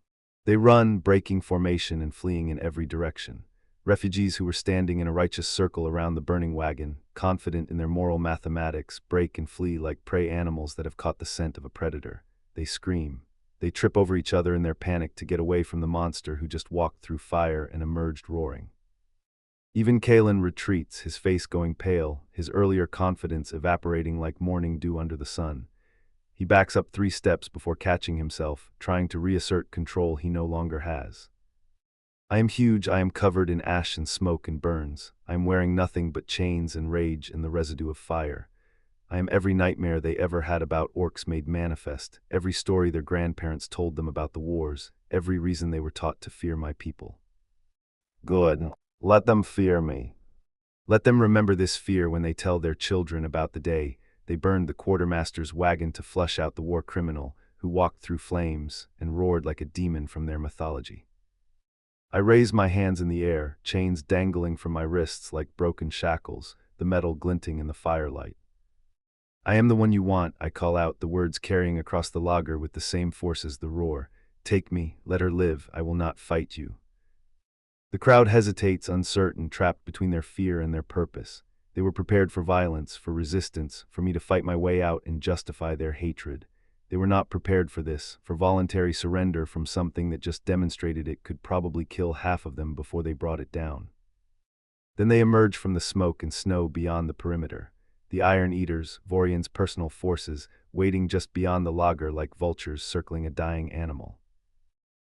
They run, breaking formation and fleeing in every direction. Refugees who were standing in a righteous circle around the burning wagon, confident in their moral mathematics, break and flee like prey animals that have caught the scent of a predator. They scream. They trip over each other in their panic to get away from the monster who just walked through fire and emerged roaring. Even Kalen retreats, his face going pale, his earlier confidence evaporating like morning dew under the sun. He backs up 3 steps before catching himself, trying to reassert control he no longer has. I am huge, I am covered in ash and smoke and burns. I am wearing nothing but chains and rage and the residue of fire. I am every nightmare they ever had about orcs made manifest, every story their grandparents told them about the wars, every reason they were taught to fear my people. Good. Let them fear me. Let them remember this fear when they tell their children about the day they burned the quartermaster's wagon to flush out the war criminal who walked through flames and roared like a demon from their mythology. I raise my hands in the air, chains dangling from my wrists like broken shackles, the metal glinting in the firelight. I am the one you want, I call out, the words carrying across the lager with the same force as the roar. Take me, let her live, I will not fight you. The crowd hesitates, uncertain, trapped between their fear and their purpose. They were prepared for violence, for resistance, for me to fight my way out and justify their hatred. They were not prepared for this, for voluntary surrender from something that just demonstrated it could probably kill half of them before they brought it down. Then they emerged from the smoke and snow beyond the perimeter. The Iron Eaters, Vorian's personal forces, waiting just beyond the lager like vultures circling a dying animal.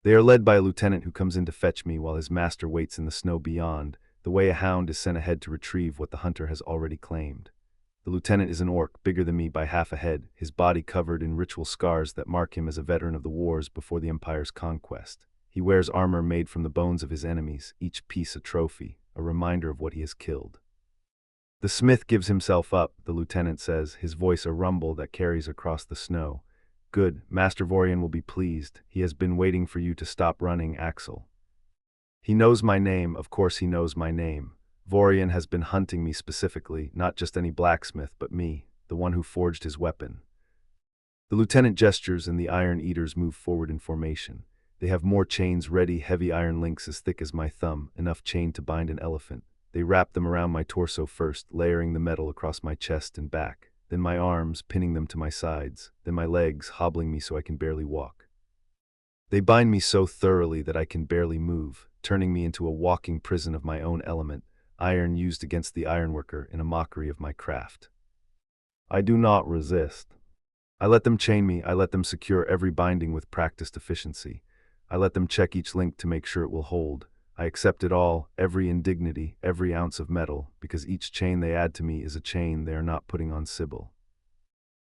They are led by a lieutenant who comes in to fetch me while his master waits in the snow beyond, the way a hound is sent ahead to retrieve what the hunter has already claimed. The lieutenant is an orc, bigger than me by half a head, his body covered in ritual scars that mark him as a veteran of the wars before the Empire's conquest. He wears armor made from the bones of his enemies, each piece a trophy, a reminder of what he has killed. The smith gives himself up, the lieutenant says, his voice a rumble that carries across the snow. Good, Master Vorian will be pleased. He has been waiting for you to stop running, Axel. He knows my name, of course he knows my name. Vorian has been hunting me specifically, not just any blacksmith, but me, the one who forged his weapon. The lieutenant gestures and the Iron Eaters move forward in formation. They have more chains ready, heavy iron links as thick as my thumb, enough chain to bind an elephant. They wrap them around my torso first, layering the metal across my chest and back, then my arms, pinning them to my sides, then my legs, hobbling me so I can barely walk. They bind me so thoroughly that I can barely move, turning me into a walking prison of my own element, iron used against the ironworker in a mockery of my craft. I do not resist. I let them chain me, I let them secure every binding with practiced efficiency. I let them check each link to make sure it will hold. I accept it all, every indignity, every ounce of metal, because each chain they add to me is a chain they are not putting on Sybil.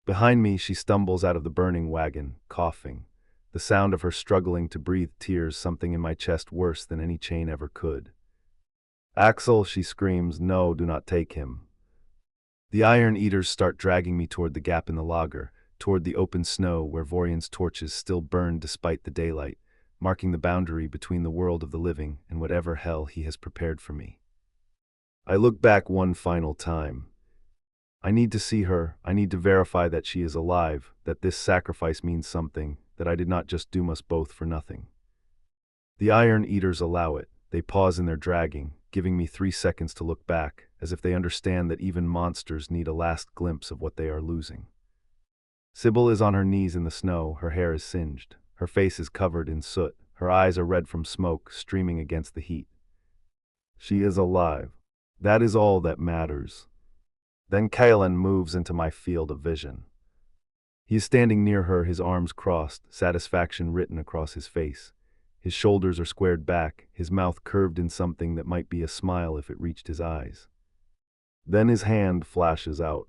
Behind me, she stumbles out of the burning wagon, coughing. The sound of her struggling to breathe tears something in my chest worse than any chain ever could. Axel, she screams, no, do not take him. The Iron Eaters start dragging me toward the gap in the lager, toward the open snow where Vorian's torches still burn despite the daylight, marking the boundary between the world of the living and whatever hell he has prepared for me. I look back one final time. I need to see her, I need to verify that she is alive, that this sacrifice means something, that I did not just doom us both for nothing. The Iron Eaters allow it. They pause in their dragging, giving me 3 seconds to look back, as if they understand that even monsters need a last glimpse of what they are losing. Sybil is on her knees in the snow, her hair is singed. Her face is covered in soot. Her eyes are red from smoke, streaming against the heat. She is alive. That is all that matters. Then Kaelan moves into my field of vision. He is standing near her, his arms crossed, satisfaction written across his face. His shoulders are squared back, his mouth curved in something that might be a smile if it reached his eyes. Then his hand flashes out.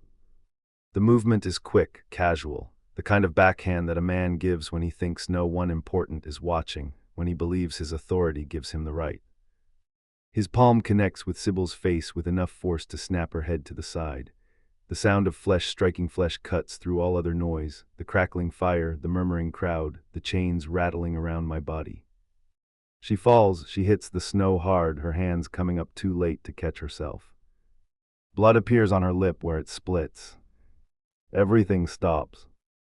The movement is quick, casual. The kind of backhand that a man gives when he thinks no one important is watching, when he believes his authority gives him the right. His palm connects with Sybil's face with enough force to snap her head to the side. The sound of flesh striking flesh cuts through all other noise, the crackling fire, the murmuring crowd, the chains rattling around my body. She falls, she hits the snow hard, her hands coming up too late to catch herself. Blood appears on her lip where it splits. Everything stops.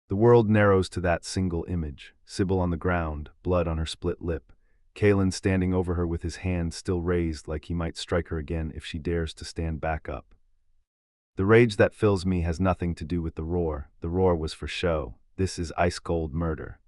The world narrows to that single image, Sybil on the ground, blood on her split lip, Kaelan standing over her with his hand still raised like he might strike her again if she dares to stand back up. The rage that fills me has nothing to do with the roar was for show. This is ice-cold murder.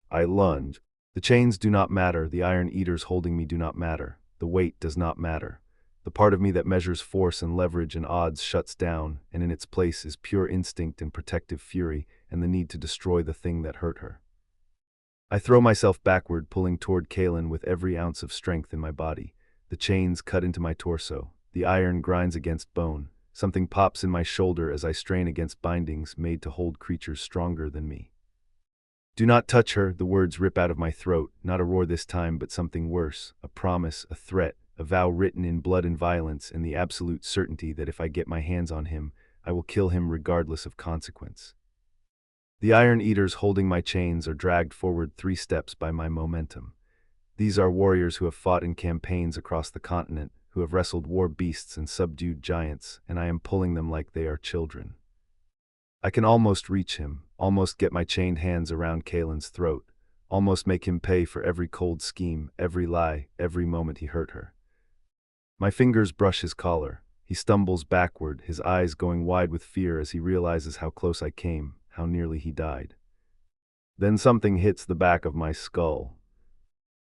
I lunge. The chains do not matter, the Iron Eaters holding me do not matter, the weight does not matter. The part of me that measures force and leverage and odds shuts down, and in its place is pure instinct and protective fury and the need to destroy the thing that hurt her. I throw myself backward, pulling toward Kaelan with every ounce of strength in my body. The chains cut into my torso. The iron grinds against bone. Something pops in my shoulder as I strain against bindings made to hold creatures stronger than me. Do not touch her, the words rip out of my throat, not a roar this time, but something worse, a promise, a threat, a vow written in blood and violence, and the absolute certainty that if I get my hands on him, I will kill him regardless of consequence. The Iron Eaters holding my chains are dragged forward 3 steps by my momentum. These are warriors who have fought in campaigns across the continent, who have wrestled war beasts and subdued giants, and I am pulling them like they are children. I can almost reach him, almost get my chained hands around Kaelan's throat. almost make him pay for every cold scheme, every lie, every moment he hurt her. My fingers brush his collar. He stumbles backward, his eyes going wide with fear as he realizes how close I came, how nearly he died. Then something hits the back of my skull.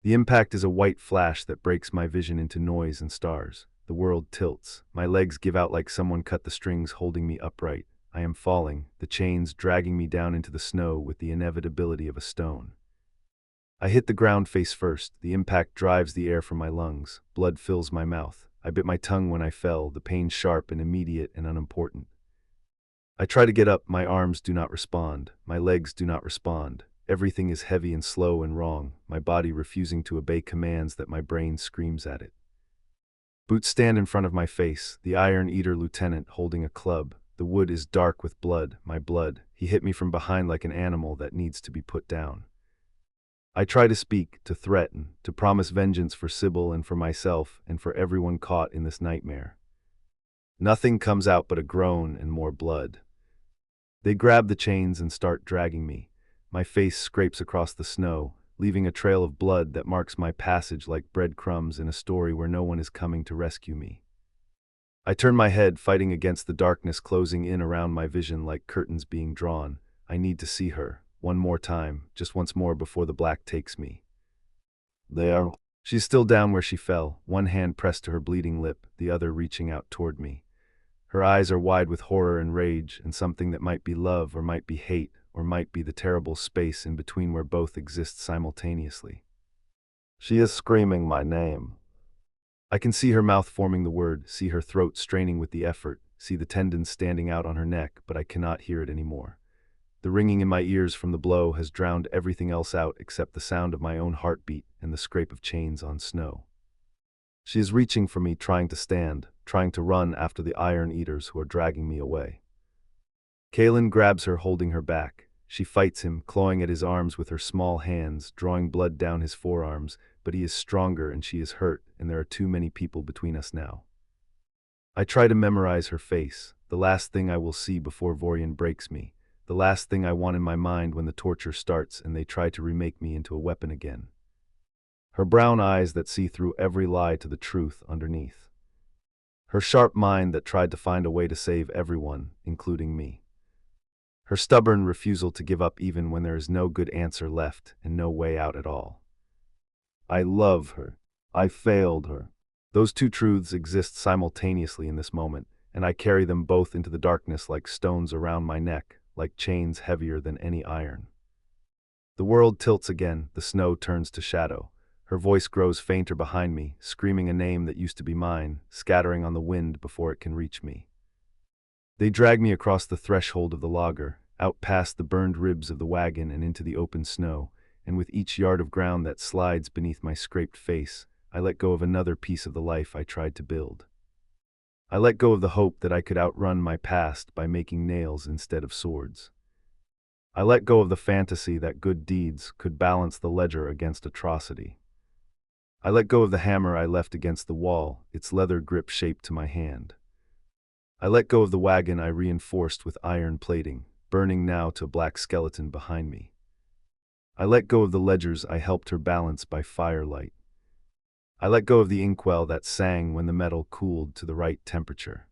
The impact is a white flash that breaks my vision into noise and stars. The world tilts. My legs give out like someone cut the strings holding me upright. I am falling, the chains dragging me down into the snow with the inevitability of a stone. I hit the ground face first. The impact drives the air from my lungs. Blood fills my mouth. I bit my tongue when I fell, the pain sharp and immediate and unimportant. I try to get up. My arms do not respond. My legs do not respond. Everything is heavy and slow and wrong, my body refusing to obey commands that my brain screams at it. Boots stand in front of my face, the Iron Eater lieutenant holding a club. The wood is dark with blood, my blood. He hit me from behind like an animal that needs to be put down. I try to speak, to threaten, to promise vengeance for Sybil and for myself and for everyone caught in this nightmare. Nothing comes out but a groan and more blood. They grab the chains and start dragging me. My face scrapes across the snow, leaving a trail of blood that marks my passage like breadcrumbs in a story where no one is coming to rescue me. I turn my head, fighting against the darkness closing in around my vision like curtains being drawn. I need to see her, one more time, just once more before the black takes me. There. She's still down where she fell, one hand pressed to her bleeding lip, the other reaching out toward me. Her eyes are wide with horror and rage, and something that might be love or might be hate, or might be the terrible space in between where both exist simultaneously. She is screaming my name. I can see her mouth forming the word, see her throat straining with the effort, see the tendons standing out on her neck, but I cannot hear it anymore. The ringing in my ears from the blow has drowned everything else out except the sound of my own heartbeat and the scrape of chains on snow. She is reaching for me, trying to stand, trying to run after the Iron Eaters who are dragging me away. Kaelin grabs her, holding her back. She fights him, clawing at his arms with her small hands, drawing blood down his forearms, but he is stronger and she is hurt, and there are too many people between us now. I try to memorize her face, the last thing I will see before Vorian breaks me, the last thing I want in my mind when the torture starts and they try to remake me into a weapon again. Her brown eyes that see through every lie to the truth underneath. Her sharp mind that tried to find a way to save everyone, including me. Her stubborn refusal to give up even when there is no good answer left and no way out at all. I love her. I failed her. Those two truths exist simultaneously in this moment, and I carry them both into the darkness like stones around my neck, like chains heavier than any iron. The world tilts again, the snow turns to shadow. Her voice grows fainter behind me, screaming a name that used to be mine, scattering on the wind before it can reach me. They drag me across the threshold of the laager, out past the burned ribs of the wagon and into the open snow, and with each yard of ground that slides beneath my scraped face, I let go of another piece of the life I tried to build. I let go of the hope that I could outrun my past by making nails instead of swords. I let go of the fantasy that good deeds could balance the ledger against atrocity. I let go of the hammer I left against the wall, its leather grip shaped to my hand. I let go of the wagon I reinforced with iron plating, burning now to a black skeleton behind me. I let go of the ledgers I helped her balance by firelight. I let go of the inkwell that sang when the metal cooled to the right temperature.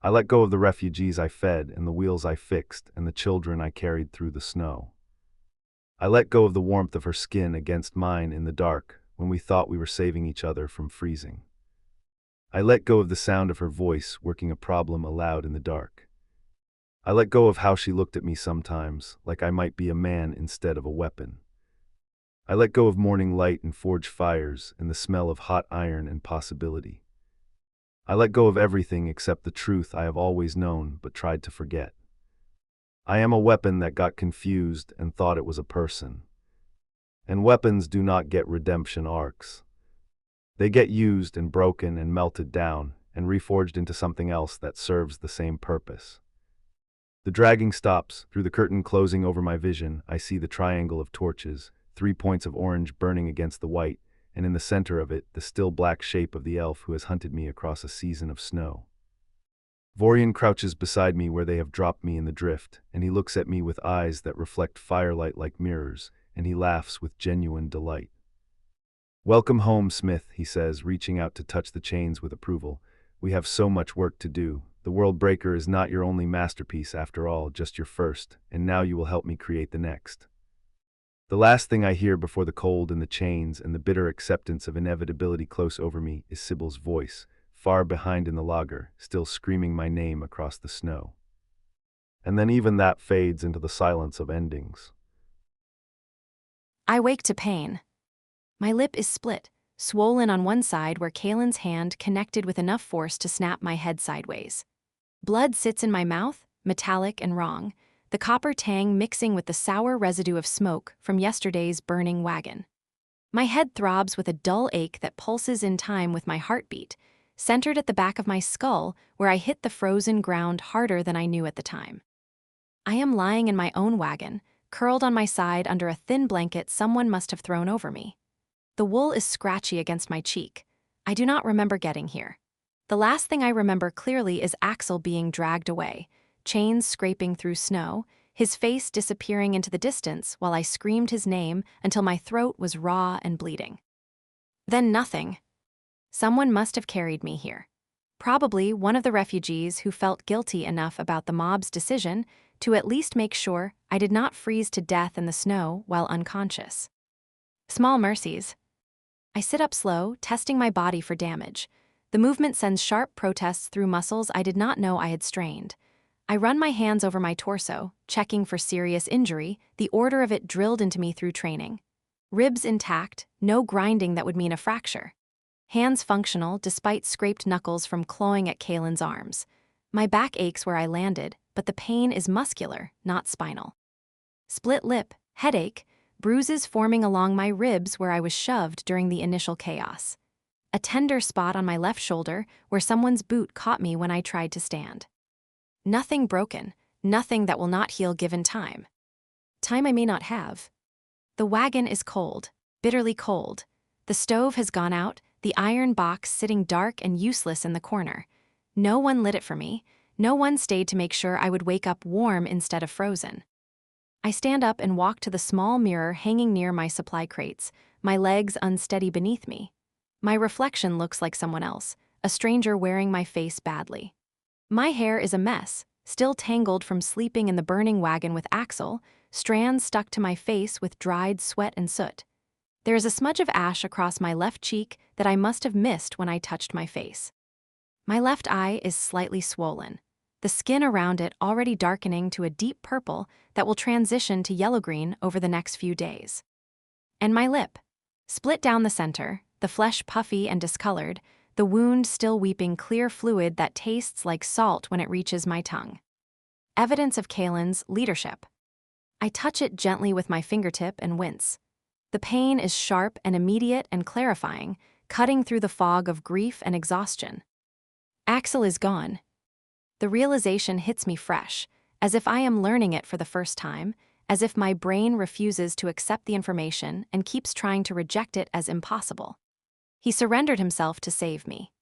I let go of the refugees I fed and the wheels I fixed and the children I carried through the snow. I let go of the warmth of her skin against mine in the dark when we thought we were saving each other from freezing. I let go of the sound of her voice working a problem aloud in the dark. I let go of how she looked at me sometimes, like I might be a man instead of a weapon. I let go of morning light and forge fires and the smell of hot iron and possibility. I let go of everything except the truth I have always known but tried to forget. I am a weapon that got confused and thought it was a person. And weapons do not get redemption arcs. They get used and broken and melted down and reforged into something else that serves the same purpose. The dragging stops. Through the curtain closing over my vision, I see the triangle of torches, 3 points of orange burning against the white, and in the center of it, the still black shape of the elf who has hunted me across a season of snow. Vorian crouches beside me where they have dropped me in the drift, and he looks at me with eyes that reflect firelight like mirrors, and he laughs with genuine delight. "Welcome home, Smith," he says, reaching out to touch the chains with approval. "We have so much work to do. The World Breaker is not your only masterpiece after all, just your first, and now you will help me create the next." The last thing I hear before the cold and the chains and the bitter acceptance of inevitability close over me is Sybil's voice, far behind in the logger, still screaming my name across the snow. And then even that fades into the silence of endings. I wake to pain. My lip is split, swollen on one side where Kalen's hand connected with enough force to snap my head sideways. Blood sits in my mouth, metallic and wrong, the copper tang mixing with the sour residue of smoke from yesterday's burning wagon. My head throbs with a dull ache that pulses in time with my heartbeat, centered at the back of my skull where I hit the frozen ground harder than I knew at the time. I am lying in my own wagon, curled on my side under a thin blanket someone must have thrown over me. The wool is scratchy against my cheek. I do not remember getting here. The last thing I remember clearly is Axel being dragged away, chains scraping through snow, his face disappearing into the distance while I screamed his name until my throat was raw and bleeding. Then nothing. Someone must have carried me here. Probably one of the refugees who felt guilty enough about the mob's decision to at least make sure I did not freeze to death in the snow while unconscious. Small mercies. I sit up slow, testing my body for damage. The movement sends sharp protests through muscles I did not know I had strained. I run my hands over my torso, checking for serious injury, the order of it drilled into me through training. Ribs intact, no grinding that would mean a fracture. Hands functional despite scraped knuckles from clawing at Kalen's arms. My back aches where I landed, but the pain is muscular, not spinal. Split lip, headache, bruises forming along my ribs where I was shoved during the initial chaos. A tender spot on my left shoulder where someone's boot caught me when I tried to stand. Nothing broken, nothing that will not heal given time. Time I may not have. The wagon is cold, bitterly cold. The stove has gone out, the iron box sitting dark and useless in the corner. No one lit it for me. No one stayed to make sure I would wake up warm instead of frozen. I stand up and walk to the small mirror hanging near my supply crates, my legs unsteady beneath me. My reflection looks like someone else, a stranger wearing my face badly. My hair is a mess, still tangled from sleeping in the burning wagon with Axel, strands stuck to my face with dried sweat and soot. There is a smudge of ash across my left cheek that I must have missed when I touched my face. My left eye is slightly swollen, the skin around it already darkening to a deep purple that will transition to yellow-green over the next few days. And my lip, split down the center, the flesh puffy and discolored, the wound still weeping clear fluid that tastes like salt when it reaches my tongue. Evidence of Kalen's leadership. I touch it gently with my fingertip and wince. The pain is sharp and immediate and clarifying, cutting through the fog of grief and exhaustion. Axel is gone. The realization hits me fresh, as if I am learning it for the first time, as if my brain refuses to accept the information and keeps trying to reject it as impossible. He surrendered himself to save me.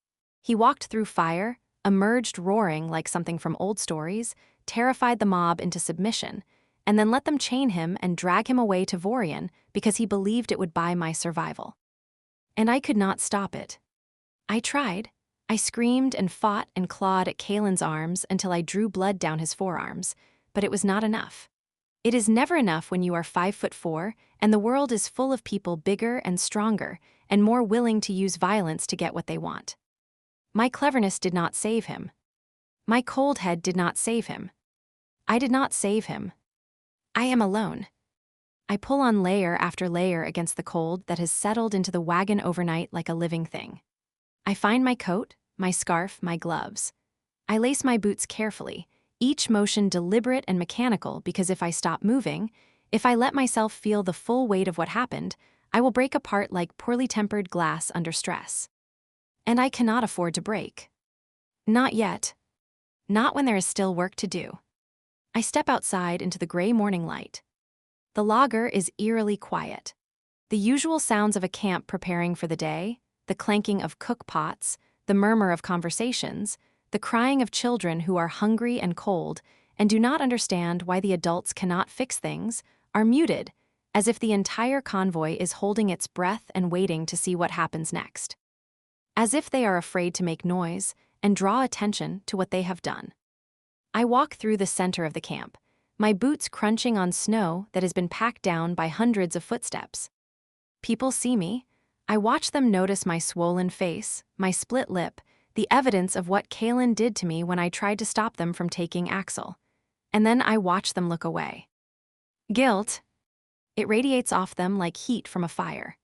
He walked through fire, emerged roaring like something from old stories, terrified the mob into submission, and then let them chain him and drag him away to Vorian because he believed it would buy my survival. And I could not stop it. I tried. I screamed and fought and clawed at Kalen's arms until I drew blood down his forearms, but it was not enough. It is never enough when you are 5'4" and the world is full of people bigger and stronger and more willing to use violence to get what they want. My cleverness did not save him. My cold head did not save him. I did not save him. I am alone. I pull on layer after layer against the cold that has settled into the wagon overnight like a living thing. I find my coat, my scarf, my gloves. I lace my boots carefully, each motion deliberate and mechanical because if I stop moving, if I let myself feel the full weight of what happened, I will break apart like poorly tempered glass under stress. And I cannot afford to break. Not yet. Not when there is still work to do. I step outside into the gray morning light. The logger is eerily quiet. The usual sounds of a camp preparing for the day, the clanking of cook pots, the murmur of conversations, the crying of children who are hungry and cold and do not understand why the adults cannot fix things, are muted, as if the entire convoy is holding its breath and waiting to see what happens next. As if they are afraid to make noise and draw attention to what they have done. I walk through the center of the camp, my boots crunching on snow that has been packed down by hundreds of footsteps. People see me. I watch them notice my swollen face, my split lip, the evidence of what Kaelin did to me when I tried to stop them from taking Axel. And then I watch them look away. Guilt. It radiates off them like heat from a fire.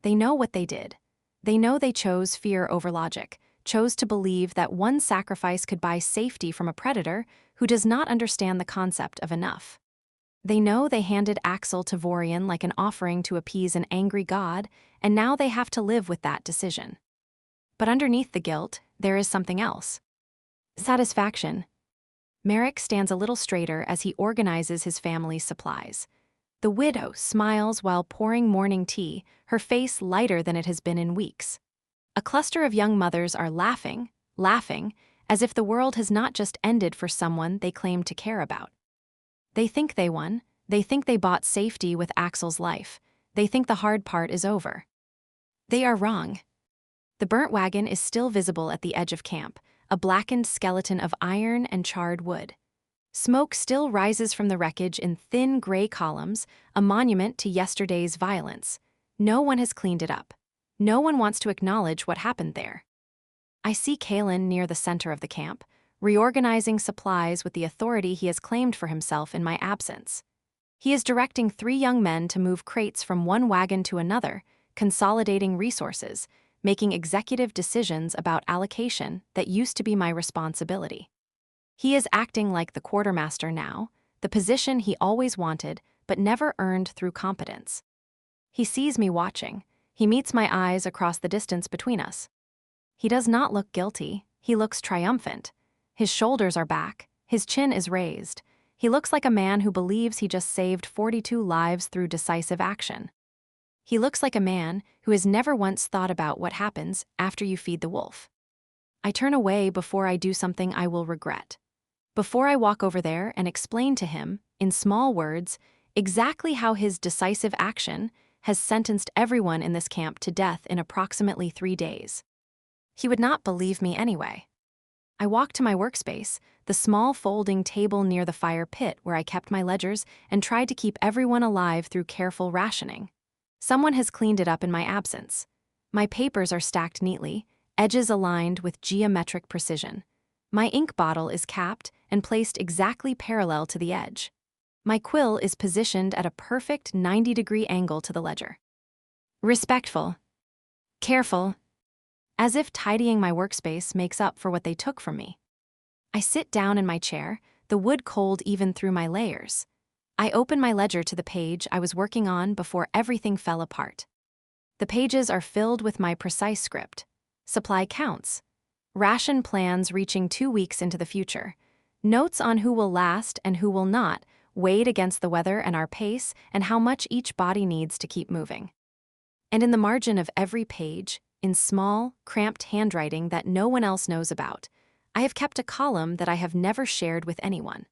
They know what they did. They know they chose fear over logic, chose to believe that one sacrifice could buy safety from a predator who does not understand the concept of enough. They know they handed Axel to Vorian like an offering to appease an angry god, and now they have to live with that decision. But underneath the guilt, there is something else. Satisfaction. Merrick stands a little straighter as he organizes his family's supplies. The widow smiles while pouring morning tea, her face lighter than it has been in weeks. A cluster of young mothers are laughing, as if the world has not just ended for someone they claim to care about. They think they won. They think they bought safety with Axel's life. They think the hard part is over. They are wrong. The burnt wagon is still visible at the edge of camp, a blackened skeleton of iron and charred wood. Smoke still rises from the wreckage in thin gray columns, a monument to yesterday's violence. No one has cleaned it up. No one wants to acknowledge what happened there. I see Kaelin near the center of the camp, reorganizing supplies with the authority he has claimed for himself in my absence. He is directing 3 young men to move crates from one wagon to another, consolidating resources, making executive decisions about allocation that used to be my responsibility. He is acting like the quartermaster now, the position he always wanted but never earned through competence. He sees me watching. He meets my eyes across the distance between us. He does not look guilty. He looks triumphant. His shoulders are back. His chin is raised. He looks like a man who believes he just saved 42 lives through decisive action. He looks like a man who has never once thought about what happens after you feed the wolf. I turn away before I do something I will regret. Before I walk over there and explain to him, in small words, exactly how his decisive action has sentenced everyone in this camp to death in approximately 3 days. He would not believe me anyway. I walk to my workspace, the small folding table near the fire pit where I kept my ledgers and tried to keep everyone alive through careful rationing. Someone has cleaned it up in my absence. My papers are stacked neatly, edges aligned with geometric precision. My ink bottle is capped and placed exactly parallel to the edge. My quill is positioned at a perfect 90-degree angle to the ledger. Respectful. Careful. As if tidying my workspace makes up for what they took from me. I sit down in my chair, the wood cold even through my layers. I open my ledger to the page I was working on before everything fell apart. The pages are filled with my precise script. Supply counts. Ration plans reaching 2 weeks into the future. Notes on who will last and who will not, weighed against the weather and our pace and how much each body needs to keep moving. And in the margin of every page, in small, cramped handwriting that no one else knows about, I have kept a column that I have never shared with anyone.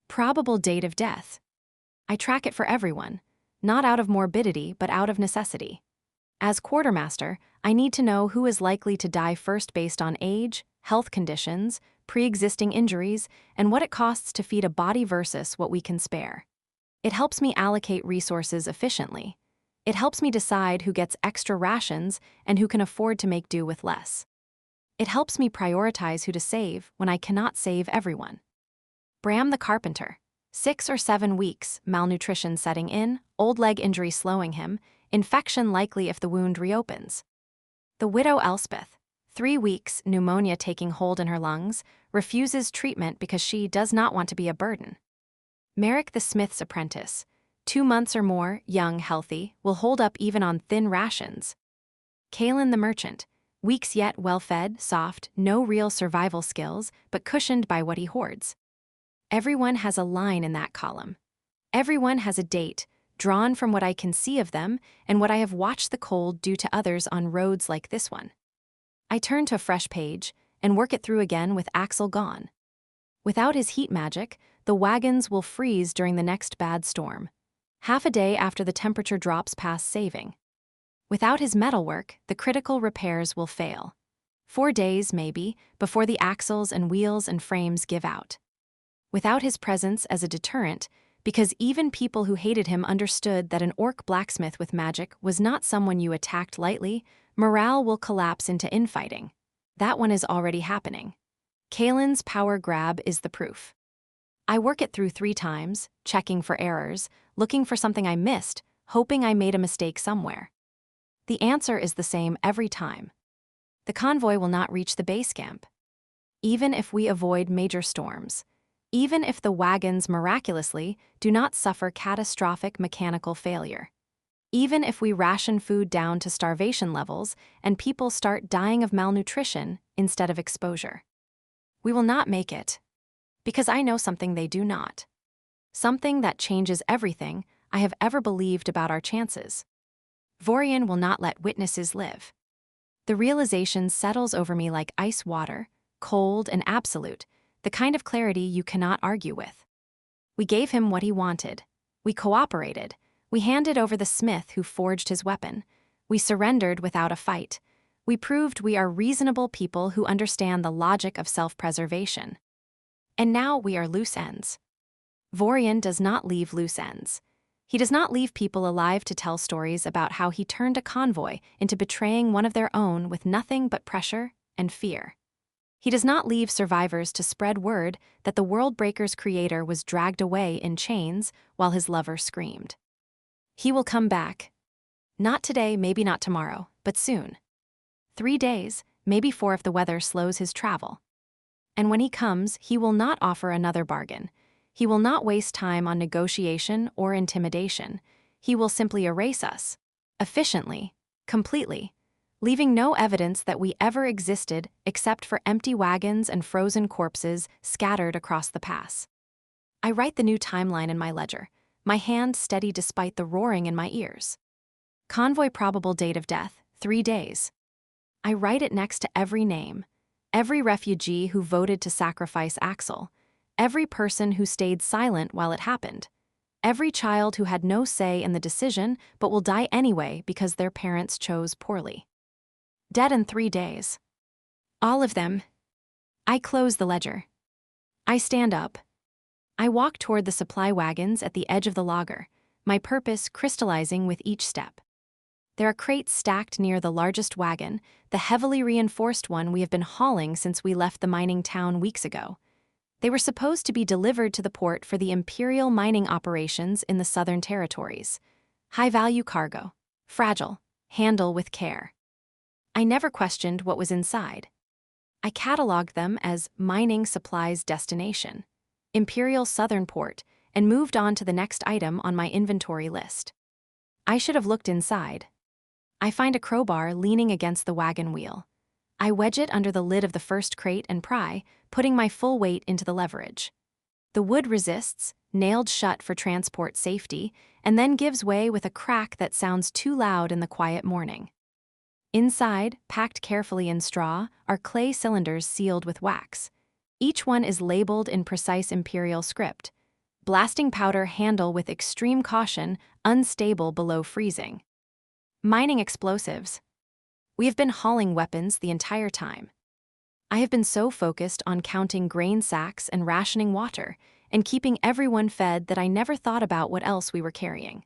Probable date of death. I track it for everyone, not out of morbidity but out of necessity. As quartermaster, I need to know who is likely to die first based on age, health conditions, pre-existing injuries, and what it costs to feed a body versus what we can spare. It helps me allocate resources efficiently. It helps me decide who gets extra rations and who can afford to make do with less. It helps me prioritize who to save when I cannot save everyone. Bram the carpenter. 6 or 7 weeks, malnutrition setting in, old leg injury slowing him, infection likely if the wound reopens. The widow Elspeth. 3 weeks, pneumonia taking hold in her lungs, refuses treatment because she does not want to be a burden. Merrick the smith's apprentice. 2 months or more, young, healthy, will hold up even on thin rations. Kaelin the merchant. Weeks yet well-fed, soft, no real survival skills, but cushioned by what he hoards. Everyone has a line in that column. Everyone has a date, drawn from what I can see of them and what I have watched the cold do to others on roads like this one. I turn to a fresh page and work it through again with Axel gone. Without his heat magic, the wagons will freeze during the next bad storm. half a day after the temperature drops past saving. Without his metalwork, the critical repairs will fail. 4 days, maybe, before the axles and wheels and frames give out. Without his presence as a deterrent, because even people who hated him understood that an orc blacksmith with magic was not someone you attacked lightly, morale will collapse into infighting. That one is already happening. Kalen's power grab is the proof. I work it through 3 times, checking for errors, looking for something I missed, hoping I made a mistake somewhere. The answer is the same every time. The convoy will not reach the base camp. Even if we avoid major storms, even if the wagons miraculously do not suffer catastrophic mechanical failure, even if we ration food down to starvation levels and people start dying of malnutrition instead of exposure, we will not make it. Because I know something they do not. Something that changes everything I have ever believed about our chances. Vorian will not let witnesses live. The realization settles over me like ice water, cold and absolute, the kind of clarity you cannot argue with. We gave him what he wanted. We cooperated. We handed over the smith who forged his weapon. We surrendered without a fight. We proved we are reasonable people who understand the logic of self-preservation. And now we are loose ends. Vorian does not leave loose ends. He does not leave people alive to tell stories about how he turned a convoy into betraying one of their own with nothing but pressure and fear. He does not leave survivors to spread word that the Worldbreaker's creator was dragged away in chains while his lover screamed. He will come back. Not today, maybe not tomorrow, but soon. 3 days, maybe 4 if the weather slows his travel. And when he comes, he will not offer another bargain. He will not waste time on negotiation or intimidation. He will simply erase us, efficiently, completely, leaving no evidence that we ever existed except for empty wagons and frozen corpses scattered across the pass. I write the new timeline in my ledger, my hand steady despite the roaring in my ears. Convoy probable date of death, 3 days. I write it next to every name. Every refugee who voted to sacrifice Axel, every person who stayed silent while it happened, every child who had no say in the decision but will die anyway because their parents chose poorly. Dead in 3 days. All of them. I close the ledger. I stand up. I walk toward the supply wagons at the edge of the logger, my purpose crystallizing with each step. There are crates stacked near the largest wagon, the heavily reinforced one we have been hauling since we left the mining town weeks ago. They were supposed to be delivered to the port for the Imperial mining operations in the Southern Territories. High-value cargo. Fragile. Handle with care. I never questioned what was inside. I cataloged them as mining supplies destination, Imperial Southern Port, and moved on to the next item on my inventory list. I should have looked inside. I find a crowbar leaning against the wagon wheel. I wedge it under the lid of the first crate and pry, putting my full weight into the leverage. The wood resists, nailed shut for transport safety, and then gives way with a crack that sounds too loud in the quiet morning. Inside, packed carefully in straw, are clay cylinders sealed with wax. Each one is labeled in precise Imperial script. Blasting powder handle with extreme caution, unstable below freezing. Mining explosives. We have been hauling weapons the entire time. I have been so focused on counting grain sacks and rationing water, and keeping everyone fed that I never thought about what else we were carrying.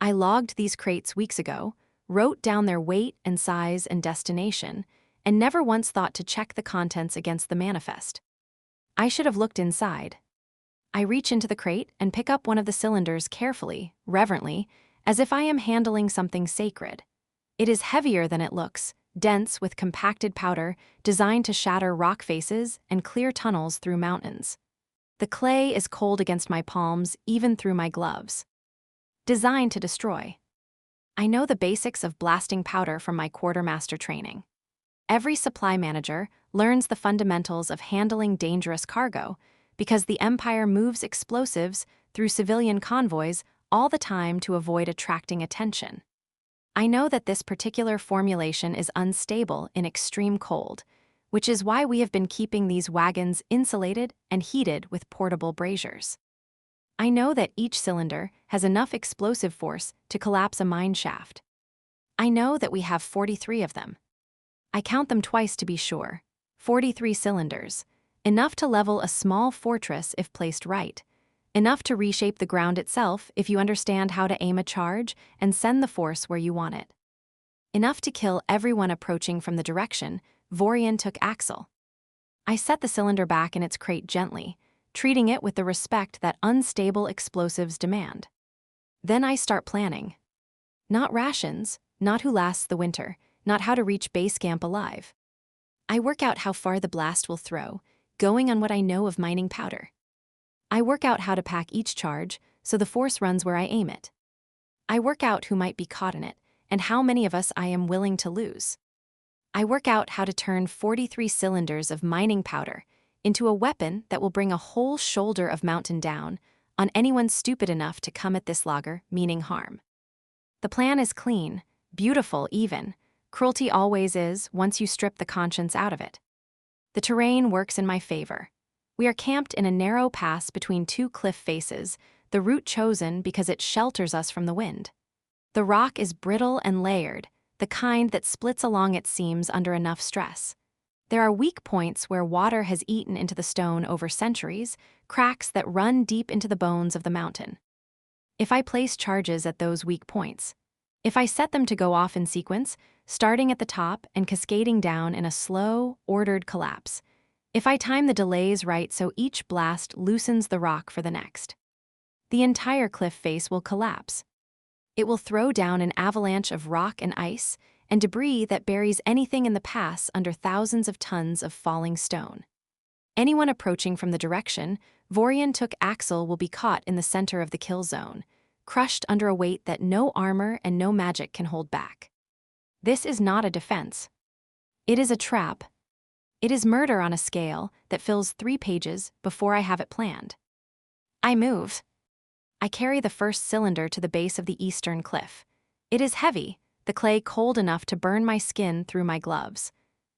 I logged these crates weeks ago, wrote down their weight and size and destination, and never once thought to check the contents against the manifest. I should have looked inside. I reach into the crate and pick up one of the cylinders carefully, reverently, as if I am handling something sacred. It is heavier than it looks, dense with compacted powder, designed to shatter rock faces and clear tunnels through mountains. The clay is cold against my palms, even through my gloves. Designed to destroy. I know the basics of blasting powder from my quartermaster training. Every supply manager learns the fundamentals of handling dangerous cargo, because the Empire moves explosives through civilian convoys all the time to avoid attracting attention. I know that this particular formulation is unstable in extreme cold, which is why we have been keeping these wagons insulated and heated with portable braziers. I know that each cylinder has enough explosive force to collapse a mine shaft. I know that we have 43 of them. I count them twice to be sure. 43 cylinders. Enough to level a small fortress if placed right. Enough to reshape the ground itself if you understand how to aim a charge and send the force where you want it. Enough to kill everyone approaching from the direction Vorian took Axel. I set the cylinder back in its crate gently, treating it with the respect that unstable explosives demand. Then I start planning. Not rations, not who lasts the winter, not how to reach base camp alive. I work out how far the blast will throw, going on what I know of mining powder. I work out how to pack each charge so the force runs where I aim it. I work out who might be caught in it and how many of us I am willing to lose. I work out how to turn 43 cylinders of mining powder into a weapon that will bring a whole shoulder of mountain down on anyone stupid enough to come at this logger meaning harm. The plan is clean, beautiful even. Cruelty always is once you strip the conscience out of it. The terrain works in my favor. We are camped in a narrow pass between two cliff faces, the route chosen because it shelters us from the wind. The rock is brittle and layered, the kind that splits along its seams under enough stress. There are weak points where water has eaten into the stone over centuries, cracks that run deep into the bones of the mountain. If I place charges at those weak points, if I set them to go off in sequence, starting at the top and cascading down in a slow, ordered collapse, if I time the delays right so each blast loosens the rock for the next, the entire cliff face will collapse. It will throw down an avalanche of rock and ice and debris that buries anything in the pass under thousands of tons of falling stone. Anyone approaching from the direction Vorian took Axel will be caught in the center of the kill zone, crushed under a weight that no armor and no magic can hold back. This is not a defense. It is a trap. It is murder on a scale that fills 3 pages before I have it planned. I move. I carry the first cylinder to the base of the eastern cliff. It is heavy, the clay cold enough to burn my skin through my gloves.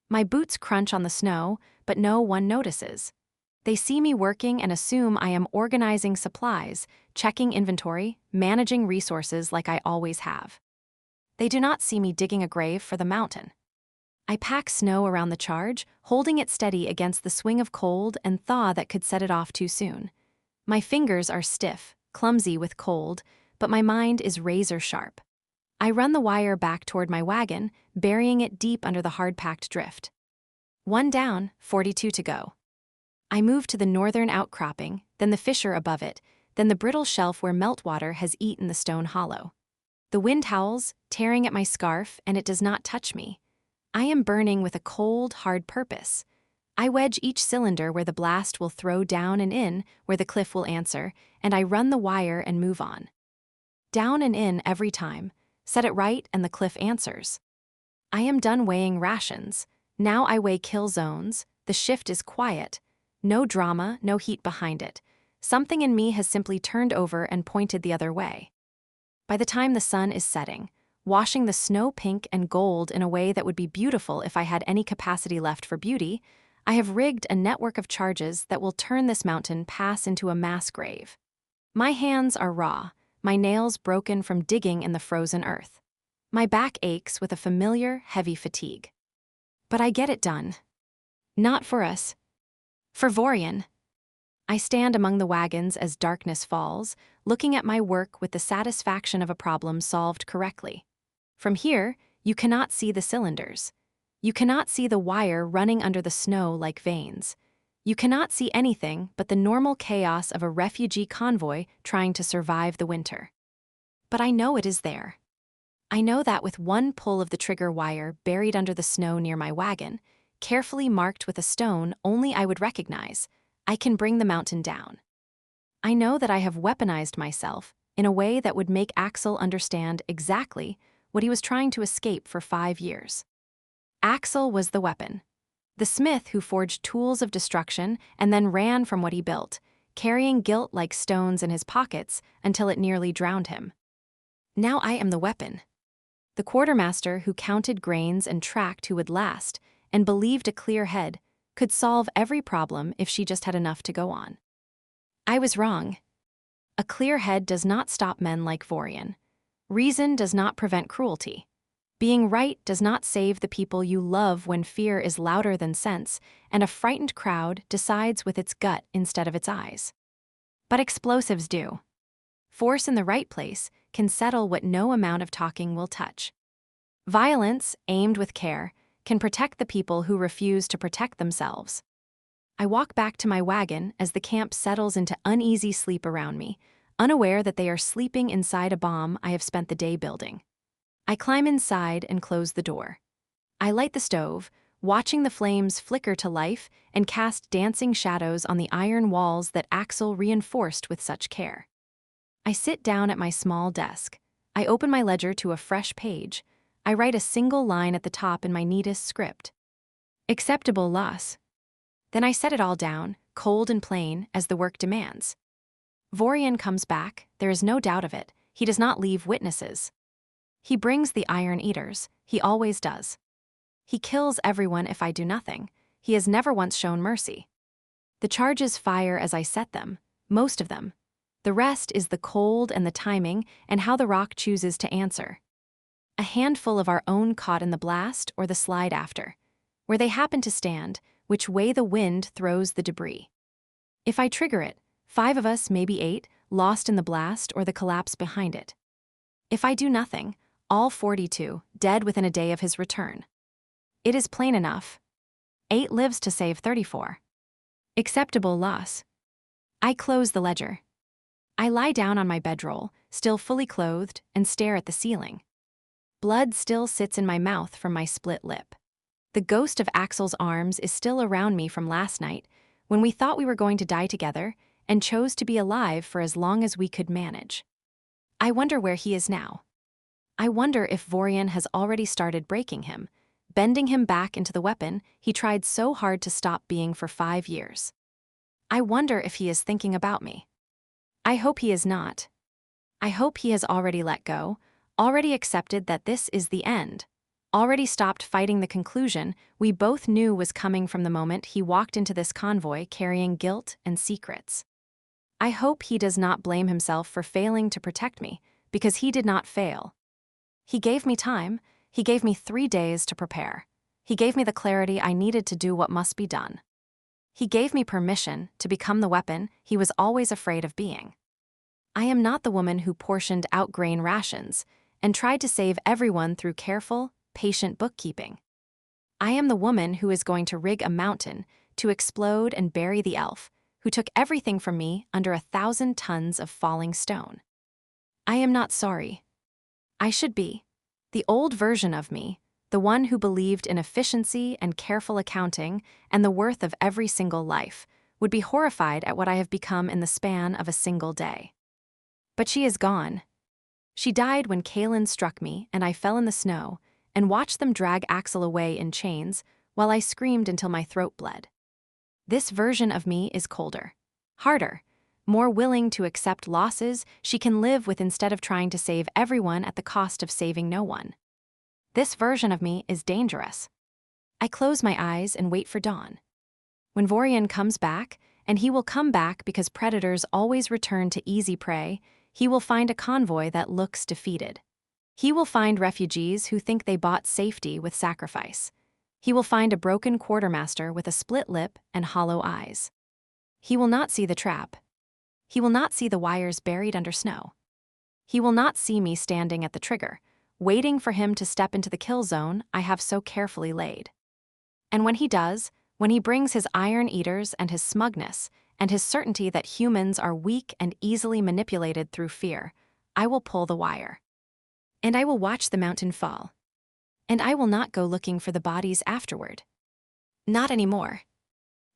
My boots crunch on the snow, but no one notices. They see me working and assume I am organizing supplies, checking inventory, managing resources like I always have. They do not see me digging a grave for the mountain. I pack snow around the charge, holding it steady against the swing of cold and thaw that could set it off too soon. My fingers are stiff, clumsy with cold, but my mind is razor sharp. I run the wire back toward my wagon, burying it deep under the hard-packed drift. 1 down, 42 to go. I move to the northern outcropping, then the fissure above it, then the brittle shelf where meltwater has eaten the stone hollow. The wind howls, tearing at my scarf, and it does not touch me. I am burning with a cold, hard purpose. I wedge each cylinder where the blast will throw down and in, where the cliff will answer, and I run the wire and move on. Down and in every time. Set it right and the cliff answers. I am done weighing rations. Now I weigh kill zones. The shift is quiet. No drama, no heat behind it. Something in me has simply turned over and pointed the other way. By the time the sun is setting, washing the snow pink and gold in a way that would be beautiful if I had any capacity left for beauty, I have rigged a network of charges that will turn this mountain pass into a mass grave. My hands are raw, my nails broken from digging in the frozen earth. My back aches with a familiar, heavy fatigue. But I get it done. Not for us. For Vorian. I stand among the wagons as darkness falls, looking at my work with the satisfaction of a problem solved correctly. From here, you cannot see the cylinders. You cannot see the wire running under the snow like veins. You cannot see anything but the normal chaos of a refugee convoy trying to survive the winter. But I know it is there. I know that with one pull of the trigger wire buried under the snow near my wagon, carefully marked with a stone only I would recognize, I can bring the mountain down. I know that I have weaponized myself in a way that would make Axel understand exactly what he was trying to escape for 5 years. Axel was the weapon. The smith who forged tools of destruction and then ran from what he built, carrying guilt like stones in his pockets until it nearly drowned him. Now I am the weapon. The quartermaster who counted grains and tracked who would last and believed a clear head could solve every problem if she just had enough to go on. I was wrong. A clear head does not stop men like Vorian. Reason does not prevent cruelty. Being right does not save the people you love when fear is louder than sense, and a frightened crowd decides with its gut instead of its eyes. But explosives do. Force in the right place can settle what no amount of talking will touch. Violence, aimed with care, can protect the people who refuse to protect themselves. I walk back to my wagon as the camp settles into uneasy sleep around me, unaware that they are sleeping inside a bomb I have spent the day building. I climb inside and close the door. I light the stove, watching the flames flicker to life and cast dancing shadows on the iron walls that Axel reinforced with such care. I sit down at my small desk. I open my ledger to a fresh page. I write a single line at the top in my neatest script. Acceptable loss. Then I set it all down, cold and plain, as the work demands. Vorian comes back, there is no doubt of it. He does not leave witnesses. He brings the Iron Eaters, he always does. He kills everyone if I do nothing. He has never once shown mercy. The charges fire as I set them, most of them. The rest is the cold and the timing and how the rock chooses to answer. A handful of our own caught in the blast or the slide after. Where they happen to stand, which way the wind throws the debris. If I trigger it, 5 of us, maybe 8, lost in the blast or the collapse behind it. If I do nothing, all 42, dead within a day of his return. It is plain enough. 8 lives to save 34. Acceptable loss. I close the ledger. I lie down on my bedroll, still fully clothed, and stare at the ceiling. Blood still sits in my mouth from my split lip. The ghost of Axel's arms is still around me from last night, when we thought we were going to die together and chose to be alive for as long as we could manage. I wonder where he is now. I wonder if Vorian has already started breaking him, bending him back into the weapon he tried so hard to stop being for 5 years. I wonder if he is thinking about me. I hope he is not. I hope he has already let go, already accepted that this is the end, already stopped fighting the conclusion we both knew was coming from the moment he walked into this convoy carrying guilt and secrets. I hope he does not blame himself for failing to protect me, because he did not fail. He gave me time. He gave me 3 days to prepare. He gave me the clarity I needed to do what must be done. He gave me permission to become the weapon he was always afraid of being. I am not the woman who portioned out grain rations and tried to save everyone through careful, patient bookkeeping. I am the woman who is going to rig a mountain to explode and bury the elf who took everything from me under 1,000 tons of falling stone. I am not sorry. I should be. The old version of me, the one who believed in efficiency and careful accounting and the worth of every single life, would be horrified at what I have become in the span of a single day. But she is gone. She died when Kaelin struck me and I fell in the snow and watched them drag Axel away in chains while I screamed until my throat bled. This version of me is colder, harder, more willing to accept losses she can live with instead of trying to save everyone at the cost of saving no one. This version of me is dangerous. I close my eyes and wait for dawn. When Vorian comes back, and he will come back because predators always return to easy prey, he will find a convoy that looks defeated. He will find refugees who think they bought safety with sacrifice. He will find a broken quartermaster with a split lip and hollow eyes. He will not see the trap. He will not see the wires buried under snow. He will not see me standing at the trigger, waiting for him to step into the kill zone I have so carefully laid. And when he does, when he brings his iron eaters and his smugness, and his certainty that humans are weak and easily manipulated through fear, I will pull the wire. And I will watch the mountain fall. And I will not go looking for the bodies afterward. Not anymore.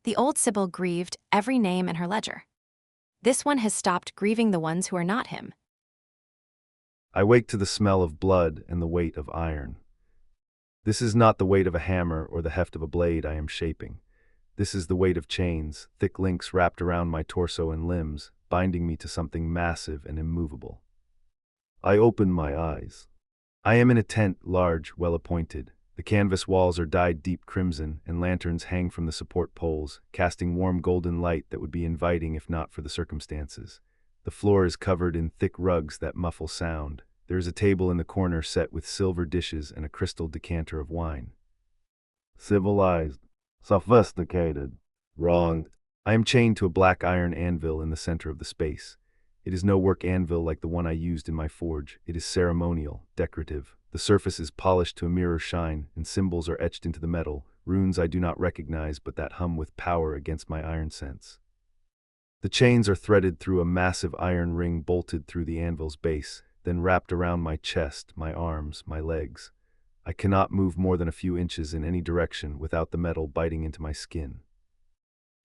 The old Sibyl grieved every name in her ledger. This one has stopped grieving the ones who are not him. I wake to the smell of blood and the weight of iron. This is not the weight of a hammer or the heft of a blade I am shaping. This is the weight of chains, thick links wrapped around my torso and limbs, binding me to something massive and immovable. I open my eyes. I am in a tent, large, well-appointed. The canvas walls are dyed deep crimson, and lanterns hang from the support poles, casting warm golden light that would be inviting if not for the circumstances. The floor is covered in thick rugs that muffle sound. There is a table in the corner set with silver dishes and a crystal decanter of wine. Civilized. Sophisticated. Wrong. I am chained to a black iron anvil in the center of the space. It is no work anvil like the one I used in my forge. It is ceremonial, decorative. The surface is polished to a mirror shine, and symbols are etched into the metal, runes I do not recognize but that hum with power against my iron sense. The chains are threaded through a massive iron ring bolted through the anvil's base, then wrapped around my chest, my arms, my legs. I cannot move more than a few inches in any direction without the metal biting into my skin.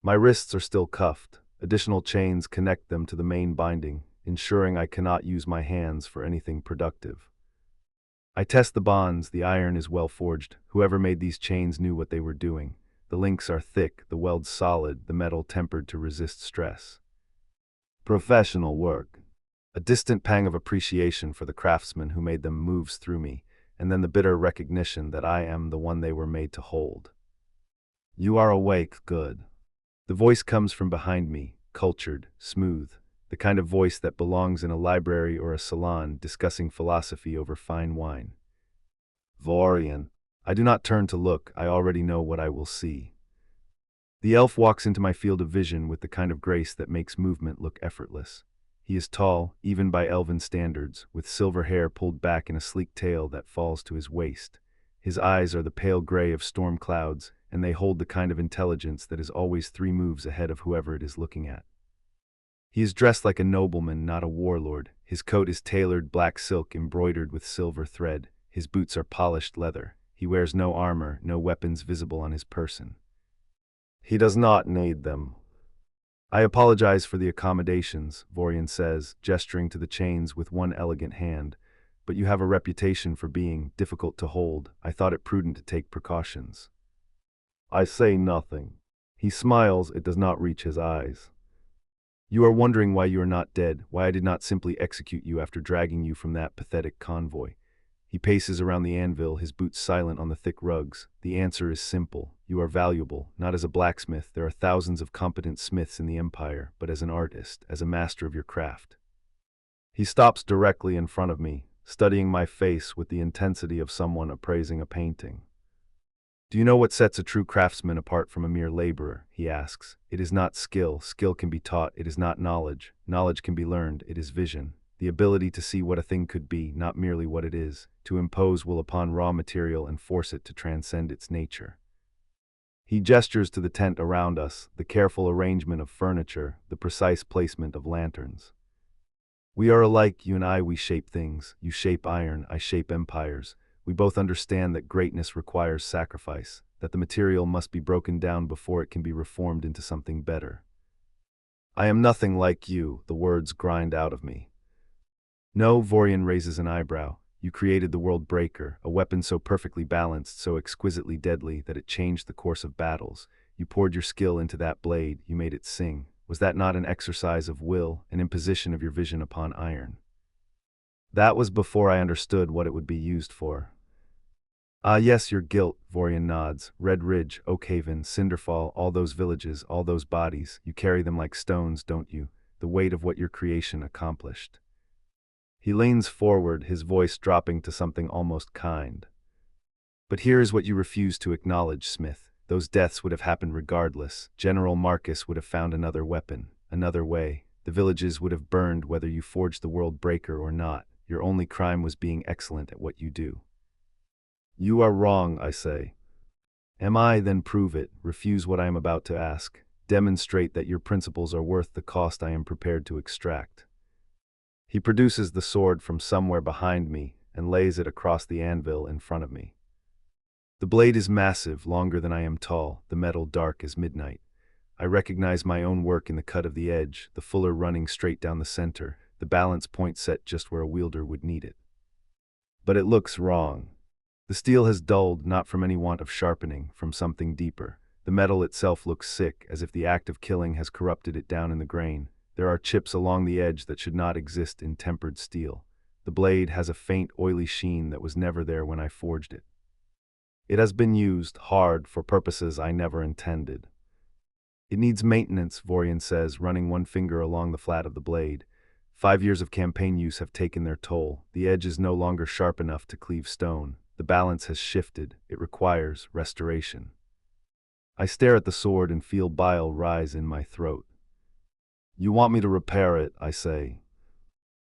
My wrists are still cuffed. Additional chains connect them to the main binding, ensuring I cannot use my hands for anything productive. I test the bonds. The iron is well forged. Whoever made these chains knew what they were doing. The links are thick, the welds solid, the metal tempered to resist stress. Professional work. A distant pang of appreciation for the craftsman who made them moves through me, and then the bitter recognition that I am the one they were made to hold. You are awake, good. The voice comes from behind me, cultured, smooth, the kind of voice that belongs in a library or a salon discussing philosophy over fine wine. Vorian. I do not turn to look, I already know what I will see. The elf walks into my field of vision with the kind of grace that makes movement look effortless. He is tall, even by elven standards, with silver hair pulled back in a sleek tail that falls to his waist. His eyes are the pale gray of storm clouds, and they hold the kind of intelligence that is always 3 moves ahead of whoever it is looking at. He is dressed like a nobleman, not a warlord. His coat is tailored black silk embroidered with silver thread. His boots are polished leather. He wears no armor, no weapons visible on his person. He does not need them. I apologize for the accommodations, Vorian says, gesturing to the chains with one elegant hand, but you have a reputation for being difficult to hold. I thought it prudent to take precautions. I say nothing. He smiles, it does not reach his eyes. You are wondering why you are not dead, why I did not simply execute you after dragging you from that pathetic convoy. He paces around the anvil, his boots silent on the thick rugs. The answer is simple. You are valuable, not as a blacksmith. There are thousands of competent smiths in the Empire, but as an artist, as a master of your craft. He stops directly in front of me, studying my face with the intensity of someone appraising a painting. Do you know what sets a true craftsman apart from a mere laborer? He asks. It is not skill. Skill can be taught. It is not knowledge. Knowledge can be learned. It is vision. The ability to see what a thing could be, not merely what it is, to impose will upon raw material and force it to transcend its nature. He gestures to the tent around us, the careful arrangement of furniture, the precise placement of lanterns. We are alike, you and I, we shape things. You shape iron, I shape empires. We both understand that greatness requires sacrifice, that the material must be broken down before it can be reformed into something better. I am nothing like you, the words grind out of me. No, Vorian raises an eyebrow. You created the World Breaker, a weapon so perfectly balanced, so exquisitely deadly that it changed the course of battles. You poured your skill into that blade, you made it sing. Was that not an exercise of will, an imposition of your vision upon iron? That was before I understood what it would be used for. Ah yes, your guilt, Vorian nods. Red Ridge, Oakhaven, Cinderfall, all those villages, all those bodies, you carry them like stones, don't you? The weight of what your creation accomplished. He leans forward, his voice dropping to something almost kind. But here is what you refuse to acknowledge, Smith. Those deaths would have happened regardless. General Marcus would have found another weapon, another way. The villages would have burned whether you forged the World Breaker or not. Your only crime was being excellent at what you do. You are wrong, I say. Am I? Then prove it. Refuse what I am about to ask. Demonstrate that your principles are worth the cost I am prepared to extract. He produces the sword from somewhere behind me and lays it across the anvil in front of me. The blade is massive, longer than I am tall, the metal dark as midnight. I recognize my own work in the cut of the edge, the fuller running straight down the center, the balance point set just where a wielder would need it. But it looks wrong. The steel has dulled, not from any want of sharpening, from something deeper. The metal itself looks sick, as if the act of killing has corrupted it down in the grain. There are chips along the edge that should not exist in tempered steel. The blade has a faint, oily sheen that was never there when I forged it. It has been used, hard, for purposes I never intended. It needs maintenance, Vorian says, running one finger along the flat of the blade. 5 years of campaign use have taken their toll. The edge is no longer sharp enough to cleave stone. The balance has shifted. It requires restoration. I stare at the sword and feel bile rise in my throat. You want me to repair it, I say.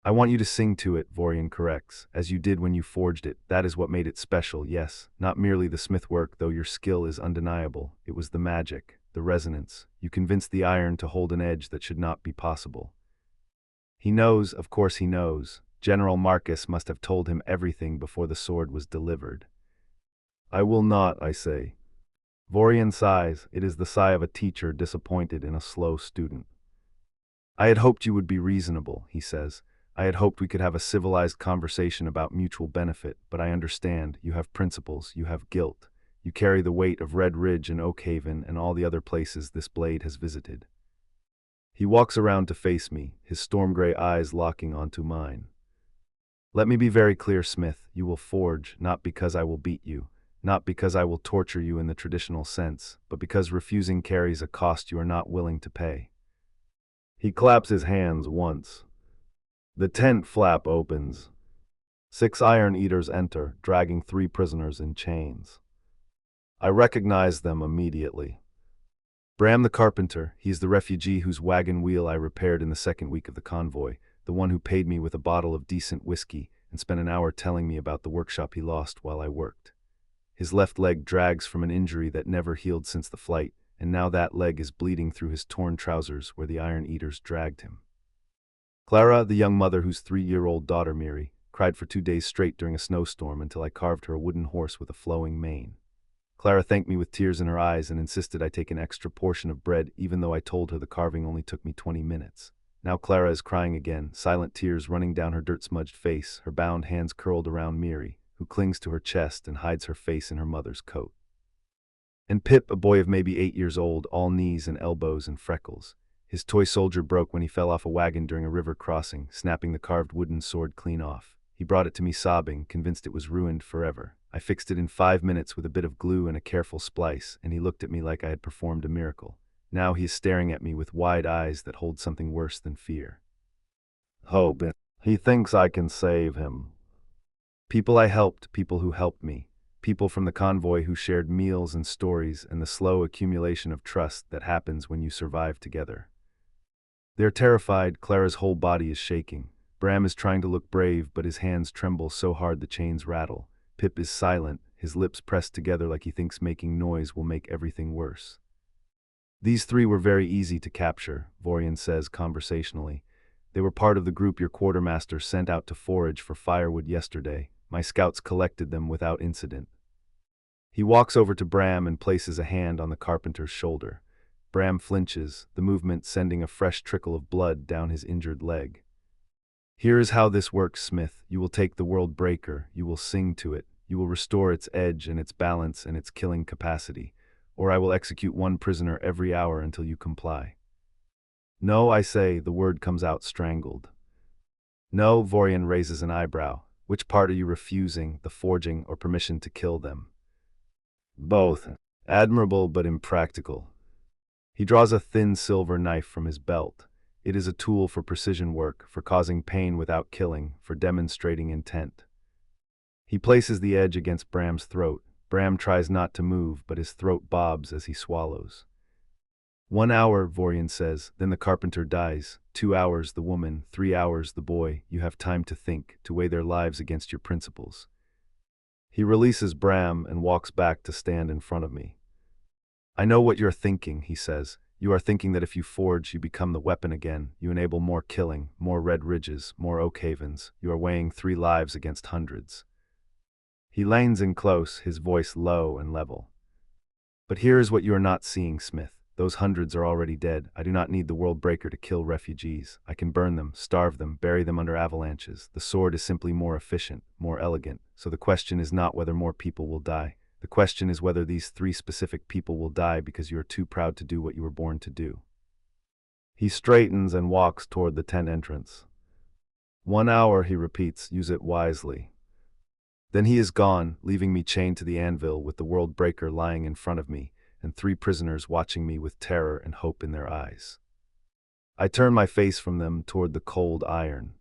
I want you to sing to it, Vorian corrects, as you did when you forged it. That is what made it special, yes. Not merely the smith work, though your skill is undeniable. It was the magic, the resonance. You convinced the iron to hold an edge that should not be possible. He knows, of course he knows. General Marcus must have told him everything before the sword was delivered. I will not, I say. Vorian sighs. It is the sigh of a teacher disappointed in a slow student. I had hoped you would be reasonable, he says. I had hoped we could have a civilized conversation about mutual benefit, but I understand. You have principles, you have guilt. You carry the weight of Red Ridge and Oakhaven and all the other places this blade has visited. He walks around to face me, his storm-gray eyes locking onto mine. Let me be very clear, Smith. You will forge, not because I will beat you, not because I will torture you in the traditional sense, but because refusing carries a cost you are not willing to pay. He claps his hands once. The tent flap opens. 6 iron eaters enter, dragging 3 prisoners in chains. I recognize them immediately. Bram the carpenter, he's the refugee whose wagon wheel I repaired in the second week of the convoy, the one who paid me with a bottle of decent whiskey and spent an hour telling me about the workshop he lost while I worked. His left leg drags from an injury that never healed since the flight, and now that leg is bleeding through his torn trousers where the iron eaters dragged him. Clara, the young mother whose 3-year-old daughter, Miri, cried for 2 days straight during a snowstorm until I carved her a wooden horse with a flowing mane. Clara thanked me with tears in her eyes and insisted I take an extra portion of bread even though I told her the carving only took me 20 minutes. Now Clara is crying again, silent tears running down her dirt-smudged face, her bound hands curled around Miri, who clings to her chest and hides her face in her mother's coat. And Pip, a boy of maybe 8 years old, all knees and elbows and freckles. His toy soldier broke when he fell off a wagon during a river crossing, snapping the carved wooden sword clean off. He brought it to me sobbing, convinced it was ruined forever. I fixed it in 5 minutes with a bit of glue and a careful splice, and he looked at me like I had performed a miracle. Now he is staring at me with wide eyes that hold something worse than fear. Hope. He thinks I can save him. People I helped, people who helped me. People from the convoy who shared meals and stories and the slow accumulation of trust that happens when you survive together. They're terrified. Clara's whole body is shaking. Bram is trying to look brave, but his hands tremble so hard the chains rattle. Pip is silent, his lips pressed together like he thinks making noise will make everything worse. These 3 were very easy to capture, Vorian says conversationally. They were part of the group your quartermaster sent out to forage for firewood yesterday. My scouts collected them without incident. He walks over to Bram and places a hand on the carpenter's shoulder. Bram flinches, the movement sending a fresh trickle of blood down his injured leg. Here is how this works, Smith. You will take the world breaker, you will sing to it, you will restore its edge and its balance and its killing capacity, or I will execute 1 prisoner every hour until you comply. No, I say, the word comes out strangled. No, Vorian raises an eyebrow. Which part are you refusing, the forging or permission to kill them? Both. Admirable but impractical. He draws a thin silver knife from his belt. It is a tool for precision work, for causing pain without killing, for demonstrating intent. He places the edge against Bram's throat. Bram tries not to move, but his throat bobs as he swallows. 1 hour, Vorian says, then the carpenter dies. 2 hours, the woman. 3 hours, the boy. You have time to think, to weigh their lives against your principles. He releases Bram and walks back to stand in front of me. I know what you're thinking, he says. You are thinking that if you forge, you become the weapon again. You enable more killing, more Red Ridges, more Oakhavens. You are weighing 3 lives against hundreds. He leans in close, his voice low and level. But here is what you are not seeing, Smith. Those hundreds are already dead. I do not need the world breaker to kill refugees. I can burn them, starve them, bury them under avalanches. The sword is simply more efficient, more elegant. So the question is not whether more people will die. The question is whether these 3 specific people will die because you are too proud to do what you were born to do. He straightens and walks toward the tent entrance. 1 hour, he repeats, use it wisely. Then he is gone, leaving me chained to the anvil with the world breaker lying in front of me, and 3 prisoners watching me with terror and hope in their eyes. I turn my face from them toward the cold iron.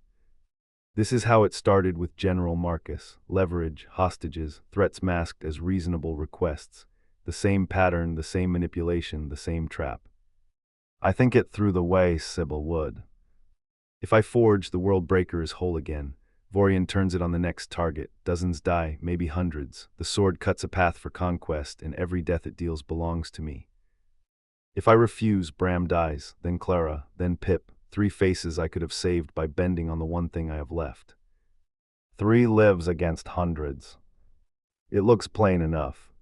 This is how it started with General Marcus: leverage, hostages, threats masked as reasonable requests. The same pattern, the same manipulation, the same trap. I think it through the way Sybil would. If I forge, the world breaker is whole again. Vorian turns it on the next target. Dozens die, maybe hundreds. The sword cuts a path for conquest, and every death it deals belongs to me. If I refuse, Bram dies, then Clara, then Pip. 3 faces I could have saved by bending on the one thing I have left. 3 lives against hundreds. It looks plain enough.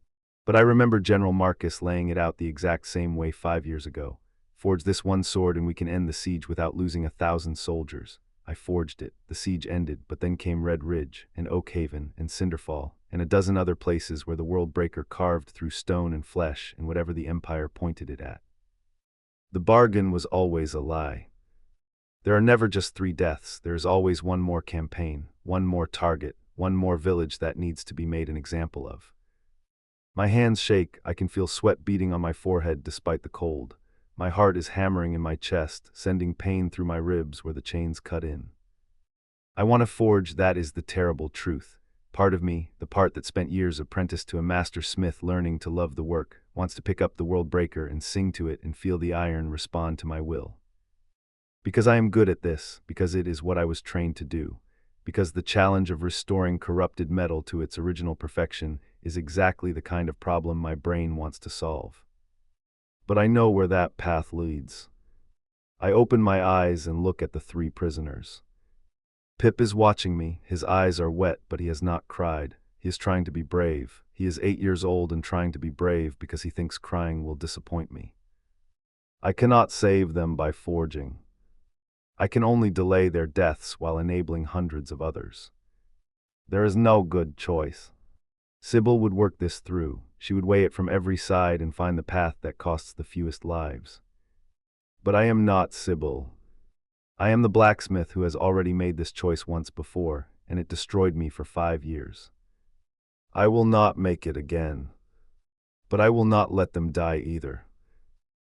But I remember General Marcus laying it out the exact same way 5 years ago. Forge this one sword and we can end the siege without losing 1,000 soldiers. I forged it. The siege ended, but then came Red Ridge, and Oak Haven, and Cinderfall, and a dozen other places where the world breaker carved through stone and flesh and whatever the Empire pointed it at. The bargain was always a lie. There are never just 3 deaths. There is always one more campaign, one more target, one more village that needs to be made an example of. My hands shake. I can feel sweat beating on my forehead despite the cold. My heart is hammering in my chest, sending pain through my ribs where the chains cut in. I want to forge, that is the terrible truth. Part of me, the part that spent years apprenticed to a master smith learning to love the work, wants to pick up the world breaker and sing to it and feel the iron respond to my will. Because I am good at this, because it is what I was trained to do, because the challenge of restoring corrupted metal to its original perfection is exactly the kind of problem my brain wants to solve. But I know where that path leads. I open my eyes and look at the 3 prisoners. Pip is watching me. His eyes are wet, but he has not cried. He is trying to be brave. He is 8 years old and trying to be brave because he thinks crying will disappoint me. I cannot save them by forging. I can only delay their deaths while enabling hundreds of others. There is no good choice. Sybil would work this through. She would weigh it from every side and find the path that costs the fewest lives. But I am not Sybil. I am the blacksmith who has already made this choice once before, and it destroyed me for 5 years. I will not make it again. But I will not let them die either.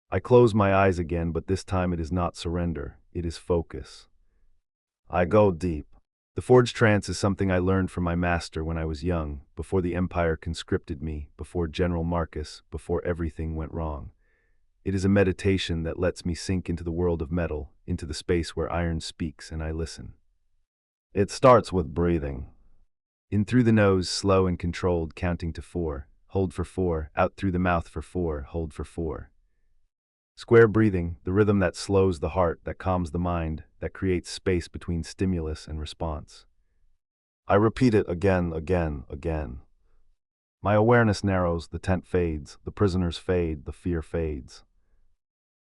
I close my eyes again, but this time it is not surrender, it is focus. I go deep. The forged trance is something I learned from my master when I was young, before the Empire conscripted me, before General Marcus, before everything went wrong. It is a meditation that lets me sink into the world of metal, into the space where iron speaks and I listen. It starts with breathing. In through the nose, slow and controlled, counting to 4, hold for 4, out through the mouth for 4, hold for 4. Square breathing, the rhythm that slows the heart, that calms the mind, that creates space between stimulus and response. I repeat it again, again. My awareness narrows, the tent fades, the prisoners fade, the fear fades.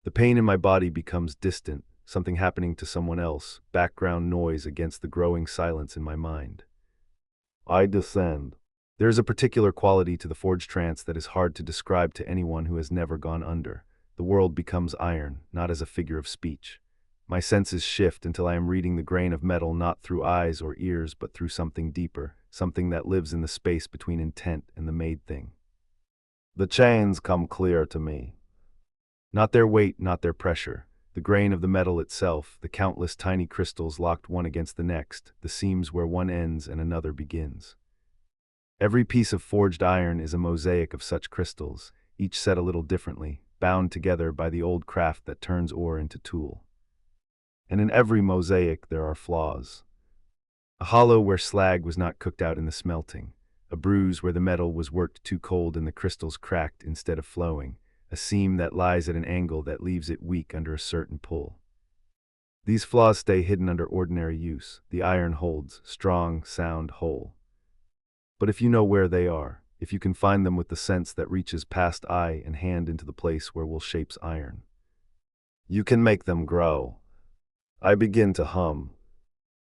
The pain in my body becomes distant, something happening to someone else, background noise against the growing silence in my mind. I descend. There is a particular quality to the forged trance that is hard to describe to anyone who has never gone under. The world becomes iron, not as a figure of speech. My senses shift until I am reading the grain of metal not through eyes or ears but through something deeper, something that lives in the space between intent and the made thing. The chains come clear to me. Not their weight, not their pressure. The grain of the metal itself, the countless tiny crystals locked one against the next, the seams where one ends and another begins. Every piece of forged iron is a mosaic of such crystals, each set a little differently, bound together by the old craft that turns ore into tool. And in every mosaic there are flaws. A hollow where slag was not cooked out in the smelting, a bruise where the metal was worked too cold and the crystals cracked instead of flowing, a seam that lies at an angle that leaves it weak under a certain pull. These flaws stay hidden under ordinary use. The iron holds, strong, sound, whole. But if you know where they are, if you can find them with the sense that reaches past eye and hand into the place where wool shapes iron, you can make them grow. I begin to hum.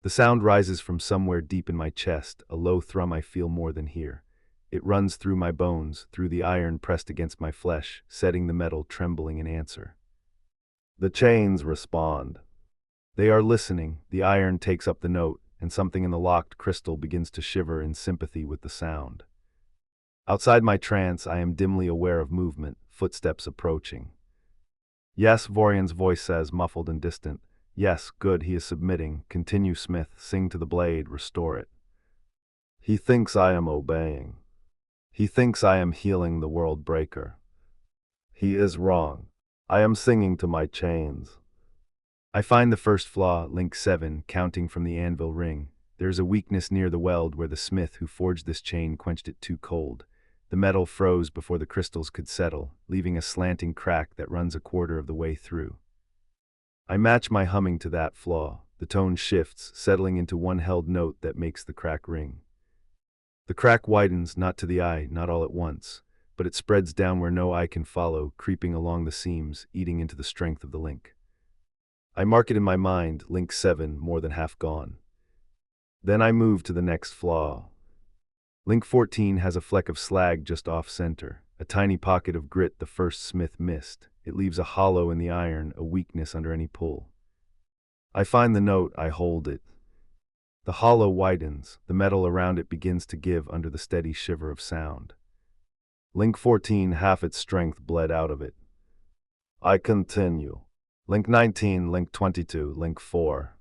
The sound rises from somewhere deep in my chest, a low thrum I feel more than hear. It runs through my bones, through the iron pressed against my flesh, setting the metal trembling in answer. The chains respond. They are listening, the iron takes up the note, and something in the locked crystal begins to shiver in sympathy with the sound. Outside my trance, I am dimly aware of movement, footsteps approaching. Yes, Vorian's voice says, muffled and distant. Yes, good, he is submitting. Continue, Smith. Sing to the blade, restore it. He thinks I am obeying. He thinks I am healing the world breaker. He is wrong. I am singing to my chains. I find the first flaw, link 7, counting from the anvil ring. There is a weakness near the weld where the smith who forged this chain quenched it too cold. The metal froze before the crystals could settle, leaving a slanting crack that runs a quarter of the way through. I match my humming to that flaw. The tone shifts, settling into one held note that makes the crack ring. The crack widens, not to the eye, not all at once, but it spreads down where no eye can follow, creeping along the seams, eating into the strength of the link. I mark it in my mind, link 7, more than half gone. Then I move to the next flaw. Link 14 has a fleck of slag just off-center, a tiny pocket of grit the first smith missed. It leaves a hollow in the iron, a weakness under any pull. I find the note, I hold it. The hollow widens, the metal around it begins to give under the steady shiver of sound. Link 14, half its strength bled out of it. I continue. Link 19, Link 22, Link 4.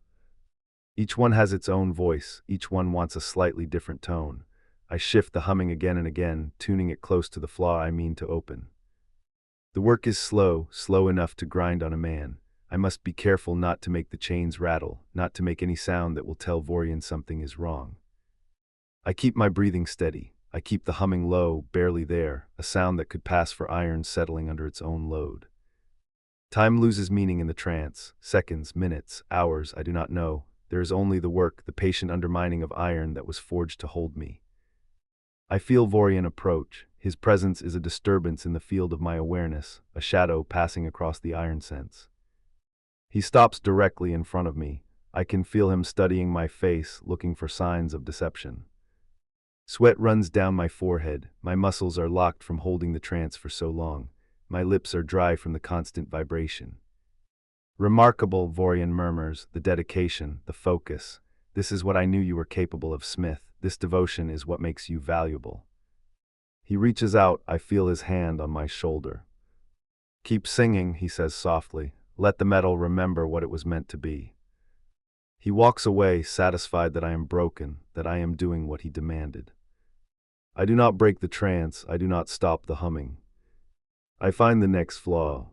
Each one has its own voice, each one wants a slightly different tone. I shift the humming again and again, tuning it close to the flaw I mean to open. The work is slow, slow enough to grind on a man. I must be careful not to make the chains rattle, not to make any sound that will tell Vorian something is wrong. I keep my breathing steady. I keep the humming low, barely there, a sound that could pass for iron settling under its own load. Time loses meaning in the trance. Seconds, minutes, hours, I do not know. There is only the work, the patient undermining of iron that was forged to hold me. I feel Vorian approach. His presence is a disturbance in the field of my awareness, a shadow passing across the iron sense. He stops directly in front of me. I can feel him studying my face, looking for signs of deception. Sweat runs down my forehead. My muscles are locked from holding the trance for so long. My lips are dry from the constant vibration. Remarkable, Vorian murmurs, the dedication, the focus. This is what I knew you were capable of, Smith. This devotion is what makes you valuable. He reaches out, I feel his hand on my shoulder. Keep singing, he says softly. Let the metal remember what it was meant to be. He walks away, satisfied that I am broken, that I am doing what he demanded. I do not break the trance, I do not stop the humming. I find the next flaw.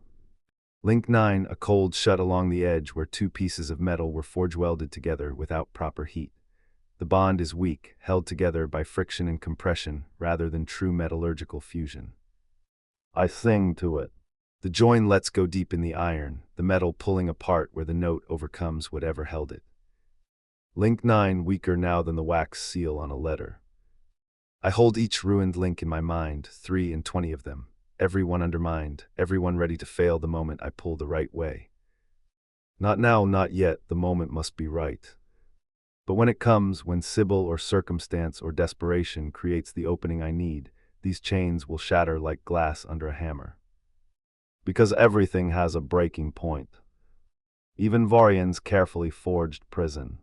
Link 9, a cold shut along the edge where two pieces of metal were forge welded together without proper heat. The bond is weak, held together by friction and compression rather than true metallurgical fusion. I sing to it. The join lets go deep in the iron, the metal pulling apart where the note overcomes whatever held it. Link 9, weaker now than the wax seal on a letter. I hold each ruined link in my mind, 3 and 20 of them, every one undermined, every one ready to fail the moment I pull the right way. Not now, not yet, the moment must be right. But when it comes, when Sybil or circumstance or desperation creates the opening I need, these chains will shatter like glass under a hammer. Because everything has a breaking point. Even Vorian's carefully forged prison.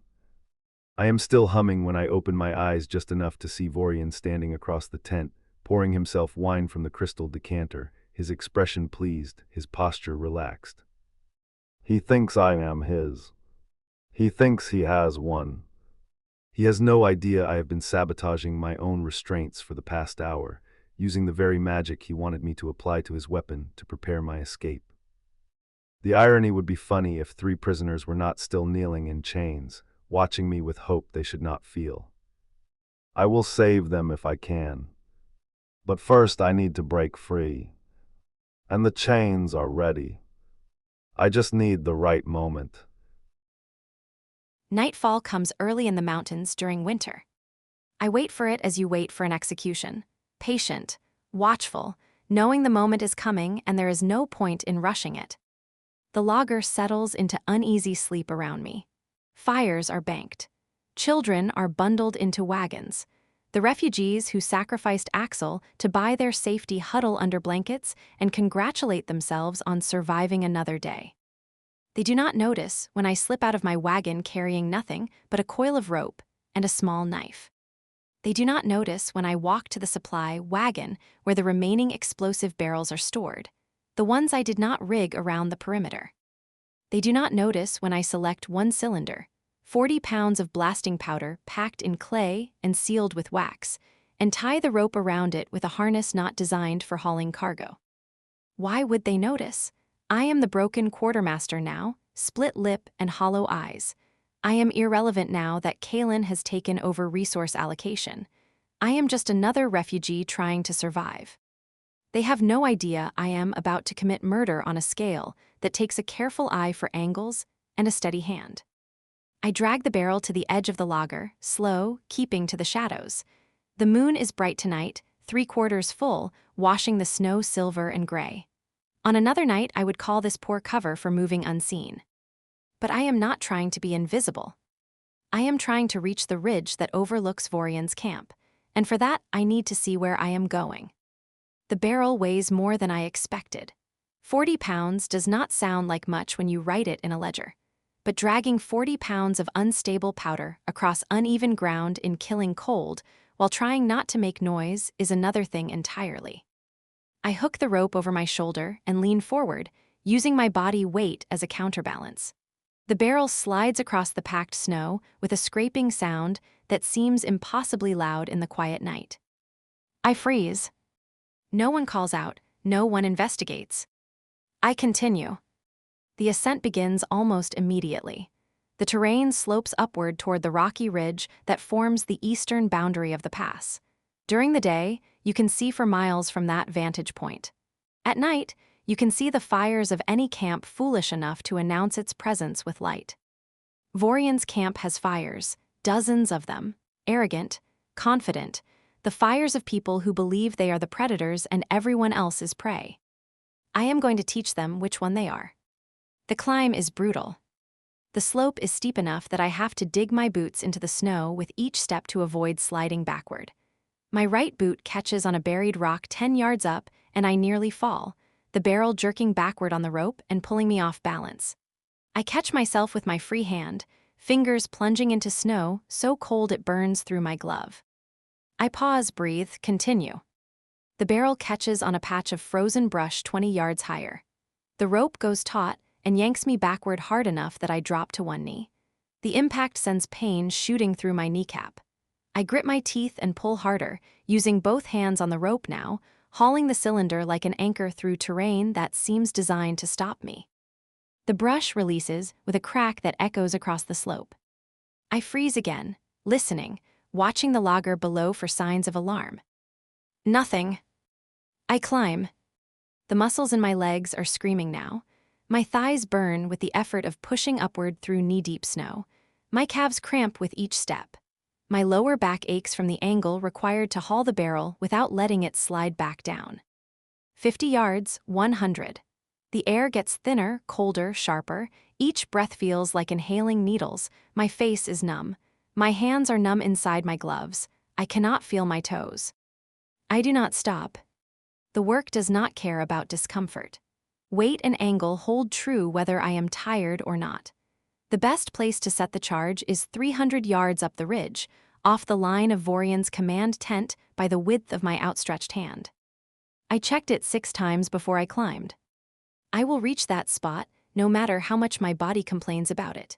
I am still humming when I open my eyes just enough to see Vorian standing across the tent, pouring himself wine from the crystal decanter, his expression pleased, his posture relaxed. He thinks I am his. He thinks he has one. He has no idea I have been sabotaging my own restraints for the past hour, using the very magic he wanted me to apply to his weapon to prepare my escape. The irony would be funny if 3 prisoners were not still kneeling in chains, watching me with hope they should not feel. I will save them if I can. But first I need to break free. And the chains are ready. I just need the right moment. Nightfall comes early in the mountains during winter. I wait for it as you wait for an execution, patient, watchful, knowing the moment is coming and there is no point in rushing it. The logger settles into uneasy sleep around me. Fires are banked. Children are bundled into wagons. The refugees who sacrificed Axel to buy their safety huddle under blankets and congratulate themselves on surviving another day. They do not notice when I slip out of my wagon carrying nothing but a coil of rope and a small knife. They do not notice when I walk to the supply wagon where the remaining explosive barrels are stored. the ones I did not rig around the perimeter. They do not notice when I select one cylinder, 40 pounds of blasting powder packed in clay and sealed with wax, and tie the rope around it with a harness not designed for hauling cargo. Why would they notice? I am the broken quartermaster now, split lip and hollow eyes. I am irrelevant now that Kaelin has taken over resource allocation. I am just another refugee trying to survive. They have no idea I am about to commit murder on a scale that takes a careful eye for angles and a steady hand. I drag the barrel to the edge of the lager, slow, keeping to the shadows. The moon is bright tonight, 3/4 full, washing the snow silver and gray. On another night, I would call this poor cover for moving unseen. But I am not trying to be invisible. I am trying to reach the ridge that overlooks Vorian's camp, and for that I need to see where I am going. The barrel weighs more than I expected. 40 pounds does not sound like much when you write it in a ledger, but dragging 40 pounds of unstable powder across uneven ground in killing cold while trying not to make noise is another thing entirely. I hook the rope over my shoulder and lean forward, using my body weight as a counterbalance. The barrel slides across the packed snow with a scraping sound that seems impossibly loud in the quiet night. I freeze. No one calls out, no one investigates. I continue. The ascent begins almost immediately. The terrain slopes upward toward the rocky ridge that forms the eastern boundary of the pass. During the day, you can see for miles from that vantage point. At night, you can see the fires of any camp foolish enough to announce its presence with light. Vorian's camp has fires, dozens of them, arrogant, confident, the fires of people who believe they are the predators and everyone else is prey. I am going to teach them which one they are. The climb is brutal. The slope is steep enough that I have to dig my boots into the snow with each step to avoid sliding backward. My right boot catches on a buried rock 10 yards up and I nearly fall, the barrel jerking backward on the rope and pulling me off balance. I catch myself with my free hand, fingers plunging into snow so cold it burns through my glove. I pause, breathe, continue. The barrel catches on a patch of frozen brush 20 yards higher. The rope goes taut and yanks me backward hard enough that I drop to one knee. The impact sends pain shooting through my kneecap. I grit my teeth and pull harder, using both hands on the rope now, hauling the cylinder like an anchor through terrain that seems designed to stop me. The brush releases with a crack that echoes across the slope. I freeze again, listening, watching the lager below for signs of alarm. Nothing. I climb. The muscles in my legs are screaming now. My thighs burn with the effort of pushing upward through knee-deep snow. My calves cramp with each step. My lower back aches from the angle required to haul the barrel without letting it slide back down. 50 yards, 100. The air gets thinner, colder, sharper. Each breath feels like inhaling needles. My face is numb. My hands are numb inside my gloves. I cannot feel my toes. I do not stop. The work does not care about discomfort. Weight and angle hold true whether I am tired or not. The best place to set the charge is 300 yards up the ridge, off the line of Vorian's command tent by the width of my outstretched hand. I checked it 6 times before I climbed. I will reach that spot, no matter how much my body complains about it.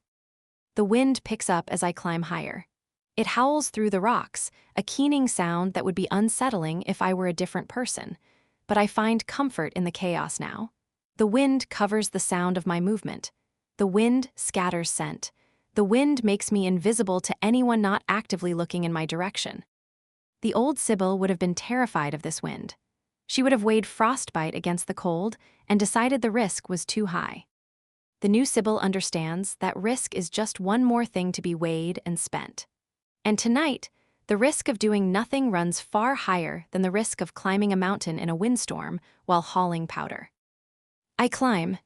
The wind picks up as I climb higher. It howls through the rocks, a keening sound that would be unsettling if I were a different person, but I find comfort in the chaos now. The wind covers the sound of my movement. The wind scatters scent. The wind makes me invisible to anyone not actively looking in my direction. The old Sibyl would have been terrified of this wind. She would have weighed frostbite against the cold and decided the risk was too high. The new Sibyl understands that risk is just one more thing to be weighed and spent. And tonight, the risk of doing nothing runs far higher than the risk of climbing a mountain in a windstorm while hauling powder. I climb.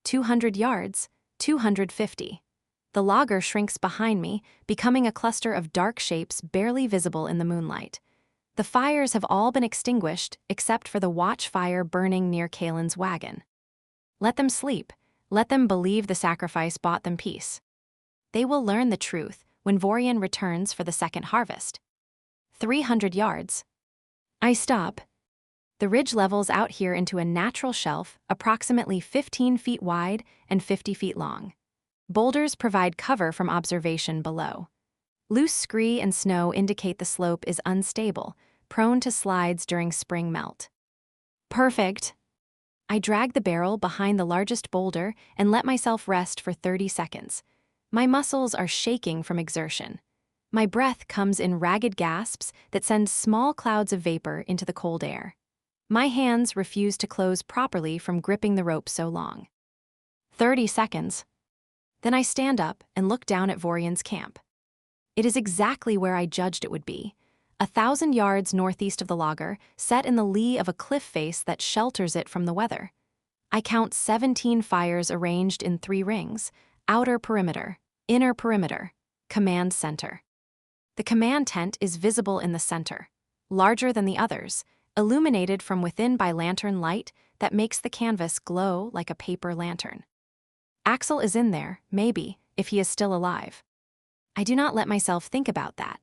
200 yards, 250. The lager shrinks behind me, becoming a cluster of dark shapes barely visible in the moonlight. The fires have all been extinguished except for the watchfire burning near Kaelin's wagon. Let them sleep. Let them believe the sacrifice bought them peace. They will learn the truth when Vorian returns for the second harvest. 300 yards. I stop. The ridge levels out here into a natural shelf approximately 15 feet wide and 50 feet long. Boulders provide cover from observation below. Loose scree and snow indicate the slope is unstable, prone to slides during spring melt. Perfect! I drag the barrel behind the largest boulder and let myself rest for 30 seconds. My muscles are shaking from exertion. My breath comes in ragged gasps that send small clouds of vapor into the cold air. My hands refuse to close properly from gripping the rope so long. 30 seconds. Then I stand up and look down at Vorian's camp. It is exactly where I judged it would be, 1,000 yards northeast of the logger, set in the lee of a cliff face that shelters it from the weather. I count 17 fires arranged in 3 rings: outer perimeter, inner perimeter, command center. The command tent is visible in the center, larger than the others, illuminated from within by lantern light that makes the canvas glow like a paper lantern. Axel is in there, maybe, if he is still alive. I do not let myself think about that.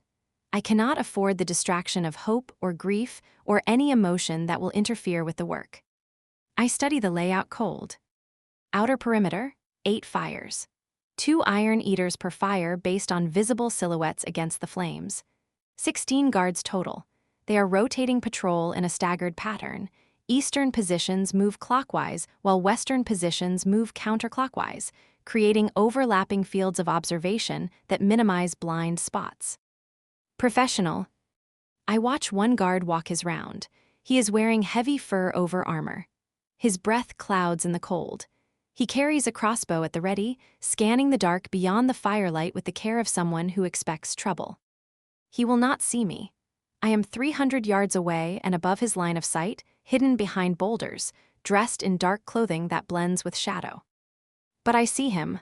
I cannot afford the distraction of hope or grief or any emotion that will interfere with the work. I study the layout cold. Outer perimeter, 8 fires. 2 iron eaters per fire based on visible silhouettes against the flames. 16 guards total. They are rotating patrol in a staggered pattern. Eastern positions move clockwise while western positions move counterclockwise, creating overlapping fields of observation that minimize blind spots. Professional. I watch one guard walk his round. He is wearing heavy fur over armor. His breath clouds in the cold. He carries a crossbow at the ready, scanning the dark beyond the firelight with the care of someone who expects trouble. He will not see me. I am 300 yards away and above his line of sight, hidden behind boulders, dressed in dark clothing that blends with shadow. But I see him.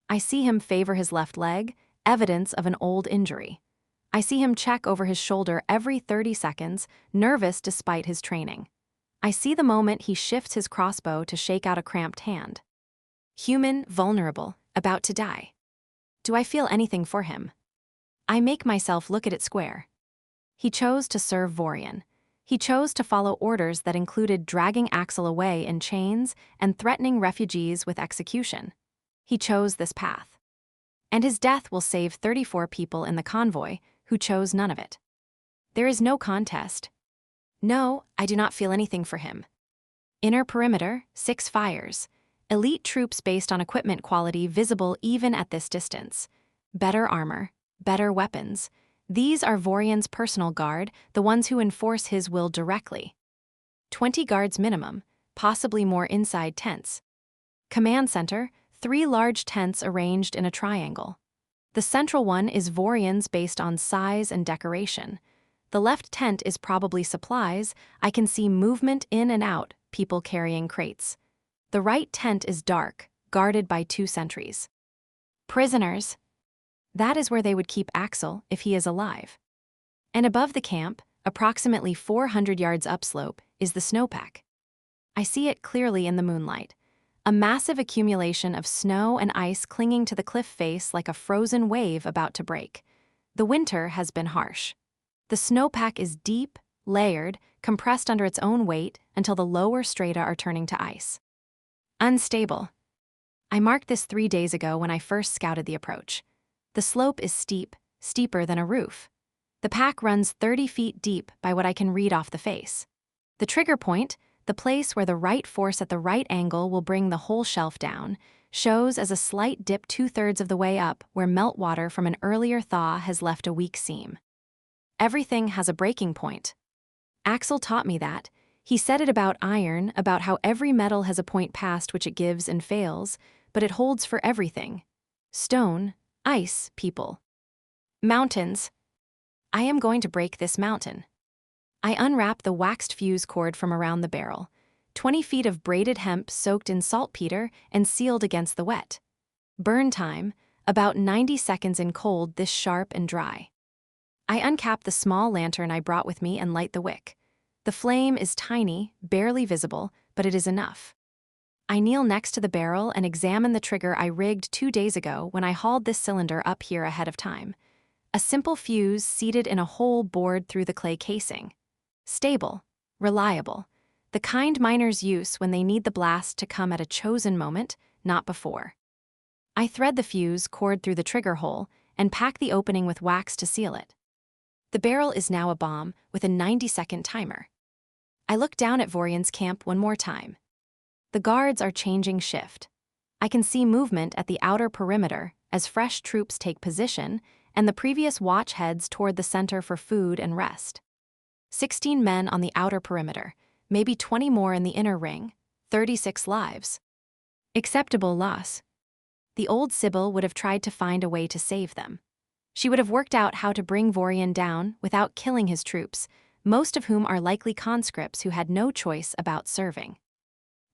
I see him favor his left leg, evidence of an old injury. I see him check over his shoulder every 30 seconds, nervous despite his training. I see the moment he shifts his crossbow to shake out a cramped hand. Human, vulnerable, about to die. Do I feel anything for him? I make myself look at it square. He chose to serve Vorian. He chose to follow orders that included dragging Axel away in chains and threatening refugees with execution. He chose this path. And his death will save 34 people in the convoy who chose none of it. There is no contest. No, I do not feel anything for him. Inner perimeter, 6 fires. Elite troops based on equipment quality visible even at this distance. Better armor, better weapons. These are Vorian's personal guard, the ones who enforce his will directly. 20 guards minimum, possibly more inside tents. Command center, 3 large tents arranged in a triangle. The central one is Vorian's based on size and decoration. The left tent is probably supplies. I can see movement in and out, people carrying crates. The right tent is dark, guarded by 2 sentries. Prisoners. That is where they would keep Axel if he is alive. And above the camp, approximately 400 yards upslope, is the snowpack. I see it clearly in the moonlight. A massive accumulation of snow and ice clinging to the cliff face like a frozen wave about to break. The winter has been harsh. The snowpack is deep, layered, compressed under its own weight until the lower strata are turning to ice. Unstable. I marked this 3 days ago when I first scouted the approach. The slope is steep, steeper than a roof. The pack runs 30 feet deep by what I can read off the face. The trigger point, the place where the right force at the right angle will bring the whole shelf down, shows as a slight dip 2/3 of the way up where meltwater from an earlier thaw has left a weak seam. Everything has a breaking point. Axel taught me that. He said it about iron, about how every metal has a point past which it gives and fails, but it holds for everything. Stone, ice, people. Mountains. I am going to break this mountain. I unwrap the waxed fuse cord from around the barrel. 20 feet of braided hemp soaked in saltpeter and sealed against the wet. Burn time, about 90 seconds in cold this sharp and dry. I uncap the small lantern I brought with me and light the wick. The flame is tiny, barely visible, but it is enough. I kneel next to the barrel and examine the trigger I rigged 2 days ago when I hauled this cylinder up here ahead of time. A simple fuse seated in a hole bored through the clay casing. Stable, Reliable. The kind miners use when they need the blast to come at a chosen moment, not before. I thread the fuse cord through the trigger hole and pack the opening with wax to seal it. The barrel is now a bomb with a 90-second timer. I look down at Vorian's camp one more time. The guards are changing shift. I can see movement at the outer perimeter as fresh troops take position, and the previous watch heads toward the center for food and rest. 16 men on the outer perimeter, maybe 20 more in the inner ring, 36 lives. Acceptable loss. The old Sibyl would have tried to find a way to save them. She would have worked out how to bring Vorian down without killing his troops, most of whom are likely conscripts who had no choice about serving.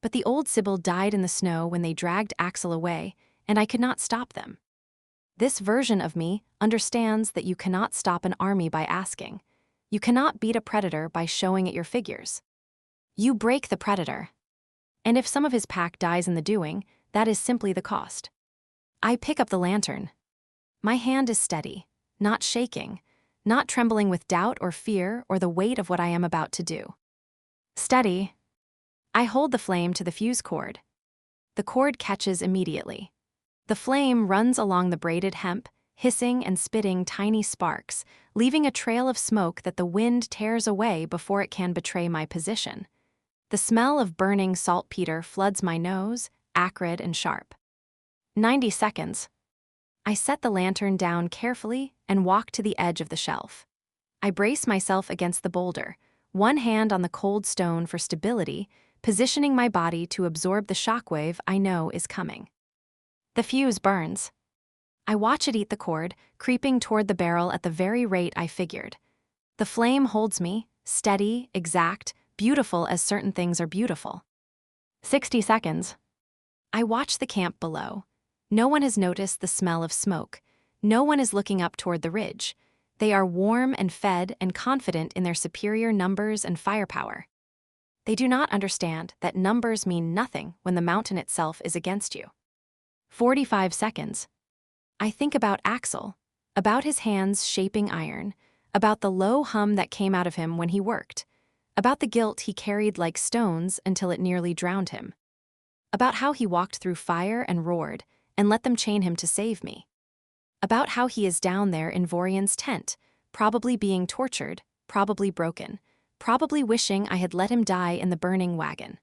But the old Sibyl died in the snow when they dragged Axel away, and I could not stop them. This version of me understands that you cannot stop an army by asking. You cannot beat a predator by showing it your figures. You break the predator. And if some of his pack dies in the doing, that is simply the cost. I pick up the lantern. My hand is steady, not shaking, not trembling with doubt or fear or the weight of what I am about to do. Steady. I hold the flame to the fuse cord. The cord catches immediately. The flame runs along the braided hemp, hissing and spitting tiny sparks, leaving a trail of smoke that the wind tears away before it can betray my position. The smell of burning saltpeter floods my nose, acrid and sharp. 90 seconds. I set the lantern down carefully and walk to the edge of the shelf. I brace myself against the boulder, one hand on the cold stone for stability, positioning my body to absorb the shockwave I know is coming. The fuse burns. I watch it eat the cord, creeping toward the barrel at the very rate I figured. The flame holds me, steady, exact, beautiful as certain things are beautiful. 60 seconds. I watch the camp below. No one has noticed the smell of smoke. No one is looking up toward the ridge. They are warm and fed and confident in their superior numbers and firepower. They do not understand that numbers mean nothing when the mountain itself is against you. 45 seconds. I think about Axel, about his hands shaping iron, about the low hum that came out of him when he worked, about the guilt he carried like stones until it nearly drowned him, about how he walked through fire and roared and let them chain him to save me, about how he is down there in Vorian's tent, probably being tortured, probably broken, probably wishing I had let him die in the burning wagon.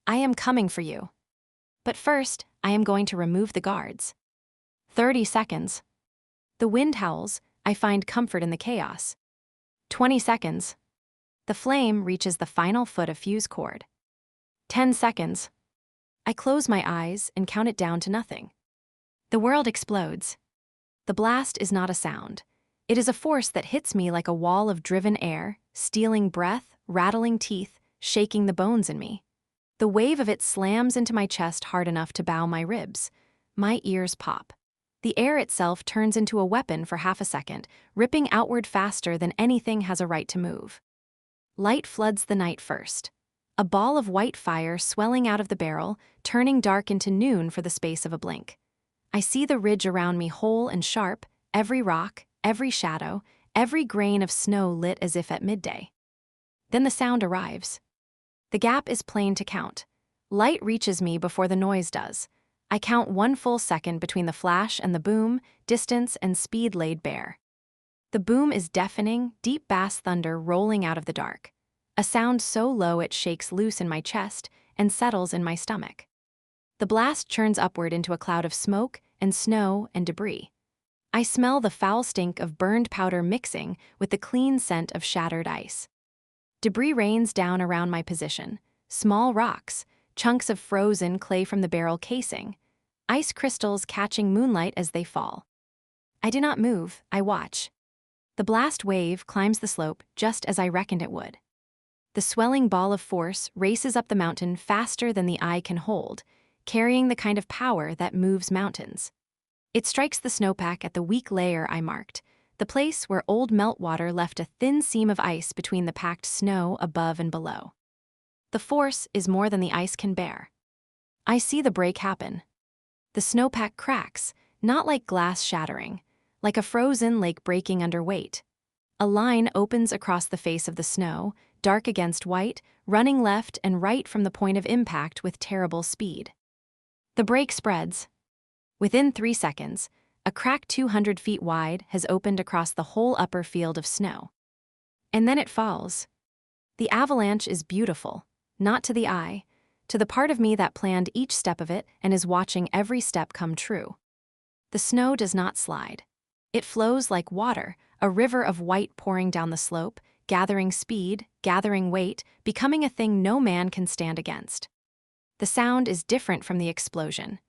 I am coming for you. But first, I am going to remove the guards. 30 seconds. The wind howls, I find comfort in the chaos. 20 seconds. The flame reaches the final foot of fuse cord. 10 seconds. I close my eyes and count it down to nothing. The world explodes. The blast is not a sound. It is a force that hits me like a wall of driven air, stealing breath, rattling teeth, shaking the bones in me. The wave of it slams into my chest hard enough to bow my ribs. My ears pop. The air itself turns into a weapon for half a second, ripping outward faster than anything has a right to move. Light floods the night first. A ball of white fire swelling out of the barrel, turning dark into noon for the space of a blink. I see the ridge around me whole and sharp, every rock, every shadow, every grain of snow lit as if at midday. Then the sound arrives. The gap is plain to count. Light reaches me before the noise does. I count 1 full second between the flash and the boom, distance and speed laid bare. The boom is deafening, deep bass thunder rolling out of the dark. A sound so low it shakes loose in my chest and settles in my stomach. The blast churns upward into a cloud of smoke and snow and debris. I smell the foul stink of burned powder mixing with the clean scent of shattered ice. Debris rains down around my position. Small rocks, chunks of frozen clay from the barrel casing, ice crystals catching moonlight as they fall. I do not move, I watch. The blast wave climbs the slope just as I reckoned it would. The swelling ball of force races up the mountain faster than the eye can hold, carrying the kind of power that moves mountains. It strikes the snowpack at the weak layer I marked, the place where old meltwater left a thin seam of ice between the packed snow above and below. The force is more than the ice can bear. I see the break happen. The snowpack cracks, not like glass shattering, like a frozen lake breaking under weight. A line opens across the face of the snow, dark against white, running left and right from the point of impact with terrible speed. The break spreads. Within 3 seconds, a crack 200 feet wide has opened across the whole upper field of snow. And then it falls. The avalanche is beautiful, not to the eye, to the part of me that planned each step of it and is watching every step come true. The snow does not slide. It flows like water, a river of white pouring down the slope, gathering speed, gathering weight, becoming a thing no man can stand against. The sound is different from the explosion.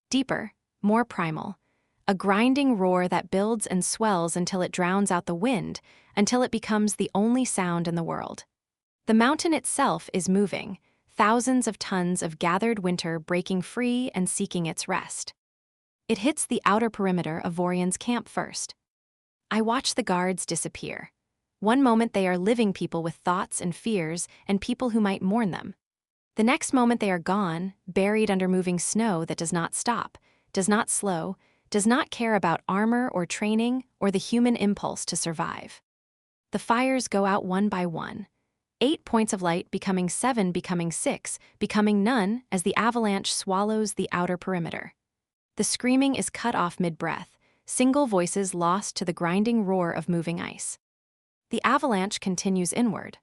Deeper, more primal. A grinding roar that builds and swells until it drowns out the wind, until it becomes the only sound in the world. The mountain itself is moving, thousands of tons of gathered winter breaking free and seeking its rest. It hits the outer perimeter of Vorian's camp first. I watch the guards disappear. One moment they are living people with thoughts and fears and people who might mourn them. The next moment they are gone, buried under moving snow that does not stop, does not slow, does not care about armor or training or the human impulse to survive. The fires go out one by one. 8 points of light becoming 7, becoming 6, becoming none as the avalanche swallows the outer perimeter. The screaming is cut off mid-breath, single voices lost to the grinding roar of moving ice. The avalanche continues inward.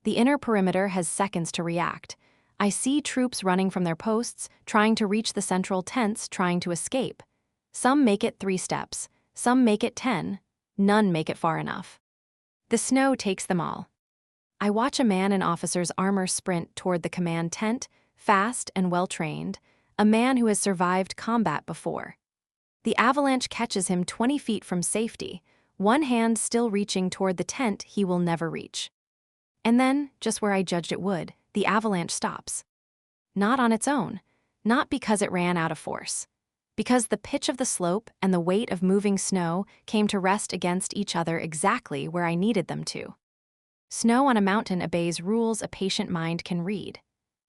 The inner perimeter has seconds to react. I see troops running from their posts, trying to reach the central tents, trying to escape. Some make it 3 steps, some make it 10, none make it far enough. The snow takes them all. I watch a man in officer's armor sprint toward the command tent, fast and well-trained, a man who has survived combat before. The avalanche catches him 20 feet from safety, one hand still reaching toward the tent he will never reach. And then, just where I judged it would, the avalanche stops. Not on its own, not because it ran out of force. Because the pitch of the slope and the weight of moving snow came to rest against each other exactly where I needed them to. Snow on a mountain obeys rules a patient mind can read.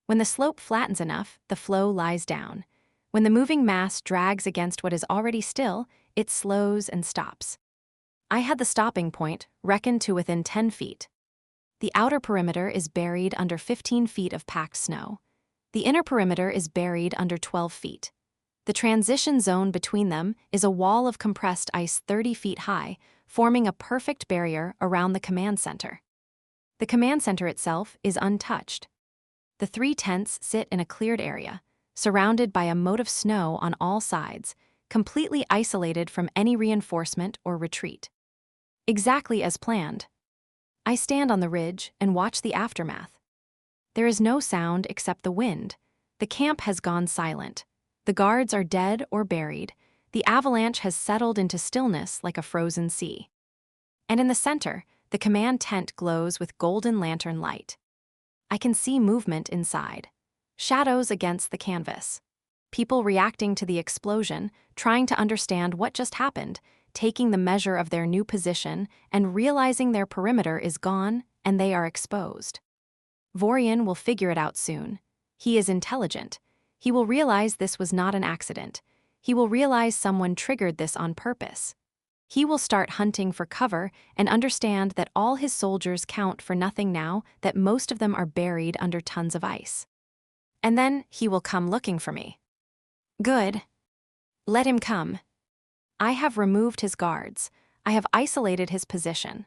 When the slope flattens enough, the flow lies down. When the moving mass drags against what is already still, it slows and stops. I had the stopping point reckoned to within 10 feet. The outer perimeter is buried under 15 feet of packed snow. The inner perimeter is buried under 12 feet. The transition zone between them is a wall of compressed ice 30 feet high, forming a perfect barrier around the command center. The command center itself is untouched. The 3 tents sit in a cleared area, surrounded by a moat of snow on all sides, completely isolated from any reinforcement or retreat. Exactly as planned. I stand on the ridge and watch the aftermath. There is no sound except the wind. The camp has gone silent. The guards are dead or buried. The avalanche has settled into stillness like a frozen sea. And in the center, the command tent glows with golden lantern light. I can see movement inside. Shadows against the canvas. People reacting to the explosion, trying to understand what just happened, taking the measure of their new position and realizing their perimeter is gone and they are exposed. Vorian will figure it out soon. He is intelligent. He will realize this was not an accident. He will realize someone triggered this on purpose. He will start hunting for cover and understand that all his soldiers count for nothing now, that most of them are buried under tons of ice. And then he will come looking for me. Good. Let him come. I have removed his guards. I have isolated his position.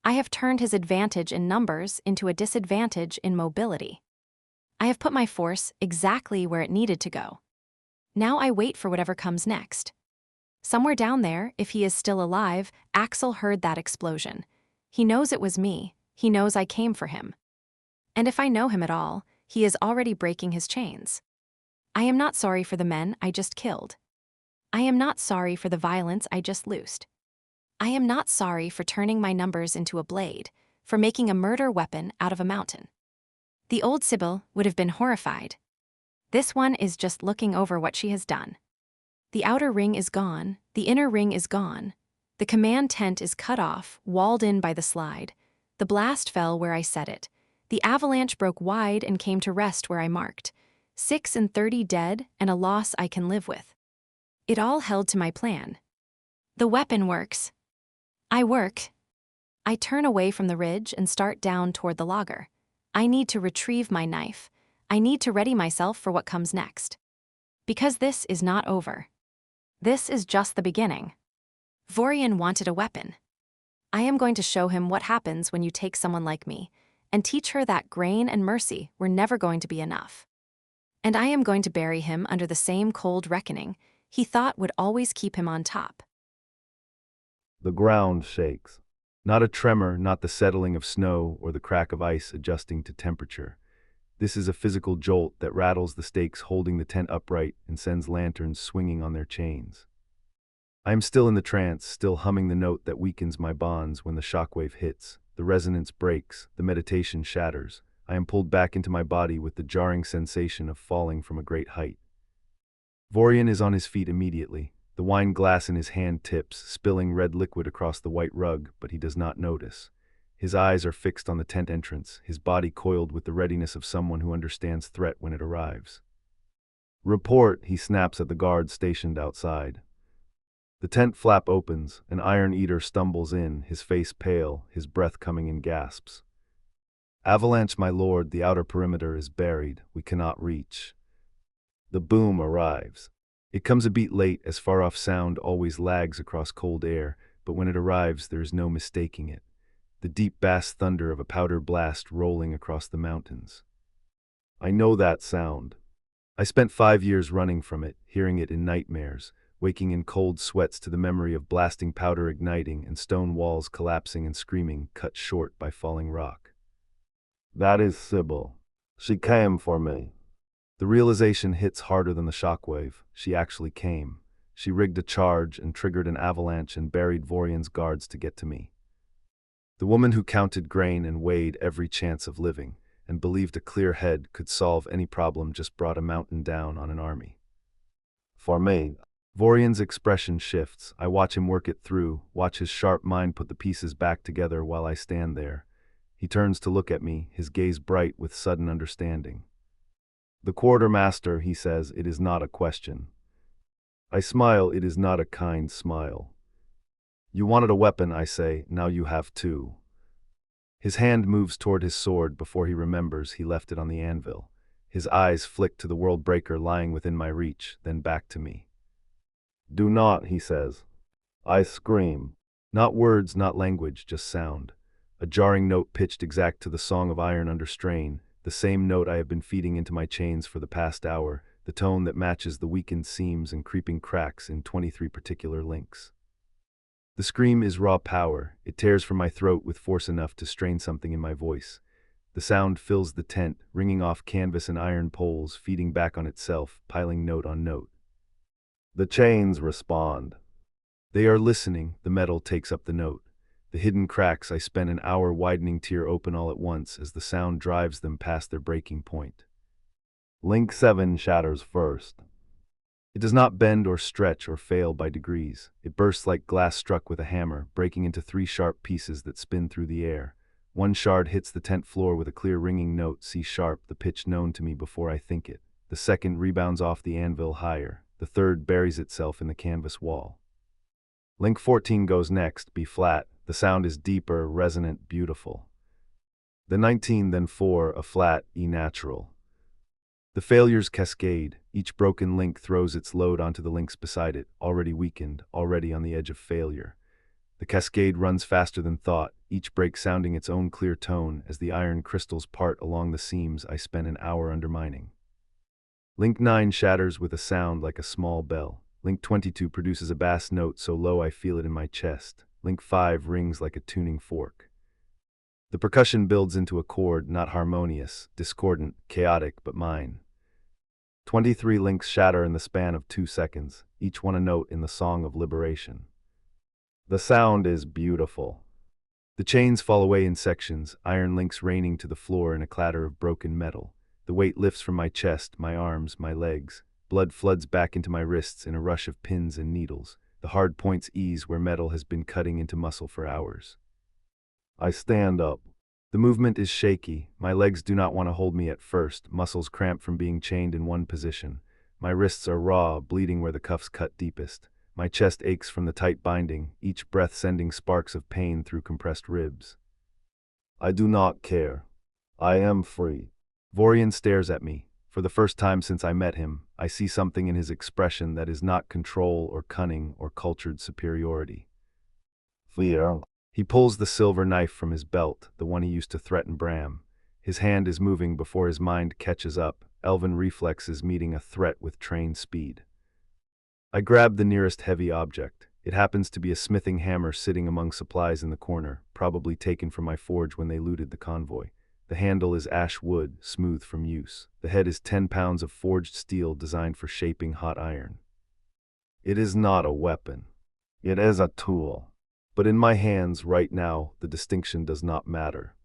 I have turned his advantage in numbers into a disadvantage in mobility. I have put my force exactly where it needed to go. Now I wait for whatever comes next. Somewhere down there, if he is still alive, Axel heard that explosion. He knows it was me. He knows I came for him. And if I know him at all, he is already breaking his chains. I am not sorry for the men I just killed. I am not sorry for the violence I just loosed. I am not sorry for turning my numbers into a blade, for making a murder weapon out of a mountain. The old Sibyl would have been horrified. This one is just looking over what she has done. The outer ring is gone, the inner ring is gone. The command tent is cut off, walled in by the slide. The blast fell where I set it. The avalanche broke wide and came to rest where I marked. 6 and 30 dead and a loss I can live with. It all held to my plan. The weapon works. I work. I turn away from the ridge and start down toward the logger. I need to retrieve my knife. I need to ready myself for what comes next. Because this is not over. This is just the beginning. Vorian wanted a weapon. I am going to show him what happens when you take someone like me, and teach her that grain and mercy were never going to be enough. And I am going to bury him under the same cold reckoning he thought would always keep him on top. The ground shakes. Not a tremor, not the settling of snow or the crack of ice adjusting to temperature. This is a physical jolt that rattles the stakes holding the tent upright and sends lanterns swinging on their chains. I am still in the trance, still humming the note that weakens my bonds when the shockwave hits. The resonance breaks, the meditation shatters. I am pulled back into my body with the jarring sensation of falling from a great height. Vorian is on his feet immediately. The wine glass in his hand tips, spilling red liquid across the white rug, but he does not notice. His eyes are fixed on the tent entrance, his body coiled with the readiness of someone who understands threat when it arrives. "Report," he snaps at the guards stationed outside. The tent flap opens, an Iron Eater stumbles in, his face pale, his breath coming in gasps. "Avalanche, my lord, the outer perimeter is buried, we cannot reach." The boom arrives. It comes a beat late, as far-off sound always lags across cold air, but when it arrives there is no mistaking it. The deep bass thunder of a powder blast rolling across the mountains. I know that sound. I spent 5 years running from it, hearing it in nightmares, waking in cold sweats to the memory of blasting powder igniting and stone walls collapsing and screaming, cut short by falling rock. That is Sybil. She came for me. The realization hits harder than the shockwave. She actually came. She rigged a charge and triggered an avalanche and buried Vorian's guards to get to me. The woman who counted grain and weighed every chance of living, and believed a clear head could solve any problem, just brought a mountain down on an army. For me. Vorian's expression shifts. I watch him work it through, watch his sharp mind put the pieces back together while I stand there. He turns to look at me, his gaze bright with sudden understanding. "The quartermaster," he says, "it is not a question." I smile, it is not a kind smile. "You wanted a weapon," I say, "now you have two." His hand moves toward his sword before he remembers he left it on the anvil. His eyes flick to the world breaker lying within my reach, then back to me. "Do not," he says. I scream. Not words, not language, just sound. A jarring note pitched exact to the song of iron under strain, the same note I have been feeding into my chains for the past hour, the tone that matches the weakened seams and creeping cracks in 23 particular links. The scream is raw power. It tears from my throat with force enough to strain something in my voice. The sound fills the tent, ringing off canvas and iron poles, feeding back on itself, piling note on note. The chains respond. They are listening. The metal takes up the note. The hidden cracks I spend an hour widening tear open all at once as the sound drives them past their breaking point. Link 7 shatters first. It does not bend or stretch or fail by degrees. It bursts like glass struck with a hammer, breaking into 3 sharp pieces that spin through the air. One shard hits the tent floor with a clear ringing note, C sharp, the pitch known to me before I think it. The second rebounds off the anvil higher. The third buries itself in the canvas wall. Link 14 goes next, B flat. The sound is deeper, resonant, beautiful. The 19, then 4, a flat, E natural. The failures cascade. Each broken link throws its load onto the links beside it, already weakened, already on the edge of failure. The cascade runs faster than thought, each break sounding its own clear tone as the iron crystals part along the seams I spent an hour undermining. Link 9 shatters with a sound like a small bell. Link 22 produces a bass note so low I feel it in my chest. Link 5 rings like a tuning fork. The percussion builds into a chord, not harmonious, discordant, chaotic, but mine. 23 links shatter in the span of 2 seconds, each one a note in the song of liberation. The sound is beautiful. The chains fall away in sections, iron links raining to the floor in a clatter of broken metal. The weight lifts from my chest, my arms, my legs. Blood floods back into my wrists in a rush of pins and needles. The hard points ease where metal has been cutting into muscle for hours. I stand up. The movement is shaky. My legs do not want to hold me at first, muscles cramped from being chained in one position. My wrists are raw, bleeding where the cuffs cut deepest. My chest aches from the tight binding, each breath sending sparks of pain through compressed ribs. I do not care. I am free. Vorian stares at me. For the first time since I met him, I see something in his expression that is not control or cunning or cultured superiority. Fear. He pulls the silver knife from his belt, the one he used to threaten Bram. His hand is moving before his mind catches up, elven reflexes meeting a threat with trained speed. I grab the nearest heavy object. It happens to be a smithing hammer sitting among supplies in the corner, probably taken from my forge when they looted the convoy. The handle is ash wood, smooth from use. The head is 10 pounds of forged steel designed for shaping hot iron. It is not a weapon. It is a tool. But in my hands right now, the distinction does not matter.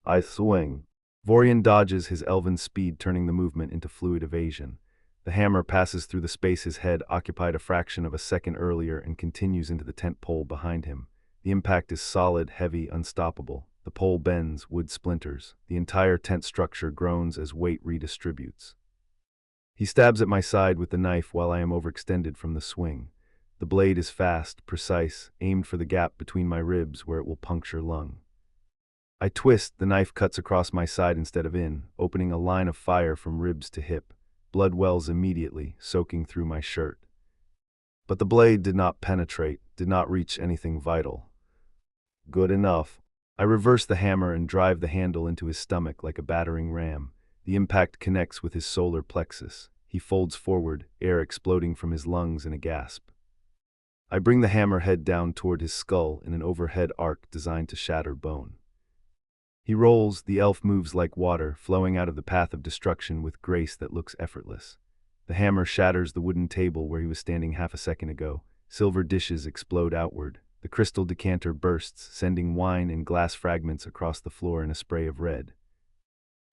I swing. Vorian dodges his elven speed, turning the movement into fluid evasion. The hammer passes through the space his head occupied a fraction of a second earlier and continues into the tent pole behind him. The impact is solid, heavy, unstoppable. The pole bends, wood splinters. The entire tent structure groans as weight redistributes. He stabs at my side with the knife while I am overextended from the swing. The blade is fast, precise, aimed for the gap between my ribs where it will puncture lung. I twist, the knife cuts across my side instead of in, opening a line of fire from ribs to hip. Blood wells immediately, soaking through my shirt. But the blade did not penetrate, did not reach anything vital. Good enough. I reverse the hammer and drive the handle into his stomach like a battering ram. The impact connects with his solar plexus. He folds forward, air exploding from his lungs in a gasp. I bring the hammer head down toward his skull in an overhead arc designed to shatter bone. He rolls, the elf moves like water, flowing out of the path of destruction with grace that looks effortless. The hammer shatters the wooden table where he was standing half a second ago. Silver dishes explode outward. The crystal decanter bursts, sending wine and glass fragments across the floor in a spray of red.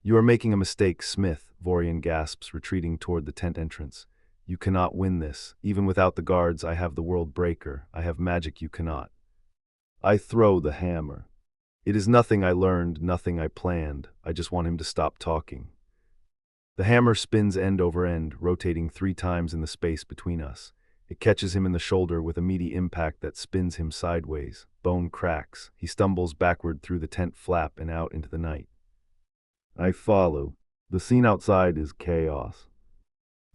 You are making a mistake, Smith, Vorian gasps, retreating toward the tent entrance. You cannot win this. Even without the guards, I have the world breaker. I have magic you cannot. I throw the hammer. It is nothing I learned, nothing I planned. I just want him to stop talking. The hammer spins end over end, rotating 3 times in the space between us. It catches him in the shoulder with a meaty impact that spins him sideways. Bone cracks. He stumbles backward through the tent flap and out into the night. I follow. The scene outside is chaos.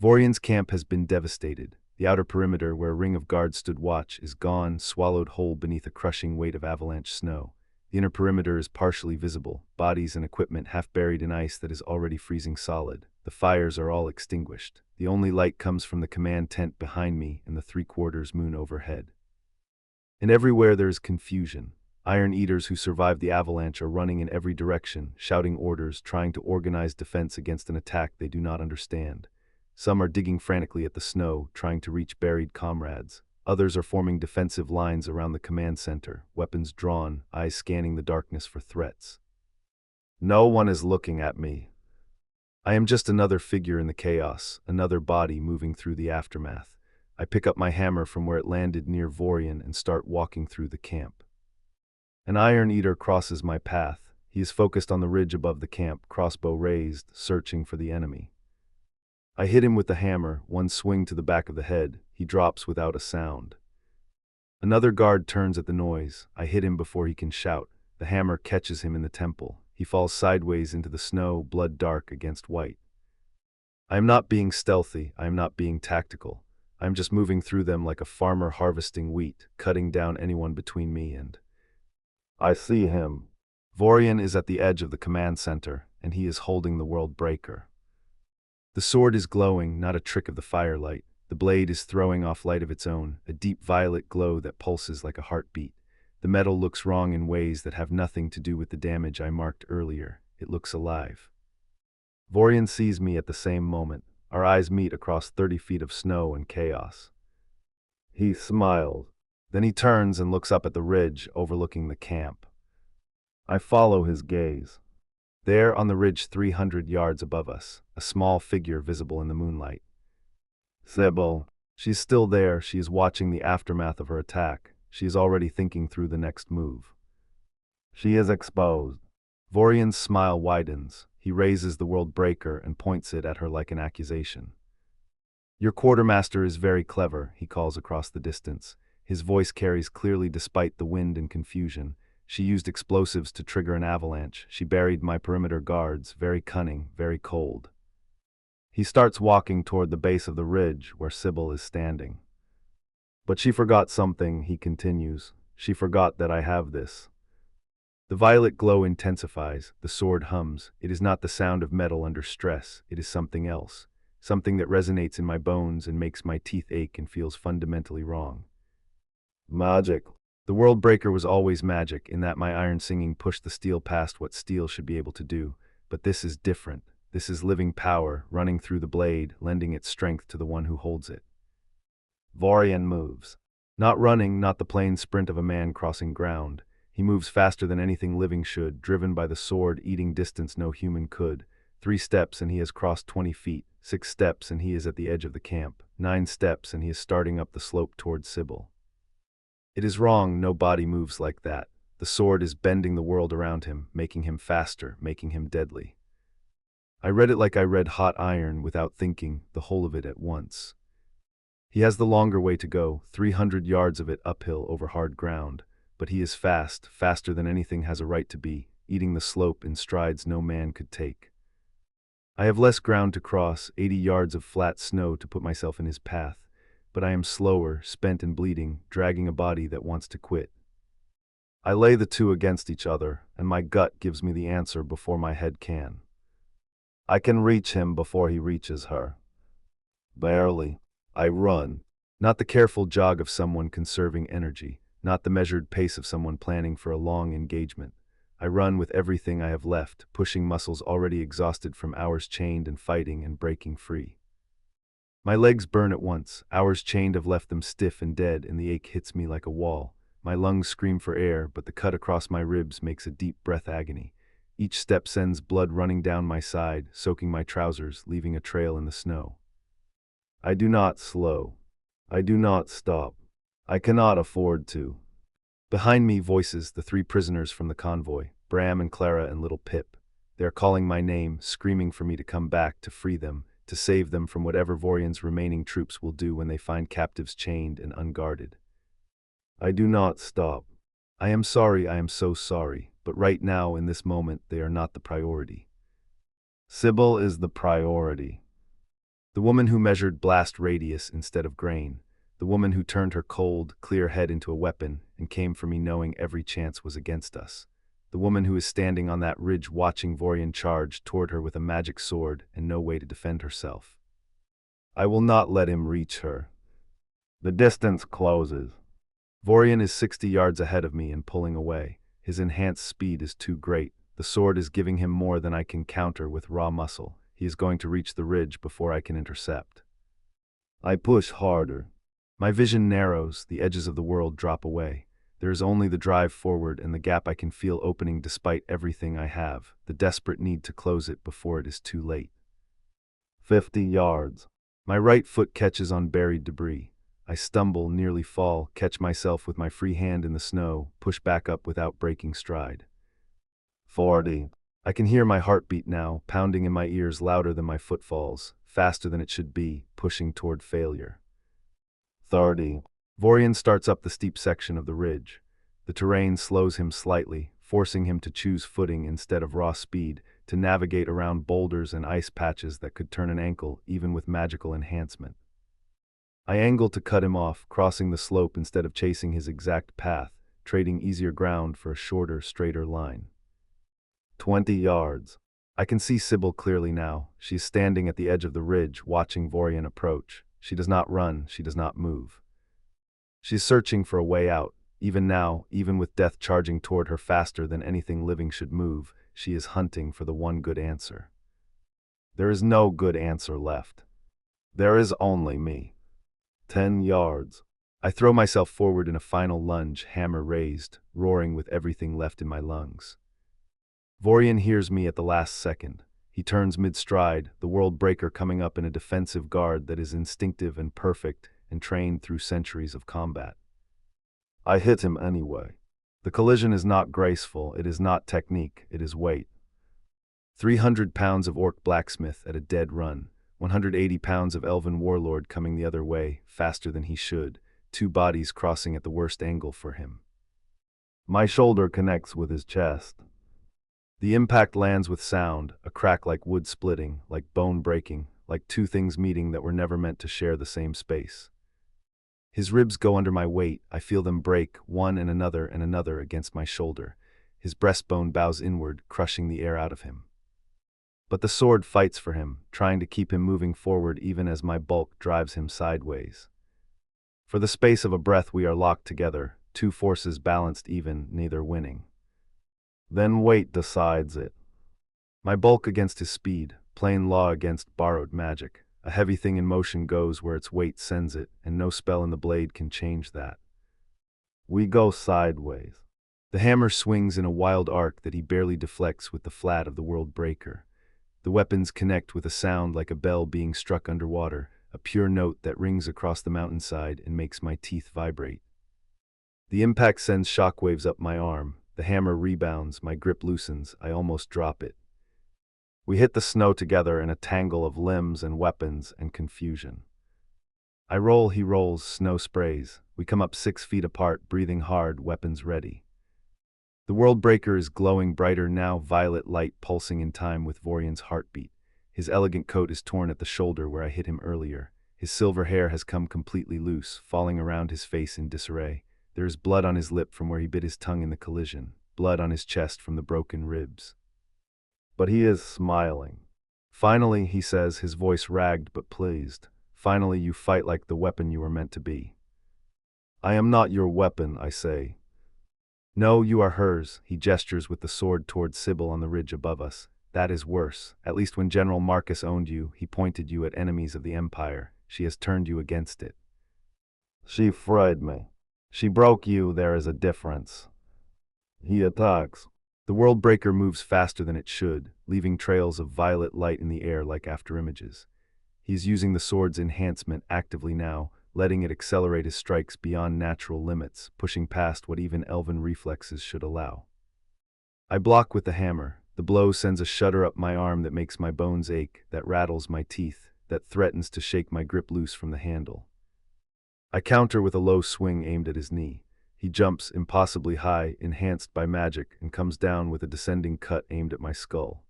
Vorian's camp has been devastated. The outer perimeter, where a ring of guards stood watch, is gone, swallowed whole beneath a crushing weight of avalanche snow. The inner perimeter is partially visible, bodies and equipment half buried in ice that is already freezing solid. The fires are all extinguished. The only light comes from the command tent behind me and the 3/4 moon overhead. And everywhere there is confusion. Iron Eaters who survived the avalanche are running in every direction, shouting orders, trying to organize defense against an attack they do not understand. Some are digging frantically at the snow, trying to reach buried comrades. Others are forming defensive lines around the command center, weapons drawn, eyes scanning the darkness for threats. No one is looking at me. I am just another figure in the chaos, another body moving through the aftermath. I pick up my hammer from where it landed near Vorian and start walking through the camp. An Iron Eater crosses my path. He is focused on the ridge above the camp, crossbow raised, searching for the enemy. I hit him with the hammer, one swing to the back of the head. He drops without a sound. Another guard turns at the noise. I hit him before he can shout. The hammer catches him in the temple. He falls sideways into the snow, blood dark against white. I am not being stealthy. I am not being tactical. I am just moving through them like a farmer harvesting wheat, cutting down anyone between me and... I see him. Vorian is at the edge of the command center, and he is holding the world breaker. The sword is glowing, not a trick of the firelight. The blade is throwing off light of its own, a deep violet glow that pulses like a heartbeat. The metal looks wrong in ways that have nothing to do with the damage I marked earlier. It looks alive. Vorian sees me at the same moment. Our eyes meet across 30 feet of snow and chaos. He smiles. Then he turns and looks up at the ridge overlooking the camp. I follow his gaze. There on the ridge 300 yards above us, a small figure visible in the moonlight. Sybil. She's still there. She is watching the aftermath of her attack. She is already thinking through the next move. She is exposed. Vorian's smile widens. He raises the world breaker and points it at her like an accusation. Your quartermaster is very clever, he calls across the distance. His voice carries clearly despite the wind and confusion. She used explosives to trigger an avalanche. She buried my perimeter guards, very cunning, very cold. He starts walking toward the base of the ridge where Sybil is standing. But she forgot something, he continues. She forgot that I have this. The violet glow intensifies, the sword hums. It is not the sound of metal under stress, it is something else. Something that resonates in my bones and makes my teeth ache and feels fundamentally wrong. Magic. The world breaker was always magic, in that my iron singing pushed the steel past what steel should be able to do. But this is different. This is living power, running through the blade, lending its strength to the one who holds it. Vorian moves. Not running, not the plain sprint of a man crossing ground. He moves faster than anything living should, driven by the sword, eating distance no human could. 3 steps and he has crossed 20 feet. 6 steps and he is at the edge of the camp. 9 steps and he is starting up the slope towards Sybil. It is wrong, no body moves like that. The sword is bending the world around him, making him faster, making him deadly. I read it like I read hot iron, without thinking, the whole of it at once. He has the longer way to go, 300 yards of it uphill over hard ground, but he is fast, faster than anything has a right to be, eating the slope in strides no man could take. I have less ground to cross, 80 yards of flat snow to put myself in his path, but I am slower, spent and bleeding, dragging a body that wants to quit. I lay the two against each other, and my gut gives me the answer before my head can. I can reach him before he reaches her. Barely. I run. Not the careful jog of someone conserving energy, not the measured pace of someone planning for a long engagement. I run with everything I have left, pushing muscles already exhausted from hours chained and fighting and breaking free. My legs burn at once. Hours chained have left them stiff and dead, and the ache hits me like a wall. My lungs scream for air, but the cut across my ribs makes a deep breath agony. Each step sends blood running down my side, soaking my trousers, leaving a trail in the snow. I do not slow. I do not stop. I cannot afford to. Behind me voices the 3 prisoners from the convoy, Bram and Clara and little Pip. They are calling my name, screaming for me to come back, to free them, to save them from whatever Vorian's remaining troops will do when they find captives chained and unguarded. I do not stop. I am sorry, I am so sorry, but right now, in this moment, they are not the priority. Sybil is the priority. The woman who measured blast radius instead of grain. The woman who turned her cold, clear head into a weapon and came for me knowing every chance was against us. The woman who is standing on that ridge watching Vorian charge toward her with a magic sword and no way to defend herself. I will not let him reach her. The distance closes. Vorian is 60 yards ahead of me and pulling away. His enhanced speed is too great. The sword is giving him more than I can counter with raw muscle. He is going to reach the ridge before I can intercept. I push harder. My vision narrows, the edges of the world drop away. There is only the drive forward and the gap I can feel opening despite everything I have, the desperate need to close it before it is too late. 50 yards. My right foot catches on buried debris. I stumble, nearly fall, catch myself with my free hand in the snow, push back up without breaking stride. 40. I can hear my heartbeat now, pounding in my ears louder than my footfalls, faster than it should be, pushing toward failure. 30. Vorian starts up the steep section of the ridge. The terrain slows him slightly, forcing him to choose footing instead of raw speed, to navigate around boulders and ice patches that could turn an ankle even with magical enhancement. I angle to cut him off, crossing the slope instead of chasing his exact path, trading easier ground for a shorter, straighter line. 20 yards. I can see Sybil clearly now. She is standing at the edge of the ridge, watching Vorian approach. She does not run, she does not move. She is searching for a way out. Even now, even with death charging toward her faster than anything living should move, she is hunting for the one good answer. There is no good answer left. There is only me. 10 yards. I throw myself forward in a final lunge, hammer raised, roaring with everything left in my lungs. Vorian hears me at the last second. He turns mid-stride, the world breaker coming up in a defensive guard that is instinctive and perfect and trained through centuries of combat. I hit him anyway. The collision is not graceful, it is not technique, it is weight. 300 pounds of orc blacksmith at a dead run, 180 pounds of elven warlord coming the other way, faster than he should, two bodies crossing at the worst angle for him. My shoulder connects with his chest. The impact lands with sound, a crack like wood splitting, like bone breaking, like two things meeting that were never meant to share the same space. His ribs go under my weight, I feel them break, one and another against my shoulder. His breastbone bows inward, crushing the air out of him. But the sword fights for him, trying to keep him moving forward even as my bulk drives him sideways. For the space of a breath we are locked together, two forces balanced even, neither winning. Then weight decides it. My bulk against his speed, plain law against borrowed magic. A heavy thing in motion goes where its weight sends it, and no spell in the blade can change that. We go sideways. The hammer swings in a wild arc that he barely deflects with the flat of the world breaker. The weapons connect with a sound like a bell being struck underwater, a pure note that rings across the mountainside and makes my teeth vibrate. The impact sends shockwaves up my arm. The hammer rebounds, my grip loosens, I almost drop it. We hit the snow together in a tangle of limbs and weapons and confusion. I roll, he rolls, snow sprays. We come up 6 feet apart, breathing hard, weapons ready. The world breaker is glowing brighter now, violet light pulsing in time with Vorian's heartbeat. His elegant coat is torn at the shoulder where I hit him earlier. His silver hair has come completely loose, falling around his face in disarray. There is blood on his lip from where he bit his tongue in the collision, blood on his chest from the broken ribs. But he is smiling. Finally, he says, his voice ragged but pleased. Finally, you fight like the weapon you were meant to be. I am not your weapon, I say. No, you are hers. He gestures with the sword toward Sybil on the ridge above us. That is worse. At least when General Marcus owned you, he pointed you at enemies of the Empire. She has turned you against it. She fried me. She broke you, there is a difference. He attacks. The world breaker moves faster than it should, leaving trails of violet light in the air like afterimages. He is using the sword's enhancement actively now, letting it accelerate his strikes beyond natural limits, pushing past what even elven reflexes should allow. I block with the hammer. The blow sends a shudder up my arm that makes my bones ache, that rattles my teeth, that threatens to shake my grip loose from the handle. I counter with a low swing aimed at his knee. He jumps impossibly high, enhanced by magic, and comes down with a descending cut aimed at my skull.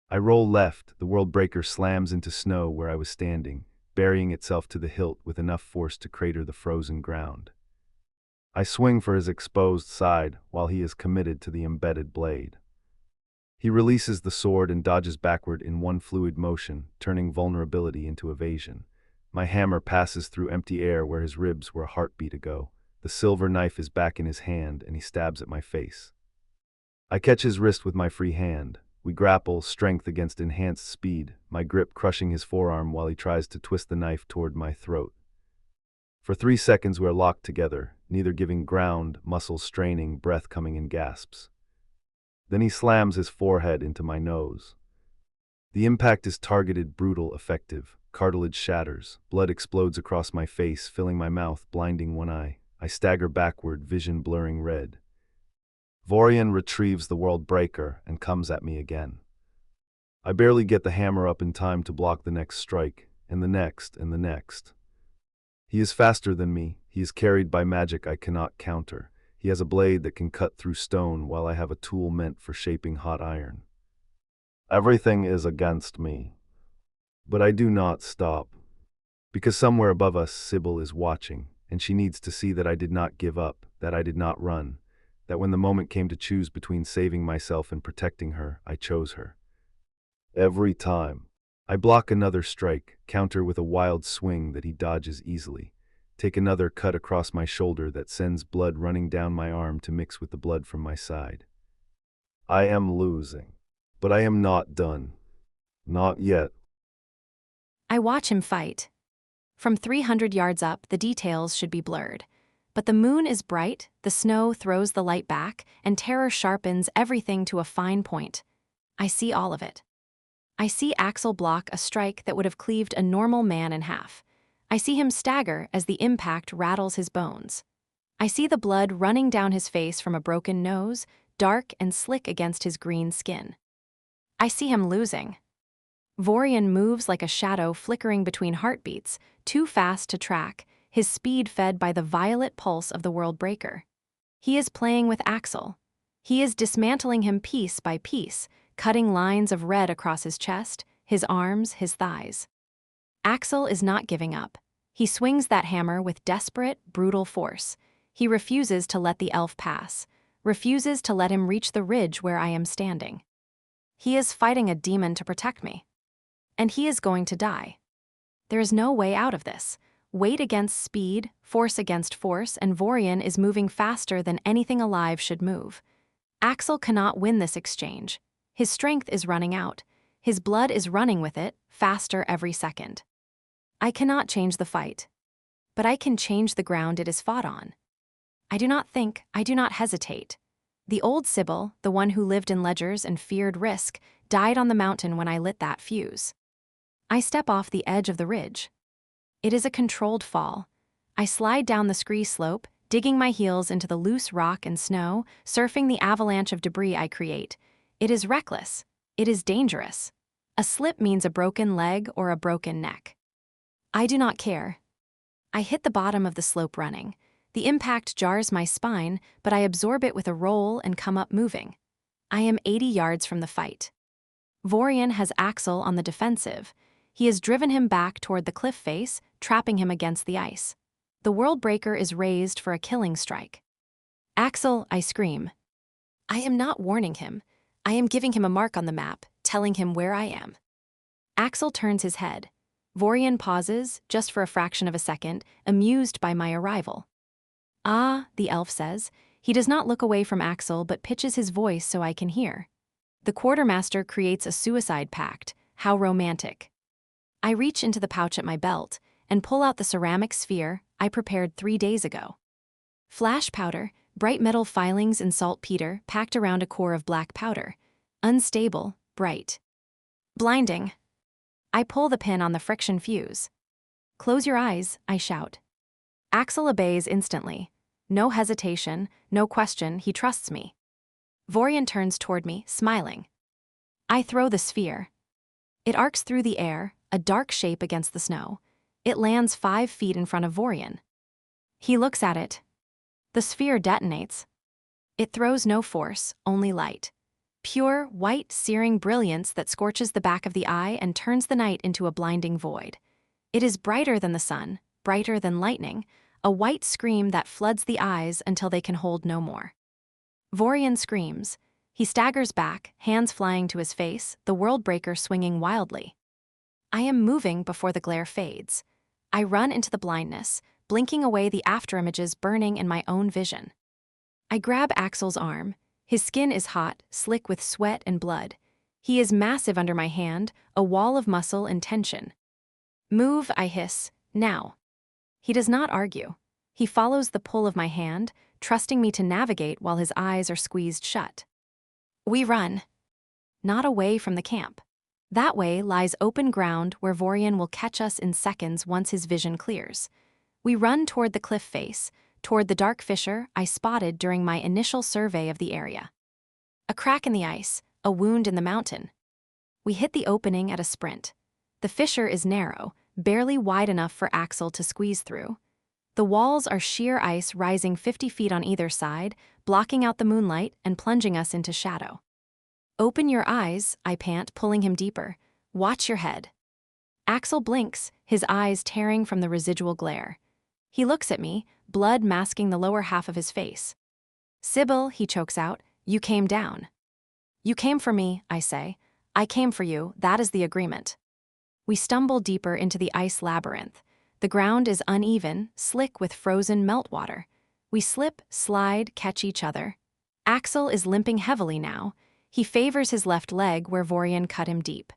I roll left, the world breaker slams into snow where I was standing, burying itself to the hilt with enough force to crater the frozen ground. I swing for his exposed side while he is committed to the embedded blade. He releases the sword and dodges backward in one fluid motion, turning vulnerability into evasion. My hammer passes through empty air where his ribs were a heartbeat ago. The silver knife is back in his hand, and he stabs at my face. I catch his wrist with my free hand. We grapple, strength against enhanced speed, my grip crushing his forearm while he tries to twist the knife toward my throat. For 3 seconds we are locked together, neither giving ground, muscles straining, breath coming in gasps. Then he slams his forehead into my nose. The impact is targeted, brutal, effective. Cartilage shatters. Blood explodes across my face, filling my mouth, blinding one eye. I stagger backward, vision blurring red. Vorian retrieves the world breaker and comes at me again. I barely get the hammer up in time to block the next strike, and the next, and the next. He is faster than me. He is carried by magic I cannot counter. He has a blade that can cut through stone while I have a tool meant for shaping hot iron. Everything is against me. But I do not stop. Because somewhere above us, Sybil is watching, and she needs to see that I did not give up, that I did not run, that when the moment came to choose between saving myself and protecting her, I chose her. Every time. I block another strike, counter with a wild swing that he dodges easily, take another cut across my shoulder that sends blood running down my arm to mix with the blood from my side. I am losing, but I am not done. Not yet. I watch him fight. From 300 yards up, the details should be blurred. But the moon is bright, the snow throws the light back, and terror sharpens everything to a fine point. I see all of it. I see Axel block a strike that would have cleaved a normal man in half. I see him stagger as the impact rattles his bones. I see the blood running down his face from a broken nose, dark and slick against his green skin. I see him losing. Vorian moves like a shadow flickering between heartbeats, too fast to track, his speed fed by the violet pulse of the World Breaker. He is playing with Axel. He is dismantling him piece by piece, cutting lines of red across his chest, his arms, his thighs. Axel is not giving up. He swings that hammer with desperate, brutal force. He refuses to let the elf pass, refuses to let him reach the ridge where I am standing. He is fighting a demon to protect me. And he is going to die. There is no way out of this. Weight against speed, force against force, and Vorian is moving faster than anything alive should move. Axel cannot win this exchange. His strength is running out. His blood is running with it, faster every second. I cannot change the fight. But I can change the ground it is fought on. I do not think, I do not hesitate. The old Sibyl, the one who lived in ledgers and feared risk, died on the mountain when I lit that fuse. I step off the edge of the ridge. It is a controlled fall. I slide down the scree slope, digging my heels into the loose rock and snow, surfing the avalanche of debris I create. It is reckless. It is dangerous. A slip means a broken leg or a broken neck. I do not care. I hit the bottom of the slope running. The impact jars my spine, but I absorb it with a roll and come up moving. I am 80 yards from the fight. Vorian has Axel on the defensive. He has driven him back toward the cliff face, trapping him against the ice. The World Breaker is raised for a killing strike. Axel, I scream. I am not warning him. I am giving him a mark on the map, telling him where I am. Axel turns his head. Vorian pauses, just for a fraction of a second, amused by my arrival. Ah, the elf says. He does not look away from Axel but pitches his voice so I can hear. The quartermaster creates a suicide pact. How romantic. I reach into the pouch at my belt and pull out the ceramic sphere I prepared 3 days ago. Flash powder, bright metal filings and saltpeter packed around a core of black powder. Unstable, bright. Blinding. I pull the pin on the friction fuse. Close your eyes, I shout. Axel obeys instantly. No hesitation, no question, he trusts me. Vorian turns toward me, smiling. I throw the sphere. It arcs through the air, a dark shape against the snow. It lands 5 feet in front of Vorian. He looks at it. The sphere detonates. It throws no force, only light. Pure, white, searing brilliance that scorches the back of the eye and turns the night into a blinding void. It is brighter than the sun, brighter than lightning, a white scream that floods the eyes until they can hold no more. Vorian screams. He staggers back, hands flying to his face, the World Breaker swinging wildly. I am moving before the glare fades. I run into the blindness, blinking away the afterimages burning in my own vision. I grab Axel's arm. His skin is hot, slick with sweat and blood. He is massive under my hand, a wall of muscle and tension. Move, I hiss, now. He does not argue. He follows the pull of my hand, trusting me to navigate while his eyes are squeezed shut. We run. Not away from the camp. That way lies open ground where Vorian will catch us in seconds once his vision clears. We run toward the cliff face, toward the dark fissure I spotted during my initial survey of the area. A crack in the ice, a wound in the mountain. We hit the opening at a sprint. The fissure is narrow, barely wide enough for Axel to squeeze through. The walls are sheer ice rising 50 feet on either side, blocking out the moonlight and plunging us into shadow. Open your eyes, I pant, pulling him deeper. Watch your head. Axel blinks, his eyes tearing from the residual glare. He looks at me, blood masking the lower half of his face. Sibyl, he chokes out, you came down. You came for me, I say. I came for you, that is the agreement. We stumble deeper into the ice labyrinth. The ground is uneven, slick with frozen meltwater. We slip, slide, catch each other. Axel is limping heavily now. He favors his left leg where Vorian cut him deep.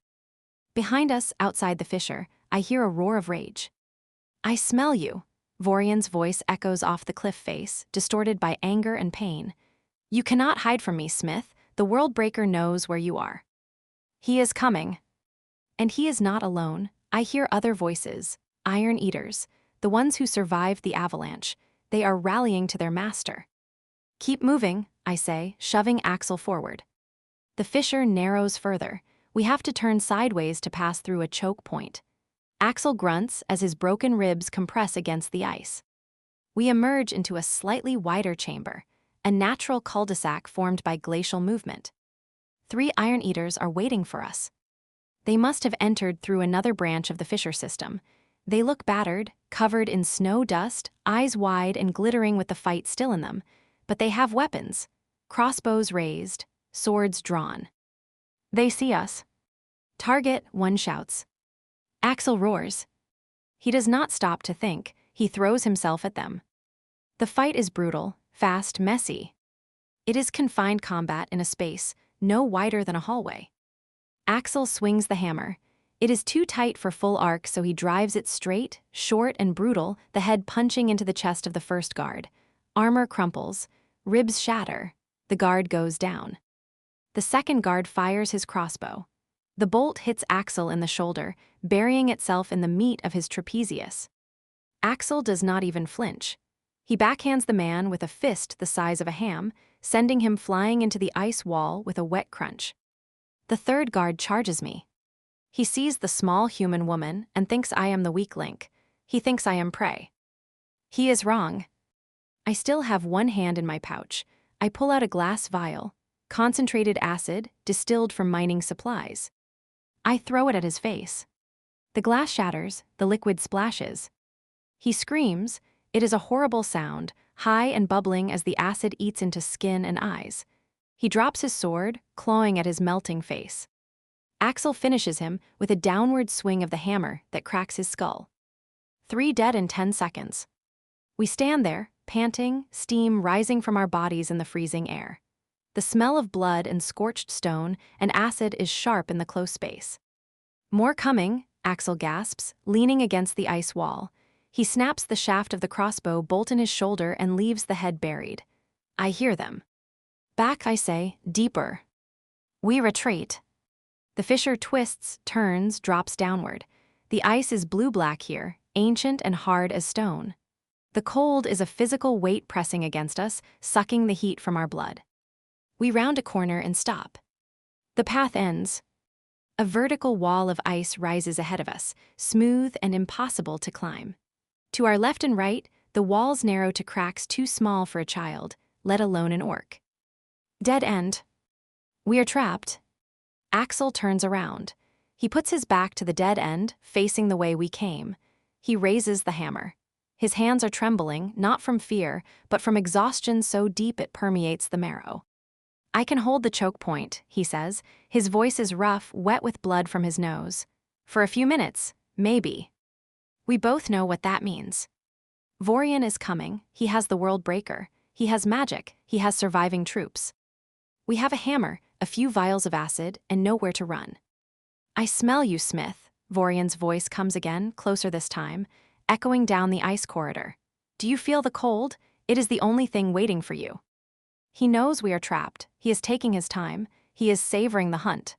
Behind us, outside the fissure, I hear a roar of rage. I smell you. Vorian's voice echoes off the cliff face, distorted by anger and pain. You cannot hide from me, Smith. The World Breaker knows where you are. He is coming. And he is not alone. I hear other voices, Iron Eaters, the ones who survived the avalanche. They are rallying to their master. Keep moving, I say, shoving Axel forward. The fissure narrows further. We have to turn sideways to pass through a choke point. Axel grunts as his broken ribs compress against the ice. We emerge into a slightly wider chamber, a natural cul-de-sac formed by glacial movement. 3 iron eaters are waiting for us. They must have entered through another branch of the fissure system. They look battered, covered in snow dust, eyes wide and glittering with the fight still in them. But they have weapons, crossbows raised, swords drawn. They see us. Target, one shouts. Axel roars. He does not stop to think, he throws himself at them. The fight is brutal, fast, messy. It is confined combat in a space no wider than a hallway. Axel swings the hammer. It is too tight for full arc, so he drives it straight, short, and brutal, the head punching into the chest of the first guard. Armor crumples, ribs shatter, the guard goes down. The second guard fires his crossbow. The bolt hits Axel in the shoulder, burying itself in the meat of his trapezius. Axel does not even flinch. He backhands the man with a fist the size of a ham, sending him flying into the ice wall with a wet crunch. The third guard charges me. He sees the small human woman and thinks I am the weak link. He thinks I am prey. He is wrong. I still have one hand in my pouch. I pull out a glass vial, concentrated acid distilled from mining supplies. I throw it at his face. The glass shatters, the liquid splashes. He screams. It is a horrible sound, high and bubbling as the acid eats into skin and eyes. He drops his sword, clawing at his melting face. Axel finishes him with a downward swing of the hammer that cracks his skull. 3 dead in 10 seconds. We stand there, panting, steam rising from our bodies in the freezing air. The smell of blood and scorched stone and acid is sharp in the close space. More coming, Axel gasps, leaning against the ice wall. He snaps the shaft of the crossbow bolt in his shoulder and leaves the head buried. I hear them. Back, I say, deeper. We retreat. The fissure twists, turns, drops downward. The ice is blue-black here, ancient and hard as stone. The cold is a physical weight pressing against us, sucking the heat from our blood. We round a corner and stop. The path ends. A vertical wall of ice rises ahead of us, smooth and impossible to climb. To our left and right, the walls narrow to cracks too small for a child, let alone an orc. Dead end. We are trapped. Axel turns around. He puts his back to the dead end, facing the way we came. He raises the hammer. His hands are trembling, not from fear, but from exhaustion so deep it permeates the marrow. I can hold the choke point, he says. His voice is rough, wet with blood from his nose. For a few minutes, maybe. We both know what that means. Vorian is coming. He has the world breaker. He has magic. He has surviving troops. We have a hammer, a few vials of acid, and nowhere to run. I smell you, Smith. Vorian's voice comes again, closer this time, echoing down the ice corridor. Do you feel the cold? It is the only thing waiting for you. He knows we are trapped. He is taking his time. He is savoring the hunt.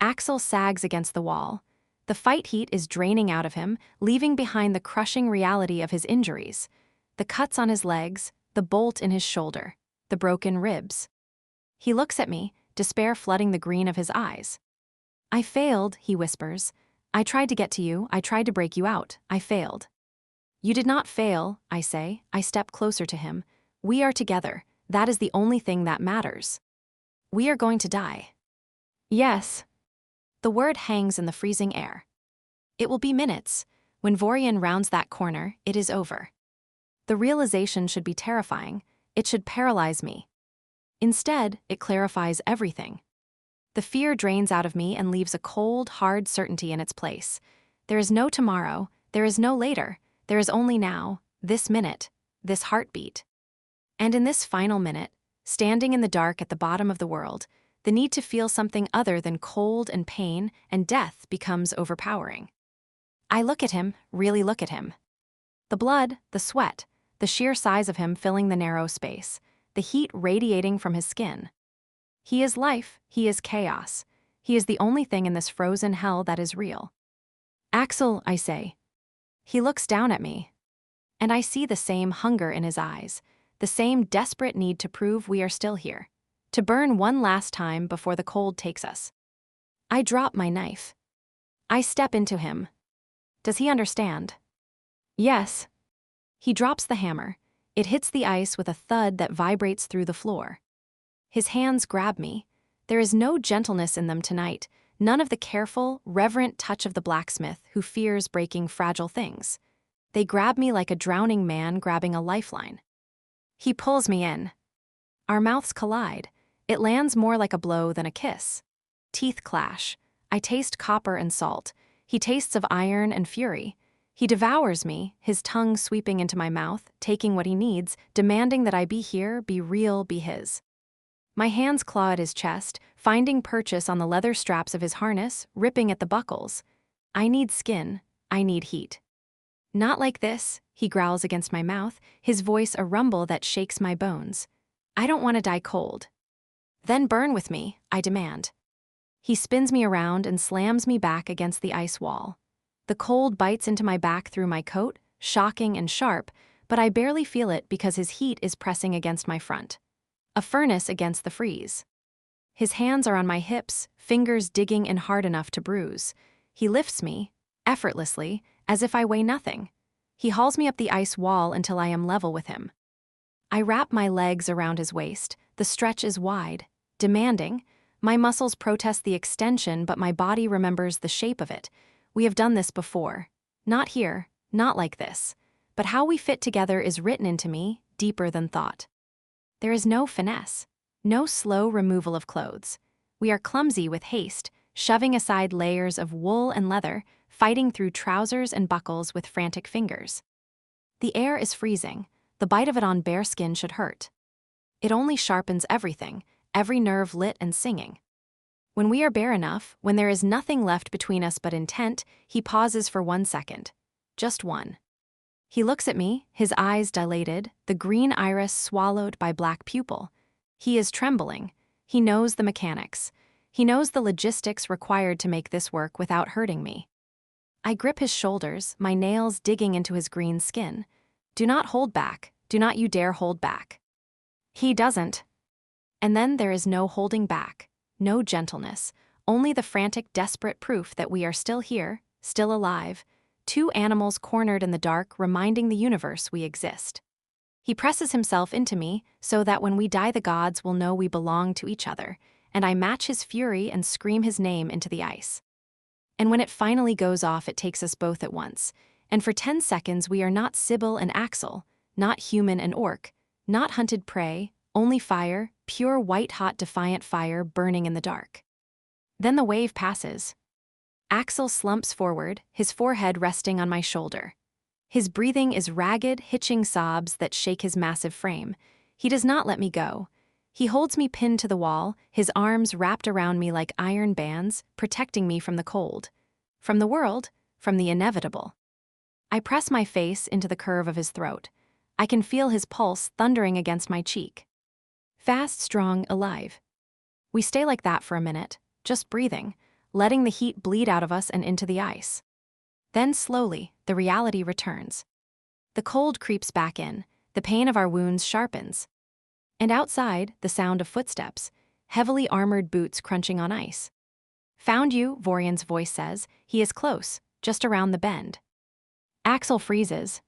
Axel sags against the wall. The fight heat is draining out of him, leaving behind the crushing reality of his injuries. The cuts on his legs, the bolt in his shoulder, the broken ribs. He looks at me, despair flooding the green of his eyes. I failed, he whispers. I tried to get to you, I tried to break you out, I failed. You did not fail, I say. I step closer to him. We are together. That is the only thing that matters. We are going to die. Yes. The word hangs in the freezing air. It will be minutes. When Vorian rounds that corner, it is over. The realization should be terrifying. It should paralyze me. Instead, it clarifies everything. The fear drains out of me and leaves a cold, hard certainty in its place. There is no tomorrow, there is no later, there is only now, this minute, this heartbeat. And in this final minute, standing in the dark at the bottom of the world, the need to feel something other than cold and pain and death becomes overpowering. I look at him, really look at him. The blood, the sweat, the sheer size of him filling the narrow space, the heat radiating from his skin. He is life, he is chaos. He is the only thing in this frozen hell that is real. Axel, I say. He looks down at me. And I see the same hunger in his eyes, the same desperate need to prove we are still here, to burn one last time before the cold takes us. I drop my knife. I step into him. Does he understand? Yes. He drops the hammer. It hits the ice with a thud that vibrates through the floor. His hands grab me. There is no gentleness in them tonight, none of the careful, reverent touch of the blacksmith who fears breaking fragile things. They grab me like a drowning man grabbing a lifeline. He pulls me in. Our mouths collide. It lands more like a blow than a kiss. Teeth clash. I taste copper and salt. He tastes of iron and fury. He devours me, his tongue sweeping into my mouth, taking what he needs, demanding that I be here, be real, be his. My hands claw at his chest, finding purchase on the leather straps of his harness, ripping at the buckles. I need skin. I need heat. Not like this, he growls against my mouth, his voice a rumble that shakes my bones. I don't want to die cold. Then burn with me, I demand. He spins me around and slams me back against the ice wall. The cold bites into my back through my coat, shocking and sharp, but I barely feel it because his heat is pressing against my front. A furnace against the freeze. His hands are on my hips, fingers digging in hard enough to bruise. He lifts me, effortlessly, as if I weigh nothing. He hauls me up the ice wall until I am level with him. I wrap my legs around his waist. The stretch is wide, demanding. My muscles protest the extension, but my body remembers the shape of it. We have done this before. Not here, not like this. But how we fit together is written into me, deeper than thought. There is no finesse, no slow removal of clothes. We are clumsy with haste, shoving aside layers of wool and leather, fighting through trousers and buckles with frantic fingers. The air is freezing. The bite of it on bare skin should hurt. It only sharpens everything, every nerve lit and singing. When we are bare enough, when there is nothing left between us but intent, he pauses for 1 second. Just one. He looks at me, his eyes dilated, the green iris swallowed by black pupil. He is trembling. He knows the mechanics. He knows the logistics required to make this work without hurting me. I grip his shoulders, my nails digging into his green skin. Do not hold back. Do not you dare hold back. He doesn't. And then there is no holding back. No gentleness, only the frantic, desperate proof that we are still here, still alive, two animals cornered in the dark reminding the universe we exist. He presses himself into me so that when we die the gods will know we belong to each other, and I match his fury and scream his name into the ice. And when it finally goes off it takes us both at once, and for 10 seconds we are not Sybil and Axel, not human and orc, not hunted prey, only fire, pure white-hot defiant fire burning in the dark. Then the wave passes. Axel slumps forward, his forehead resting on my shoulder. His breathing is ragged, hitching sobs that shake his massive frame. He does not let me go. He holds me pinned to the wall, his arms wrapped around me like iron bands, protecting me from the cold. From the world, from the inevitable. I press my face into the curve of his throat. I can feel his pulse thundering against my cheek. Fast, strong, alive. We stay like that for a minute, just breathing, letting the heat bleed out of us and into the ice. Then slowly, the reality returns. The cold creeps back in, the pain of our wounds sharpens. And outside, the sound of footsteps, heavily armored boots crunching on ice. Found you, Vorian's voice says. He is close, just around the bend. Axel freezes.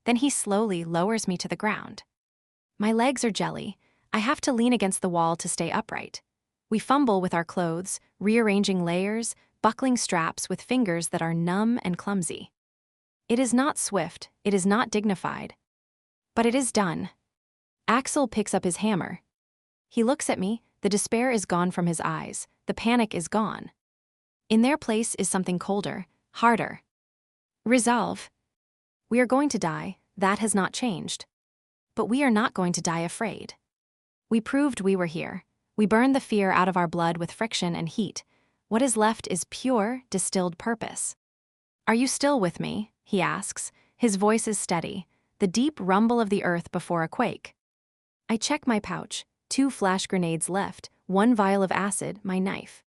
Then he slowly lowers me to the ground. My legs are jelly. I have to lean against the wall to stay upright. We fumble with our clothes, rearranging layers, buckling straps with fingers that are numb and clumsy. It is not swift, it is not dignified. But it is done. Axel picks up his hammer. He looks at me, the despair is gone from his eyes, the panic is gone. In their place is something colder, harder. Resolve. We are going to die, that has not changed. But we are not going to die afraid. We proved we were here. We burned the fear out of our blood with friction and heat. What is left is pure, distilled purpose. Are you still with me? He asks. His voice is steady, the deep rumble of the earth before a quake. I check my pouch, 2 flash grenades left, 1 vial of acid, my knife.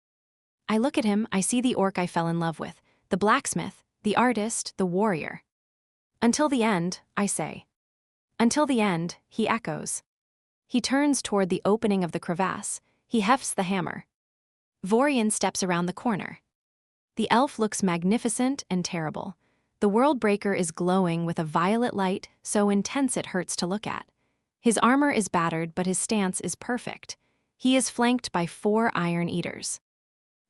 I look at him, I see the orc I fell in love with, the blacksmith, the artist, the warrior. Until the end, I say. Until the end, he echoes. He turns toward the opening of the crevasse. He hefts the hammer. Vorian steps around the corner. The elf looks magnificent and terrible. The world breaker is glowing with a violet light so intense it hurts to look at. His armor is battered, but his stance is perfect. He is flanked by 4 iron eaters.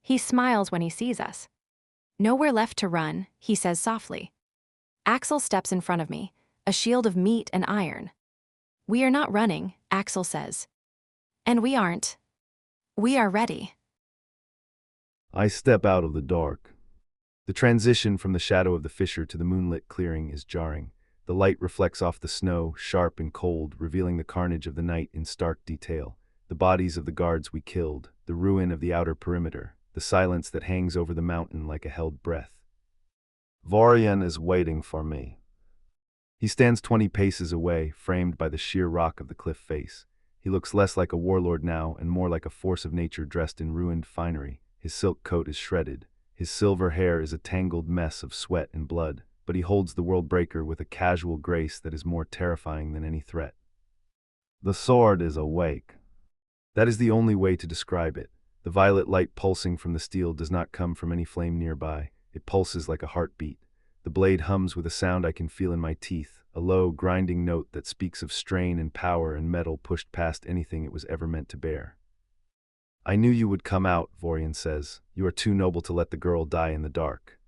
He smiles when he sees us. "Nowhere left to run," he says softly. Axel steps in front of me, a shield of meat and iron. "We are not running," Axel says. "And we aren't. We are ready." I step out of the dark. The transition from the shadow of the fissure to the moonlit clearing is jarring. The light reflects off the snow, sharp and cold, revealing the carnage of the night in stark detail. The bodies of the guards we killed, the ruin of the outer perimeter, the silence that hangs over the mountain like a held breath. Vorian is waiting for me. He stands 20 paces away, framed by the sheer rock of the cliff face. He looks less like a warlord now and more like a force of nature dressed in ruined finery. His silk coat is shredded. His silver hair is a tangled mess of sweat and blood, but he holds the world breaker with a casual grace that is more terrifying than any threat. The sword is awake. That is the only way to describe it. The violet light pulsing from the steel does not come from any flame nearby. It pulses like a heartbeat. The blade hums with a sound I can feel in my teeth, a low, grinding note that speaks of strain and power and metal pushed past anything it was ever meant to bear. "I knew you would come out," Vorian says. "You are too noble to let the girl die in the dark."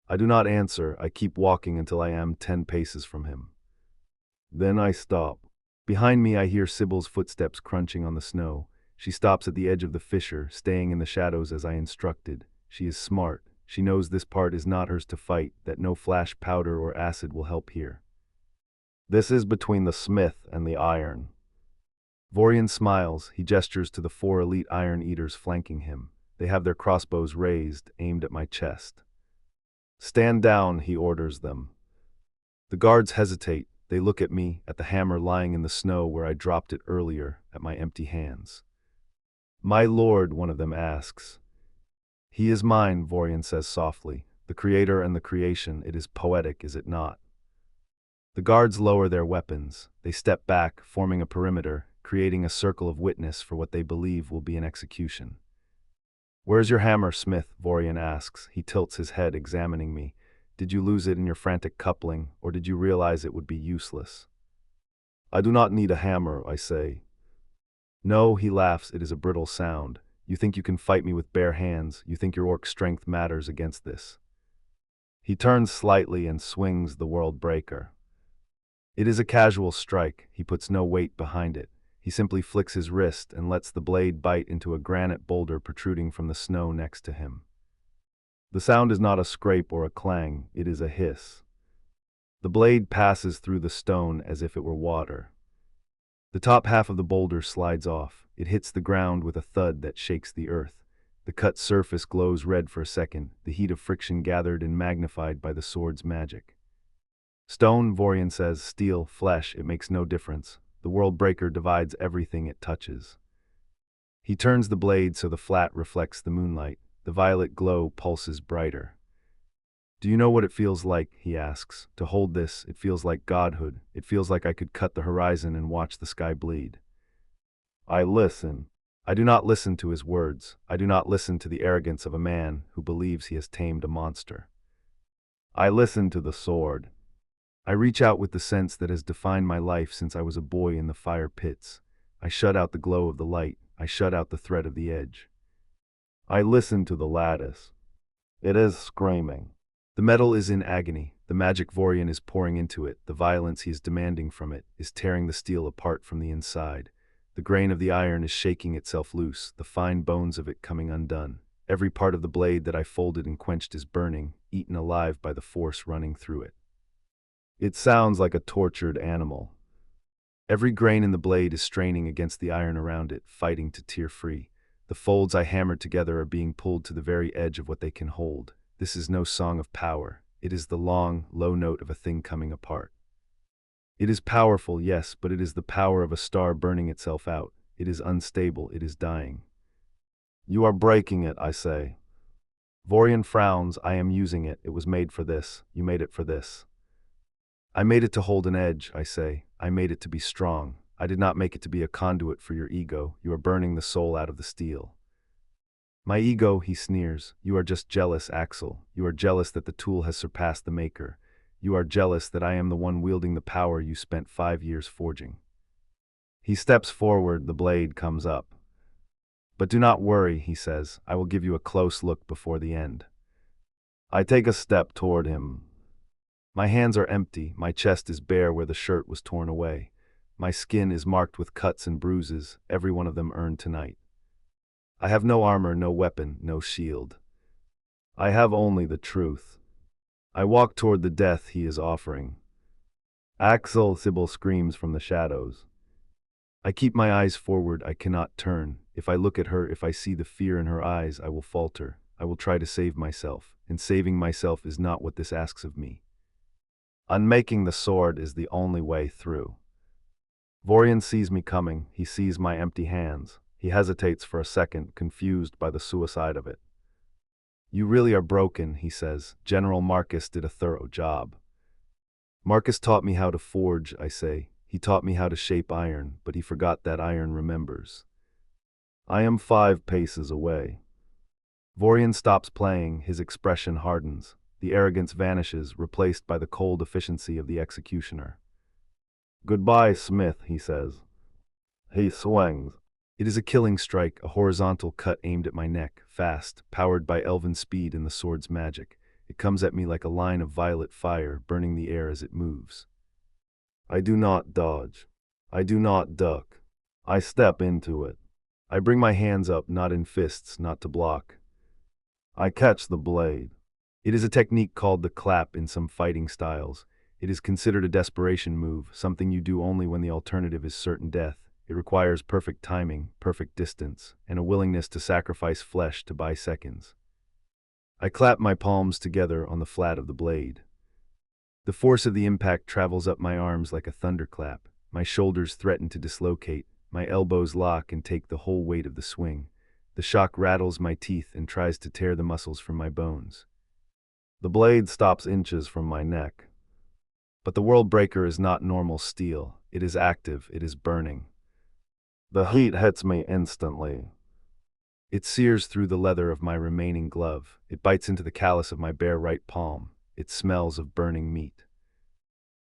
I do not answer. I keep walking until I am 10 paces from him. Then I stop. Behind me I hear Sybil's footsteps crunching on the snow. She stops at the edge of the fissure, staying in the shadows as I instructed. She is smart. She knows this part is not hers to fight, that no flash powder or acid will help here. "This is between the smith and the iron." Vorian smiles. He gestures to the 4 elite iron eaters flanking him. They have their crossbows raised, aimed at my chest. "Stand down," he orders them. The guards hesitate. They look at me, at the hammer lying in the snow where I dropped it earlier, at my empty hands. "My lord," one of them asks. "He is mine," Vorian says softly. "The creator and the creation. It is poetic, is it not?" The guards lower their weapons. They step back, forming a perimeter, creating a circle of witness for what they believe will be an execution. "Where's your hammer, Smith?" Vorian asks. He tilts his head, examining me. "Did you lose it in your frantic coupling, or did you realize it would be useless?" "I do not need a hammer," I say. "No," he laughs. "It is a brittle sound. You think you can fight me with bare hands. You think your orc strength matters against this." He turns slightly and swings the world breaker. It is a casual strike. He puts no weight behind it. He simply flicks his wrist and lets the blade bite into a granite boulder protruding from the snow next to him. The sound is not a scrape or a clang, it is a hiss. The blade passes through the stone as if it were water. The top half of the boulder slides off. It hits the ground with a thud that shakes the earth. The cut surface glows red for a second, the heat of friction gathered and magnified by the sword's magic. "Stone," Vorian says, "steel, flesh, it makes no difference. The world breaker divides everything it touches." He turns the blade so the flat reflects the moonlight. The violet glow pulses brighter. "Do you know what it feels like?" he asks. "To hold this, it feels like godhood. It feels like I could cut the horizon and watch the sky bleed." I listen. I do not listen to his words. I do not listen to the arrogance of a man who believes he has tamed a monster. I listen to the sword. I reach out with the sense that has defined my life since I was a boy in the fire pits. I shut out the glow of the light. I shut out the threat of the edge. I listen to the lattice. It is screaming. The metal is in agony. The magic Vorian is pouring into it. The violence he is demanding from it is tearing the steel apart from the inside. The grain of the iron is shaking itself loose, the fine bones of it coming undone. Every part of the blade that I folded and quenched is burning, eaten alive by the force running through it. It sounds like a tortured animal. Every grain in the blade is straining against the iron around it, fighting to tear free. The folds I hammered together are being pulled to the very edge of what they can hold. This is no song of power. It is the long, low note of a thing coming apart. It is powerful, yes, but it is the power of a star burning itself out. It is unstable, it is dying. "You are breaking it," I say. Vorian frowns. "I am using it. It was made for this. You made it for this." "I made it to hold an edge," I say. "I made it to be strong. I did not make it to be a conduit for your ego. You are burning the soul out of the steel." My ego, he sneers. You are just jealous, Axel. You are jealous that the tool has surpassed the maker. You are jealous that I am the one wielding the power you spent 5 years forging. He steps forward, the blade comes up. But do not worry, he says. I will give you a close look before the end. I take a step toward him. My hands are empty, my chest is bare where the shirt was torn away. My skin is marked with cuts and bruises, every one of them earned tonight. I have no armor, no weapon, no shield. I have only the truth. I walk toward the death he is offering. Axel, Sybil screams from the shadows. I keep my eyes forward, I cannot turn. If I look at her, if I see the fear in her eyes, I will falter. I will try to save myself, and saving myself is not what this asks of me. Unmaking the sword is the only way through. Vorian sees me coming, he sees my empty hands. He hesitates for a second, confused by the suicide of it. You really are broken, he says. General Marcus did a thorough job. Marcus taught me how to forge, I say. He taught me how to shape iron, but he forgot that iron remembers. I am 5 paces away. Vorian stops playing, his expression hardens. The arrogance vanishes, replaced by the cold efficiency of the executioner. Goodbye, Smith, he says. He swings. It is a killing strike, a horizontal cut aimed at my neck, fast, powered by elven speed and the sword's magic. It comes at me like a line of violet fire, burning the air as it moves. I do not dodge. I do not duck. I step into it. I bring my hands up, not in fists, not to block. I catch the blade. It is a technique called the clap in some fighting styles. It is considered a desperation move, something you do only when the alternative is certain death. It requires perfect timing, perfect distance, and a willingness to sacrifice flesh to buy seconds. I clap my palms together on the flat of the blade. The force of the impact travels up my arms like a thunderclap. My shoulders threaten to dislocate. My elbows lock and take the whole weight of the swing. The shock rattles my teeth and tries to tear the muscles from my bones. The blade stops inches from my neck. But the world breaker is not normal steel. It is active, it is burning. The heat hits me instantly. It sears through the leather of my remaining glove. It bites into the callus of my bare right palm. It smells of burning meat.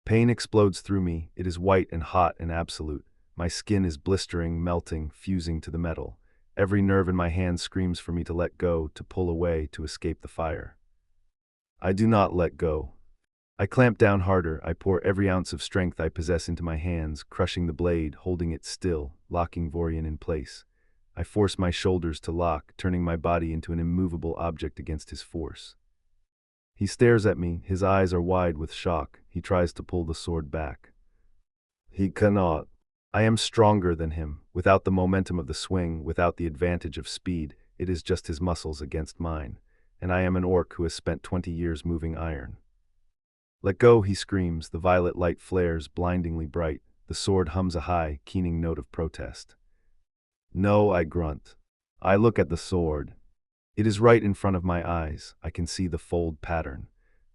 Pain explodes through me. It is white and hot and absolute. My skin is blistering, melting, fusing to the metal. Every nerve in my hand screams for me to let go, to pull away, to escape the fire. I do not let go. I clamp down harder. I pour every ounce of strength I possess into my hands, crushing the blade, holding it still, locking Vorian in place. I force my shoulders to lock, turning my body into an immovable object against his force. He stares at me. His eyes are wide with shock. He tries to pull the sword back. He cannot. I am stronger than him. Without the momentum of the swing, without the advantage of speed, it is just his muscles against mine. And I am an orc who has spent 20 years moving iron. Let go, he screams. The violet light flares, blindingly bright. The sword hums a high, keening note of protest. No, I grunt. I look at the sword. It is right in front of my eyes. I can see the fold pattern.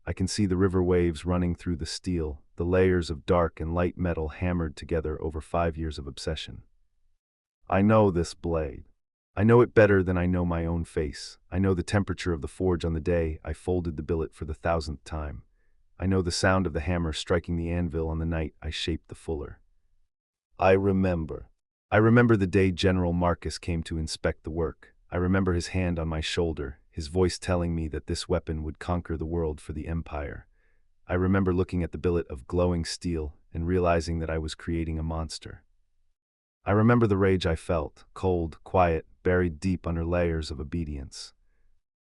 I can see the river waves running through the steel, the layers of dark and light metal hammered together over 5 years of obsession. I know this blade. I know it better than I know my own face. I know the temperature of the forge on the day I folded the billet for the 1000th time. I know the sound of the hammer striking the anvil on the night I shaped the fuller. I remember. I remember the day General Marcus came to inspect the work. I remember his hand on my shoulder, his voice telling me that this weapon would conquer the world for the Empire. I remember looking at the billet of glowing steel and realizing that I was creating a monster. I remember the rage I felt, cold, quiet, buried deep under layers of obedience.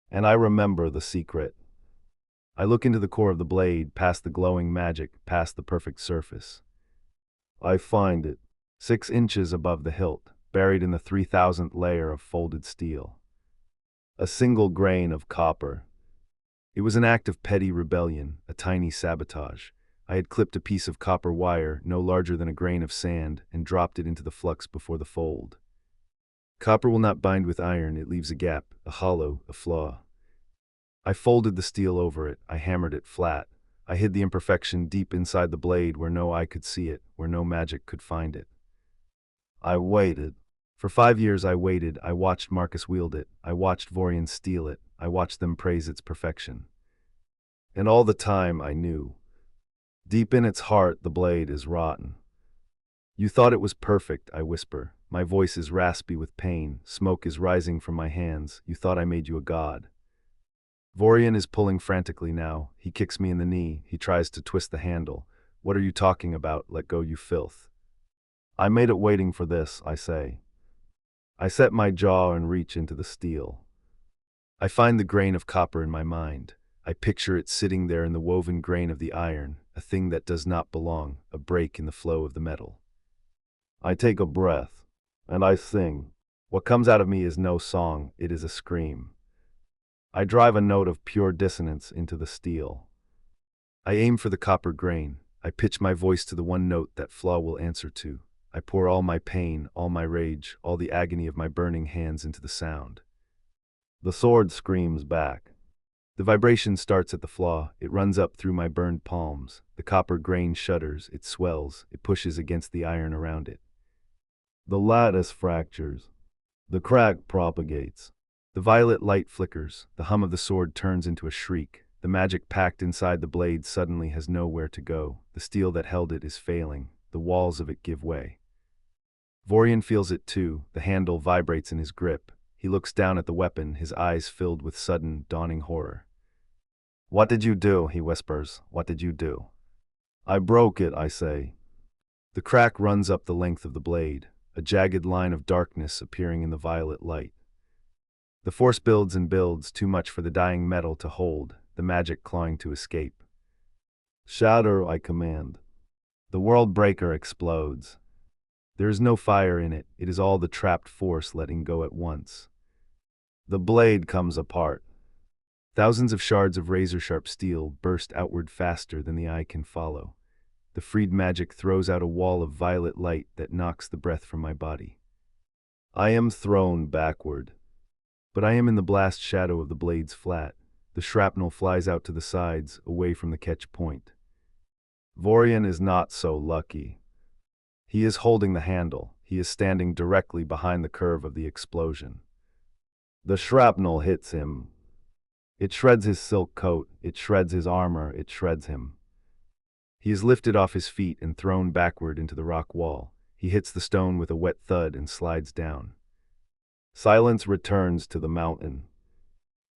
And I remember the secret. I look into the core of the blade, past the glowing magic, past the perfect surface. I find it, 6 inches above the hilt, buried in the 3000th layer of folded steel. A single grain of copper. It was an act of petty rebellion, a tiny sabotage. I had clipped a piece of copper wire, no larger than a grain of sand, and dropped it into the flux before the fold. Copper will not bind with iron, it leaves a gap, a hollow, a flaw. I folded the steel over it, I hammered it flat. I hid the imperfection deep inside the blade where no eye could see it, where no magic could find it. I waited. For 5 years I waited, I watched Marcus wield it, I watched Vorian steal it, I watched them praise its perfection. And all the time I knew. Deep in its heart the blade is rotten. You thought it was perfect, I whisper. My voice is raspy with pain, smoke is rising from my hands. You thought I made you a god. Vorian is pulling frantically now. He kicks me in the knee, he tries to twist the handle. What are you talking about? Let go, you filth. I made it waiting for this, I say. I set my jaw and reach into the steel. I find the grain of copper in my mind. I picture it sitting there in the woven grain of the iron, a thing that does not belong, a break in the flow of the metal. I take a breath, and I sing. What comes out of me is no song, it is a scream. I drive a note of pure dissonance into the steel. I aim for the copper grain. I pitch my voice to the one note that flaw will answer to. I pour all my pain, all my rage, all the agony of my burning hands into the sound. The sword screams back. The vibration starts at the flaw. It runs up through my burned palms. The copper grain shudders, it swells, it pushes against the iron around it. The lattice fractures. The crack propagates. The violet light flickers. The hum of the sword turns into a shriek. The magic packed inside the blade suddenly has nowhere to go. The steel that held it is failing. The walls of it give way. Vorian feels it too. The handle vibrates in his grip. He looks down at the weapon, his eyes filled with sudden, dawning horror. What did you do? He whispers. What did you do? I broke it, I say. The crack runs up the length of the blade, a jagged line of darkness appearing in the violet light. The force builds and builds, too much for the dying metal to hold, the magic clawing to escape. Shatter, I command. The world breaker explodes. There is no fire in it, it is all the trapped force letting go at once. The blade comes apart. Thousands of shards of razor-sharp steel burst outward faster than the eye can follow. The freed magic throws out a wall of violet light that knocks the breath from my body. I am thrown backward. But I am in the blast shadow of the blade's flat. The shrapnel flies out to the sides, away from the catch point. Vorian is not so lucky. He is holding the handle. He is standing directly behind the curve of the explosion. The shrapnel hits him. It shreds his silk coat, it shreds his armor, it shreds him. He is lifted off his feet and thrown backward into the rock wall. He hits the stone with a wet thud and slides down. Silence returns to the mountain.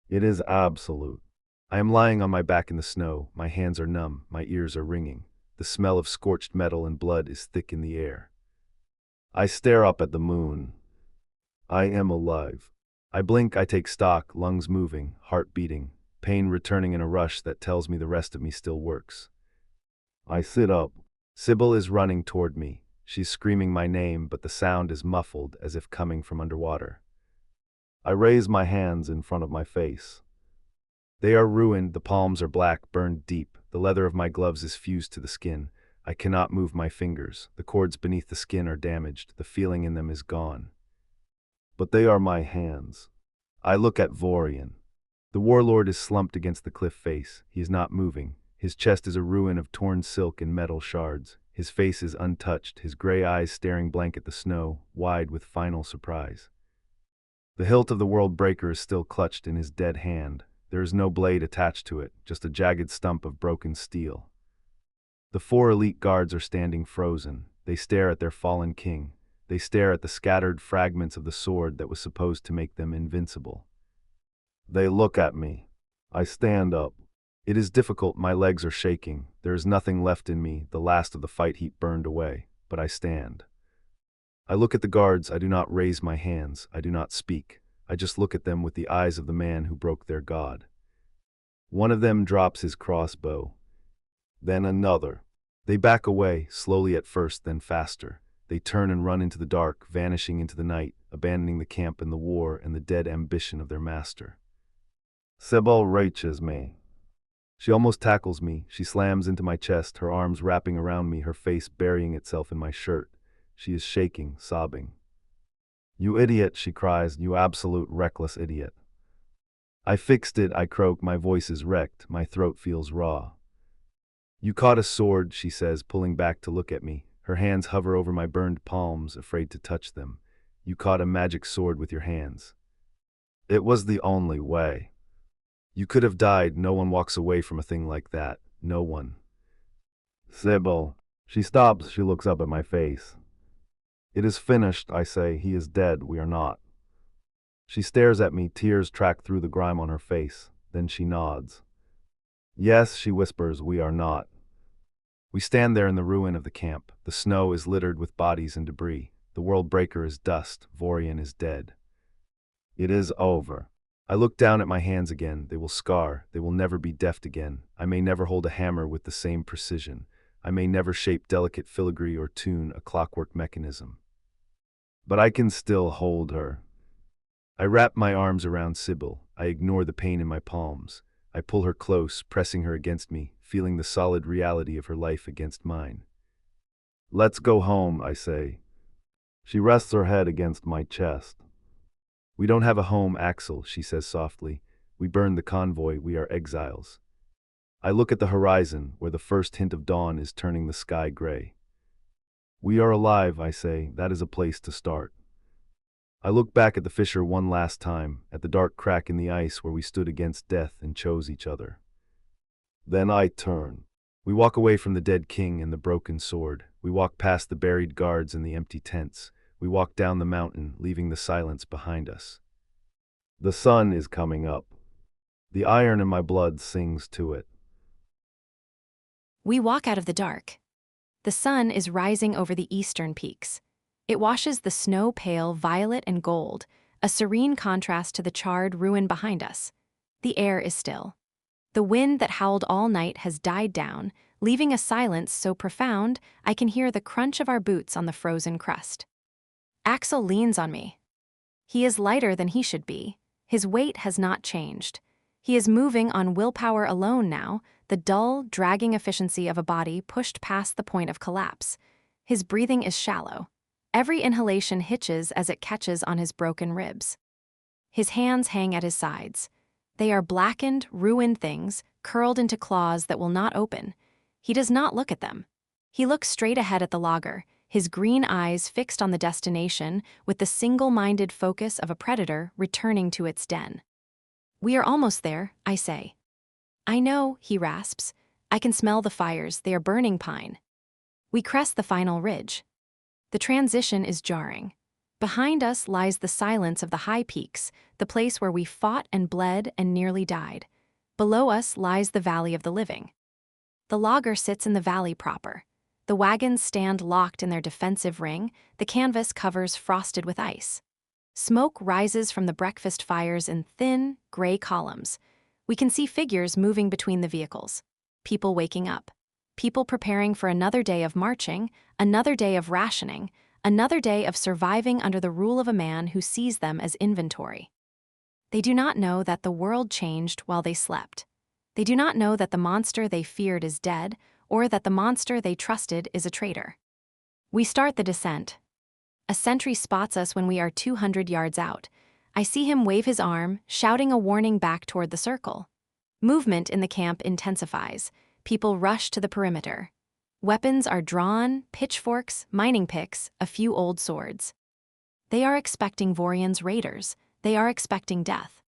It is absolute. I am lying on my back in the snow. My hands are numb, my ears are ringing. The smell of scorched metal and blood is thick in the air. I stare up at the moon. I am alive. I blink, I take stock, lungs moving, heart beating, pain returning in a rush that tells me the rest of me still works. I sit up. Sybil is running toward me. She's screaming my name, but the sound is muffled as if coming from underwater. I raise my hands in front of my face. They are ruined, the palms are black, burned deep. The leather of my gloves is fused to the skin. I cannot move my fingers. The cords beneath the skin are damaged. The feeling in them is gone. But they are my hands. I look at Vorian. The warlord is slumped against the cliff face. He is not moving. His chest is a ruin of torn silk and metal shards. His face is untouched, his gray eyes staring blank at the snow, wide with final surprise. The hilt of the world breaker is still clutched in his dead hand. There is no blade attached to it, just a jagged stump of broken steel. The 4 elite guards are standing frozen. They stare at their fallen king. They stare at the scattered fragments of the sword that was supposed to make them invincible. They look at me. I stand up. It is difficult, my legs are shaking. There is nothing left in me, the last of the fight heat burned away, but I stand. I look at the guards, I do not raise my hands, I do not speak. I just look at them with the eyes of the man who broke their god. One of them drops his crossbow. Then another. They back away, slowly at first, then faster. They turn and run into the dark, vanishing into the night, abandoning the camp and the war and the dead ambition of their master. Sybil reaches me. She almost tackles me. She slams into my chest, her arms wrapping around me, her face burying itself in my shirt. She is shaking, sobbing. You idiot, she cries, you absolute reckless idiot. I fixed it, I croak, my voice is wrecked, my throat feels raw. You caught a sword, she says, pulling back to look at me. Her hands hover over my burned palms, afraid to touch them. You caught a magic sword with your hands. It was the only way. You could have died. No one walks away from a thing like that. No one. Sybil. She stops. She looks up at my face. It is finished, I say. He is dead. We are not. She stares at me. Tears track through the grime on her face. Then she nods. Yes, she whispers, we are not. We stand there in the ruin of the camp. The snow is littered with bodies and debris. The world breaker is dust. Vorian is dead. It is over. I look down at my hands again. They will scar. They will never be deft again. I may never hold a hammer with the same precision. I may never shape delicate filigree or tune a clockwork mechanism. But I can still hold her. I wrap my arms around Sybil. I ignore the pain in my palms. I pull her close, pressing her against me, feeling the solid reality of her life against mine. Let's go home, I say. She rests her head against my chest. We don't have a home, Axel, she says softly. We burned the convoy. We are exiles. I look at the horizon, where the first hint of dawn is turning the sky gray. We are alive, I say. That is a place to start. I look back at the fissure one last time, at the dark crack in the ice where we stood against death and chose each other. Then I turn. We walk away from the dead king and the broken sword. We walk past the buried guards and the empty tents. We walk down the mountain, leaving the silence behind us. The sun is coming up. The iron in my blood sings to it. We walk out of the dark. The sun is rising over the eastern peaks. It washes the snow pale violet and gold, a serene contrast to the charred ruin behind us. The air is still. The wind that howled all night has died down, leaving a silence so profound I can hear the crunch of our boots on the frozen crust. Axel leans on me. He is lighter than he should be. His weight has not changed. He is moving on willpower alone now, the dull, dragging efficiency of a body pushed past the point of collapse. His breathing is shallow. Every inhalation hitches as it catches on his broken ribs. His hands hang at his sides. They are blackened, ruined things, curled into claws that will not open. He does not look at them. He looks straight ahead at the logger, his green eyes fixed on the destination with the single-minded focus of a predator returning to its den. We are almost there, I say. I know, he rasps. I can smell the fires. They are burning pine. We crest the final ridge. The transition is jarring. Behind us lies the silence of the high peaks, the place where we fought and bled and nearly died. Below us lies the valley of the living. The logger sits in the valley proper. The wagons stand locked in their defensive ring, the canvas covers frosted with ice. Smoke rises from the breakfast fires in thin, gray columns. We can see figures moving between the vehicles. People waking up. People preparing for another day of marching, another day of rationing, another day of surviving under the rule of a man who sees them as inventory. They do not know that the world changed while they slept. They do not know that the monster they feared is dead, or that the monster they trusted is a traitor. We start the descent. A sentry spots us when we are 200 yards out. I see him wave his arm, shouting a warning back toward the circle. Movement in the camp intensifies. People rush to the perimeter. Weapons are drawn, pitchforks, mining picks, a few old swords. They are expecting Vorian's raiders. They are expecting death.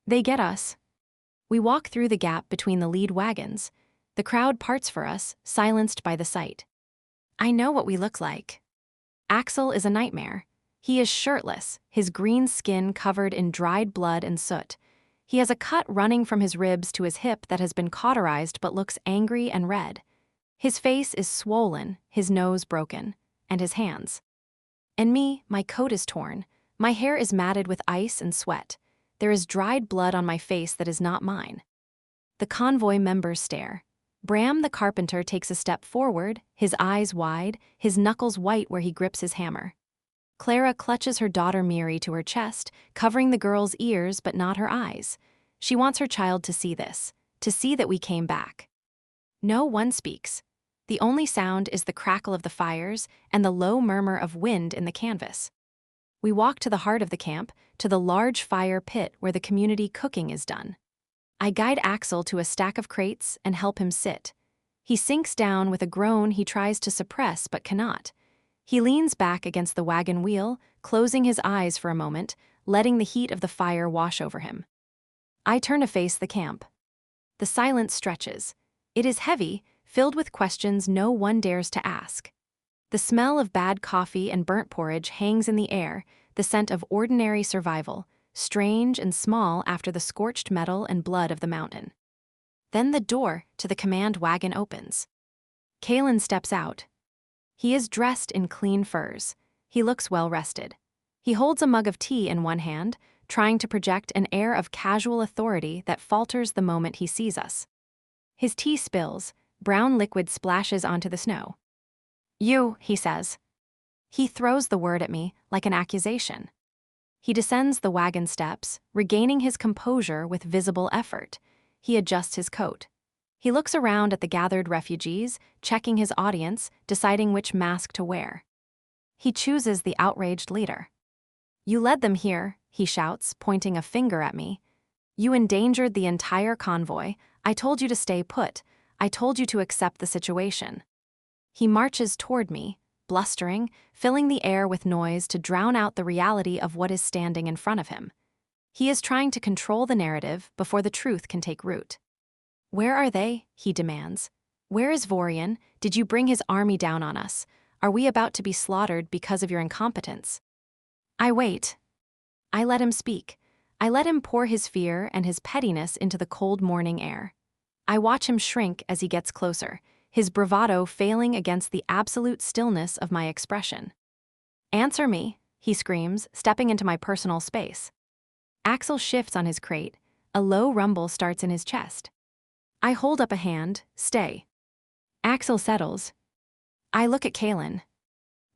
They get us. We walk through the gap between the lead wagons. The crowd parts for us, silenced by the sight. I know what we look like. Axel is a nightmare. He is shirtless, his green skin covered in dried blood and soot. He has a cut running from his ribs to his hip that has been cauterized but looks angry and red. His face is swollen, his nose broken, and his hands. And me, my coat is torn. My hair is matted with ice and sweat. There is dried blood on my face that is not mine. The convoy members stare. Bram the carpenter takes a step forward, his eyes wide, his knuckles white where he grips his hammer. Clara clutches her daughter Miri to her chest, covering the girl's ears but not her eyes. She wants her child to see this, to see that we came back. No one speaks. The only sound is the crackle of the fires and the low murmur of wind in the canvas. We walk to the heart of the camp, to the large fire pit where the community cooking is done. I guide Axel to a stack of crates and help him sit. He sinks down with a groan he tries to suppress but cannot. He leans back against the wagon wheel, closing his eyes for a moment, letting the heat of the fire wash over him. I turn to face the camp. The silence stretches. It is heavy, filled with questions no one dares to ask. The smell of bad coffee and burnt porridge hangs in the air, the scent of ordinary survival, strange and small after the scorched metal and blood of the mountain. Then the door to the command wagon opens. Kalen steps out. He is dressed in clean furs. He looks well rested. He holds a mug of tea in one hand, trying to project an air of casual authority that falters the moment he sees us. His tea spills, brown liquid splashes onto the snow. "You," he says. He throws the word at me like an accusation. He descends the wagon steps, regaining his composure with visible effort. He adjusts his coat. He looks around at the gathered refugees, checking his audience, deciding which mask to wear. He chooses the outraged leader. "You led them here," he shouts, pointing a finger at me. "You endangered the entire convoy. I told you to stay put. I told you to accept the situation." He marches toward me, blustering, filling the air with noise to drown out the reality of what is standing in front of him. He is trying to control the narrative before the truth can take root. "Where are they?" he demands. "Where is Vorian? Did you bring his army down on us? Are we about to be slaughtered because of your incompetence?" I wait. I let him speak. I let him pour his fear and his pettiness into the cold morning air. I watch him shrink as he gets closer, his bravado failing against the absolute stillness of my expression. "Answer me," he screams, stepping into my personal space. Axel shifts on his crate. A low rumble starts in his chest. I hold up a hand. "Stay." Axel settles. I look at Kalen.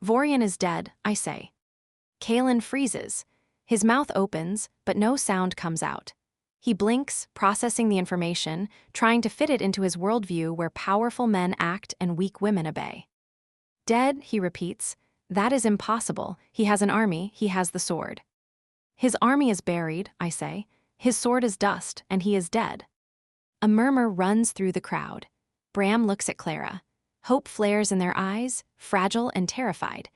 "Vorian is dead," I say. Kalen freezes. His mouth opens, but no sound comes out. He blinks, processing the information, trying to fit it into his worldview where powerful men act and weak women obey. "Dead," he repeats. "That is impossible. He has an army, he has the sword." "His army is buried," I say. "His sword is dust, and he is dead." A murmur runs through the crowd. Bram looks at Clara. Hope flares in their eyes, fragile and terrified.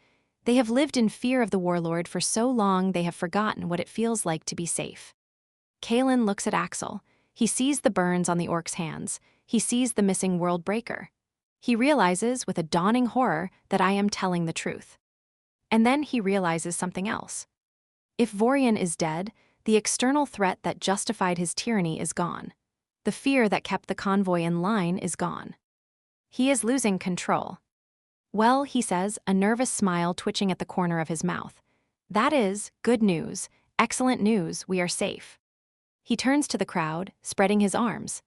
They have lived in fear of the warlord for so long they have forgotten what it feels like to be safe. Kalen looks at Axel. He sees the burns on the orc's hands. He sees the missing world breaker. He realizes with a dawning horror that I am telling the truth. And then he realizes something else. If Vorian is dead, the external threat that justified his tyranny is gone. The fear that kept the convoy in line is gone. He is losing control. "Well," he says, a nervous smile twitching at the corner of his mouth. "That is good news, excellent news, we are safe." He turns to the crowd, spreading his arms.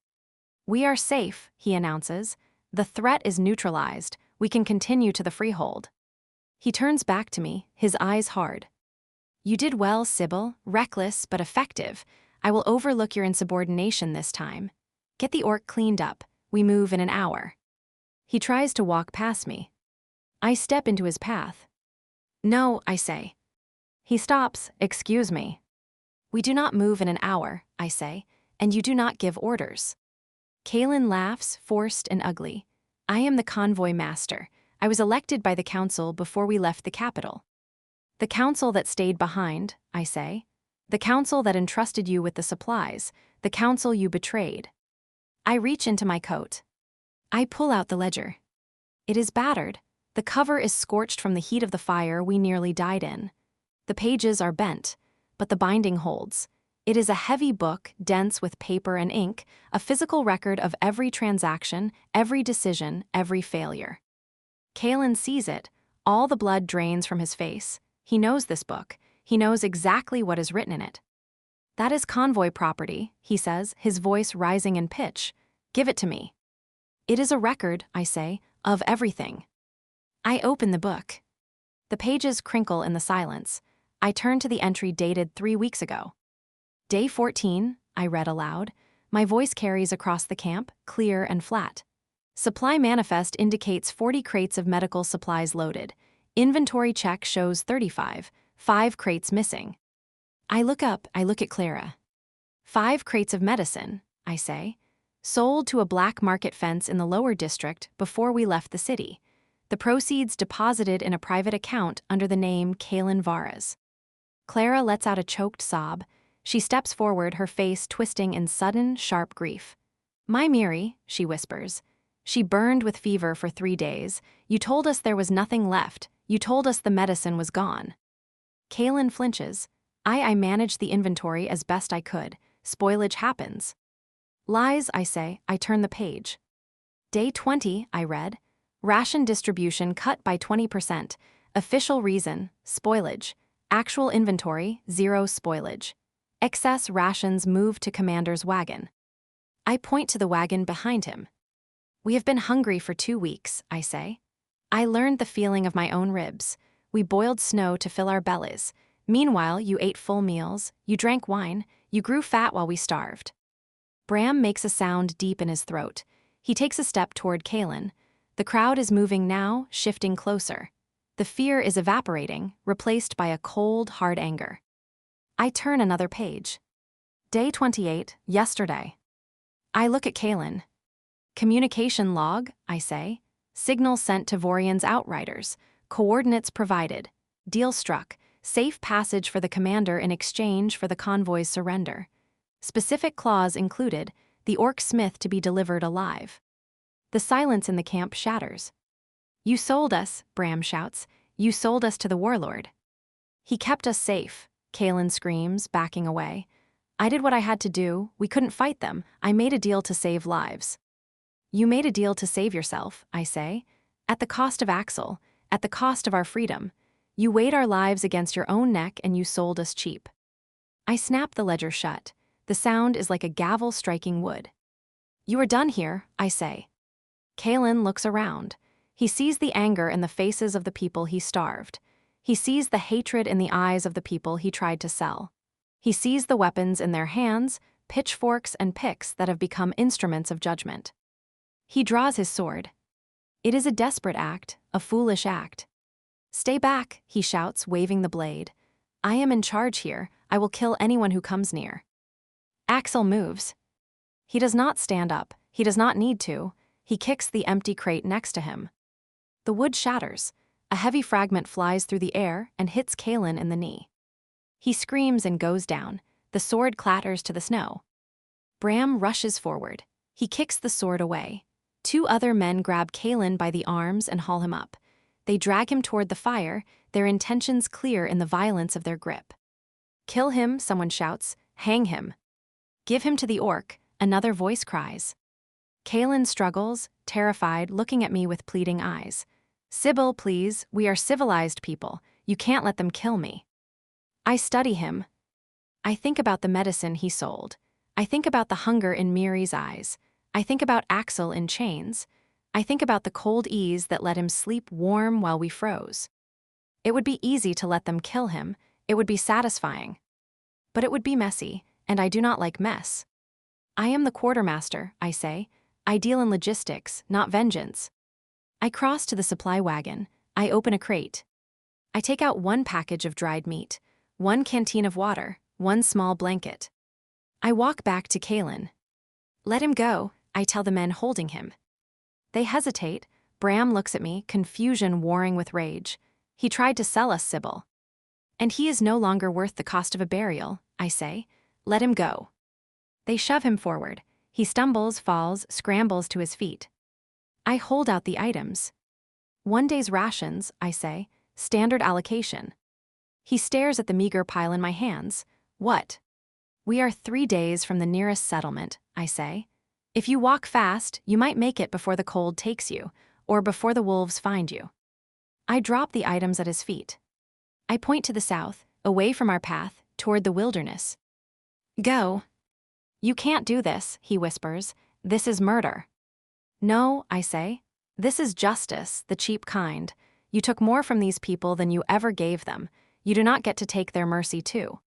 "We are safe," he announces. "The threat is neutralized. We can continue to the freehold." He turns back to me, his eyes hard. "You did well, Sybil, reckless but effective. I will overlook your insubordination this time. Get the orc cleaned up. We move in an hour." He tries to walk past me. I step into his path. "No," I say. He stops. "Excuse me." "We do not move in an hour," I say, "and you do not give orders." Kalen laughs, forced and ugly. "I am the convoy master. I was elected by the council before we left the capital." "The council that stayed behind," I say. "The council that entrusted you with the supplies. The council you betrayed." I reach into my coat. I pull out the ledger. It is battered. The cover is scorched from the heat of the fire we nearly died in. The pages are bent, but the binding holds. It is a heavy book, dense with paper and ink, a physical record of every transaction, every decision, every failure. Kalen sees it. All the blood drains from his face. He knows this book. He knows exactly what is written in it. "That is convoy property," he says, his voice rising in pitch. "Give it to me." "It is a record," I say, "of everything." I open the book. The pages crinkle in the silence. I turn to the entry dated 3 weeks ago. "Day 14, I read aloud. My voice carries across the camp, clear and flat. "Supply manifest indicates 40 crates of medical supplies loaded. Inventory check shows 35, 5 crates missing." I look up, I look at Clara. 5 crates of medicine," I say. "Sold to a black market fence in the lower district before we left the city. the proceeds deposited in a private account under the name Kaelin Varas. Clara lets out a choked sob. She steps forward, her face twisting in sudden, sharp grief. "My Miri," she whispers. "She burned with fever for 3 days. You told us there was nothing left. You told us the medicine was gone." Kaelin flinches. I managed the inventory as best I could. Spoilage happens." "Lies," I say. I turn the page. "Day 20, I read. Ration distribution cut by 20%. Official reason, spoilage. Actual inventory, 0 spoilage. Excess rations moved to commander's wagon." I point to the wagon behind him. "We have been hungry for 2 weeks, I say. I learned the feeling of my own ribs. We boiled snow to fill our bellies. Meanwhile, you ate full meals, you drank wine, you grew fat while we starved." Bram makes a sound deep in his throat. He takes a step toward Kaelin. The crowd is moving now, shifting closer. The fear is evaporating, replaced by a cold, hard anger. I turn another page. Day 28, yesterday. I look at Kaelin. "Communication log," I say. "Signal sent to Vorian's outriders. Coordinates provided. Deal struck. Safe passage for the commander in exchange for the convoy's surrender. Specific clause included, the orc smith to be delivered alive." The silence in the camp shatters. "You sold us," Bram shouts. "You sold us to the warlord." "He kept us safe," Kaelin screams, backing away. "I did what I had to do. We couldn't fight them. I made a deal to save lives." "You made a deal to save yourself," I say. "At the cost of Axel, at the cost of our freedom. You weighed our lives against your own neck and you sold us cheap." I snap the ledger shut. The sound is like a gavel striking wood. "You are done here," I say. Kaelin looks around. He sees the anger in the faces of the people he starved. He sees the hatred in the eyes of the people he tried to sell. He sees the weapons in their hands, pitchforks and picks that have become instruments of judgment. He draws his sword. It is a desperate act, a foolish act. "Stay back," he shouts, waving the blade. "I am in charge here. I will kill anyone who comes near." Axel moves. He does not stand up. He does not need to. He kicks the empty crate next to him. The wood shatters. A heavy fragment flies through the air and hits Kaelin in the knee. He screams and goes down. The sword clatters to the snow. Bram rushes forward. He kicks the sword away. 2 other men grab Kaelin by the arms and haul him up. They drag him toward the fire, their intentions clear in the violence of their grip. "Kill him," someone shouts. "Hang him." "Give him to the orc," another voice cries. Kaelin struggles, terrified, looking at me with pleading eyes. "Sybil, please, we are civilized people. You can't let them kill me." I study him. I think about the medicine he sold. I think about the hunger in Miri's eyes. I think about Axel in chains. I think about the cold ease that let him sleep warm while we froze. It would be easy to let them kill him. It would be satisfying. But it would be messy, and I do not like mess. "I am the quartermaster," I say. "I deal in logistics, not vengeance." I cross to the supply wagon. I open a crate. I take out 1 package of dried meat, 1 canteen of water, 1 small blanket. I walk back to Kaelin. "Let him go," I tell the men holding him. They hesitate. Bram looks at me, confusion warring with rage. "He tried to sell us, Sybil." "And he is no longer worth the cost of a burial," I say. "Let him go." They shove him forward. He stumbles, falls, scrambles to his feet. I hold out the items. 1 day's rations, I say, standard allocation. He stares at the meager pile in my hands. "What?" "We are 3 days from the nearest settlement," I say. "If you walk fast, you might make it before the cold takes you, or before the wolves find you." I drop the items at his feet. I point to the south, away from our path, toward the wilderness. "Go." "You can't do this," he whispers. "This is murder." "No," I say. "This is justice, the cheap kind. You took more from these people than you ever gave them. You do not get to take their mercy too."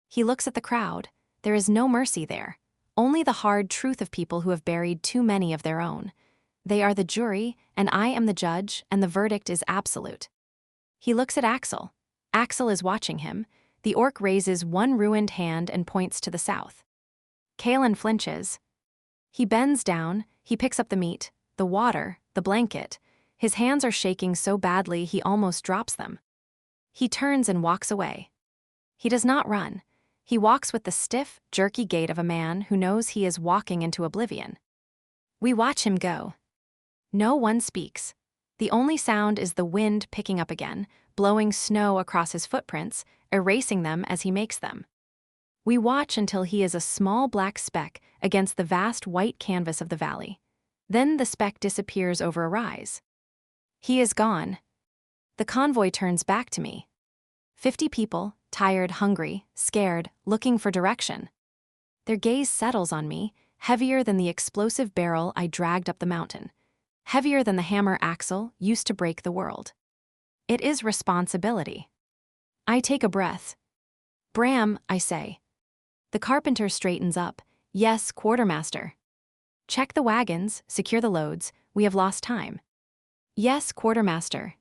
He looks at the crowd. There is no mercy there. Only the hard truth of people who have buried too many of their own. They are the jury, and I am the judge, and the verdict is absolute. He looks at Axel. Axel is watching him. The orc raises 1 ruined hand and points to the south. Kaelin flinches. He bends down, he picks up the meat, the water, the blanket. His hands are shaking so badly he almost drops them. He turns and walks away. He does not run. He walks with the stiff, jerky gait of a man who knows he is walking into oblivion. We watch him go. No one speaks. The only sound is the wind picking up again, blowing snow across his footprints, erasing them as he makes them. We watch until he is a small black speck against the vast white canvas of the valley. Then the speck disappears over a rise. He is gone. The convoy turns back to me. 50 people, tired, hungry, scared, looking for direction. Their gaze settles on me, heavier than the explosive barrel I dragged up the mountain, heavier than the hammer axle used to break the world. It is responsibility. I take a breath. Bram, I say. The carpenter straightens up. Yes, quartermaster. Check the wagons, secure the loads, we have lost time. Yes, quartermaster.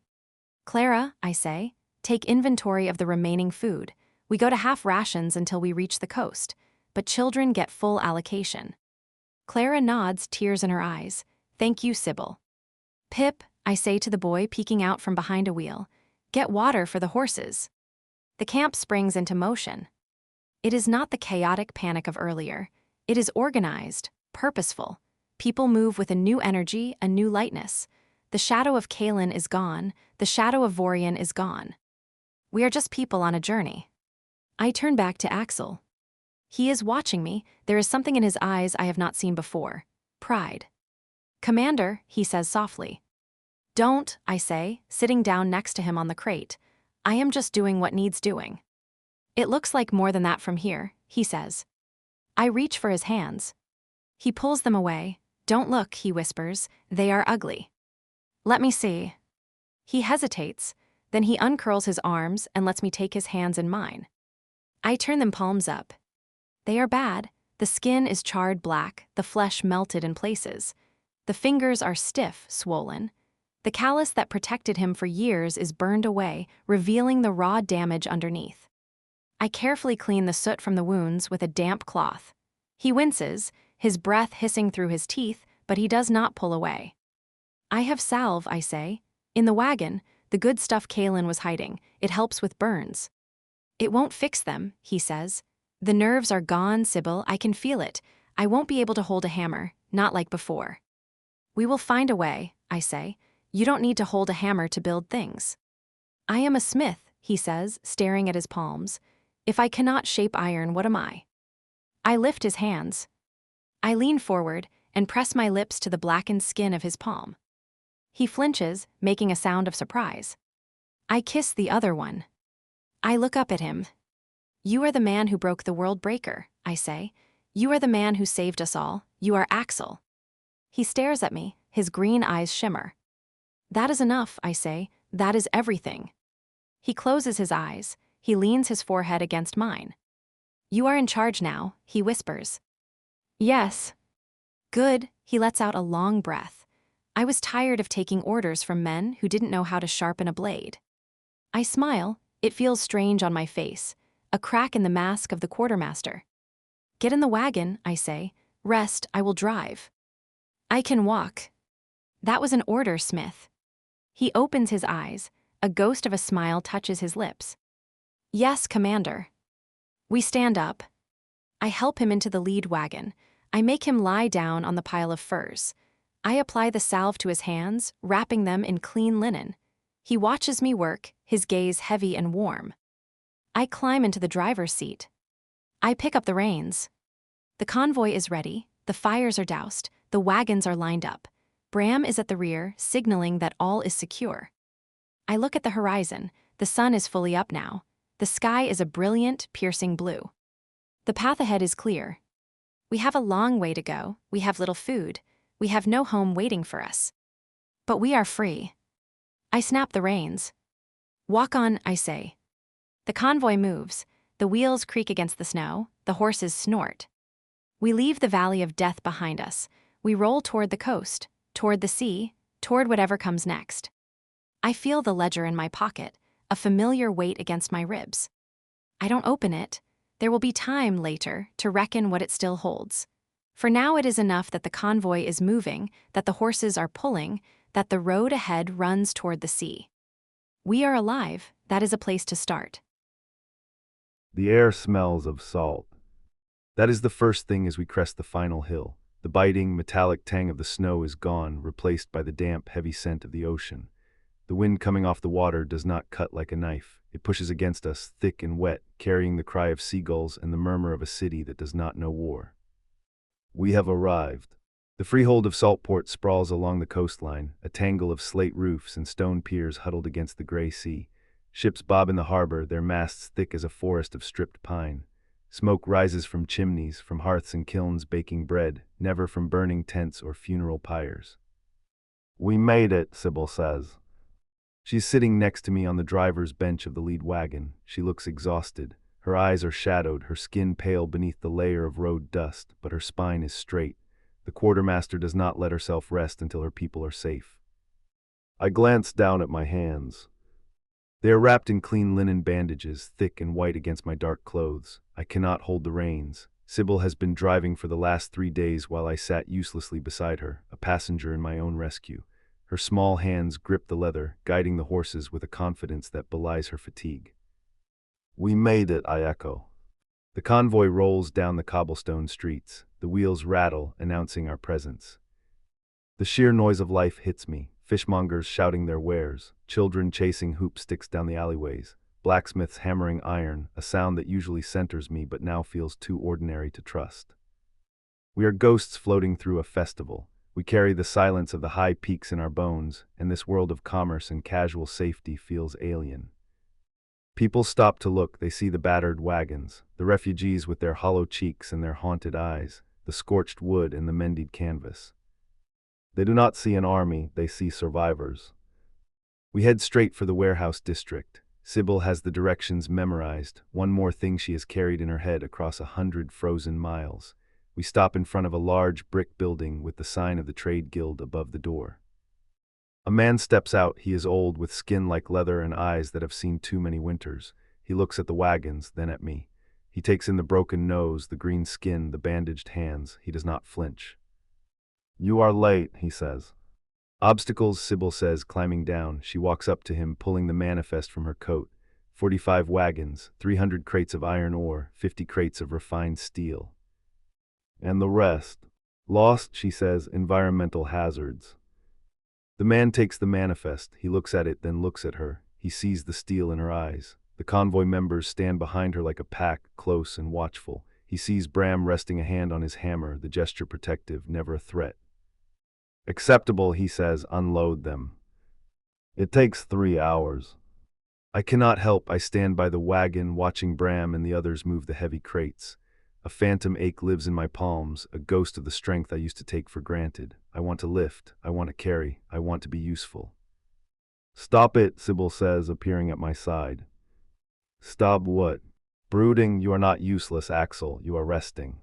Clara, I say, take inventory of the remaining food. We go to half rations until we reach the coast, but children get full allocation. Clara nods, tears in her eyes. Thank you, Sybil. Pip, I say to the boy peeking out from behind a wheel, get water for the horses. The camp springs into motion. It is not the chaotic panic of earlier. It is organized, purposeful. People move with a new energy, a new lightness. The shadow of Kalen is gone, the shadow of Vorian is gone. We are just people on a journey. I turn back to Axel. He is watching me. There is something in his eyes I have not seen before. Pride. Commander, he says softly. Don't, I say, sitting down next to him on the crate. I am just doing what needs doing. It looks like more than that from here, he says. I reach for his hands. He pulls them away. Don't look, he whispers, they are ugly. Let me see. He hesitates, then he uncurls his arms and lets me take his hands in mine. I turn them palms up. They are bad. The skin is charred black, the flesh melted in places. The fingers are stiff, swollen. The callus that protected him for years is burned away, revealing the raw damage underneath. I carefully clean the soot from the wounds with a damp cloth. He winces, his breath hissing through his teeth, but he does not pull away. I have salve, I say. In the wagon, the good stuff Kalen was hiding. It helps with burns. It won't fix them, he says. The nerves are gone, Sybil, I can feel it. I won't be able to hold a hammer, not like before. We will find a way, I say. You don't need to hold a hammer to build things. I am a smith, he says, staring at his palms. If I cannot shape iron, what am I? I lift his hands. I lean forward and press my lips to the blackened skin of his palm. He flinches, making a sound of surprise. I kiss the other one. I look up at him. You are the man who broke the world breaker, I say. You are the man who saved us all. You are Axel. He stares at me, his green eyes shimmer. That is enough, I say. That is everything. He closes his eyes. He leans his forehead against mine. You are in charge now, he whispers. Yes. Good, he lets out a long breath. I was tired of taking orders from men who didn't know how to sharpen a blade. I smile. It feels strange on my face, a crack in the mask of the quartermaster. Get in the wagon, I say. Rest, I will drive. I can walk. That was an order, Smith. He opens his eyes. A ghost of a smile touches his lips. Yes, Commander. We stand up. I help him into the lead wagon. I make him lie down on the pile of furs. I apply the salve to his hands, wrapping them in clean linen. He watches me work, his gaze heavy and warm. I climb into the driver's seat. I pick up the reins. The convoy is ready, the fires are doused, the wagons are lined up. Bram is at the rear, signaling that all is secure. I look at the horizon. The sun is fully up now. The sky is a brilliant, piercing blue. The path ahead is clear. We have a long way to go. We have little food. We have no home waiting for us. But we are free. I snap the reins. Walk on, I say. The convoy moves. The wheels creak against the snow. The horses snort. We leave the valley of death behind us. We roll toward the coast, toward the sea, toward whatever comes next. I feel the ledger in my pocket, a familiar weight against my ribs. I don't open it. There will be time later to reckon what it still holds. For now it is enough that the convoy is moving, that the horses are pulling, that the road ahead runs toward the sea. We are alive, that is a place to start. The air smells of salt. That is the first thing as we crest the final hill. The biting, metallic tang of the snow is gone, replaced by the damp, heavy scent of the ocean. The wind coming off the water does not cut like a knife. It pushes against us, thick and wet, carrying the cry of seagulls and the murmur of a city that does not know war. We have arrived. The freehold of Saltport sprawls along the coastline, a tangle of slate roofs and stone piers huddled against the gray sea. Ships bob in the harbor, their masts thick as a forest of stripped pine. Smoke rises from chimneys, from hearths and kilns baking bread, never from burning tents or funeral pyres. We made it, Sybil says. She's sitting next to me on the driver's bench of the lead wagon. She looks exhausted. Her eyes are shadowed, her skin pale beneath the layer of road dust, but her spine is straight. The quartermaster does not let herself rest until her people are safe. I glance down at my hands. They are wrapped in clean linen bandages, thick and white against my dark clothes. I cannot hold the reins. Sybil has been driving for the last 3 days while I sat uselessly beside her, a passenger in my own rescue. Her small hands grip the leather, guiding the horses with a confidence that belies her fatigue. We made it, I echo. The convoy rolls down the cobblestone streets. The wheels rattle, announcing our presence. The sheer noise of life hits me. Fishmongers shouting their wares, children chasing hoop sticks down the alleyways, blacksmiths hammering iron, a sound that usually centers me but now feels too ordinary to trust. We are ghosts floating through a festival. We carry the silence of the high peaks in our bones, and this world of commerce and casual safety feels alien. People stop to look. They see the battered wagons, the refugees with their hollow cheeks and their haunted eyes, the scorched wood and the mended canvas. They do not see an army, they see survivors. We head straight for the warehouse district. Sybil has the directions memorized, one more thing she has carried in her head across 100 frozen miles. We stop in front of a large brick building with the sign of the trade guild above the door. A man steps out. He is old, with skin like leather and eyes that have seen too many winters. He looks at the wagons, then at me. He takes in the broken nose, the green skin, the bandaged hands. He does not flinch. You are late, he says. Obstacles, Sybil says, climbing down. She walks up to him, pulling the manifest from her coat. 45 wagons, 300 crates of iron ore, 50 crates of refined steel. And the rest? Lost, she says, environmental hazards. The man takes the manifest. He looks at it, then looks at her. He sees the steel in her eyes. The convoy members stand behind her like a pack, close and watchful. He sees Bram resting a hand on his hammer, the gesture protective, never a threat. Acceptable, he says, unload them. It takes 3 hours. I cannot help. I stand by the wagon, watching Bram and the others move the heavy crates. A phantom ache lives in my palms, a ghost of the strength I used to take for granted. I want to lift, I want to carry, I want to be useful. Stop it, Sybil says, appearing at my side. Stop what? Brooding. You are not useless, Axel, you are resting.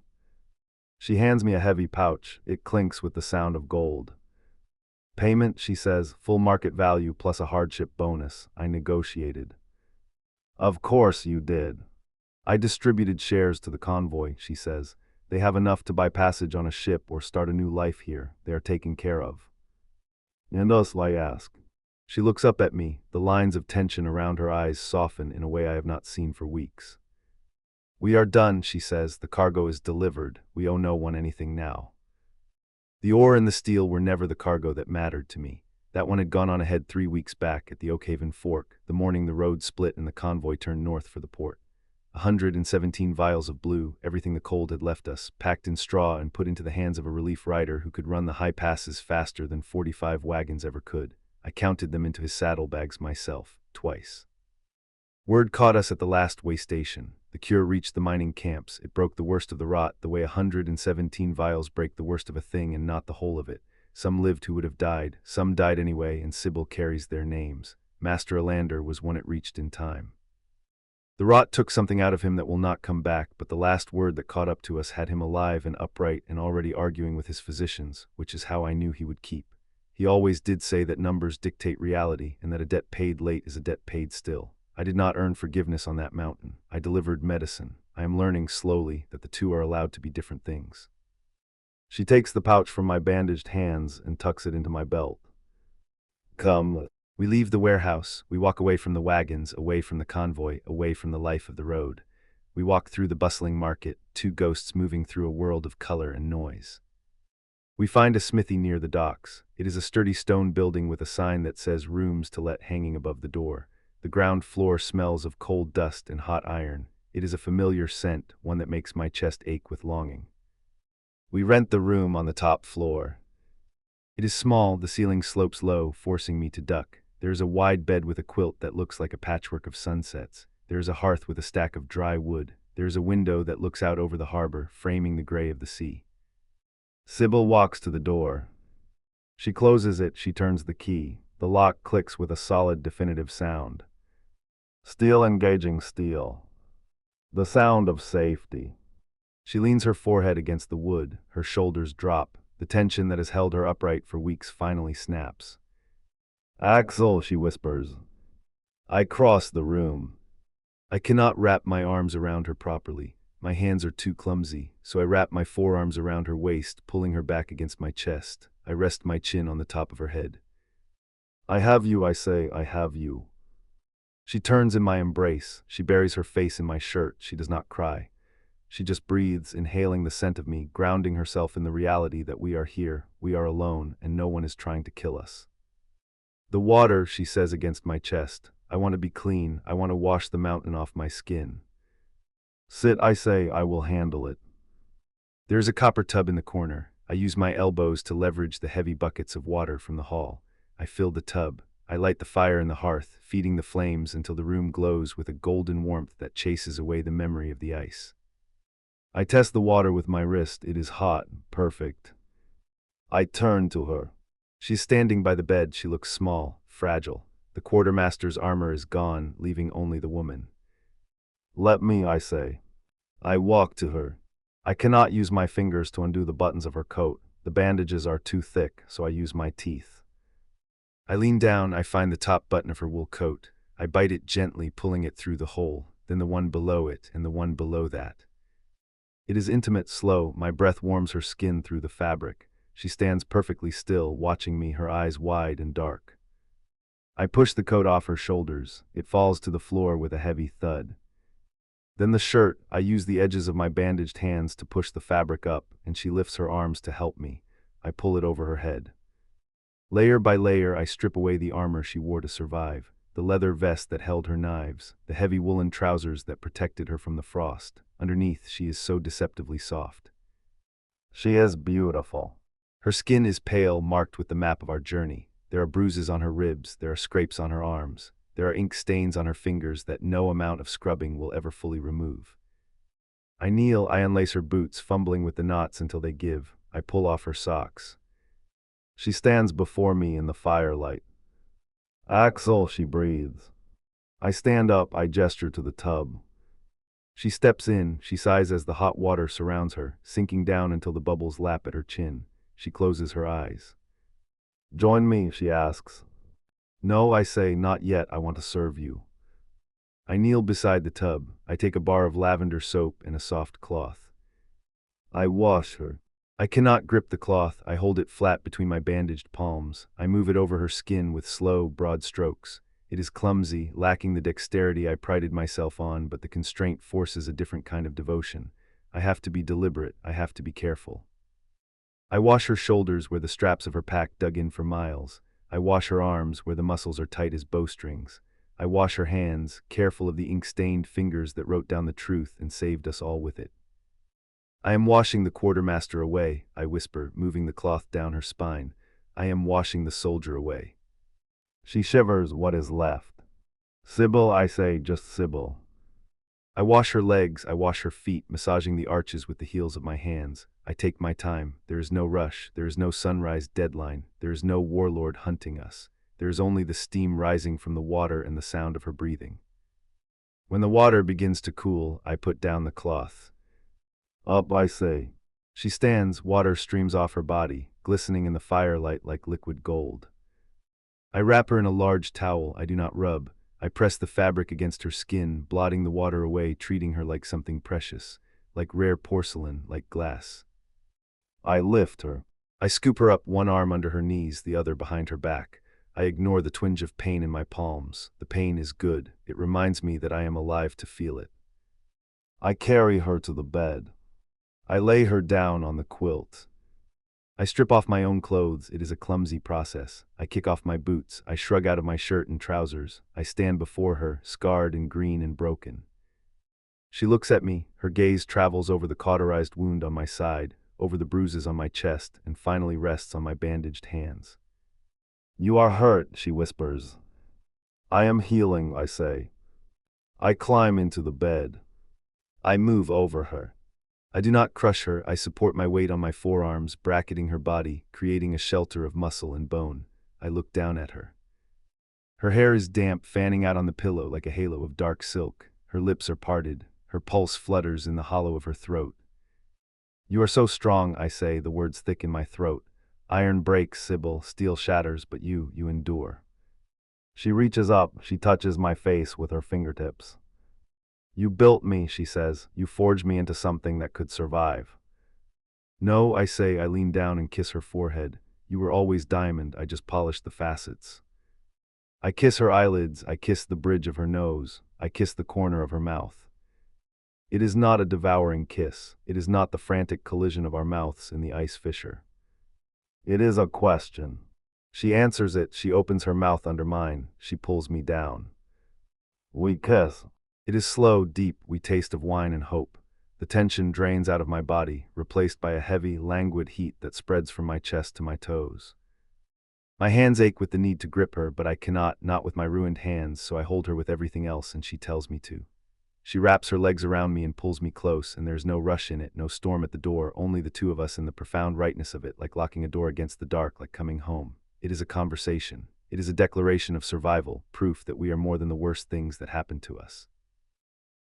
She hands me a heavy pouch. It clinks with the sound of gold. Payment, she says, full market value plus a hardship bonus. I negotiated. Of course you did. I distributed shares to the convoy, she says. They have enough to buy passage on a ship or start a new life here. They are taken care of. And us, I ask. She looks up at me. The lines of tension around her eyes soften in a way I have not seen for weeks. We are done, she says. The cargo is delivered. We owe no one anything now. The ore and the steel were never the cargo that mattered to me. That one had gone on ahead 3 weeks back at the Oakhaven Fork, the morning the road split and the convoy turned north for the port. 117 vials of blue, everything the cold had left us, packed in straw and put into the hands of a relief rider who could run the high passes faster than 45 wagons ever could. I counted them into his saddlebags myself, twice. Word caught us at the last way station. The cure reached the mining camps. It broke the worst of the rot, the way 117 vials break the worst of a thing and not the whole of it. Some lived who would have died, some died anyway, and Sybil carries their names. Master Alander was one it reached in time. The rot took something out of him that will not come back, but the last word that caught up to us had him alive and upright and already arguing with his physicians, which is how I knew he would keep. He always did say that numbers dictate reality and that a debt paid late is a debt paid still. I did not earn forgiveness on that mountain. I delivered medicine. I am learning slowly that the two are allowed to be different things. She takes the pouch from my bandaged hands and tucks it into my belt. Come. We leave the warehouse, we walk away from the wagons, away from the convoy, away from the life of the road. We walk through the bustling market, two ghosts moving through a world of color and noise. We find a smithy near the docks. It is a sturdy stone building with a sign that says rooms to let hanging above the door. The ground floor smells of cold dust and hot iron. It is a familiar scent, one that makes my chest ache with longing. We rent the room on the top floor. It is small, the ceiling slopes low, forcing me to duck. There is a wide bed with a quilt that looks like a patchwork of sunsets. There is a hearth with a stack of dry wood. There is a window that looks out over the harbor, framing the gray of the sea. Sybil walks to the door. She closes it, she turns the key. The lock clicks with a solid, definitive sound. Steel engaging steel. The sound of safety. She leans her forehead against the wood, her shoulders drop. The tension that has held her upright for weeks finally snaps. Axel, she whispers. I cross the room. I cannot wrap my arms around her properly. My hands are too clumsy, so I wrap my forearms around her waist, pulling her back against my chest. I rest my chin on the top of her head. I have you, I say, I have you. She turns in my embrace. She buries her face in my shirt. She does not cry. She just breathes, inhaling the scent of me, grounding herself in the reality that we are here, we are alone, and no one is trying to kill us. The water, she says against my chest. I want to be clean. I want to wash the mountain off my skin. Sit, I say, I will handle it. There is a copper tub in the corner. I use my elbows to leverage the heavy buckets of water from the hall. I fill the tub. I light the fire in the hearth, feeding the flames until the room glows with a golden warmth that chases away the memory of the ice. I test the water with my wrist. It is hot, perfect. I turn to her. She's standing by the bed. She looks small, fragile. The quartermaster's armor is gone, leaving only the woman. Let me, I say. I walk to her. I cannot use my fingers to undo the buttons of her coat. The bandages are too thick, so I use my teeth. I lean down. I find the top button of her wool coat. I bite it gently, pulling it through the hole, then the one below it, and the one below that. It is intimate, slow. My breath warms her skin through the fabric. She stands perfectly still, watching me, her eyes wide and dark. I push the coat off her shoulders. It falls to the floor with a heavy thud. Then the shirt. I use the edges of my bandaged hands to push the fabric up, and she lifts her arms to help me. I pull it over her head. Layer by layer, I strip away the armor she wore to survive. The leather vest that held her knives, the heavy woolen trousers that protected her from the frost. Underneath, she is so deceptively soft. She is beautiful. Her skin is pale, marked with the map of our journey. There are bruises on her ribs, there are scrapes on her arms. There are ink stains on her fingers that no amount of scrubbing will ever fully remove. I kneel, I unlace her boots, fumbling with the knots until they give. I pull off her socks. She stands before me in the firelight. Axel, she breathes. I stand up, I gesture to the tub. She steps in, she sighs as the hot water surrounds her, sinking down until the bubbles lap at her chin. She closes her eyes. Join me, she asks. No, I say, not yet, I want to serve you. I kneel beside the tub. I take a bar of lavender soap and a soft cloth. I wash her. I cannot grip the cloth. I hold it flat between my bandaged palms. I move it over her skin with slow, broad strokes. It is clumsy, lacking the dexterity I prided myself on, but the constraint forces a different kind of devotion. I have to be deliberate. I have to be careful. I wash her shoulders where the straps of her pack dug in for miles. I wash her arms where the muscles are tight as bowstrings. I wash her hands, careful of the ink-stained fingers that wrote down the truth and saved us all with it. I am washing the quartermaster away, I whisper, moving the cloth down her spine. I am washing the soldier away. She shivers. What is left? Sybil, I say, just Sybil. I wash her legs, I wash her feet, massaging the arches with the heels of my hands. I take my time. There is no rush. There is no sunrise deadline. There is no warlord hunting us. There is only the steam rising from the water and the sound of her breathing. When the water begins to cool, I put down the cloth. Up, I say. She stands, water streams off her body, glistening in the firelight like liquid gold. I wrap her in a large towel. I do not rub. I press the fabric against her skin, blotting the water away, treating her like something precious, like rare porcelain, like glass. I lift her. I scoop her up, one arm under her knees, the other behind her back. I ignore the twinge of pain in my palms. The pain is good. It reminds me that I am alive to feel it. I carry her to the bed. I lay her down on the quilt. I strip off my own clothes. It is a clumsy process. I kick off my boots. I shrug out of my shirt and trousers. I stand before her, scarred and green and broken. She looks at me. Her gaze travels over the cauterized wound on my side, over the bruises on my chest, and finally rests on my bandaged hands. "You are hurt," she whispers. "I am healing," I say. I climb into the bed. I move over her. I do not crush her. I support my weight on my forearms, bracketing her body, creating a shelter of muscle and bone. I look down at her. Her hair is damp, fanning out on the pillow like a halo of dark silk. Her lips are parted. Her pulse flutters in the hollow of her throat. "You are so strong," I say, the words thick in my throat. "Iron breaks, Sybil, steel shatters, but you endure." She reaches up. She touches my face with her fingertips. "You built me," she says. "You forged me into something that could survive." "No," I say. I lean down and kiss her forehead. "You were always diamond. I just polished the facets." I kiss her eyelids. I kiss the bridge of her nose. I kiss the corner of her mouth. It is not a devouring kiss. It is not the frantic collision of our mouths in the ice fissure. It is a question. She answers it. She opens her mouth under mine. She pulls me down. We kiss. It is slow, deep. We taste of wine and hope. The tension drains out of my body, replaced by a heavy, languid heat that spreads from my chest to my toes. My hands ache with the need to grip her, but I cannot, not with my ruined hands, so I hold her with everything else, and she tells me to. She wraps her legs around me and pulls me close, and there's no rush in it, no storm at the door, only the two of us in the profound rightness of it, like locking a door against the dark, like coming home. It is a conversation. It is a declaration of survival, proof that we are more than the worst things that happen to us.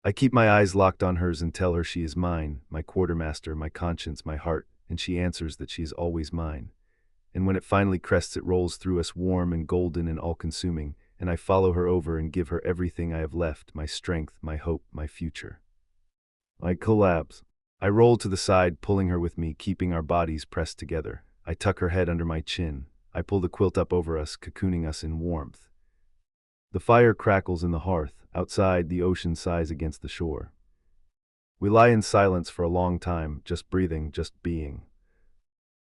I keep my eyes locked on hers and tell her she is mine, my quartermaster, my conscience, my heart, and she answers that she is always mine. And when it finally crests, it rolls through us warm and golden and all-consuming, and I follow her over and give her everything I have left, my strength, my hope, my future. I collapse. I roll to the side, pulling her with me, keeping our bodies pressed together. I tuck her head under my chin. I pull the quilt up over us, cocooning us in warmth. The fire crackles in the hearth. Outside, the ocean sighs against the shore. We lie in silence for a long time, just breathing, just being.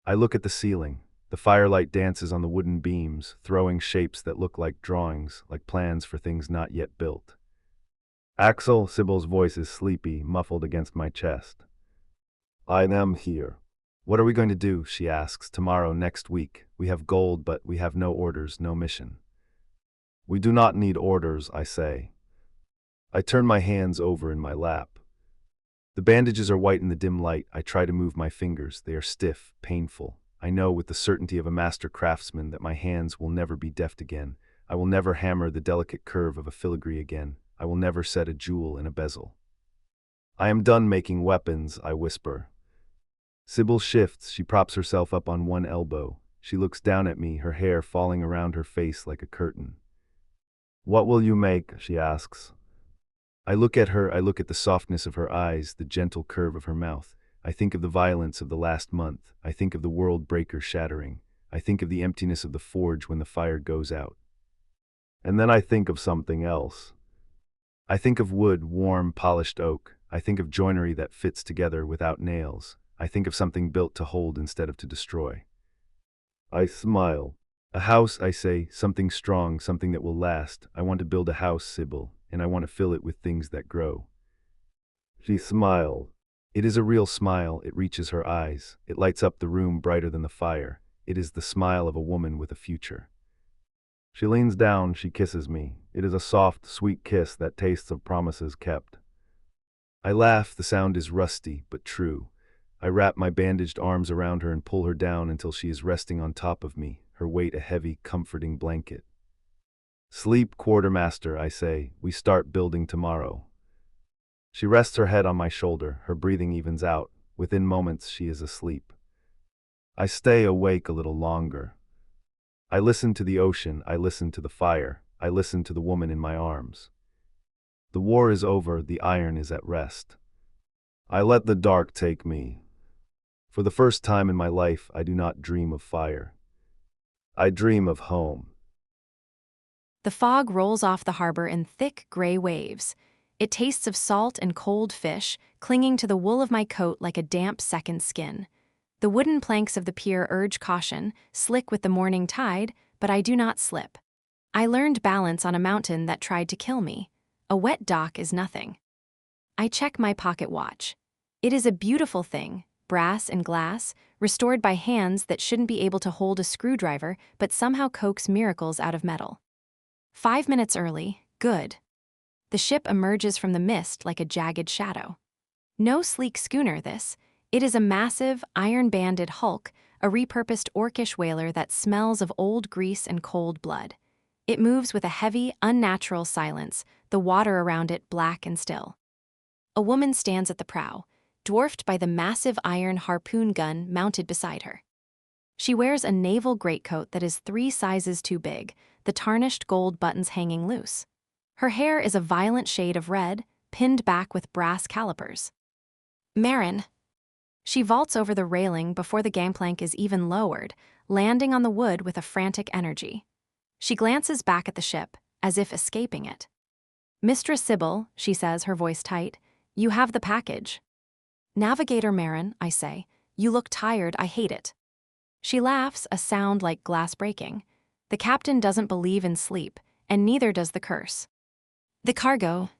I look at the ceiling. The firelight dances on the wooden beams, throwing shapes that look like drawings, like plans for things not yet built. "Axel," Sybil's voice is sleepy, muffled against my chest. "I am here." "What are we going to do?" she asks. "Tomorrow, next week. We have gold, but we have no orders, no mission." "We do not need orders," I say. I turn my hands over in my lap. The bandages are white in the dim light. I try to move my fingers. They are stiff, painful. I know with the certainty of a master craftsman that my hands will never be deft again. I will never hammer the delicate curve of a filigree again. I will never set a jewel in a bezel. "I am done making weapons," I whisper. Sybil shifts. She props herself up on one elbow. She looks down at me, her hair falling around her face like a curtain. "What will you make?" she asks. I look at her. I look at the softness of her eyes, the gentle curve of her mouth. I think of the violence of the last month. I think of the world breaker shattering. I think of the emptiness of the forge when the fire goes out. And then I think of something else. I think of wood, warm, polished oak. I think of joinery that fits together without nails. I think of something built to hold instead of to destroy. I smile. "A house," I say, "something strong, something that will last. I want to build a house, Sybil, and I want to fill it with things that grow." She smiles. It is a real smile. It reaches her eyes. It lights up the room brighter than the fire. It is the smile of a woman with a future. She leans down. She kisses me. It is a soft, sweet kiss that tastes of promises kept. I laugh. The sound is rusty, but true. I wrap my bandaged arms around her and pull her down until she is resting on top of me, her weight a heavy, comforting blanket. "Sleep, quartermaster," I say. "We start building tomorrow." She rests her head on my shoulder. Her breathing evens out. Within moments, she is asleep. I stay awake a little longer. I listen to the ocean. I listen to the fire. I listen to the woman in my arms. The war is over. The iron is at rest. I let the dark take me. For the first time in my life, I do not dream of fire. I dream of home. The fog rolls off the harbor in thick gray waves. It tastes of salt and cold fish, clinging to the wool of my coat like a damp second skin. The wooden planks of the pier urge caution, slick with the morning tide, but I do not slip. I learned balance on a mountain that tried to kill me. A wet dock is nothing. I check my pocket watch. It is a beautiful thing, brass and glass, restored by hands that shouldn't be able to hold a screwdriver but somehow coax miracles out of metal. 5 minutes early, good. The ship emerges from the mist like a jagged shadow. No sleek schooner this. It is a massive, iron-banded hulk, a repurposed orcish whaler that smells of old grease and cold blood. It moves with a heavy, unnatural silence, the water around it black and still. A woman stands at the prow, dwarfed by the massive iron harpoon gun mounted beside her. She wears a naval greatcoat that is 3 sizes too big, the tarnished gold buttons hanging loose. Her hair is a violent shade of red, pinned back with brass calipers. Marin. She vaults over the railing before the gangplank is even lowered, landing on the wood with a frantic energy. She glances back at the ship, as if escaping it. Mistress Sybil, she says, her voice tight, you have the package. Navigator Marin, I say, you look tired, I hate it. She laughs, a sound like glass breaking. The captain doesn't believe in sleep, and neither does the curse. The cargo.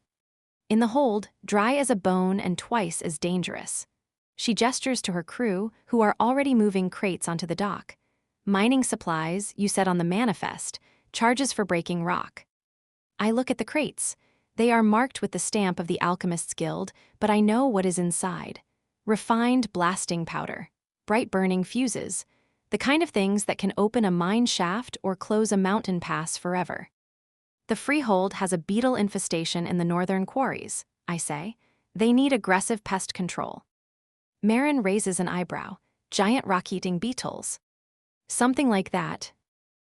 In the hold, dry as a bone and twice as dangerous. She gestures to her crew, who are already moving crates onto the dock. Mining supplies, you said on the manifest, charges for breaking rock. I look at the crates. They are marked with the stamp of the Alchemist's Guild, but I know what is inside. Refined blasting powder, bright burning fuses, the kind of things that can open a mine shaft or close a mountain pass forever. The freehold has a beetle infestation in the northern quarries, I say. They need aggressive pest control. Marin raises an eyebrow. Giant rock-eating beetles. Something like that.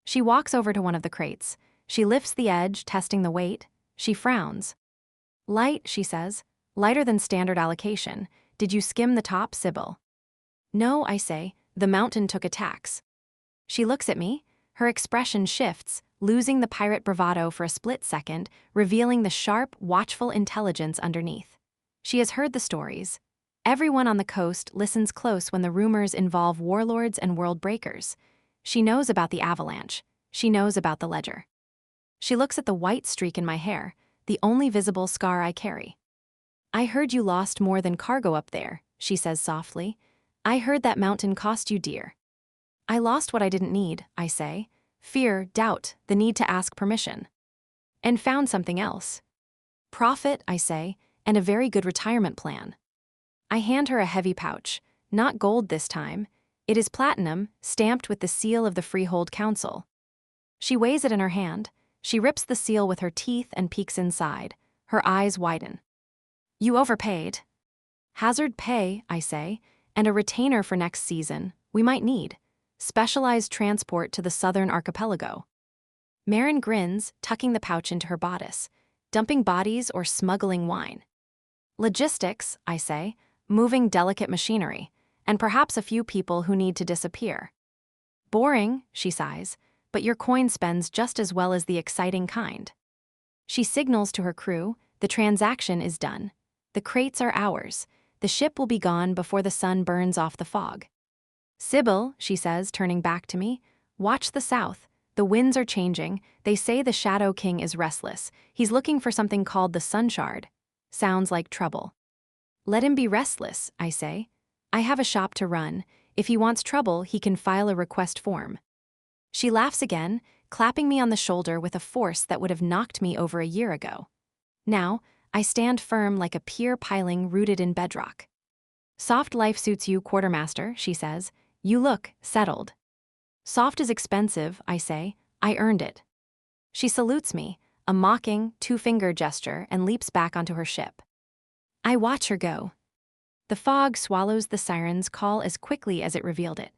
She walks over to one of the crates. She lifts the edge, testing the weight. She frowns. Light, she says. Lighter than standard allocation. Did you skim the top, Sybil? No, I say. The mountain took a tax. She looks at me. Her expression shifts, losing the pirate bravado for a split second, revealing the sharp, watchful intelligence underneath. She has heard the stories. Everyone on the coast listens close when the rumors involve warlords and world breakers. She knows about the avalanche. She knows about the ledger. She looks at the white streak in my hair, the only visible scar I carry. I heard you lost more than cargo up there, she says softly. I heard that mountain cost you dear. I lost what I didn't need, I say. Fear, doubt, the need to ask permission. And found something else. Profit, I say, and a very good retirement plan. I hand her a heavy pouch, not gold this time. It is platinum, stamped with the seal of the Freehold Council. She weighs it in her hand. She rips the seal with her teeth and peeks inside. Her eyes widen. You overpaid. Hazard pay, I say, and a retainer for next season, we might need. Specialized transport to the southern archipelago. Marin grins, tucking the pouch into her bodice. Dumping bodies or smuggling wine. Logistics, I say, moving delicate machinery, and perhaps a few people who need to disappear. Boring, she sighs, but your coin spends just as well as the exciting kind. She signals to her crew, the transaction is done. The crates are ours. The ship will be gone before the sun burns off the fog. Sybil, she says, turning back to me, watch the south. The winds are changing. They say the Shadow King is restless. He's looking for something called the Sun Shard. Sounds like trouble. Let him be restless, I say. I have a shop to run. If he wants trouble, he can file a request form. She laughs again, clapping me on the shoulder with a force that would have knocked me over a year ago. Now, I stand firm like a pier piling rooted in bedrock. Soft life suits you, quartermaster, she says. You look settled. Soft is expensive, I say. I earned it. She salutes me, a mocking, two-finger gesture, and leaps back onto her ship. I watch her go. The fog swallows the siren's call as quickly as it revealed it.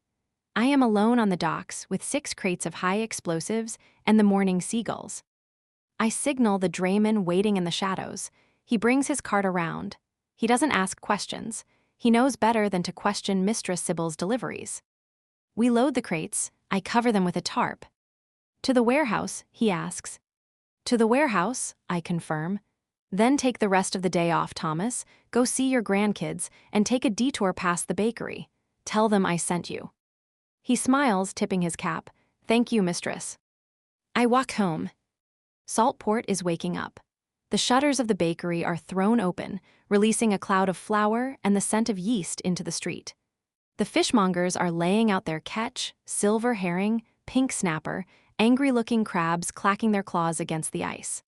I am alone on the docks with 6 crates of high explosives and the morning seagulls. I signal the drayman waiting in the shadows. He brings his cart around. He doesn't ask questions. He knows better than to question Mistress Sybil's deliveries. We load the crates. I cover them with a tarp. To the warehouse, he asks. To the warehouse, I confirm. Then take the rest of the day off, Thomas. Go see your grandkids and take a detour past the bakery. Tell them I sent you. He smiles, tipping his cap. Thank you, mistress. I walk home. Saltport is waking up. The shutters of the bakery are thrown open, releasing a cloud of flour and the scent of yeast into the street. The fishmongers are laying out their catch, silver herring, pink snapper, angry-looking crabs clacking their claws against the ice.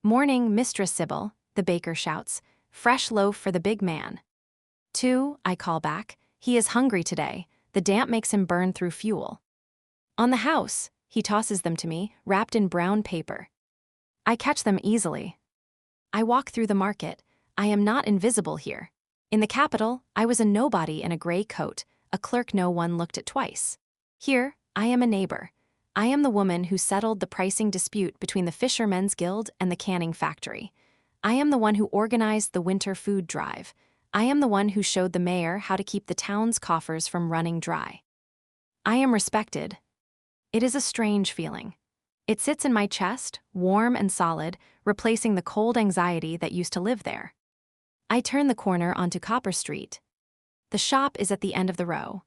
Morning, Mistress Sybil, the baker shouts. Fresh loaf for the big man. 2, I call back. He is hungry today. The damp makes him burn through fuel. On the house, he tosses them to me, wrapped in brown paper. I catch them easily. I walk through the market. I am not invisible here. In the capital, I was a nobody in a gray coat, a clerk no one looked at twice. Here, I am a neighbor. I am the woman who settled the pricing dispute between the Fishermen's Guild and the canning factory. I am the one who organized the winter food drive. I am the one who showed the mayor how to keep the town's coffers from running dry. I am respected. It is a strange feeling. It sits in my chest, warm and solid, replacing the cold anxiety that used to live there. I turn the corner onto Copper Street. The shop is at the end of the row.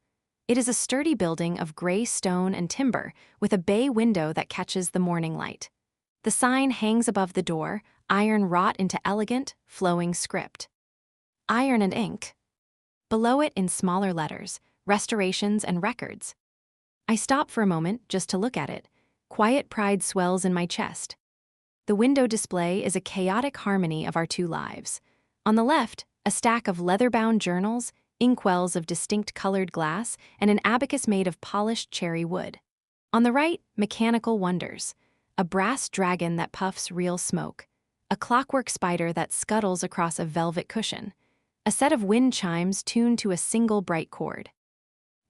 It is a sturdy building of gray stone and timber with a bay window that catches the morning light. The sign hangs above the door, iron wrought into elegant, flowing script. Iron and ink. Below it in smaller letters, restorations and records. I stop for a moment just to look at it. Quiet pride swells in my chest. The window display is a chaotic harmony of our two lives. On the left, a stack of leather-bound journals, inkwells of distinct colored glass, and an abacus made of polished cherry wood. On the right, mechanical wonders. A brass dragon that puffs real smoke. A clockwork spider that scuttles across a velvet cushion. A set of wind chimes tuned to a single bright chord.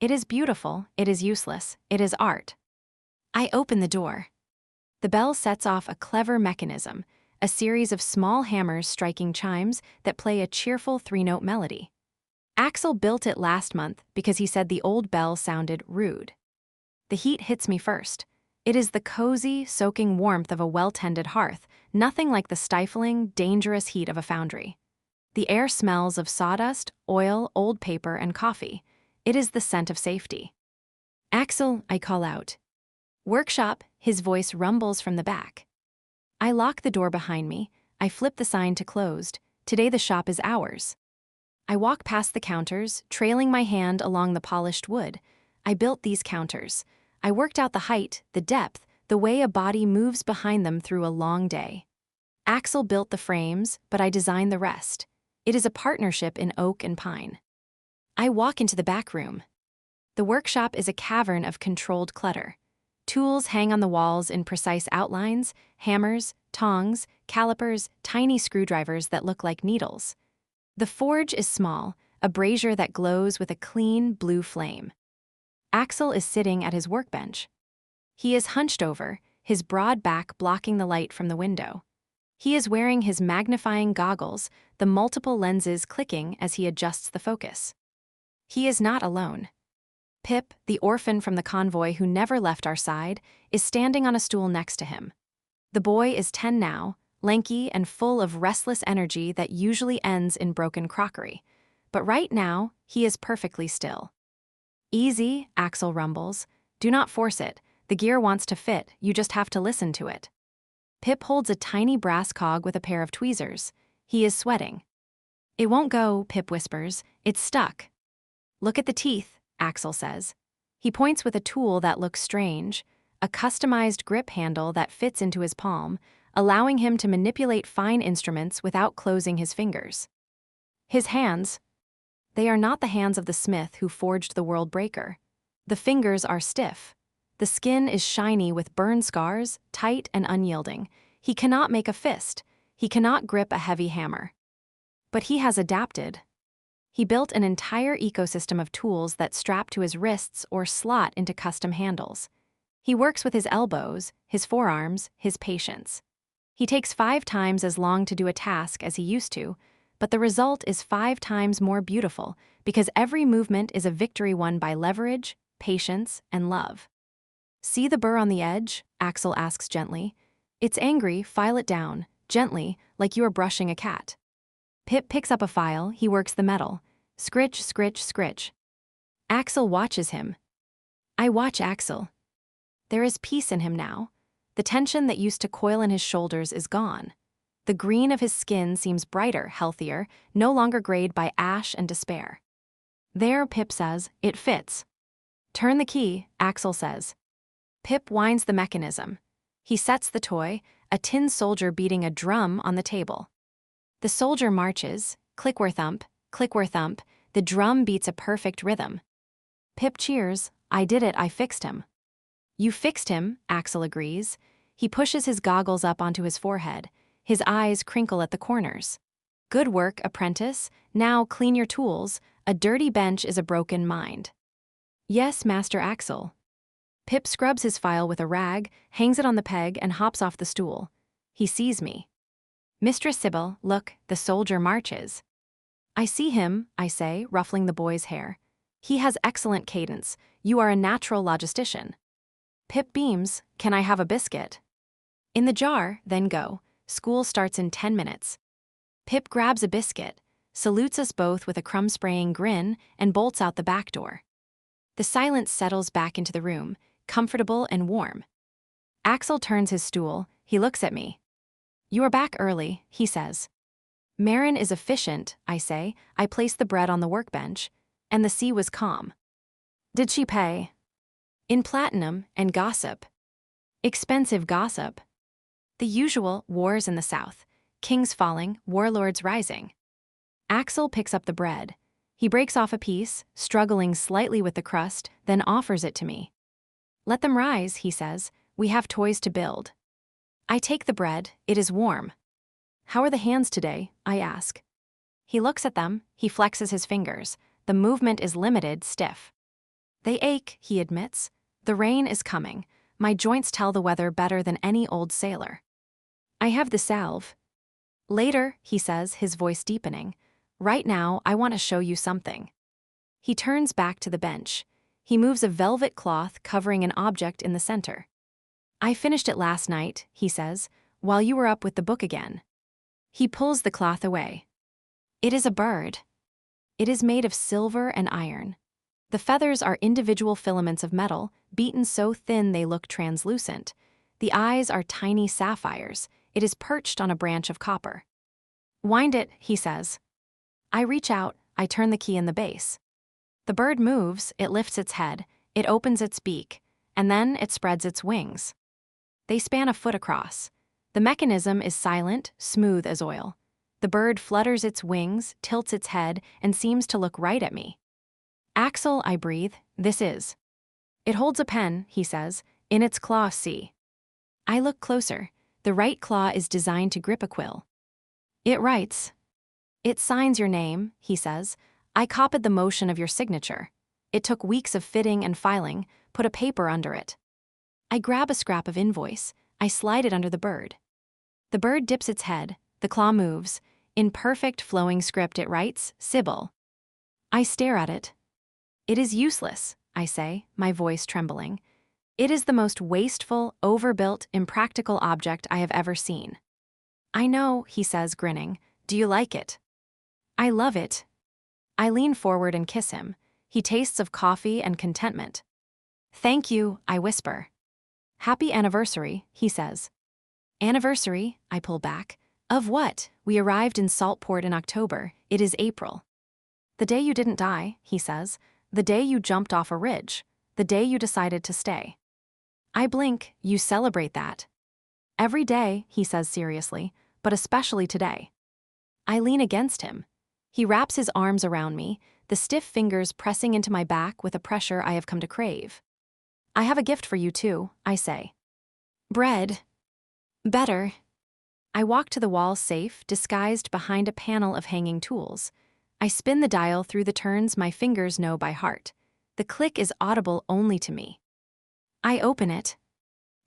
It is beautiful, it is useless, it is art. I open the door. The bell sets off a clever mechanism, a series of small hammers striking chimes that play a cheerful 3-note melody. Axel built it last month because he said the old bell sounded rude. The heat hits me first. It is the cozy, soaking warmth of a well-tended hearth, nothing like the stifling, dangerous heat of a foundry. The air smells of sawdust, oil, old paper, and coffee. It is the scent of safety. Axel, I call out. Workshop, his voice rumbles from the back. I lock the door behind me. I flip the sign to closed. Today the shop is ours. I walk past the counters, trailing my hand along the polished wood. I built these counters. I worked out the height, the depth, the way a body moves behind them through a long day. Axel built the frames, but I designed the rest. It is a partnership in oak and pine. I walk into the back room. The workshop is a cavern of controlled clutter. Tools hang on the walls in precise outlines, hammers, tongs, calipers, tiny screwdrivers that look like needles. The forge is small, a brazier that glows with a clean, blue flame. Axel is sitting at his workbench. He is hunched over, his broad back blocking the light from the window. He is wearing his magnifying goggles, the multiple lenses clicking as he adjusts the focus. He is not alone. Pip, the orphan from the convoy who never left our side, is standing on a stool next to him. The boy is 10 now, lanky and full of restless energy that usually ends in broken crockery. But right now, he is perfectly still. Easy, Axel rumbles. Do not force it. The gear wants to fit, you just have to listen to it. Pip holds a tiny brass cog with a pair of tweezers. He is sweating. It won't go, Pip whispers. It's stuck. Look at the teeth, Axel says. He points with a tool that looks strange, a customized grip handle that fits into his palm, allowing him to manipulate fine instruments without closing his fingers. His hands, they are not the hands of the smith who forged the world breaker. The fingers are stiff. The skin is shiny with burn scars, tight and unyielding. He cannot make a fist. He cannot grip a heavy hammer. But he has adapted. He built an entire ecosystem of tools that strap to his wrists or slot into custom handles. He works with his elbows, his forearms, his patience. He takes 5 times as long to do a task as he used to, but the result is 5 times more beautiful because every movement is a victory won by leverage, patience, and love. See the burr on the edge? Axel asks gently. It's angry, file it down, gently, like you are brushing a cat. Pip picks up a file, he works the metal. Scritch, scritch, scritch. Axel watches him. I watch Axel. There is peace in him now. The tension that used to coil in his shoulders is gone. The green of his skin seems brighter, healthier, no longer grayed by ash and despair. There, Pip says, it fits. Turn the key, Axel says. Pip winds the mechanism. He sets the toy, a tin soldier beating a drum on the table. The soldier marches, click-where-thump, click-where-thump, the drum beats a perfect rhythm. Pip cheers, I did it, I fixed him. You fixed him, Axel agrees. He pushes his goggles up onto his forehead. His eyes crinkle at the corners. Good work, apprentice. Now clean your tools. A dirty bench is a broken mind. Yes, Master Axel. Pip scrubs his file with a rag, hangs it on the peg, and hops off the stool. He sees me. Mistress Sybil, look, the soldier marches. I see him, I say, ruffling the boy's hair. He has excellent cadence. You are a natural logistician. Pip beams, can I have a biscuit? In the jar, then go. School starts in 10 minutes. Pip grabs a biscuit, salutes us both with a crumb-spraying grin, and bolts out the back door. The silence settles back into the room, comfortable and warm. Axel turns his stool, he looks at me. You are back early, he says. Marin is efficient, I say. I place the bread on the workbench, and the sea was calm. Did she pay? In platinum and gossip. Expensive gossip. The usual, wars in the south. Kings falling, warlords rising. Axel picks up the bread. He breaks off a piece, struggling slightly with the crust, then offers it to me. Let them rise, he says. We have toys to build. I take the bread, it is warm. How are the hands today? I ask. He looks at them, he flexes his fingers. The movement is limited, stiff. They ache, he admits. The rain is coming. My joints tell the weather better than any old sailor. I have the salve. Later, he says, his voice deepening. Right now, I want to show you something. He turns back to the bench. He moves a velvet cloth covering an object in the center. I finished it last night, he says, while you were up with the book again. He pulls the cloth away. It is a bird. It is made of silver and iron. The feathers are individual filaments of metal, beaten so thin they look translucent. The eyes are tiny sapphires. It is perched on a branch of copper. Wind it, he says. I reach out, I turn the key in the base. The bird moves, it lifts its head, it opens its beak, and then it spreads its wings. They span a foot across. The mechanism is silent, smooth as oil. The bird flutters its wings, tilts its head, and seems to look right at me. Axel, I breathe, this is. It holds a pen, he says, in its claw, see. I look closer. The right claw is designed to grip a quill. It writes. It signs your name, he says. I copied the motion of your signature. It took weeks of fitting and filing, put a paper under it. I grab a scrap of invoice. I slide it under the bird. The bird dips its head. The claw moves. In perfect flowing script it writes, Sybil. I stare at it. It is useless, I say, my voice trembling. It is the most wasteful, overbuilt, impractical object I have ever seen. I know, he says, grinning. Do you like it? I love it. I lean forward and kiss him. He tastes of coffee and contentment. Thank you, I whisper. Happy anniversary, he says. Anniversary, I pull back. Of what? We arrived in Saltport in October. It is April. The day you didn't die, he says. The day you jumped off a ridge. The day you decided to stay. I blink. You celebrate that. Every day, he says seriously, but especially today. I lean against him. He wraps his arms around me, the stiff fingers pressing into my back with a pressure I have come to crave. I have a gift for you too, I say. Bread. Better. I walk to the wall safe, disguised behind a panel of hanging tools. I spin the dial through the turns my fingers know by heart. The click is audible only to me. I open it.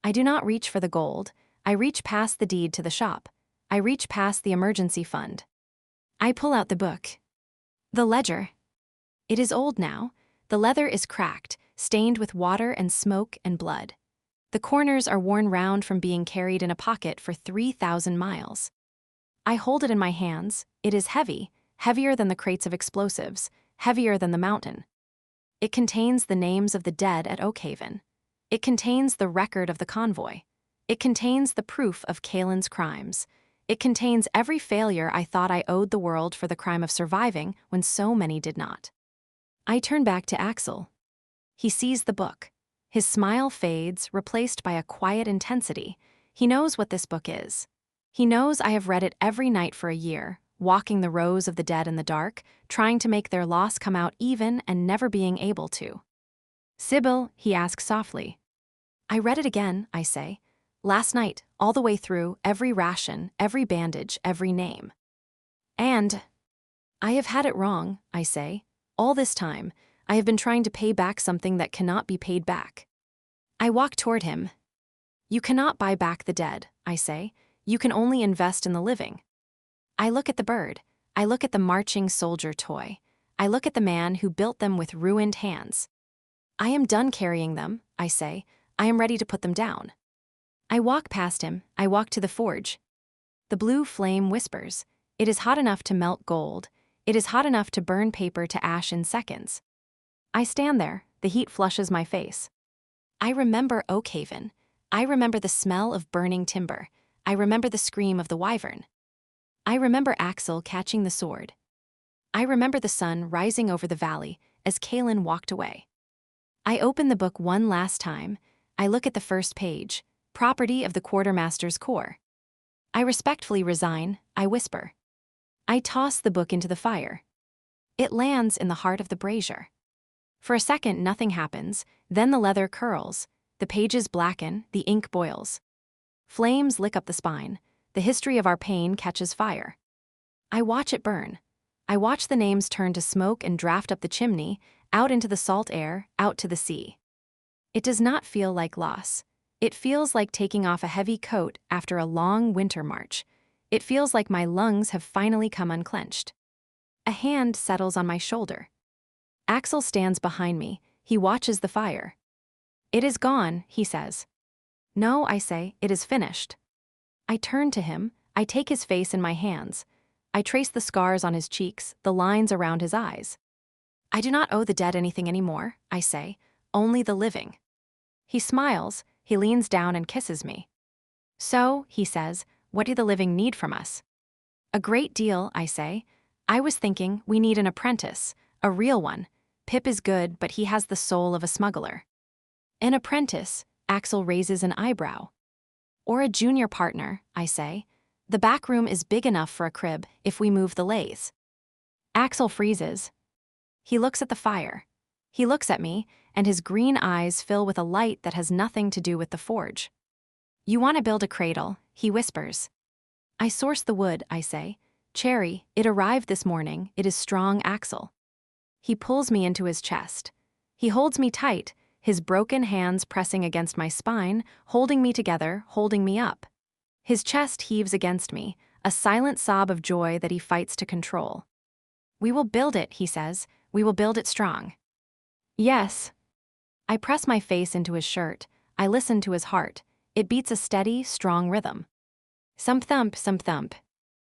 I do not reach for the gold. I reach past the deed to the shop. I reach past the emergency fund. I pull out the book. The ledger. It is old now. The leather is cracked, stained with water and smoke and blood. The corners are worn round from being carried in a pocket for 3,000 miles. I hold it in my hands. It is heavy, heavier than the crates of explosives, heavier than the mountain. It contains the names of the dead at Oakhaven. It contains the record of the convoy. It contains the proof of Kaelin's crimes. It contains every failure I thought I owed the world for the crime of surviving when so many did not. I turn back to Axel. He sees the book. His smile fades, replaced by a quiet intensity. He knows what this book is. He knows I have read it every night for a year, walking the rows of the dead in the dark, trying to make their loss come out even and never being able to. Sybil, he asks softly. I read it again, I say. Last night, all the way through, every ration, every bandage, every name. And I have had it wrong, I say. All this time, I have been trying to pay back something that cannot be paid back. I walk toward him. You cannot buy back the dead, I say. You can only invest in the living. I look at the bird. I look at the marching soldier toy. I look at the man who built them with ruined hands. I am done carrying them, I say. I am ready to put them down. I walk past him. I walk to the forge. The blue flame whispers. It is hot enough to melt gold. It is hot enough to burn paper to ash in seconds. I stand there. The heat flushes my face. I remember Oakhaven. I remember the smell of burning timber. I remember the scream of the wyvern. I remember Axel catching the sword. I remember the sun rising over the valley as Kaelin walked away. I open the book one last time. I look at the first page, property of the quartermaster's corps. I respectfully resign, I whisper. I toss the book into the fire. It lands in the heart of the brazier. For a second, nothing happens, then the leather curls, the pages blacken, the ink boils. Flames lick up the spine. The history of our pain catches fire. I watch it burn. I watch the names turn to smoke and draft up the chimney, out into the salt air, out to the sea. It does not feel like loss. It feels like taking off a heavy coat after a long winter march. It feels like my lungs have finally come unclenched. A hand settles on my shoulder. Axel stands behind me. He watches the fire. It is gone, he says. No, I say, it is finished. I turn to him. I take his face in my hands. I trace the scars on his cheeks, the lines around his eyes. I do not owe the dead anything anymore, I say, only the living. He smiles. He leans down and kisses me. So, he says, what do the living need from us? A great deal, I say. I was thinking we need an apprentice, a real one. Pip is good, but he has the soul of a smuggler. An apprentice, Axel raises an eyebrow. Or a junior partner, I say. The back room is big enough for a crib if we move the lathes. Axel freezes. He looks at the fire. He looks at me, and his green eyes fill with a light that has nothing to do with the forge. You want to build a cradle, he whispers. I source the wood, I say. Cherry, it arrived this morning, it is strong, Axel. He pulls me into his chest. He holds me tight, his broken hands pressing against my spine, holding me together, holding me up. His chest heaves against me, a silent sob of joy that he fights to control. We will build it, he says. We will build it strong. Yes. I press my face into his shirt. I listen to his heart. It beats a steady, strong rhythm. Some thump, some thump.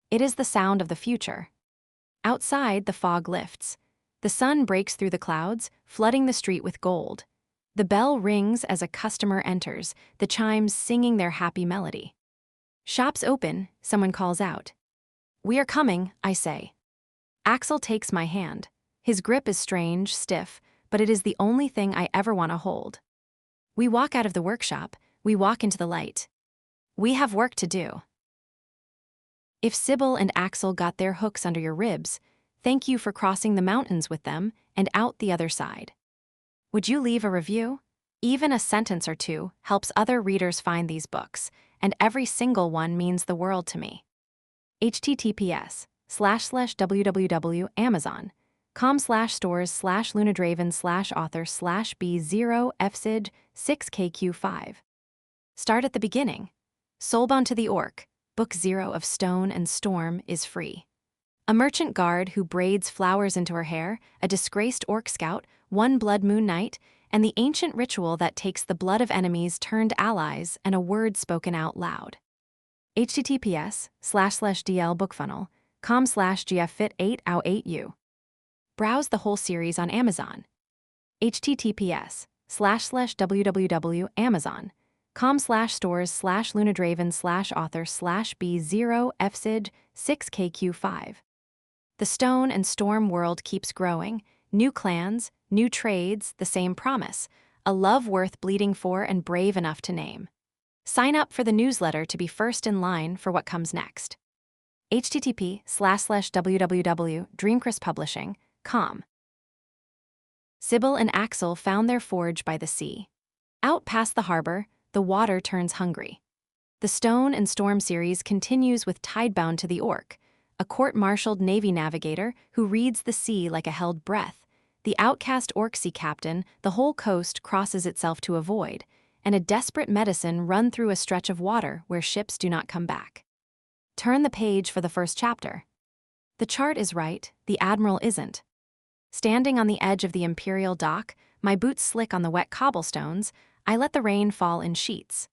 It is the sound of the future. Outside, the fog lifts. The sun breaks through the clouds, flooding the street with gold. The bell rings as a customer enters, the chimes singing their happy melody. Shops open, someone calls out. We are coming, I say. Axel takes my hand. His grip is strange, stiff, but it is the only thing I ever want to hold. We walk out of the workshop, we walk into the light. We have work to do. If Sybil and Axel got their hooks under your ribs, thank you for crossing the mountains with them and out the other side. Would you leave a review? Even a sentence or two helps other readers find these books, and every single one means the world to me. https://www.amazon.com/stores/Luna Draven/author/B0FSID6KQ5. Start at the beginning. Soulbound to the Orc, Book 0 of Stone and Storm is free. A merchant guard who braids flowers into her hair, a disgraced orc scout, one blood moon night, and the ancient ritual that takes the blood of enemies turned allies and a word spoken out loud. https://dlbookfunnel.com/gffit8ou8u. Browse the whole series on Amazon. https://www.amazon.com/stores/lunadraven/author/b0fsid6kq5. The Stone and Storm world keeps growing. New clans, new trades, the same promise. A love worth bleeding for and brave enough to name. Sign up for the newsletter to be first in line for what comes next. http://www.dreamcrestpublishing.com. Sybil and Axel found their forge by the sea. Out past the harbor, the water turns hungry. The Stone and Storm series continues with Tidebound to the Orc, a court-martialed Navy navigator who reads the sea like a held breath, the outcast orc sea captain the whole coast crosses itself to avoid, and a desperate medicine run through a stretch of water where ships do not come back. Turn the page for the first chapter. The chart is right, the admiral isn't. Standing on the edge of the Imperial dock, my boots slick on the wet cobblestones, I let the rain fall in sheets.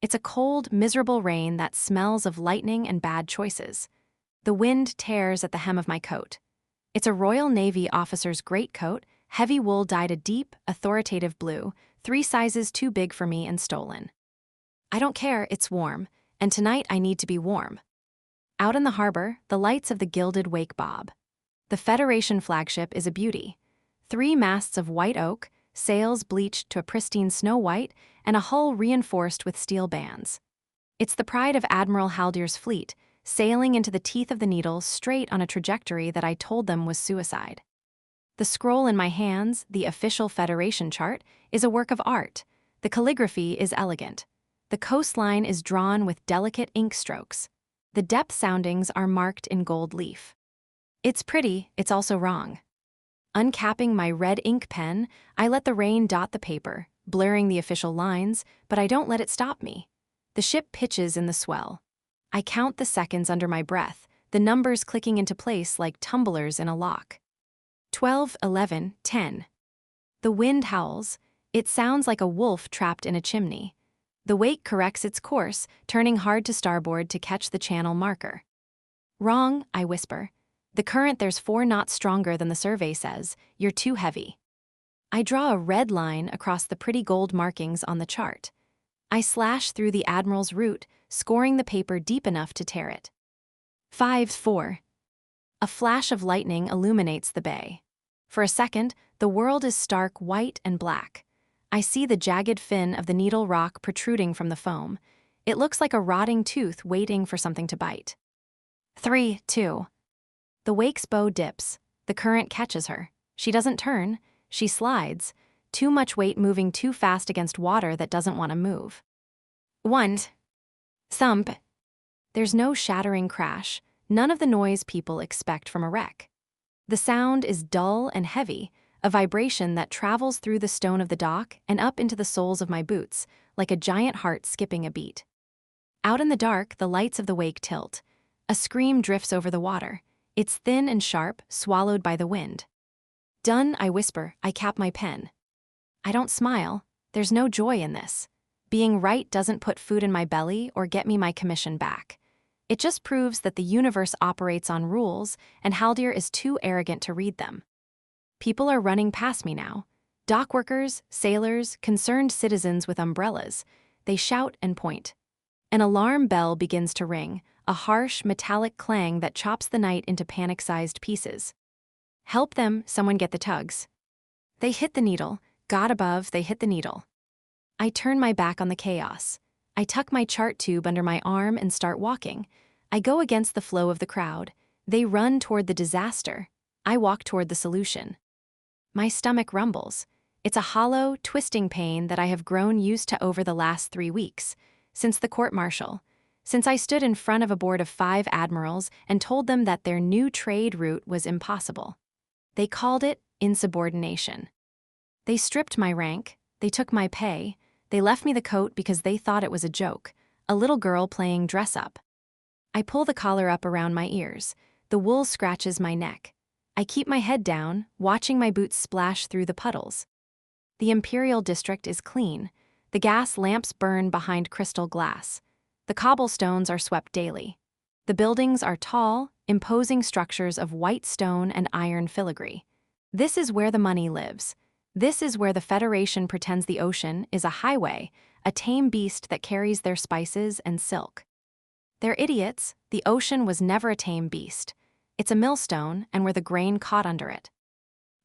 It's a cold, miserable rain that smells of lightning and bad choices. The wind tears at the hem of my coat. It's a Royal Navy officer's greatcoat, heavy wool dyed a deep, authoritative blue, 3 sizes too big for me and stolen. I don't care, it's warm, and tonight I need to be warm. Out in the harbor, the lights of the gilded wake bob. The Federation flagship is a beauty. 3 masts of white oak, sails bleached to a pristine snow white, and a hull reinforced with steel bands. It's the pride of Admiral Haldir's fleet, sailing into the teeth of the Needle straight on a trajectory that I told them was suicide. The scroll in my hands, the official Federation chart, is a work of art. The calligraphy is elegant. The coastline is drawn with delicate ink strokes. The depth soundings are marked in gold leaf. It's pretty, it's also wrong. Uncapping my red ink pen, I let the rain dot the paper, blurring the official lines, but I don't let it stop me. The ship pitches in the swell. I count the seconds under my breath, the numbers clicking into place like tumblers in a lock. 12, 11, 10. The wind howls. It sounds like a wolf trapped in a chimney. The wake corrects its course, turning hard to starboard to catch the channel marker. Wrong, I whisper. The current there's 4 knots stronger than the survey says. You're too heavy. I draw a red line across the pretty gold markings on the chart. I slash through the Admiral's route, scoring the paper deep enough to tear it. 5-4. A flash of lightning illuminates the bay. For a second, the world is stark white and black. I see the jagged fin of the Needle rock protruding from the foam. It looks like a rotting tooth waiting for something to bite. 3-2. The wake's bow dips. The current catches her. She doesn't turn. She slides. Too much weight moving too fast against water that doesn't want to move. 1. Thump. There's no shattering crash, none of the noise people expect from a wreck. The sound is dull and heavy, a vibration that travels through the stone of the dock and up into the soles of my boots, like a giant heart skipping a beat. Out in the dark, the lights of the wake tilt. A scream drifts over the water. It's thin and sharp, swallowed by the wind. Done, I whisper. I cap my pen. I don't smile. There's no joy in this. Being right doesn't put food in my belly or get me my commission back. It just proves that the universe operates on rules and Haldir is too arrogant to read them. People are running past me now. Dock workers, sailors, concerned citizens with umbrellas. They shout and point. An alarm bell begins to ring, a harsh, metallic clang that chops the night into panic-sized pieces. Help them, someone get the tugs. They hit the Needle. God above, they hit the Needle. I turn my back on the chaos. I tuck my chart tube under my arm and start walking. I go against the flow of the crowd. They run toward the disaster. I walk toward the solution. My stomach rumbles. It's a hollow, twisting pain that I have grown used to over the last 3 weeks, since the court-martial, since I stood in front of a board of 5 admirals and told them that their new trade route was impossible. They called it insubordination. They stripped my rank, they took my pay, they left me the coat because they thought it was a joke, a little girl playing dress-up. I pull the collar up around my ears. The wool scratches my neck. I keep my head down, watching my boots splash through the puddles. The Imperial District is clean. The gas lamps burn behind crystal glass. The cobblestones are swept daily. The buildings are tall, imposing structures of white stone and iron filigree. This is where the money lives. This is where the Federation pretends the ocean is a highway, a tame beast that carries their spices and silk. They're idiots. The ocean was never a tame beast. It's a millstone, and we're the grain caught under it.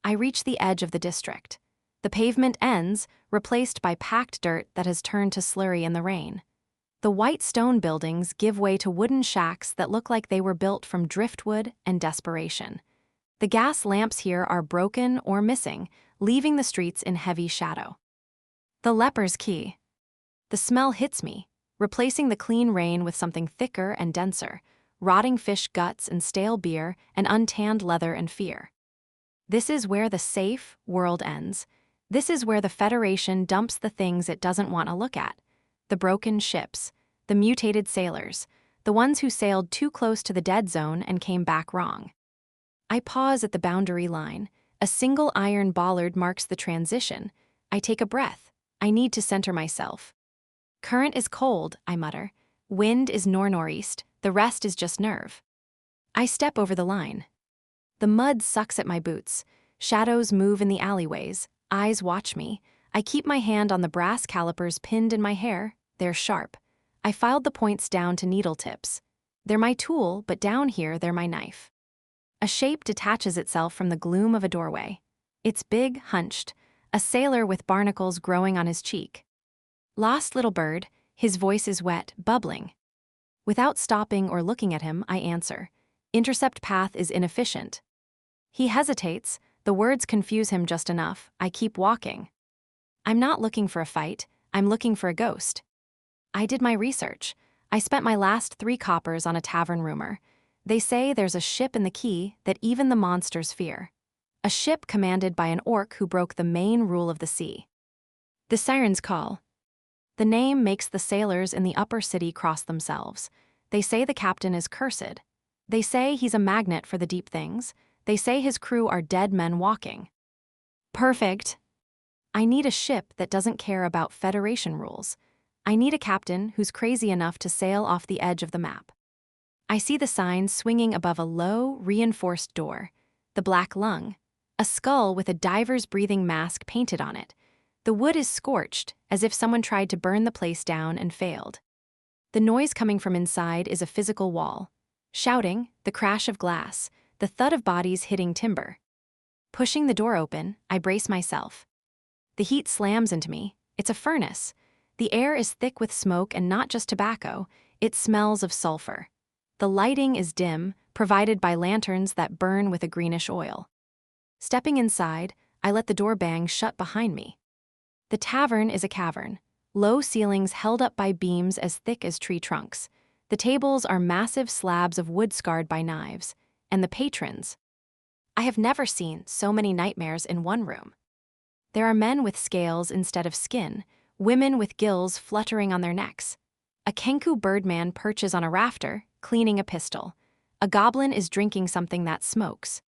I reach the edge of the district. The pavement ends, replaced by packed dirt that has turned to slurry in the rain. The white stone buildings give way to wooden shacks that look like they were built from driftwood and desperation. The gas lamps here are broken or missing, leaving the streets in heavy shadow. The leper's key. The smell hits me, replacing the clean rain with something thicker and denser, rotting fish guts and stale beer and untanned leather and fear. This is where the safe world ends. This is where the Federation dumps the things it doesn't want to look at. The broken ships, the mutated sailors, the ones who sailed too close to the dead zone and came back wrong. I pause at the boundary line. A single iron bollard marks the transition. I take a breath. I need to center myself. Current is cold, I mutter. Wind is nor-northeast. The rest is just nerve. I step over the line. The mud sucks at my boots. Shadows move in the alleyways. Eyes watch me. I keep my hand on the brass calipers pinned in my hair. They're sharp. I filed the points down to needle tips. They're my tool, but down here they're my knife. A shape detaches itself from the gloom of a doorway. It's big, hunched, a sailor with barnacles growing on his cheek. Lost little bird, his voice is wet, bubbling. Without stopping or looking at him, I answer. Intercept path is inefficient. He hesitates. The words confuse him just enough. I keep walking. I'm not looking for a fight. I'm looking for a ghost. I did my research. I spent my last 3 coppers on a tavern rumor. They say there's a ship in the quay that even the monsters fear. A ship commanded by an orc who broke the main rule of the sea. The sirens call. The name makes the sailors in the upper city cross themselves. They say the captain is cursed. They say he's a magnet for the deep things. They say his crew are dead men walking. Perfect. I need a ship that doesn't care about Federation rules. I need a captain who's crazy enough to sail off the edge of the map. I see the sign swinging above a low, reinforced door. The Black Lung. A skull with a diver's breathing mask painted on it. The wood is scorched, as if someone tried to burn the place down and failed. The noise coming from inside is a physical wall. Shouting, the crash of glass, the thud of bodies hitting timber. Pushing the door open, I brace myself. The heat slams into me. It's a furnace. The air is thick with smoke and not just tobacco, it smells of sulfur. The lighting is dim, provided by lanterns that burn with a greenish oil. Stepping inside, I let the door bang shut behind me. The tavern is a cavern. Low ceilings held up by beams as thick as tree trunks. The tables are massive slabs of wood scarred by knives. And the patrons. I have never seen so many nightmares in one room. There are men with scales instead of skin, women with gills fluttering on their necks. A Kenku birdman perches on a rafter, cleaning a pistol. A goblin is drinking something that smokes.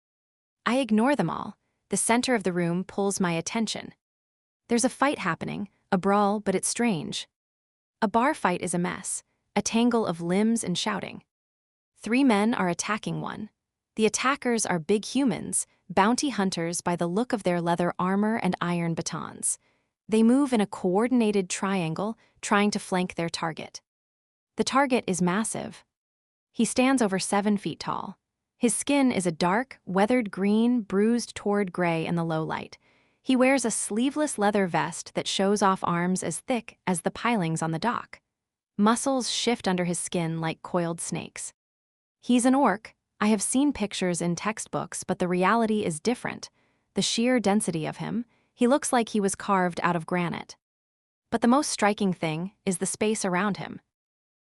I ignore them all. The center of the room pulls my attention. There's a fight happening, a brawl, but it's strange. A bar fight is a mess, a tangle of limbs and shouting. 3 men are attacking one. The attackers are big humans, bounty hunters by the look of their leather armor and iron batons. They move in a coordinated triangle, trying to flank their target. The target is massive. He stands over 7 feet tall. His skin is a dark, weathered green, bruised toward gray in the low light. He wears a sleeveless leather vest that shows off arms as thick as the pilings on the dock. Muscles shift under his skin like coiled snakes. He's an orc. I have seen pictures in textbooks, but the reality is different. The sheer density of him, he looks like he was carved out of granite. But the most striking thing is the space around him.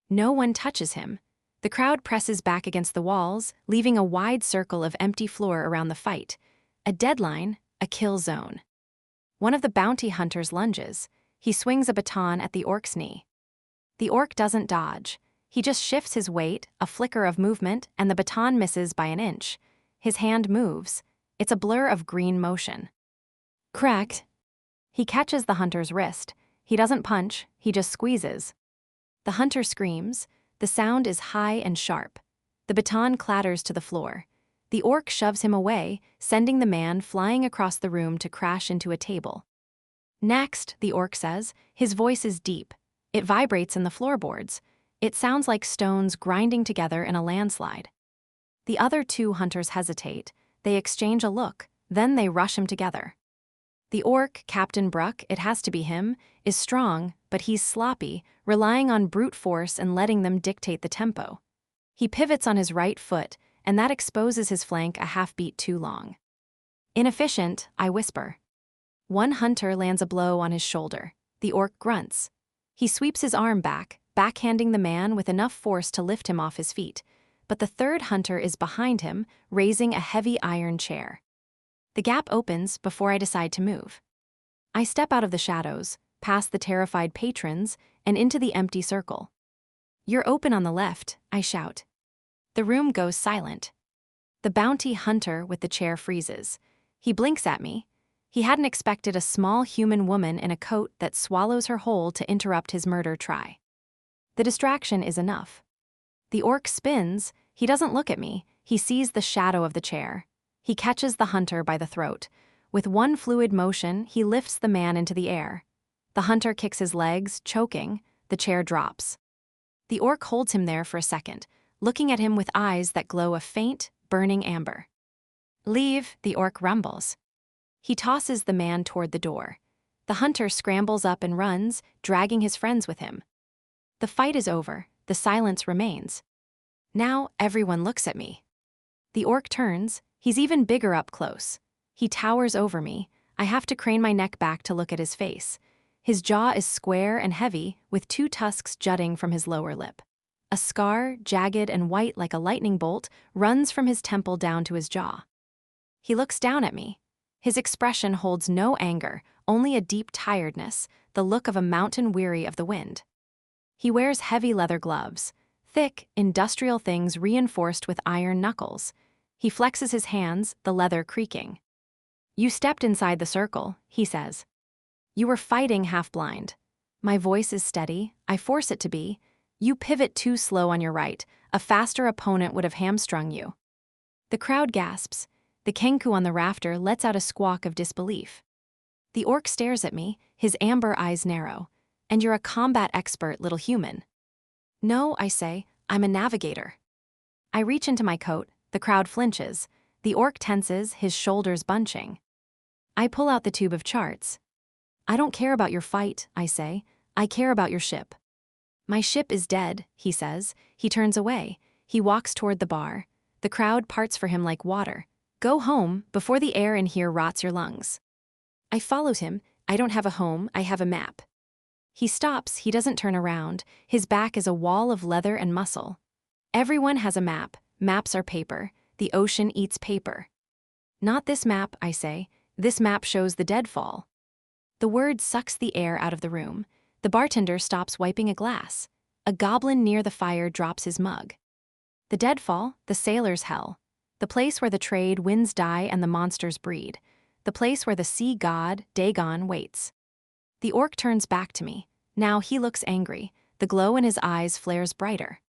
No one touches him. The crowd presses back against the walls, leaving a wide circle of empty floor around the fight. A deadline, a kill zone. One of the bounty hunters lunges. He swings a baton at the orc's knee. The orc doesn't dodge. He just shifts his weight, a flicker of movement, and the baton misses by an inch. His hand moves. It's a blur of green motion. Cracked. He catches the hunter's wrist. He doesn't punch, he just squeezes. The hunter screams. The sound is high and sharp. The baton clatters to the floor. The orc shoves him away, sending the man flying across the room to crash into a table. Next, the orc says, his voice is deep. It vibrates in the floorboards. It sounds like stones grinding together in a landslide. The other two hunters hesitate. They exchange a look, then they rush him together. The orc, Captain Bruck, it has to be him, is strong, but he's sloppy, relying on brute force and letting them dictate the tempo. He pivots on his right foot, and that exposes his flank a half-beat too long. Inefficient, I whisper. One hunter lands a blow on his shoulder. The orc grunts. He sweeps his arm back, backhanding the man with enough force to lift him off his feet. But the third hunter is behind him, raising a heavy iron chair. The gap opens before I decide to move. I step out of the shadows, past the terrified patrons, and into the empty circle. You're open on the left, I shout. The room goes silent. The bounty hunter with the chair freezes. He blinks at me. He hadn't expected a small human woman in a coat that swallows her whole to interrupt his murder try. The distraction is enough. The orc spins. He doesn't look at me. He sees the shadow of the chair. He catches the hunter by the throat. With one fluid motion, he lifts the man into the air. The hunter kicks his legs, choking. The chair drops. The orc holds him there for a second, looking at him with eyes that glow a faint, burning amber. Leave, the orc rumbles. He tosses the man toward the door. The hunter scrambles up and runs, dragging his friends with him. The fight is over. The silence remains. Now everyone looks at me. The orc turns. He's even bigger up close. He towers over me. I have to crane my neck back to look at his face. His jaw is square and heavy, with two tusks jutting from his lower lip. A scar, jagged and white like a lightning bolt, runs from his temple down to his jaw. He looks down at me. His expression holds no anger, only a deep tiredness, the look of a mountain weary of the wind. He wears heavy leather gloves, thick, industrial things reinforced with iron knuckles. He flexes his hands, the leather creaking. You stepped inside the circle, he says. You were fighting half-blind. My voice is steady, I force it to be. You pivot too slow on your right, a faster opponent would have hamstrung you. The crowd gasps. The kenku on the rafter lets out a squawk of disbelief. The orc stares at me, his amber eyes narrow. And you're a combat expert, little human. No, I say, I'm a navigator. I reach into my coat, the crowd flinches. The orc tenses, his shoulders bunching. I pull out the tube of charts. I don't care about your fight, I say. I care about your ship. My ship is dead, he says. He turns away. He walks toward the bar. The crowd parts for him like water. Go home, before the air in here rots your lungs. I followed him. I don't have a home, I have a map. He stops, he doesn't turn around. His back is a wall of leather and muscle. Everyone has a map. Maps are paper. The ocean eats paper. Not this map, I say. This map shows the deadfall. The word sucks the air out of the room. The bartender stops wiping a glass. A goblin near the fire drops his mug. The deadfall, the sailor's hell. The place where the trade winds die and the monsters breed. The place where the sea god, Dagon, waits. The orc turns back to me. Now he looks angry. The glow in his eyes flares brighter.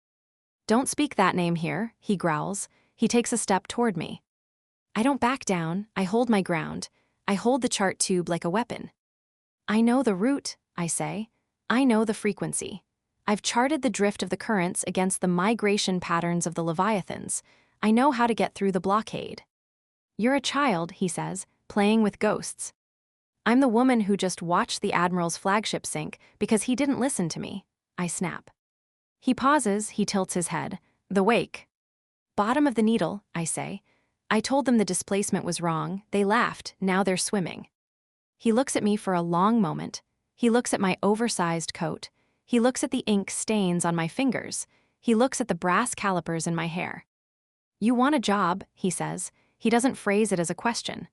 Don't speak that name here, he growls. He takes a step toward me. I don't back down, I hold my ground. I hold the chart tube like a weapon. I know the route, I say. I know the frequency. I've charted the drift of the currents against the migration patterns of the Leviathans. I know how to get through the blockade. You're a child, he says, playing with ghosts. I'm the woman who just watched the Admiral's flagship sink because he didn't listen to me. I snap. He pauses, he tilts his head. The wake. Bottom of the needle, I say. I told them the displacement was wrong. They laughed, now they're swimming. He looks at me for a long moment. He looks at my oversized coat. He looks at the ink stains on my fingers. He looks at the brass calipers in my hair. You want a job, he says. He doesn't phrase it as a question.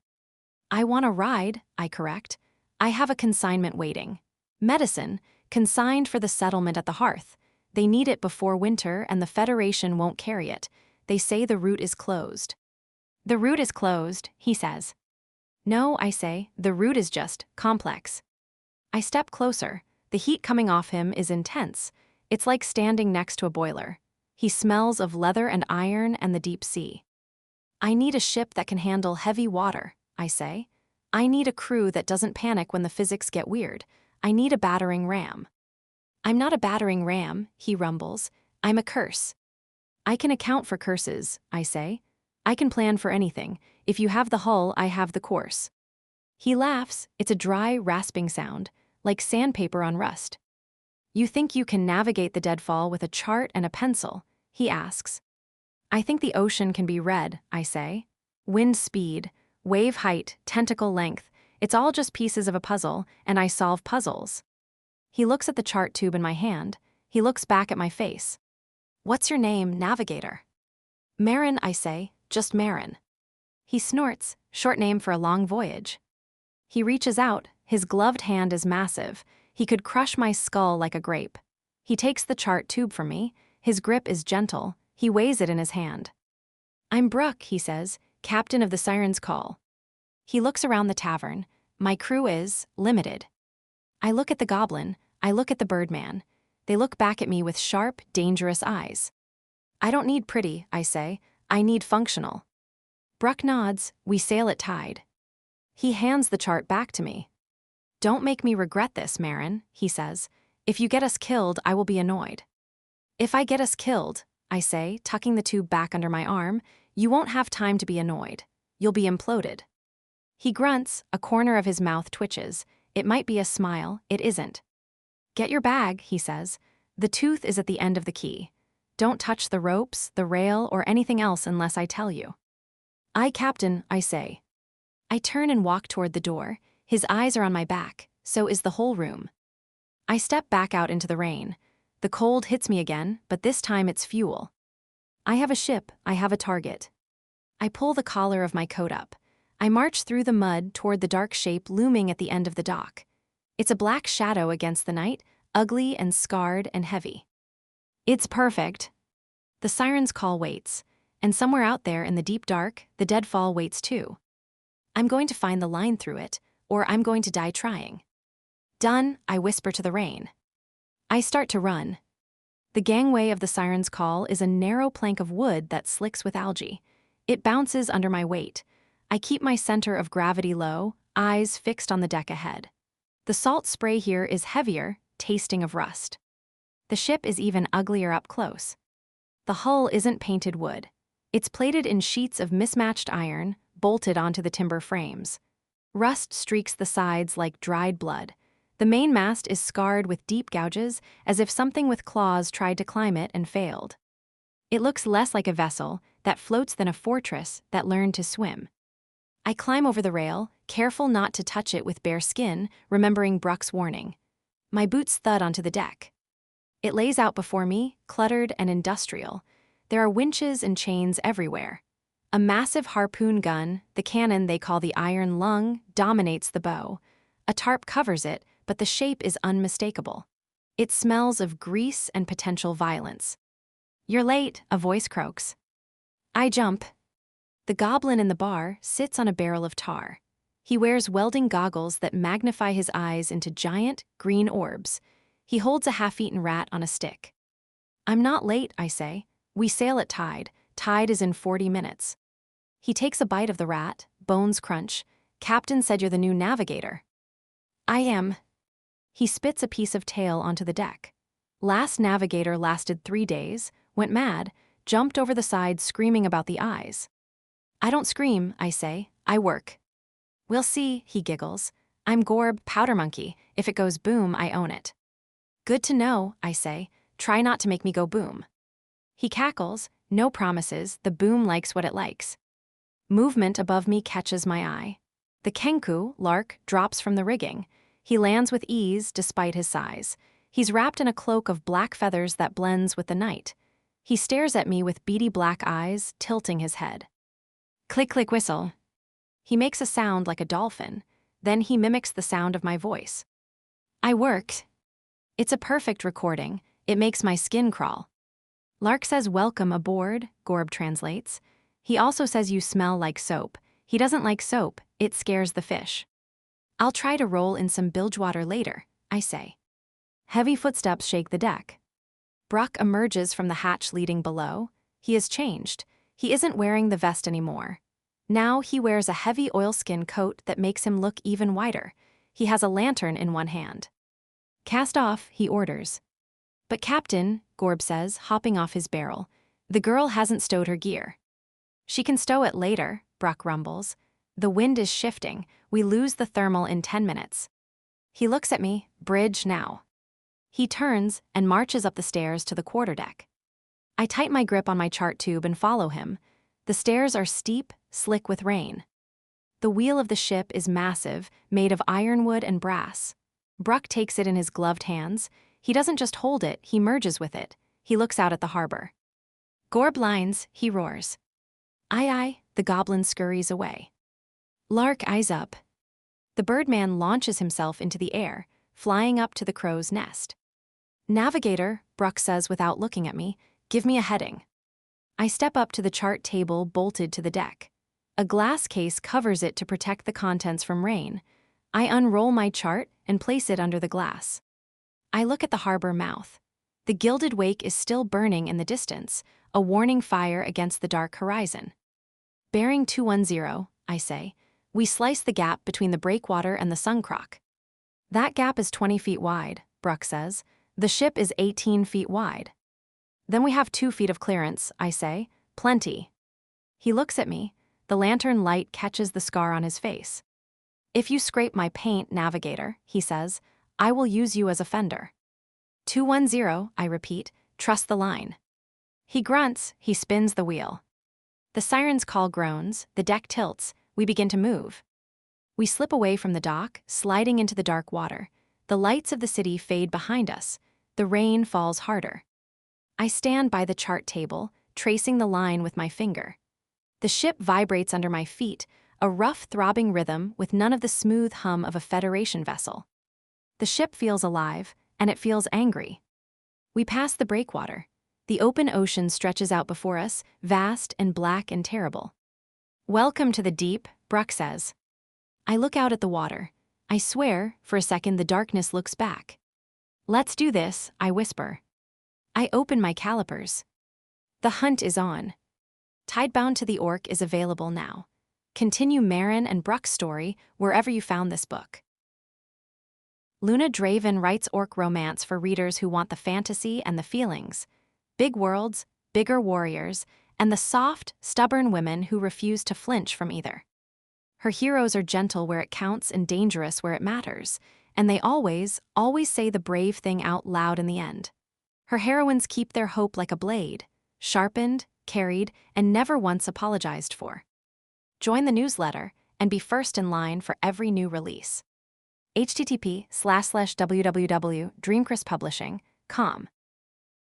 I want a ride, I correct. I have a consignment waiting. Medicine, consigned for the settlement at the hearth. They need it before winter and the Federation won't carry it. They say the route is closed. The route is closed, he says. No, I say, the root is just complex. I step closer. The heat coming off him is intense. It's like standing next to a boiler. He smells of leather and iron and the deep sea. I need a ship that can handle heavy water, I say. I need a crew that doesn't panic when the physics get weird. I need a battering ram. I'm not a battering ram, he rumbles. I'm a curse. I can account for curses, I say. I can plan for anything. If you have the hull, I have the course. He laughs. It's a dry, rasping sound, like sandpaper on rust. You think you can navigate the deadfall with a chart and a pencil? He asks. I think the ocean can be read, I say. Wind speed, wave height, tentacle length, it's all just pieces of a puzzle, and I solve puzzles. He looks at the chart tube in my hand. He looks back at my face. What's your name, navigator? Marin, I say, just Marin. He snorts, short name for a long voyage. He reaches out, his gloved hand is massive. He could crush my skull like a grape. He takes the chart tube from me. His grip is gentle. He weighs it in his hand. I'm Brooke, he says, captain of the Siren's Call. He looks around the tavern. My crew is limited. I look at the goblin. I look at the birdman. They look back at me with sharp, dangerous eyes. I don't need pretty, I say. I need functional. Brooke nods. We sail at tide. He hands the chart back to me. Don't make me regret this, Marin, he says. If you get us killed, I will be annoyed. If I get us killed, I say, tucking the tube back under my arm, you won't have time to be annoyed. You'll be imploded. He grunts, a corner of his mouth twitches. It might be a smile, it isn't. Get your bag, he says. The tooth is at the end of the key. Don't touch the ropes, the rail, or anything else unless I tell you. Aye, Captain, I say. I turn and walk toward the door. His eyes are on my back, so is the whole room. I step back out into the rain. The cold hits me again, but this time it's fuel. I have a ship, I have a target. I pull the collar of my coat up. I march through the mud toward the dark shape looming at the end of the dock. It's a black shadow against the night, ugly and scarred and heavy. It's perfect. The Siren's Call waits, and somewhere out there in the deep dark, the deadfall waits too. I'm going to find the line through it, or I'm going to die trying. Done, I whisper to the rain. I start to run. The gangway of the Siren's Call is a narrow plank of wood that slicks with algae. It bounces under my weight. I keep my center of gravity low, eyes fixed on the deck ahead. The salt spray here is heavier, tasting of rust. The ship is even uglier up close. The hull isn't painted wood. It's plated in sheets of mismatched iron, bolted onto the timber frames. Rust streaks the sides like dried blood. The main mast is scarred with deep gouges, as if something with claws tried to climb it and failed. It looks less like a vessel that floats than a fortress that learned to swim. I climb over the rail, careful not to touch it with bare skin, remembering Brooke's warning. My boots thud onto the deck. It lays out before me, cluttered and industrial. There are winches and chains everywhere. A massive harpoon gun, the cannon they call the Iron Lung, dominates the bow. A tarp covers it, but the shape is unmistakable. It smells of grease and potential violence. You're late, a voice croaks. I jump. The goblin in the bar sits on a barrel of tar. He wears welding goggles that magnify his eyes into giant, green orbs. He holds a half-eaten rat on a stick. I'm not late, I say. We sail at tide. Tide is in 40 minutes. He takes a bite of the rat, bones crunch. Captain said you're the new navigator. I am. He spits a piece of tail onto the deck. Last navigator lasted 3 days, went mad, jumped over the side screaming about the eyes. I don't scream, I say. I work. We'll see, he giggles. I'm Gorb, powder monkey. If it goes boom, I own it. Good to know, I say. Try not to make me go boom. He cackles. No promises. The boom likes what it likes. Movement above me catches my eye. The kenku, lark, drops from the rigging. He lands with ease despite his size. He's wrapped in a cloak of black feathers that blends with the night. He stares at me with beady black eyes, tilting his head. Click, click, whistle. He makes a sound like a dolphin. Then he mimics the sound of my voice. I worked. It's a perfect recording. It makes my skin crawl. Lark says welcome aboard, Gorb translates. He also says you smell like soap. He doesn't like soap, it scares the fish. I'll try to roll in some bilge water later, I say. Heavy footsteps shake the deck. Bruck emerges from the hatch leading below. He has changed. He isn't wearing the vest anymore. Now he wears a heavy oilskin coat that makes him look even whiter. He has a lantern in one hand. Cast off, he orders. But Captain, Gorb says, hopping off his barrel, the girl hasn't stowed her gear. She can stow it later, Bruck rumbles. The wind is shifting. We lose the thermal in 10 minutes. He looks at me, bridge now. He turns and marches up the stairs to the quarterdeck. I tighten my grip on my chart tube and follow him. The stairs are steep, slick with rain. The wheel of the ship is massive, made of ironwood and brass. Bruck takes it in his gloved hands. He doesn't just hold it, he merges with it. He looks out at the harbor. Gorb lines, he roars. Aye aye, the goblin scurries away. Lark eyes up. The birdman launches himself into the air, flying up to the crow's nest. Navigator, Bruck says without looking at me, give me a heading. I step up to the chart table bolted to the deck. A glass case covers it to protect the contents from rain. I unroll my chart and place it under the glass. I look at the harbor mouth. The gilded wake is still burning in the distance, a warning fire against the dark horizon. Bearing 210, I say, we slice the gap between the breakwater and the Suncroc. That gap is 20 feet wide, Bruck says. The ship is 18 feet wide. Then we have 2 feet of clearance, I say. Plenty. He looks at me. The lantern light catches the scar on his face. If you scrape my paint, navigator, he says, I will use you as a fender. 210, I repeat, trust the line. He grunts, he spins the wheel. The siren's call groans, the deck tilts, we begin to move. We slip away from the dock, sliding into the dark water. The lights of the city fade behind us. The rain falls harder. I stand by the chart table, tracing the line with my finger. The ship vibrates under my feet, a rough throbbing rhythm with none of the smooth hum of a Federation vessel. The ship feels alive, and it feels angry. We pass the breakwater. The open ocean stretches out before us, vast and black and terrible. Welcome to the deep, Bruck says. I look out at the water. I swear, for a second the darkness looks back. Let's do this, I whisper. I open my calipers. The hunt is on. Tidebound to the Orc is available now. Continue Marin and Bruck's story wherever you found this book. Luna Draven writes orc romance for readers who want the fantasy and the feelings, big worlds, bigger warriors, and the soft, stubborn women who refuse to flinch from either. Her heroes are gentle where it counts and dangerous where it matters, and they always say the brave thing out loud in the end. Her heroines keep their hope like a blade, sharpened, carried, and never once apologized for. Join the newsletter and be first in line for every new release. http://www.dreamcrestpublishing.com